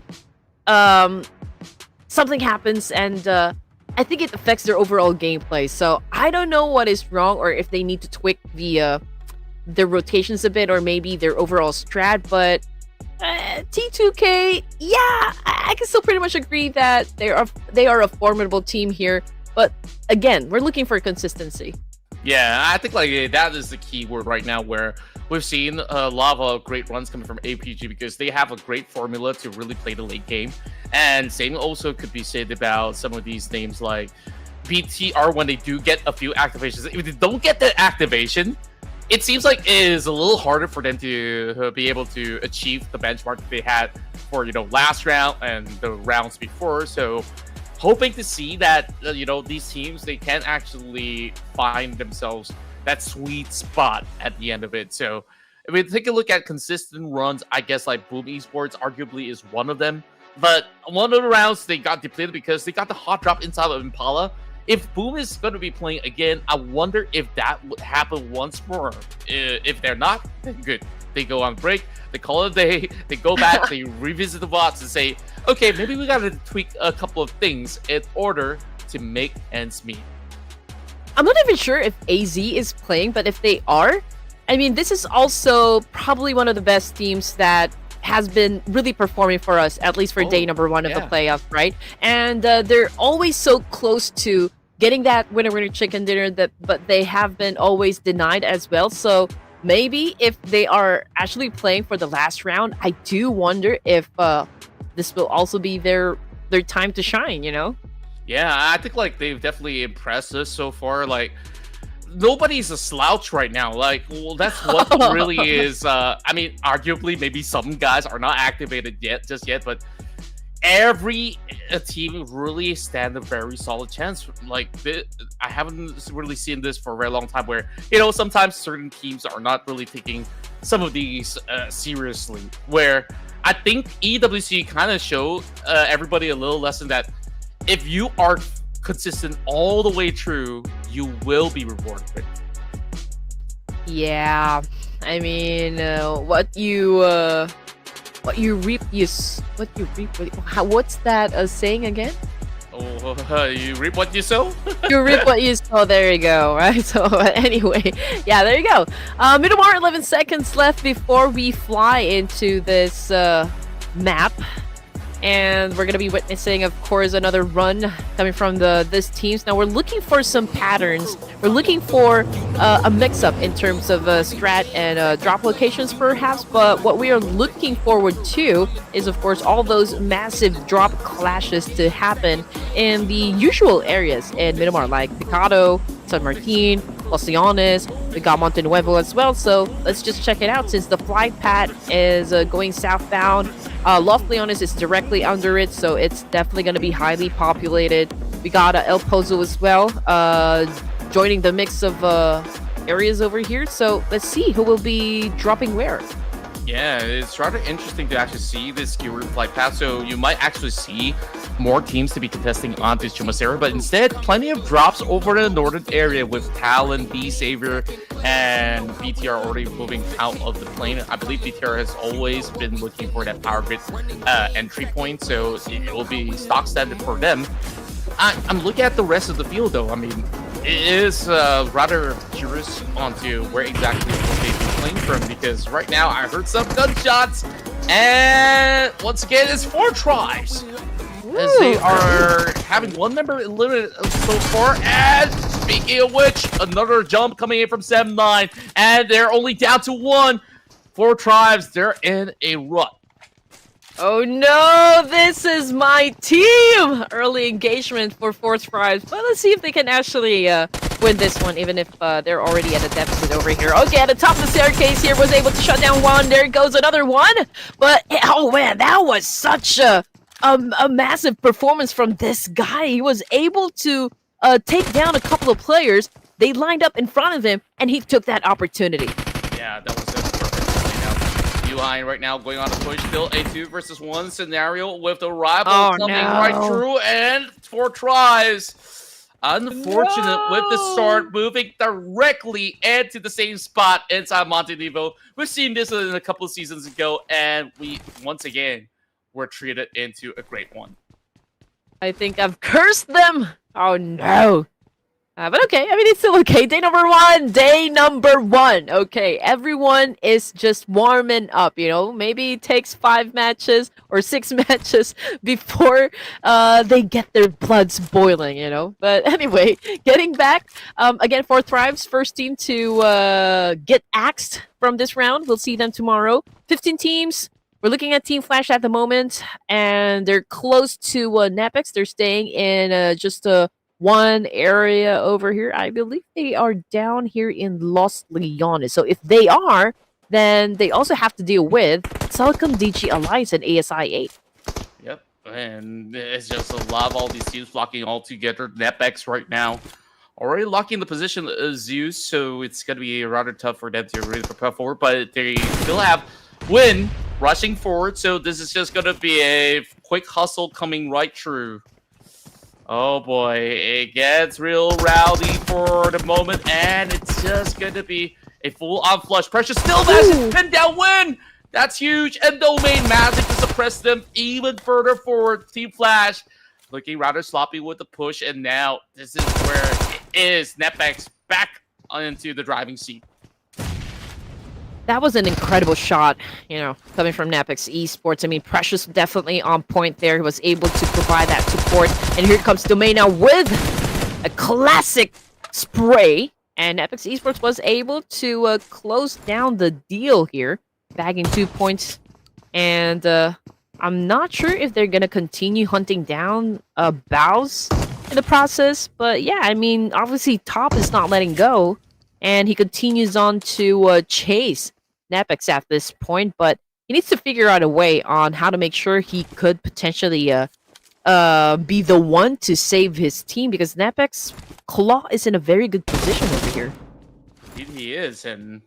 something happens, and I think it affects their overall gameplay. So I don't know what is wrong, or if they need to tweak the their rotations a bit, or maybe their overall strat, but T2K, yeah, I can still pretty much agree that they are a formidable team here. But again, we're looking for consistency. Yeah, I think like that is the key word right now, where we've seen a lot of great runs coming from APG because they have a great formula to really play the late game. And same also could be said about some of these names like BTR when they do get a few activations. If they don't get that activation, it seems like it is a little harder for them to be able to achieve the benchmark they had for, you know, last round and the rounds before. So hoping to see that, you know, these teams, they can actually find themselves that sweet spot at the end of it. So if we take a look at consistent runs, I guess like Boom Esports arguably is one of them. But one of the rounds they got depleted because they got the hot drop inside of Impala. If Boom is going to be playing again, I wonder if that would happen once more. If they're not, then good. They go on break, they call it a day, they go back, they revisit the bots and say, okay, maybe we got to tweak a couple of things in order to make ends meet. I'm not even sure if AZ is playing, but if they are, I mean, this is also probably one of the best teams that has been really performing for us, at least for day number 1 of the playoff, right? And they're always so close to getting that winner chicken dinner, but they have been always denied as well. So maybe if they are actually playing for the last round, I do wonder if this will also be their time to shine, you know? Yeah, I think like they've definitely impressed us so far. Like, nobody's a slouch right now. Like, well, that's what really is. I mean, arguably, maybe some guys are not activated yet, but every team really stand a very solid chance. Like, I haven't really seen this for a very long time, where, you know, sometimes certain teams are not really taking some of these seriously. Where I think EWC kind of showed everybody a little lesson that if you are consistent all the way through, you will be rewarded. Yeah, I mean, what you reap, what's that saying again? Oh, you reap what you sow? You reap what you sow. There you go. Right. So anyway, yeah, there you go. Miramar, 11 seconds left before we fly into this map. And we're going to be witnessing, of course, another run coming from this teams. Now, we're looking for some patterns. We're looking for a mix-up in terms of strat and drop locations, perhaps. But what we are looking forward to is, of course, all those massive drop clashes to happen in the usual areas in Miramar, like Picado, San Martin, Los Leones. We got Monte Nuevo as well. So let's just check it out since the flight path is going southbound. Los Leones is directly under it, so it's definitely going to be highly populated. We got El Pozo as well, joining the mix of areas over here. So let's see who will be dropping where. Yeah, it's rather interesting to actually see this keyword flight path. So you might actually see more teams to be contesting on this Chumas area, but instead, plenty of drops over the northern area with Talon, B-Savior, and BTR already moving out of the plane. I believe BTR has always been looking for that power grid entry point, so it will be stock standard for them. I'm looking at the rest of the field, though. I mean, it is rather curious onto where exactly they'll be playing from, because right now I heard some gunshots, and once again, it's 4 tribes. As they are having one member eliminated so far. And speaking of which, another jump coming in from 7-9. And they're only down to 1. 4 tribes, they're in a rut. Oh no, this is my team! Early engagement for 4 tribes. But let's see if they can actually win this one, even if they're already at a deficit over here. Okay, at the top of the staircase here, was able to shut down one. There goes another one. But, oh man, that was such a massive performance from this guy. He was able to take down a couple of players. They lined up in front of him, and he took that opportunity. Yeah, that was a perfect play. Now, UI right now going on a push. Still a 2 versus 1 scenario with the rival coming right through, and 4 tries. Unfortunate with the start, moving directly into the same spot inside Monte Nuevo. We've seen this in a couple of seasons ago, and we once again were treated into a great one. I think I've cursed them. Oh no. But okay, I mean, it's still okay. Day number one. Okay, everyone is just warming up, you know. Maybe it takes 5 matches or 6 matches before they get their bloods boiling, you know. But anyway, getting back, again, 4 tribes, first team to get axed from this round. We'll see them tomorrow. 15 teams. We're looking at Team Flash at the moment, and they're close to Napex. They're staying in just one area over here. I believe they are down here in Los Leones. So if they are, then they also have to deal with Telecom DG Alliance and ASI 8. Yep, and it's just a lot of all these teams flocking all together. Napex right now already locking the position of Zeus, so it's going to be rather tough for them to really prepare forward, but they still have Win rushing forward, so this is just going to be a quick hustle coming right through. Oh boy, it gets real rowdy for the moment, and it's just going to be a full-on flush. Pressure still massive, pinned down Win! That's huge, and Domain managing to suppress them even further forward. Team Flash looking rather sloppy with the push, and now this is where it is. Napex back into the driving seat. That was an incredible shot, you know, coming from Napex Esports. I mean, Precious definitely on point there. He was able to provide that support. And here comes Domain now with a classic spray. And Napex Esports was able to close down the deal here, bagging 2 points. And I'm not sure if they're going to continue hunting down Bows in the process. But yeah, I mean, obviously Top is not letting go. And he continues on to chase Napex at this point, but he needs to figure out a way on how to make sure he could potentially be the one to save his team, because Napex Claw is in a very good position over here. Indeed he is, and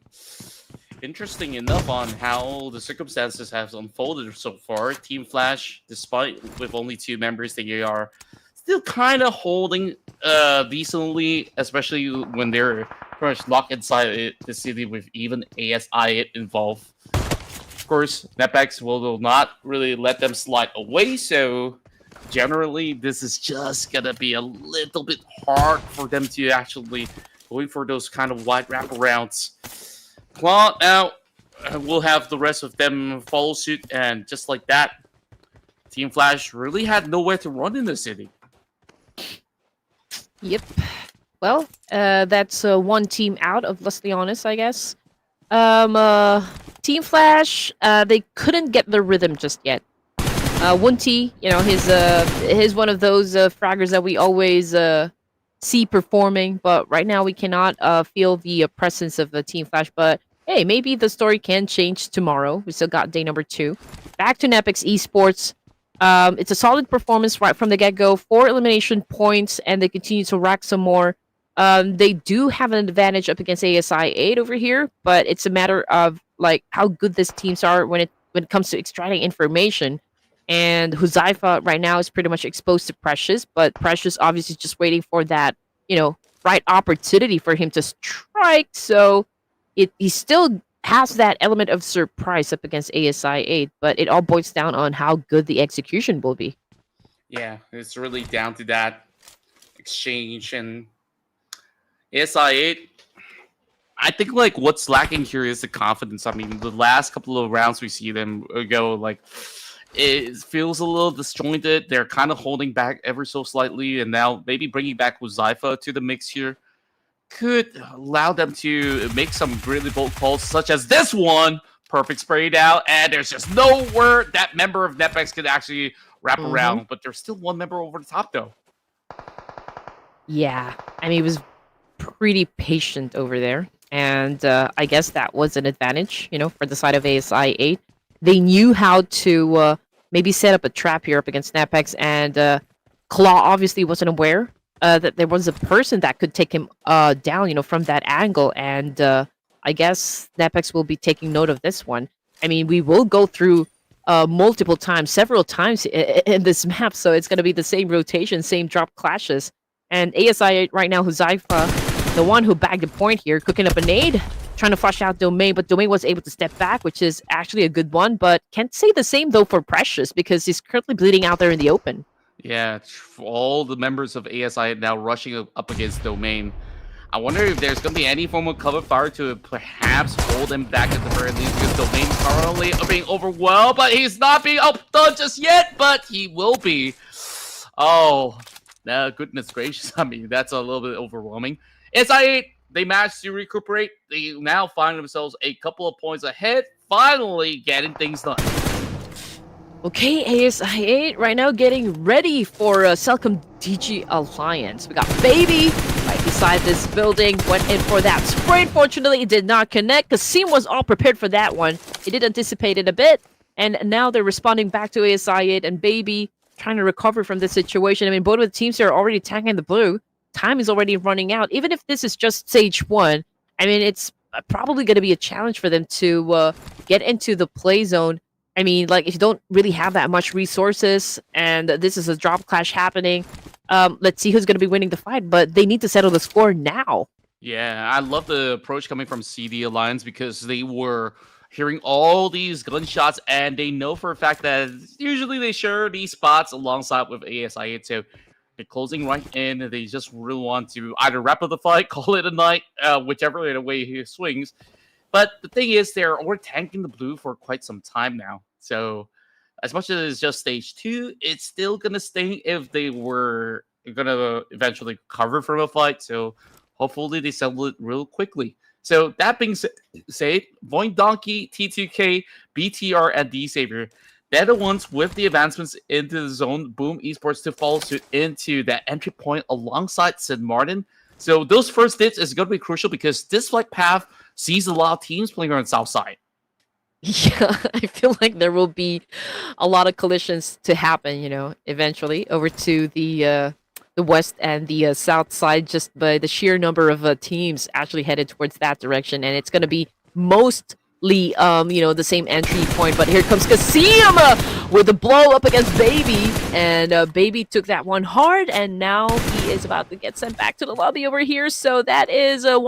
interesting enough on how the circumstances have unfolded so far. Team Flash, despite with only 2 members, they are still kind of holding decently, especially when they're pretty much locked inside the city with even ASI involved. Of course, Napex will not really let them slide away, so generally, this is just gonna be a little bit hard for them to actually going for those kind of wide wraparounds. Claw out. We'll have the rest of them follow suit, and just like that, Team Flash really had nowhere to run in the city. Yep. Well, that's one team out of, let's be honest, I guess. Team Flash, they couldn't get the rhythm just yet. Wunty, you know, he's one of those fraggers that we always see performing, but right now we cannot feel the presence of the Team Flash. But hey, maybe the story can change tomorrow. We still got day number 2. Back to Nepix Esports. It's a solid performance right from the get-go. 4 elimination points, and they continue to rack some more. They do have an advantage up against ASI 8 over here, but it's a matter of like how good these teams are when it comes to extracting information. And Huzaifa right now is pretty much exposed to Precious, but Precious obviously just waiting for that, you know, right opportunity for him to strike. So he still has that element of surprise up against ASI 8, but it all boils down on how good the execution will be. Yeah, it's really down to that exchange. And ASI 8, I think like what's lacking here is the confidence. I mean, the last couple of rounds we see them go like it feels a little disjointed. They're kind of holding back ever so slightly, and now maybe bringing back Huzaifa to the mix here could allow them to make some really bold calls, such as this one. Perfect sprayed out, and there's just nowhere that member of NetX could actually wrap around. But there's still one member over the top, though. Yeah, I mean, he was pretty patient over there, and I guess that was an advantage, you know, for the side of ASI 8. They knew how to maybe set up a trap here up against NetX, and Claw obviously wasn't aware that there was a person that could take him down, you know, from that angle. And I guess NetX will be taking note of this one. I mean, we will go through several times in this map, so it's going to be the same rotation, same drop clashes. And ASI right now, Huzaifa, the one who bagged the point here, cooking up a nade, trying to flush out Domain, but Domain was able to step back, which is actually a good one. But can't say the same, though, for Precious, because he's currently bleeding out there in the open. Yeah, all the members of ASI now rushing up against Domain. I wonder if there's going to be any form of cover fire to perhaps hold him back at the very least, because Domain currently being overwhelmed, but he's not being outdone just yet, but he will be. Oh, goodness gracious. I mean, that's a little bit overwhelming. ASI, they managed to recuperate. They now find themselves a couple of points ahead, finally getting things done. Okay, ASI 8 right now getting ready for Celcom DG Alliance. We got Baby right beside this building. Went in for that spray. Fortunately, it did not connect. Kasim was all prepared for that one. He did anticipate it a bit. And now they're responding back to ASI 8 and Baby trying to recover from this situation. I mean, both of the teams here are already tanking the blue. Time is already running out. Even if this is just stage 1, I mean, it's probably going to be a challenge for them to get into the play zone. I mean, like, if you don't really have that much resources and this is a drop clash happening, let's see who's going to be winning the fight, but they need to settle the score now. Yeah, I love the approach coming from CD Alliance, because they were hearing all these gunshots and they know for a fact that usually they share these spots alongside with ASI. So they're closing right in. They just really want to either wrap up the fight, call it a night, whichever way he swings. But the thing is, they're already tanking the blue for quite some time now. So as much as it's just stage 2, it's still going to sting if they were going to eventually recover from a fight. So hopefully they settle it real quickly. So that being said, Void Donkey, T2K, BTR, and D-Savior, they're the ones with the advancements into the zone. Boom Esports to follow suit into that entry point alongside Sid Martin. So those first hits is going to be crucial, because this flight path sees a lot of teams playing on the south side. Yeah, I feel like there will be a lot of collisions to happen, you know, eventually over to the west and the south side, just by the sheer number of teams actually headed towards that direction. And it's going to be mostly, you know, the same entry point. But here comes Kasim with a blow up against Baby. And Baby took that one hard, and now he is about to get sent back to the lobby over here. So that is a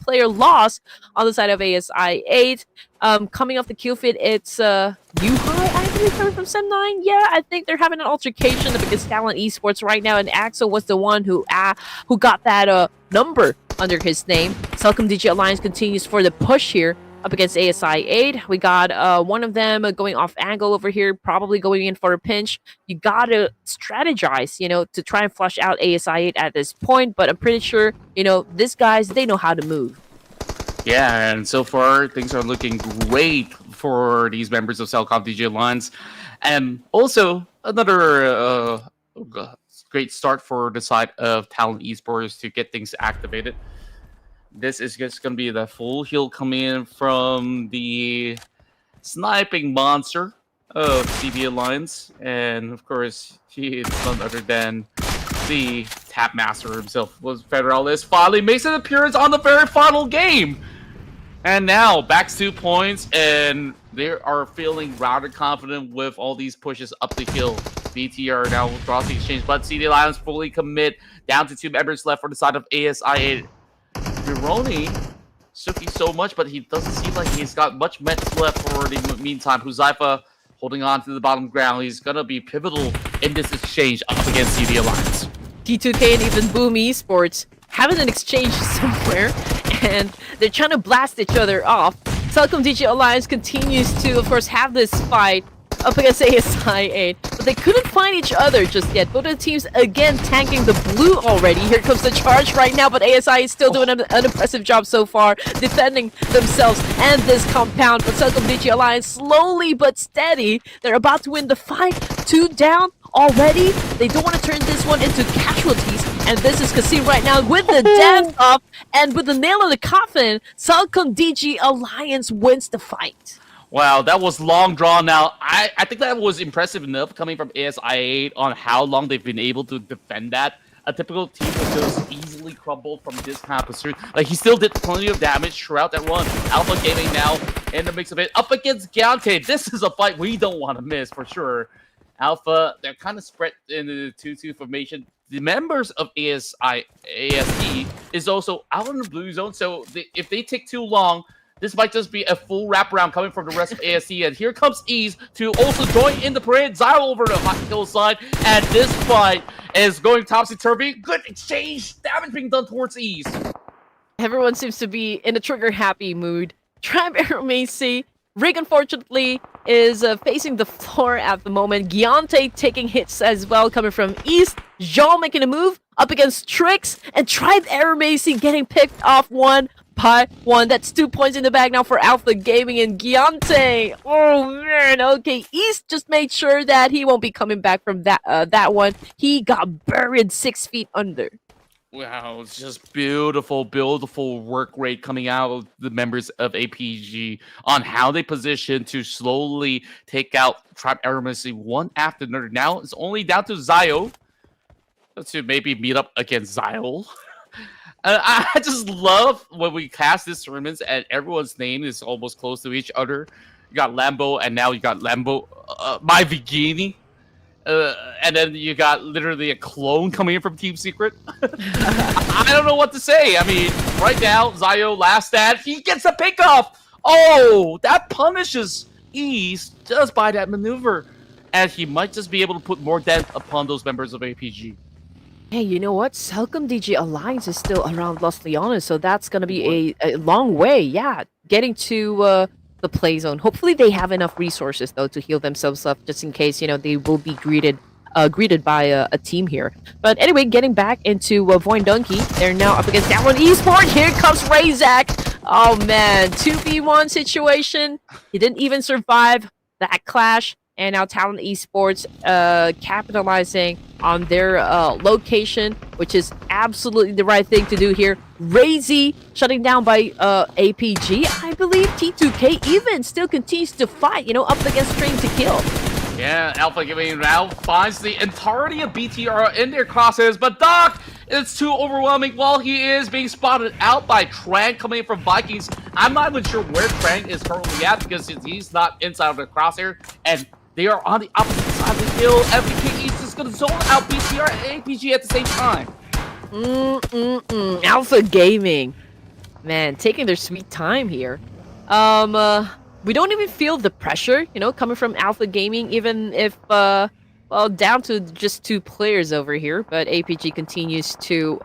player loss on the side of ASI 8. Coming off the kill feed, it's U-High, I believe, coming from Sem9. Yeah, I think they're having an altercation because Talent Esports right now, and Axel was the one who got that number under his name. Celcom DG Alliance continues for the push here up against ASI 8. We got one of them going off angle over here, probably going in for a pinch. You gotta strategize, to try and flush out ASI 8 at this point, but I'm pretty sure, these guys, they know how to move. Yeah, and so far things are looking great for these members of Celcom DG Alliance. And also another great start for the side of Talent Esports to get things activated. This is just going to be the full heal coming in from the sniping monster of CB Alliance. And of course, he is none other than the Tap Master himself. Was Federalis finally makes an appearance on the very final game. And now, back 2 points, and they are feeling rather confident with all these pushes up the hill. BTR now draws the exchange, but CD Lions fully commit. Down to 2 members left for the side of ASI. Mironi, Suki so much, but he doesn't seem like he's got much meds left for the meantime. Huzaifa holding on to the bottom ground. He's going to be pivotal in this exchange up against CD Alliance. T2K and even Boom Esports having an exchange somewhere, and they're trying to blast each other off. Celcom DG Alliance continues to, of course, have this fight up against ASI 8, but they couldn't find each other just yet. Both of the teams, again, tanking the blue already. Here comes the charge right now, but ASI is still doing an impressive job so far, defending themselves and this compound. But Celcom DG Alliance, slowly but steady, they're about to win the fight. 2 down already. They don't want to turn this one into casualties. And this is Kasim right now with the dance up and with the nail in the coffin. Celcom DG Alliance wins the fight. Wow, that was long drawn out. I think that was impressive enough coming from ASI 8 on how long they've been able to defend that. A typical team would just easily crumble from this kind of pursuit. Like, he still did plenty of damage throughout that run. Alpha Gaming now in the mix of it. Up against Giante. This is a fight we don't want to miss for sure. Alpha, they're kind of spread in the 2-2 formation. The members of ASE is also out in the blue zone, so if they take too long, this might just be a full wraparound coming from the rest of ASE. And here comes Ease to also join in the parade. Zyro over the hillside, and this fight is going topsy-turvy. Good exchange, damage being done towards Ease. Everyone seems to be in a trigger-happy mood. Trap Arrow Macy, Rig, unfortunately, is facing the floor at the moment. Giante taking hits as well, coming from East. Jean making a move up against Trix, and Tribe Arrow Macy getting picked off 1 by 1. That's 2 points in the bag now for Alpha Gaming and Giante. Oh man, okay. East just made sure that he won't be coming back from that one. He got buried 6 feet under. Wow, it's just beautiful, beautiful work rate coming out of the members of APG on how they position to slowly take out Tribe Aromacy one after another. Now it's only down to Zio to maybe meet up against Zio. I just love when we cast these tournaments and everyone's name is almost close to each other. You got Lambo, and now you got Lambo, My Vigini. And then you got literally a clone coming in from Team Secret. I don't know what to say. I mean, right now, Zio last stand, he gets a pickoff. Oh, that punishes Ease just by that maneuver. And he might just be able to put more dent upon those members of APG. Hey, you know what? Celcom DG Alliance is still around Los Leones, so that's going to be a long way. Yeah, getting to the play zone. Hopefully they have enough resources, though, to heal themselves up, just in case, they will be greeted by a team here. But anyway, getting back into Voin Donkey. They're now up against that one. Esports, here comes Razak. Oh, man. 2v1 situation. He didn't even survive that clash. And now Talent Esports capitalizing on their location, which is absolutely the right thing to do here. Razy shutting down by APG. I believe T2K even still continues to fight, up against Train to Kill. Yeah, Alpha Gaming now finds the entirety of BTR in their crosshairs, but Doc, it's too overwhelming while he is being spotted out by Trang coming in from Vikings. I'm not even sure where Trang is currently at because he's not inside of the crosshair, and they are on the opposite side of the hill. FBK East is going to zone out BTR and APG at the same time. Alpha Gaming. Man, taking their sweet time here. we don't even feel the pressure, coming from Alpha Gaming, even if, down to just 2 players over here. But APG continues to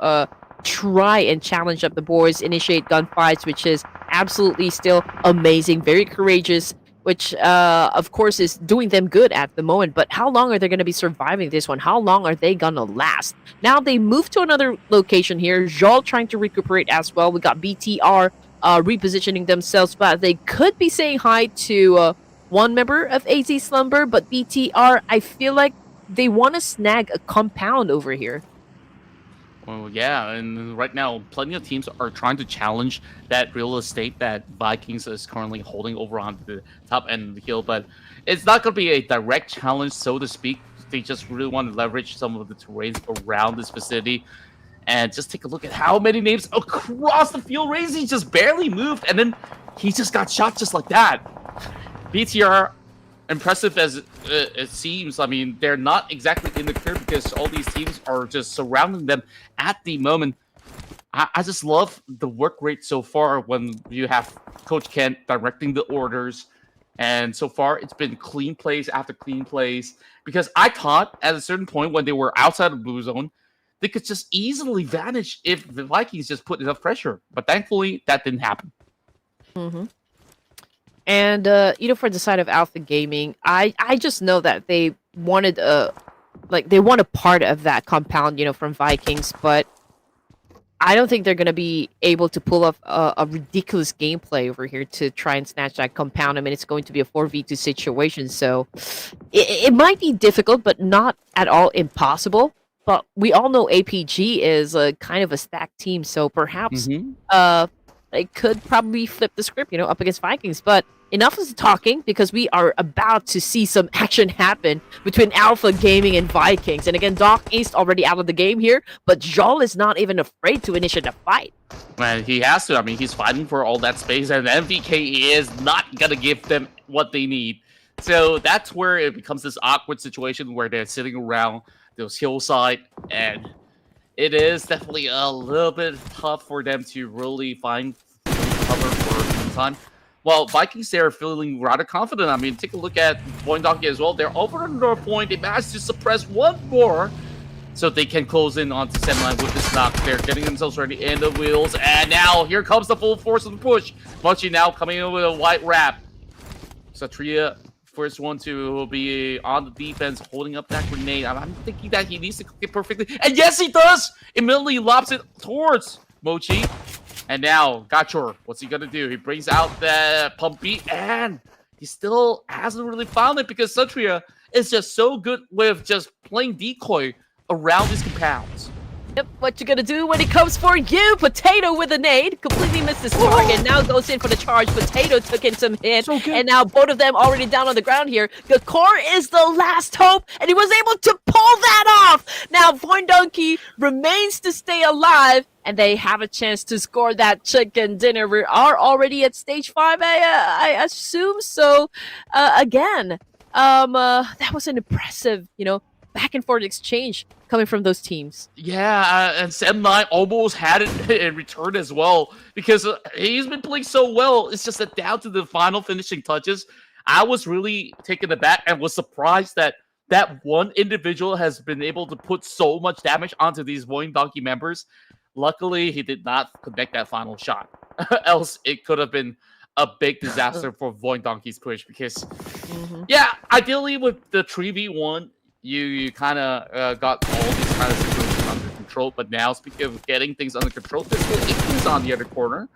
try and challenge up the boys, initiate gunfights, which is absolutely still amazing, very courageous, which, of course, is doing them good at the moment. But how long are they going to be surviving this one? How long are they going to last? Now they move to another location here. Zhal trying to recuperate as well. We got BTR repositioning themselves, but they could be saying hi to one member of AZ Slumber, but BTR, I feel like they want to snag a compound over here. Well, yeah, and right now, plenty of teams are trying to challenge that real estate that Vikings is currently holding over on the top end of the hill, but it's not going to be a direct challenge, so to speak. They just really want to leverage some of the terrains around this vicinity. And just take a look at how many names across the field. Razy just barely moved, and then he just got shot just like that. BTR, impressive as it seems, I mean, they're not exactly in the clear because all these teams are just surrounding them at the moment. I just love the work rate so far when you have Coach Kent directing the orders. And so far, it's been clean plays after clean plays. Because I thought at a certain point when they were outside of Blue Zone, they could just easily vanish if the Vikings just put enough pressure. But thankfully, that didn't happen. Mm-hmm. And, for the side of Alpha Gaming, I just know that they wanted, they want a part of that compound, from Vikings, but I don't think they're going to be able to pull off a ridiculous gameplay over here to try and snatch that compound. I mean, it's going to be a 4v2 situation, so it might be difficult, but not at all impossible. But we all know APG is a kind of a stacked team, so perhaps they could probably flip the script, up against Vikings. But enough of the talking, because we are about to see some action happen between Alpha Gaming and Vikings. And again, Doc East already out of the game here, but Zhal is not even afraid to initiate a fight. Man, he has to. I mean, he's fighting for all that space, and MVK is not going to give them what they need. So that's where it becomes this awkward situation where they're sitting around those hillside, and it is definitely a little bit tough for them to really find cover for some time. Well, Vikings, they're feeling rather confident. I mean, take a look at Point Donkey as well. They're over on their point. They managed to suppress one more so they can close in onto Semi with this knock. They're getting themselves ready in the wheels, and now here comes the full force of the push. Munchie now coming in with a white wrap. Satria, first one to be on the defense, holding up that grenade. I'm thinking that he needs to cook it perfectly. And yes, he does! Immediately lobs it towards Mochi. And now, Gachor, what's he going to do? He brings out the pump beat, and he still hasn't really found it because Satria is just so good with just playing decoy around his compounds. Yep, what you gonna do when it comes for you? Potato with a nade. Completely missed his target. Now goes in for the charge. Potato took in some hit. So and now both of them already down on the ground here. Gakor is the last hope, and he was able to pull that off. Now Donkey remains to stay alive, and they have a chance to score that chicken dinner. We are already at stage 5, I assume. So, again, that was an impressive, back and forth exchange coming from those teams. Yeah, and Sem9 almost had it in return as well because he's been playing so well. It's just that down to the final finishing touches, I was really taken aback and was surprised that that one individual has been able to put so much damage onto these Void Donkey members. Luckily, he did not connect that final shot. Else, it could have been a big disaster for Void Donkey's push because, yeah, ideally with the 3v1, you kind of got all these kind of situations under control. But now, speaking of getting things under control, there's still Ikens on the other corner.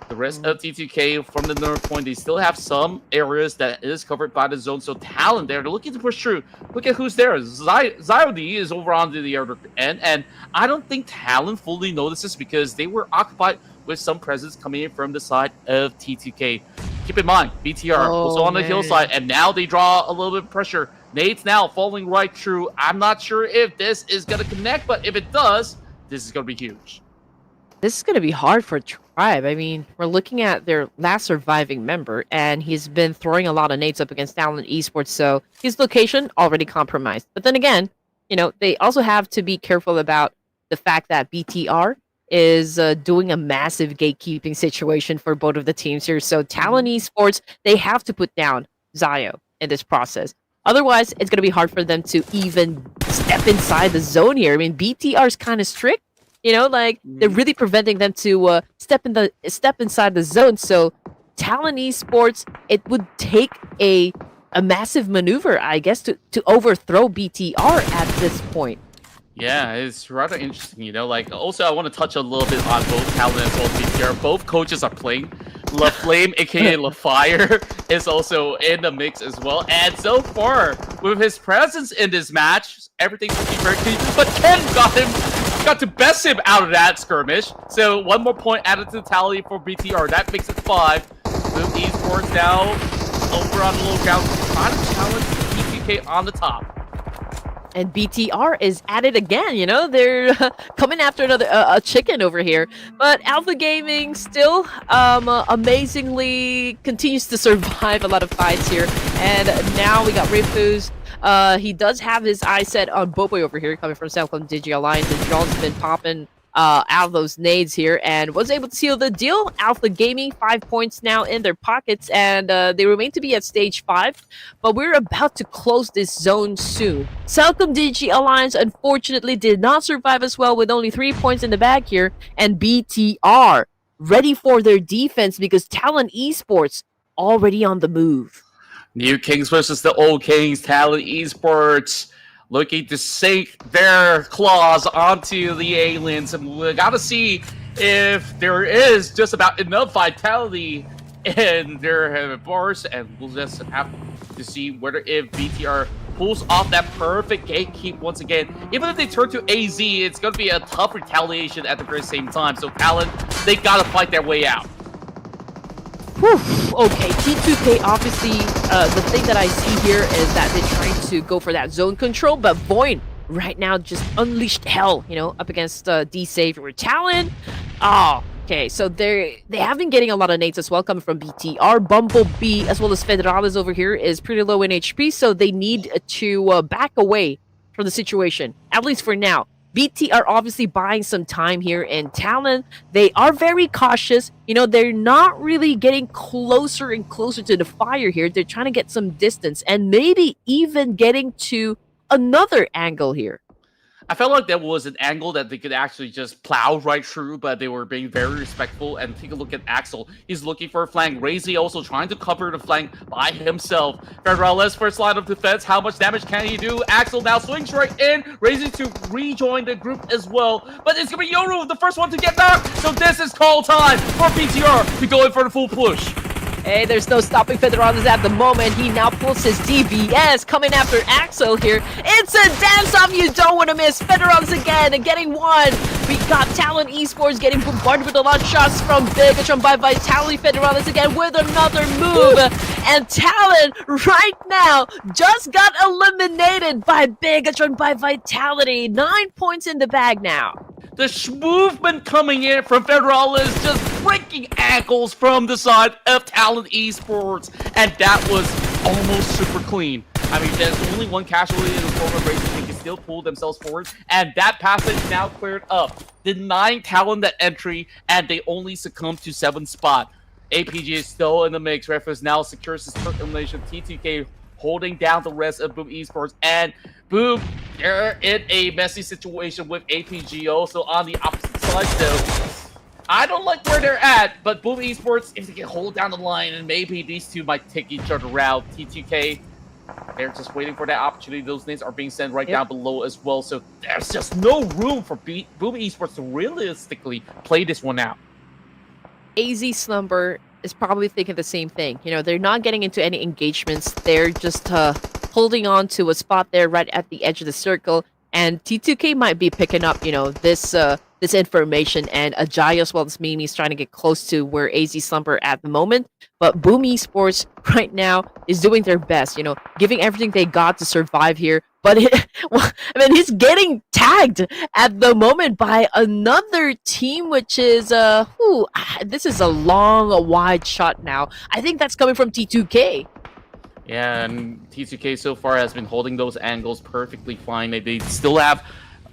The rest of T2K from the north point, they still have some areas that is covered by the zone. So Talon there, they're looking to push through. Look at who's there. Zyodi is over on the other end. And I don't think Talon fully notices because they were occupied with some presence coming in from the side of T2K. Keep in mind, BTR also on the hillside. And now they draw a little bit of pressure. Nate's now falling right through. I'm not sure if this is going to connect, but if it does, this is going to be huge. This is going to be hard for Tribe. I mean, we're looking at their last surviving member, and he's been throwing a lot of nades up against Talon Esports, so his location already compromised. But then again, they also have to be careful about the fact that BTR is doing a massive gatekeeping situation for both of the teams here. So Talon Esports, they have to put down Zio in this process. Otherwise, it's going to be hard for them to even step inside the zone here. I mean, BTR is kind of strict. You know, like they're really preventing them to step inside the zone. So Talon Esports, it would take a massive maneuver, I guess, to overthrow BTR at this point. Yeah, it's rather interesting, you know. Like, also, I want to touch a little bit on both Talon as well as BTR. Both coaches are playing. LaFlame, aka LaFire, is also in the mix as well. And so far, with his presence in this match, everything's looking very clean. But Ken got to best him out of that skirmish. So 1 more point added to the tally for BTR. That makes it 5. Boom Esports now over on the lookout. Trying to challenge TTK on the top. And BTR is at it again, you know? They're coming after another a chicken over here. But Alpha Gaming still amazingly continues to survive a lot of fights here. And now we got Rifus. He does have his eye set on Homebois over here, coming from SoundCloud Digi Alliance. And John's been popping out of those nades here and was able to seal the deal. Alpha Gaming, 5 points now in their pockets, and they remain to be at stage 5, but we're about to close this zone soon. Celcom Digi Alliance unfortunately did not survive as well, with only 3 points in the bag here, and BTR ready for their defense because Talon Esports already on the move. New Kings versus the old Kings. Talon Esports looking to sink their claws onto the aliens, and we gotta see if there is just about enough vitality in their bars, and we'll just have to see whether if BTR pulls off that perfect gatekeep once again. Even if they turn to AZ, it's gonna be a tough retaliation at the very same time. So Talon, they gotta fight their way out. Whew. Okay, T2K, obviously, the thing that I see here is that they're trying to go for that zone control, but Void right now just unleashed hell, you know, up against D-Save or Talon. Oh, okay, so they have been getting a lot of nades as well coming from BTR. Bumblebee, as well as Federales over here, is pretty low in HP, so they need to back away from the situation, at least for now. BT are obviously buying some time here in Talon. They are very cautious. You know, they're not really getting closer and closer to the fire here. They're trying to get some distance and maybe even getting to another angle here. I felt like that was an angle that they could actually just plow right through, but they were being very respectful. And take a look at Axel. He's looking for a flank. Razy also trying to cover the flank by himself. Federales first line of defense. How much damage can he do? Axel now swings right in. Razy to rejoin the group as well. But it's going to be Yoru, the first one to get knocked. So this is call time for BTR to go in for the full push. Hey, there's no stopping Federales at the moment. He now pulls his DBS, coming after Axel here. It's a dance-off you don't want to miss. Federales again, and getting one. We got Talon Esports getting bombarded with a lot of shots from Bigatron by Vitality. Federales again with another move. And Talon, right now, just got eliminated by Bigatron by Vitality. 9 points in the bag now. The movement coming in from Federales, just breaking ankles from the side of Talon Esports, and that was almost super clean. I mean, there's only one casualty in the form of Racing. They can still pull themselves forward, and that passage now cleared up, denying Talon that entry, and they only succumb to 7th spot. APG is still in the mix. Refus now secures his third elimination. TTK holding down the rest of Boom Esports, and Boom, they're in a messy situation with APG also on the opposite side though. I don't like where they're at, but Boom Esports, if they can hold down the line, and maybe these two might take each other out. T2K, they're just waiting for that opportunity. Those names are being sent right down below as well, so there's just no room for Boom Esports to realistically play this one out. AZ Slumber is probably thinking the same thing. You know, they're not getting into any engagements. They're just holding on to a spot there right at the edge of the circle. And T2K might be picking up, you know, this information. And Ajay as well as Mimi is trying to get close to where AZ Slumber at the moment. But Boom Esports right now is doing their best, you know, giving everything they got to survive here. But well, I mean, he's getting tagged at the moment by another team, which is this is a wide shot now. I think that's coming from T2K. Yeah, and T2K so far has been holding those angles perfectly fine. They still have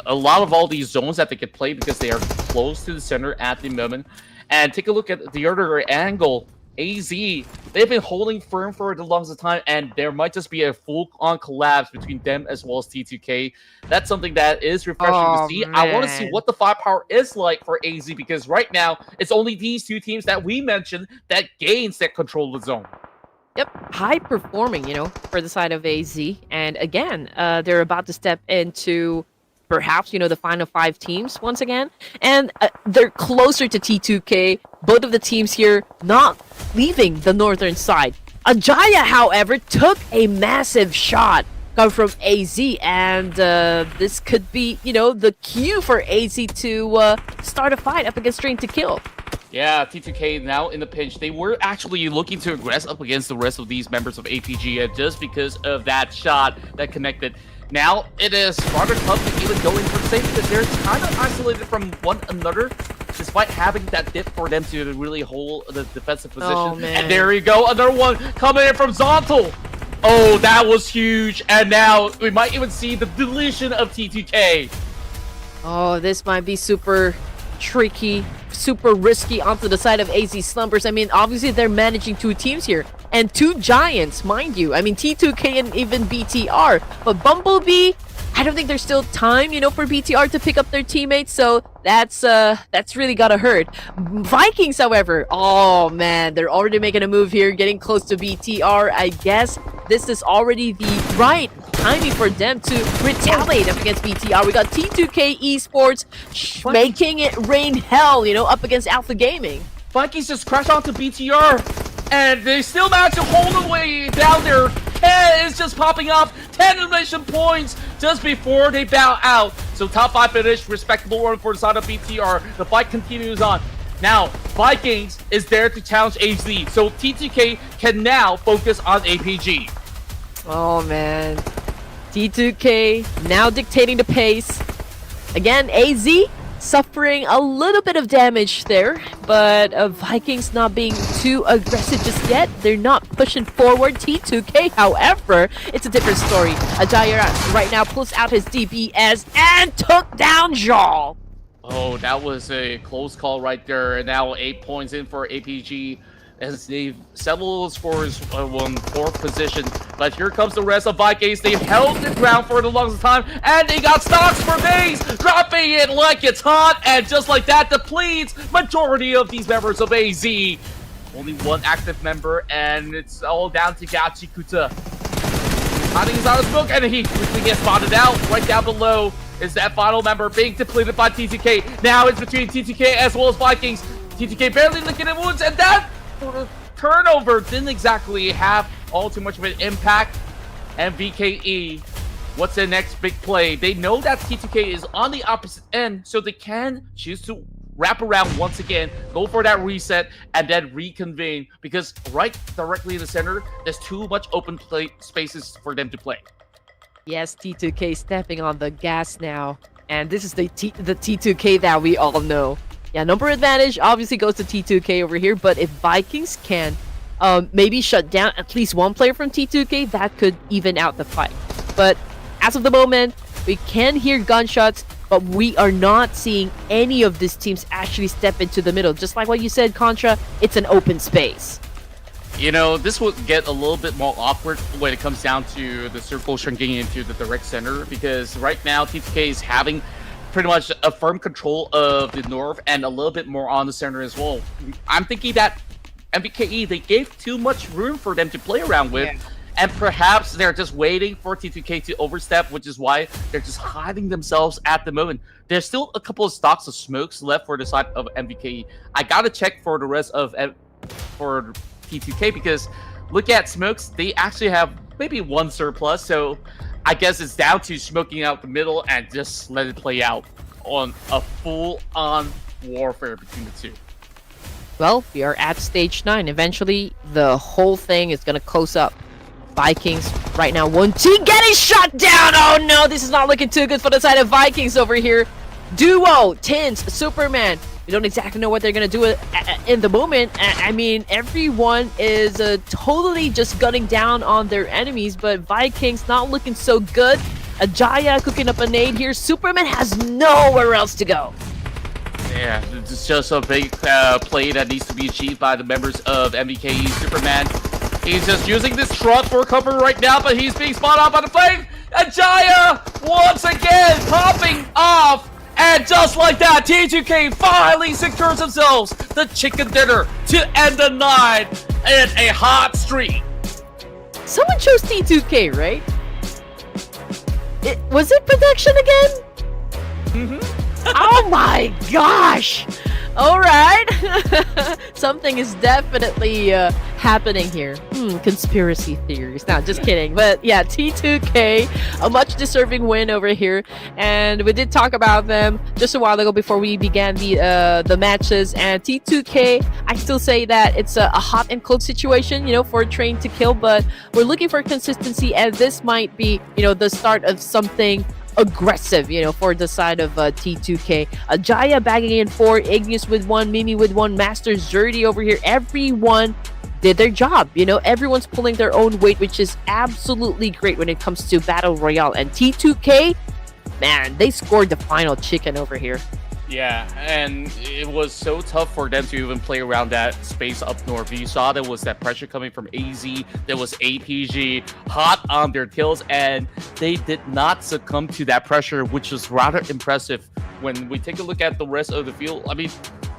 a lot of all these zones that they could play because they are close to the center at the moment. And take a look at the other angle. AZ, they've been holding firm for the longest time, and there might just be a full-on collapse between them as well as T2K. That's something that is refreshing to see. Man. I want to see what the firepower is like for AZ, because right now, it's only these two teams that we mentioned that gains that control the zone. Yep, high performing, for the side of AZ. And again, they're about to step into perhaps, the final 5 teams once again. And they're closer to T2K. Both of the teams here not leaving the northern side. Ajaya, however, took a massive shot coming from AZ. And this could be, the cue for AZ to start a fight up against Train to Kill. Yeah, T2K now in the pinch. They were actually looking to aggress up against the rest of these members of APG, and just because of that shot that connected. Now it is rather tough to even go in for the save because they're kind of isolated from one another, despite having that dip for them to really hold the defensive position. Oh, man. And there you go, another one coming in from Zontal. Oh, that was huge. And now we might even see the deletion of T2K. Oh, this might be super tricky, super risky onto the side of AZ Slumbers. I mean, obviously they're managing 2 teams here. And 2 giants, mind you. I mean, T2K and even BTR. But Bumblebee, I don't think there's still time, for BTR to pick up their teammates. So that's really gotta hurt. Vikings, however, oh man, they're already making a move here, getting close to BTR. I guess this is already the right timing for them to retaliate up against BTR. We got T2K Esports making it rain hell, up against Alpha Gaming. Vikings just crash onto BTR. And they still manage to hold the way down there. 10 is just popping up. 10 elimination points just before they bow out. So top 5 finish, respectable one for the side of BTR. The fight continues on. Now, Vikings is there to challenge AZ. So T2K can now focus on APG. Oh man. T2K now dictating the pace. Again, AZ suffering a little bit of damage there, but Vikings not being too aggressive just yet. They're not pushing forward. T2K, however, it's a different story. Ajaya right now pulls out his DPS and took down Jaw. Oh, that was a close call right there. And now 8 points in for APG as they've settled scores on 4th position. But here comes the rest of Vikings. They've held the ground for the longest time, and they got stocks for days, dropping it like it's hot, and just like that, depletes majority of these members of AZ. Only 1 active member, and it's all down to Gachikuta. Hiding his out of smoke, and he quickly gets spotted out. Right down below is that final member being depleted by T2K. Now it's between T2K as well as Vikings. T2K barely licking in wounds, and that turnover didn't exactly have all too much of an impact. And VKE, what's the next big play? They know that T2K is on the opposite end, so they can choose to wrap around once again, go for that reset, and then reconvene, because right directly in the center, there's too much open play spaces for them to play. Yes, T2K stepping on the gas now, and this is the T2K that we all know. Yeah, number advantage obviously goes to T2K over here, but if Vikings can maybe shut down at least 1 player from T2K, that could even out the fight. But as of the moment, we can hear gunshots, but we are not seeing any of these teams actually step into the middle. Just like what you said, Contra, it's an open space. This will get a little bit more awkward when it comes down to the circle shrinking into the direct center, because right now T2K is having pretty much a firm control of the north and a little bit more on the center as well. I'm thinking that MVKE, they gave too much room for them to play around with, and perhaps they're just waiting for T2K to overstep, which is why they're just hiding themselves at the moment. There's still a couple of stocks of smokes left for the side of MVKE. I gotta check for the rest of for T2K, because look at smokes, they actually have maybe 1 surplus, so I guess it's down to smoking out the middle and just let it play out on a full-on warfare between the two. Well, we are at stage 9. Eventually, the whole thing is going to close up. Vikings right now, 1 team getting shut down. Oh no, this is not looking too good for the side of Vikings over here. Duo, Tins, Superman. We don't exactly know what they're going to do in the moment. I mean, everyone is totally just gunning down on their enemies, but Vikings not looking so good. Ajaya cooking up a nade here. Superman has nowhere else to go. Yeah, it's just a big play that needs to be achieved by the members of MVKE. Superman, he's just using this truck for cover right now, but he's being spot on by the flame. Ajaya once again popping off. And just like that, T2K finally secures themselves the chicken dinner to end the night in a hot streak. Someone chose T2K, right? Was it production again? Oh my gosh! All right, something is definitely happening here. Conspiracy theories. No, just kidding. But yeah, T2K, a much deserving win over here, and we did talk about them just a while ago before we began the matches. And T2K, I still say that it's a hot and cold situation, for a train to kill, but we're looking for consistency, and this might be, the start of something aggressive, for the side of T2K. Ajaya bagging in 4, Ignis with 1, Mimi with 1, Master Zerdy over here. Everyone did their job, everyone's pulling their own weight, which is absolutely great when it comes to Battle Royale. And T2K, man, they scored the final chicken over here. Yeah, and it was so tough for them to even play around that space up north. You saw there was that pressure coming from AZ, there was APG hot on their tails, and they did not succumb to that pressure, which was rather impressive. When we take a look at the rest of the field, I mean,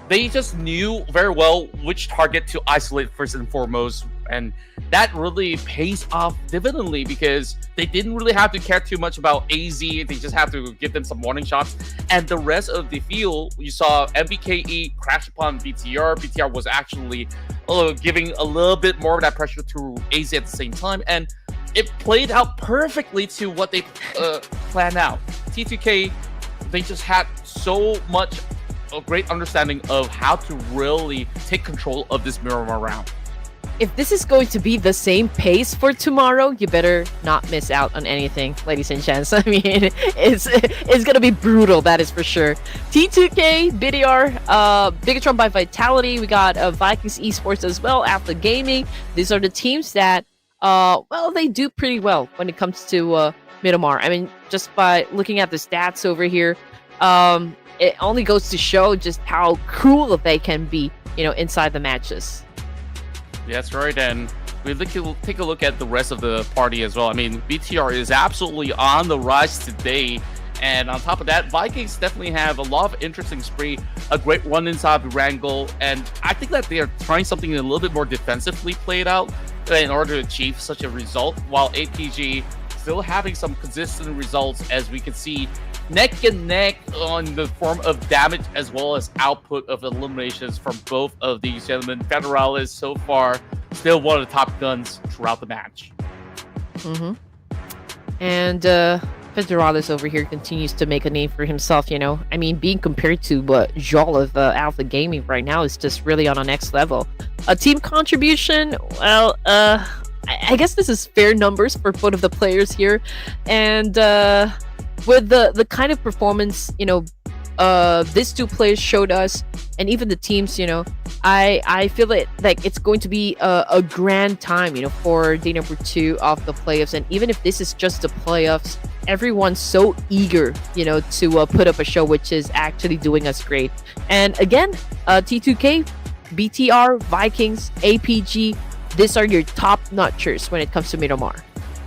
they just knew very well which target to isolate first and foremost, and that really pays off dividendly because they didn't really have to care too much about AZ. They just have to give them some warning shots, and the rest of the field, you saw MVKE crash upon BTR. BTR was actually giving a little bit more of that pressure to AZ at the same time, and it played out perfectly to what they planned out. T2K, they just had so much a great understanding of how to really take control of this Miramar round. If this is going to be the same pace for tomorrow, you better not miss out on anything, ladies and gents. I mean, it's going to be brutal, that is for sure. T2K, BDR, Bigatron by Vitality. We got Vikings Esports as well, Alpha Gaming. These are the teams that, they do pretty well when it comes to Miramar. I mean, just by looking at the stats over here, it only goes to show just how cool they can be, inside the matches. That's right, and we take a look at the rest of the party as well. I mean, BTR is absolutely on the rise today, and on top of that, Vikings definitely have a lot of interesting spree, a great run inside the ERANGEL, and I think that they are trying something a little bit more defensively played out in order to achieve such a result, while APG still having some consistent results, as we can see neck and neck on the form of damage as well as output of eliminations from both of these gentlemen. Federalis so far still one of the top guns throughout the match. And Federalis over here continues to make a name for himself, I mean, being compared to Jol of Alpha Gaming right now is just really on a next level. A team contribution, well, I guess this is fair numbers for both of the players here, and with the kind of performance, these two players showed us, and even the teams, I feel like it's going to be a grand time, for day number 2 of the playoffs. And even if this is just the playoffs, everyone's so eager, to put up a show, which is actually doing us great. And again, T2K, BTR, Vikings, APG, these are your top notchers when it comes to Miramar.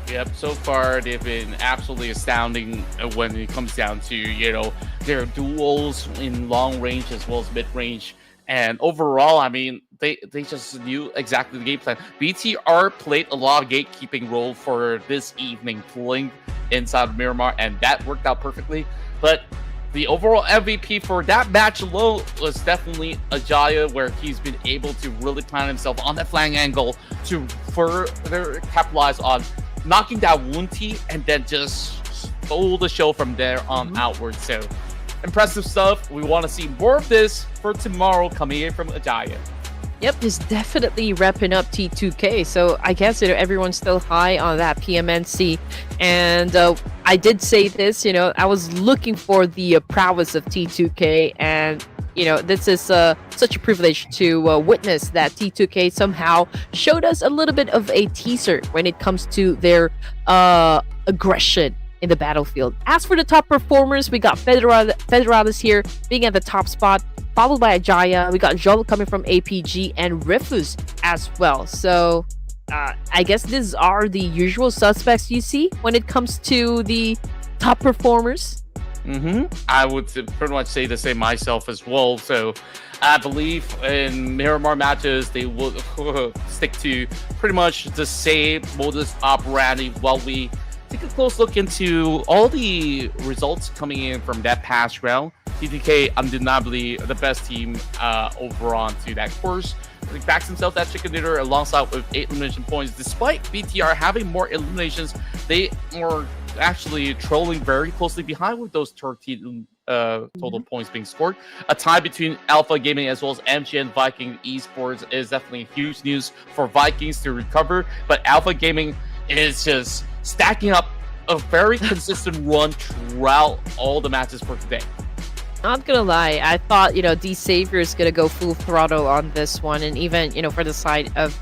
Yep, so far they've been absolutely astounding when it comes down to, their duels in long range as well as mid range. And overall, I mean, they just knew exactly the game plan. BTR played a lot of gatekeeping role for this evening, pulling inside of Miramar, and that worked out perfectly. But the overall MVP for that match alone was definitely Ajaya, where he's been able to really plant himself on that flank angle to further capitalize on knocking down Wunti and then just stole the show from there on outward. So impressive stuff. We want to see more of this for tomorrow coming in from Ajaya. Yep, he's definitely repping up T2K. So I guess everyone's still high on that PMNC. And I did say this, I was looking for the prowess of T2K, and this is such a privilege to witness that T2K somehow showed us a little bit of a teaser when it comes to their aggression in the battlefield. As for the top performers, we got Federalis here being at the top spot, followed by Ajaya. We got Joel coming from APG and Rifus as well. So I guess these are the usual suspects you see when it comes to the top performers. I would pretty much say the same myself as well. So I believe in Miramar matches, they will stick to pretty much the same modus operandi while we take a close look into all the results coming in from that past round. TDK undeniably the best team overall to that course. He backs himself that chicken dinner alongside with 8 elimination points. Despite BTR having more eliminations, they are actually trolling very closely behind with those 13 total points being scored. A tie between Alpha Gaming as well as MGN Viking Esports is definitely huge news for Vikings to recover, but Alpha Gaming is just stacking up a very consistent run throughout all the matches for today. Not gonna lie, I thought, D Savior is gonna go full throttle on this one, and even, for the side of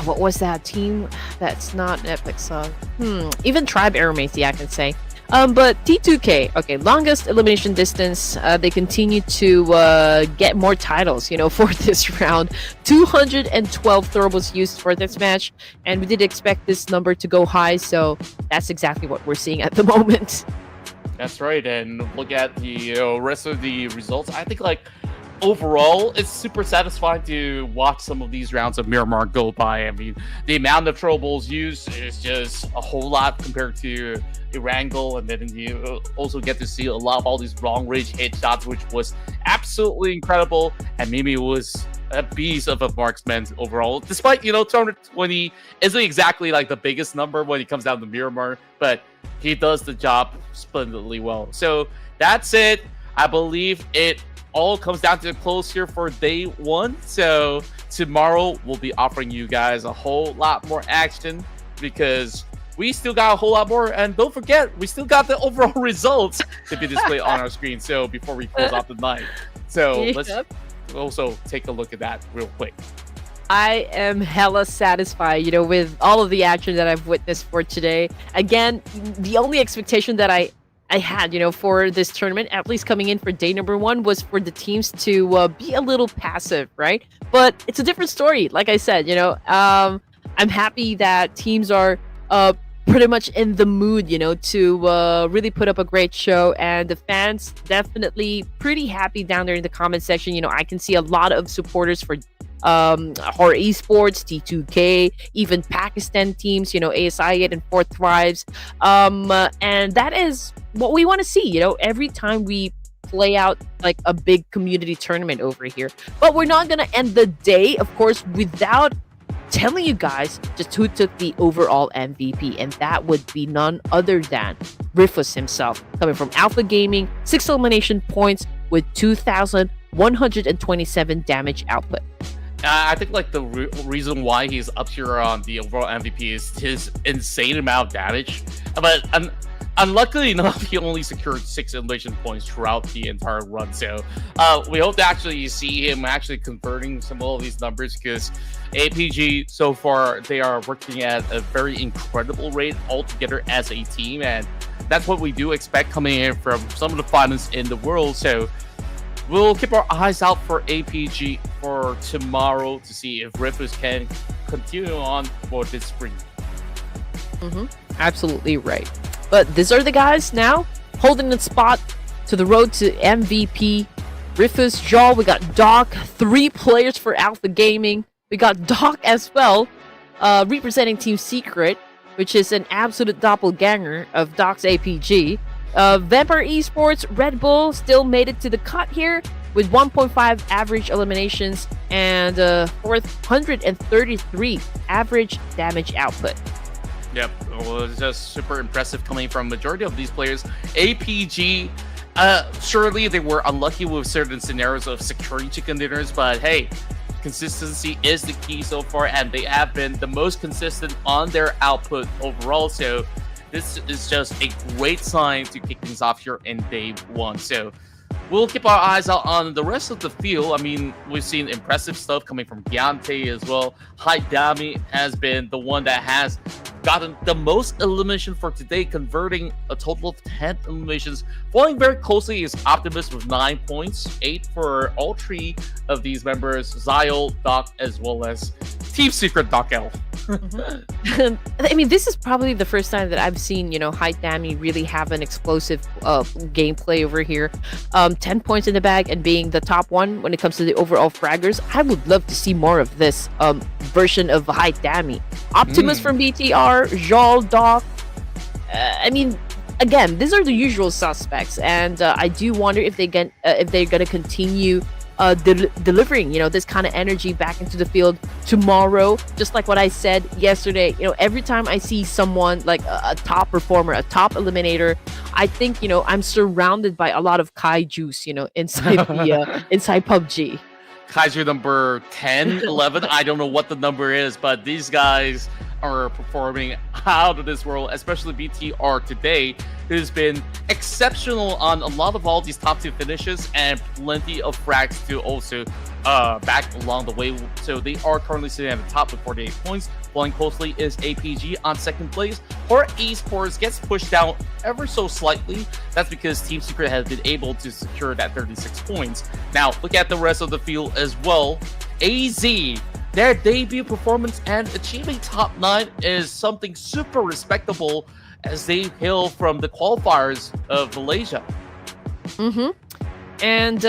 what was that team? That's not Epic Song. Even Tribe Aeromacy, I can say. But T2K, okay, longest elimination distance. They continue to get more titles, for this round. 212 turbos used for this match, and we did expect this number to go high, so that's exactly what we're seeing at the moment. That's right, and look at the rest of the results. I think, overall, it's super satisfying to watch some of these rounds of Miramar go by. I mean, the amount of troubles used is just a whole lot compared to ERANGEL, and then you also get to see a lot of all these long-range headshots, which was absolutely incredible, and Mimi was a beast of a marksman overall. Despite, 220 isn't exactly the biggest number when it comes down to Miramar, but he does the job splendidly well. So that's it. I believe it all comes down to the close here for day 1. So tomorrow we'll be offering you guys a whole lot more action because we still got a whole lot more. And don't forget, we still got the overall results to be displayed on our screen. So before we close off the night. So let's also take a look at that real quick. I am hella satisfied, with all of the action that I've witnessed for today. Again, the only expectation that I had, for this tournament, at least coming in for day number 1, was for the teams to be a little passive, right? But it's a different story. Like I said, I'm happy that teams are pretty much in the mood, to really put up a great show, and the fans definitely pretty happy down there in the comment section. I can see a lot of supporters for HORAA Esports, T2K, even Pakistan teams, ASI 8 and 4 Thrives, and that is what we want to see, every time we play out a big community tournament over here. But we're not gonna end the day, of course, without telling you guys just who took the overall MVP, and that would be none other than Ruthless himself, coming from Alpha Gaming, 6 elimination points with 2,127 damage output. I think the reason why he's up here on the overall MVP is his insane amount of damage. But unluckily enough, he only secured 6 elimination points throughout the entire run. So we hope to actually see him actually converting some of these numbers, because APG so far, they are working at a very incredible rate altogether as a team, and that's what we do expect coming in from some of the finalists in the world. So we'll keep our eyes out for APG for tomorrow to see if Rifus can continue on for this spring. Absolutely right. But these are the guys now holding the spot to the road to MVP. Rifus, Jaw, we got Doc, 3 players for Alpha Gaming. We got Doc as well, representing Team Secret, which is an absolute doppelganger of Doc's APG. Vampire Esports, Red Bull still made it to the cut here with 1.5 average eliminations and 433 average damage output. Yep, it was just super impressive coming from majority of these players. APG, surely they were unlucky with certain scenarios of securing chicken dinners, but hey, consistency is the key so far, and they have been the most consistent on their output overall. So this is just a great sign to kick things off here in day 1. So we'll keep our eyes out on the rest of the field. I mean, we've seen impressive stuff coming from Giante as well. Haidami has been the one that has gotten the most elimination for today, converting a total of 10 eliminations. Following very closely is Optimus with 9 points, 8 for all 3 of these members, Zyle, Doc, as well as Team Secret Doc L. I mean, this is probably the first time that I've seen, Hyde Dami really have an explosive gameplay over here. 10 points in the bag and being the top one when it comes to the overall fraggers. I would love to see more of this version of Hyde Dami. Optimus from BTR, Jol, Doc. I mean, again, these are the usual suspects, and I do wonder if they're gonna continue delivering, this kind of energy back into the field tomorrow. Just like what I said yesterday, every time I see someone like a top performer, a top eliminator, I think, I'm surrounded by a lot of Kai juice, inside the inside PUBG. Kaiser number 10, 11, I don't know what the number is, but these guys are performing out of this world, especially BTR today. It has been exceptional on a lot of all these top 2 finishes and plenty of frags to also back along the way. So they are currently sitting at the top with 48 points. Following closely is APG on 2nd place. HORAA Esports gets pushed down ever so slightly. That's because Team Secret has been able to secure that 36 points. Now, look at the rest of the field as well. AZ, their debut performance and achieving top 9 is something super respectable as they hail from the qualifiers of Malaysia. And,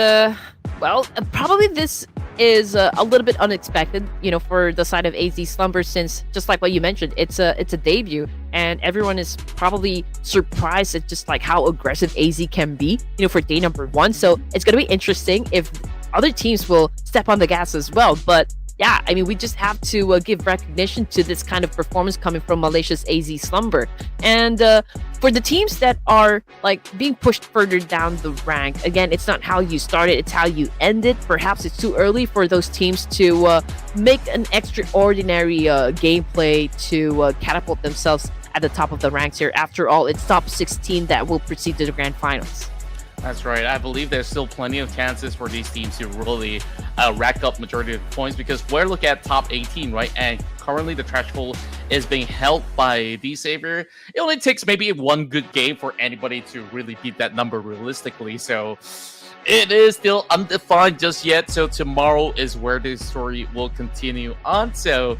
well, probably this is a little bit unexpected, for the side of AZ Slumber, since just like what you mentioned, it's a debut, and everyone is probably surprised at just like how aggressive AZ can be, for day number 1. So it's going to be interesting if other teams will step on the gas as well. But yeah, I mean, we just have to give recognition to this kind of performance coming from Malaysia's AZ Slumber. And for the teams that are like being pushed further down the rank, again, it's not how you started, it's how you end it. Perhaps it's too early for those teams to make an extraordinary gameplay to catapult themselves at the top of the ranks here. After all, it's top 16 that will proceed to the grand finals. That's right. I believe there's still plenty of chances for these teams to really rack up majority of the points, because we're looking at top 18, right? And currently the trash pool is being held by the Savior. It only takes maybe 1 good game for anybody to really beat that number realistically. So it is still undefined just yet. So tomorrow is where the story will continue on. So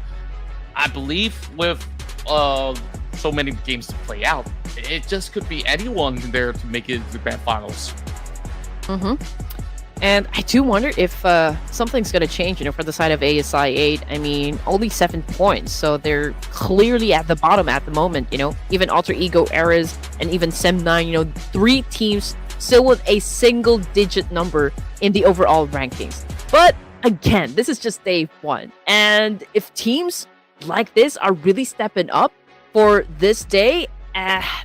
I believe with so many games to play out, it just could be anyone there to make it to the grand finals. And I do wonder if something's going to change, for the side of ASI 8. I mean, only 7 points, so they're clearly at the bottom at the moment, Even Alter Ego Eras and even Sem9, 3 teams still with a single-digit number in the overall rankings. But again, this is just day 1. And if teams like this are really stepping up for this day,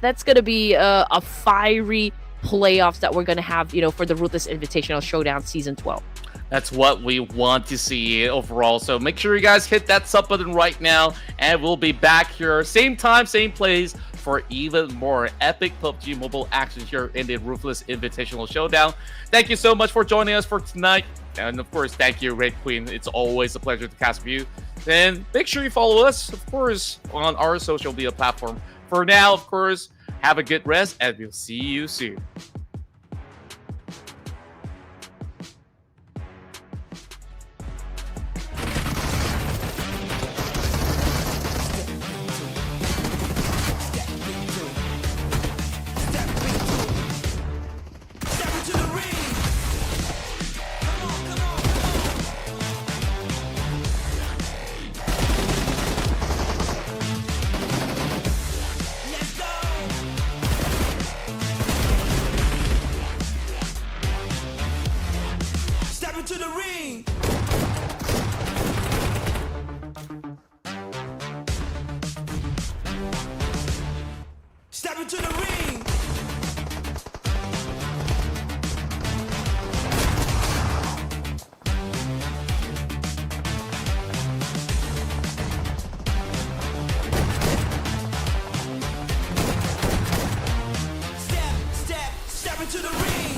that's going to be a fiery playoffs that we're going to have, for the Ruthless Invitational Showdown Season 12. That's what we want to see overall. So make sure you guys hit that sub button right now, and we'll be back here same time, same place for even more epic PUBG Mobile action here in the Ruthless Invitational Showdown. Thank you so much for joining us for tonight. And of course, thank you, Red Queen. It's always a pleasure to cast with you. Then make sure you follow us, of course, on our social media platform. For now, of course, have a good rest, and we'll see you soon. Step into the ring. Come on, come on, let's go. Step into the ring. Step into the ring. Step into the ring.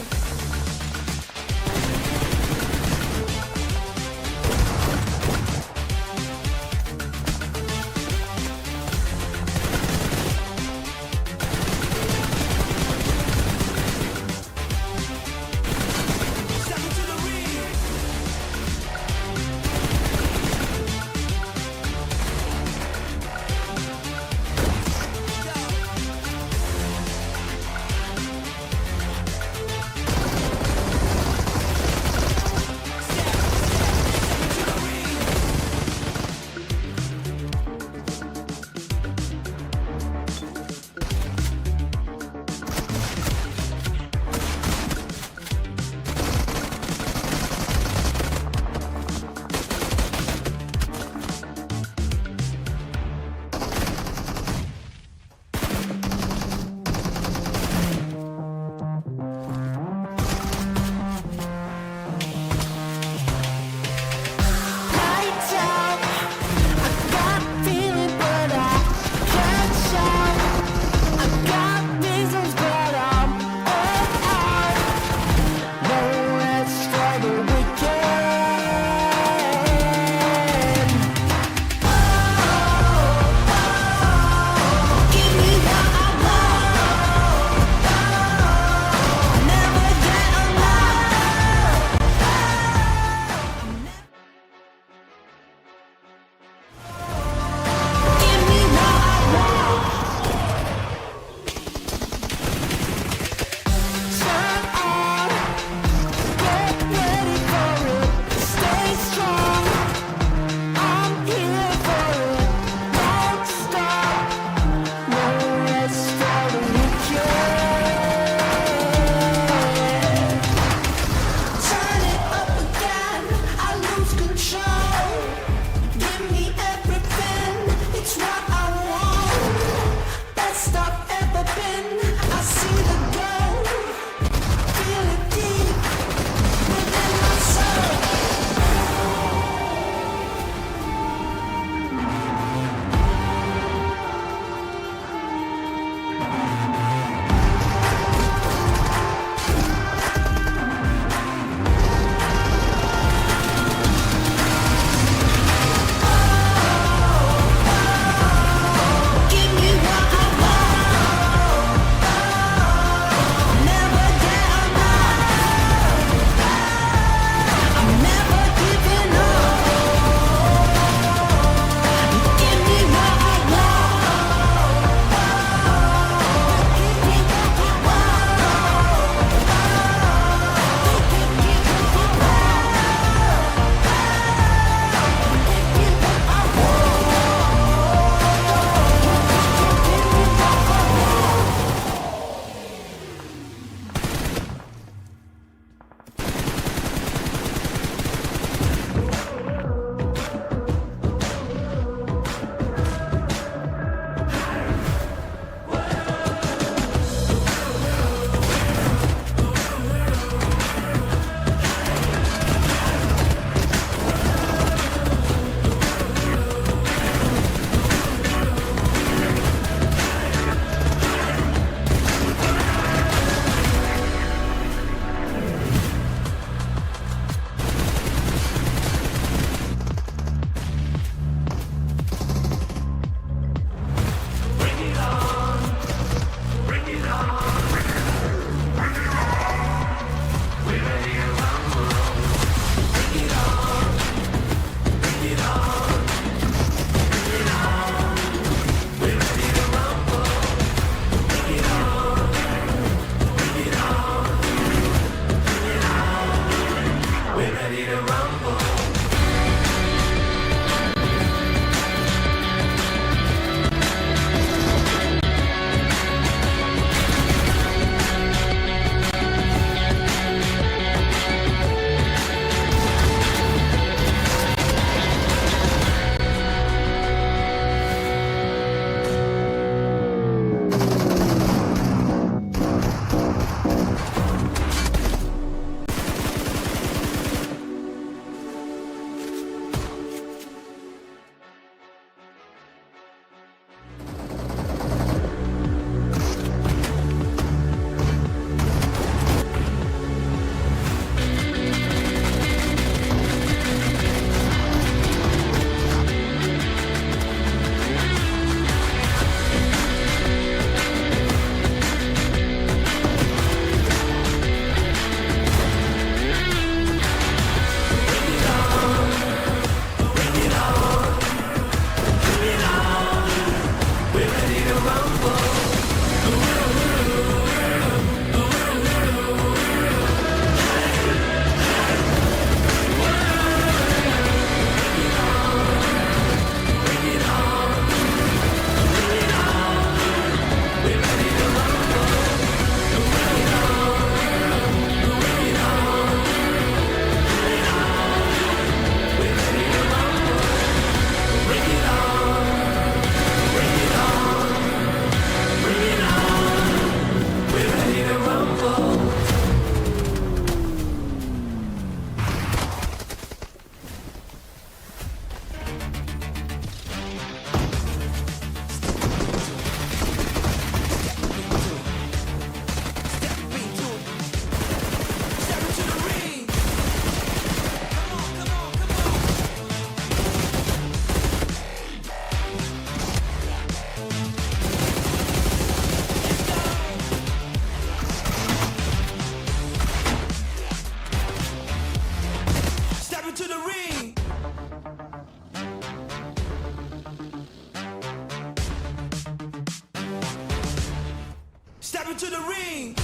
Step into the ring.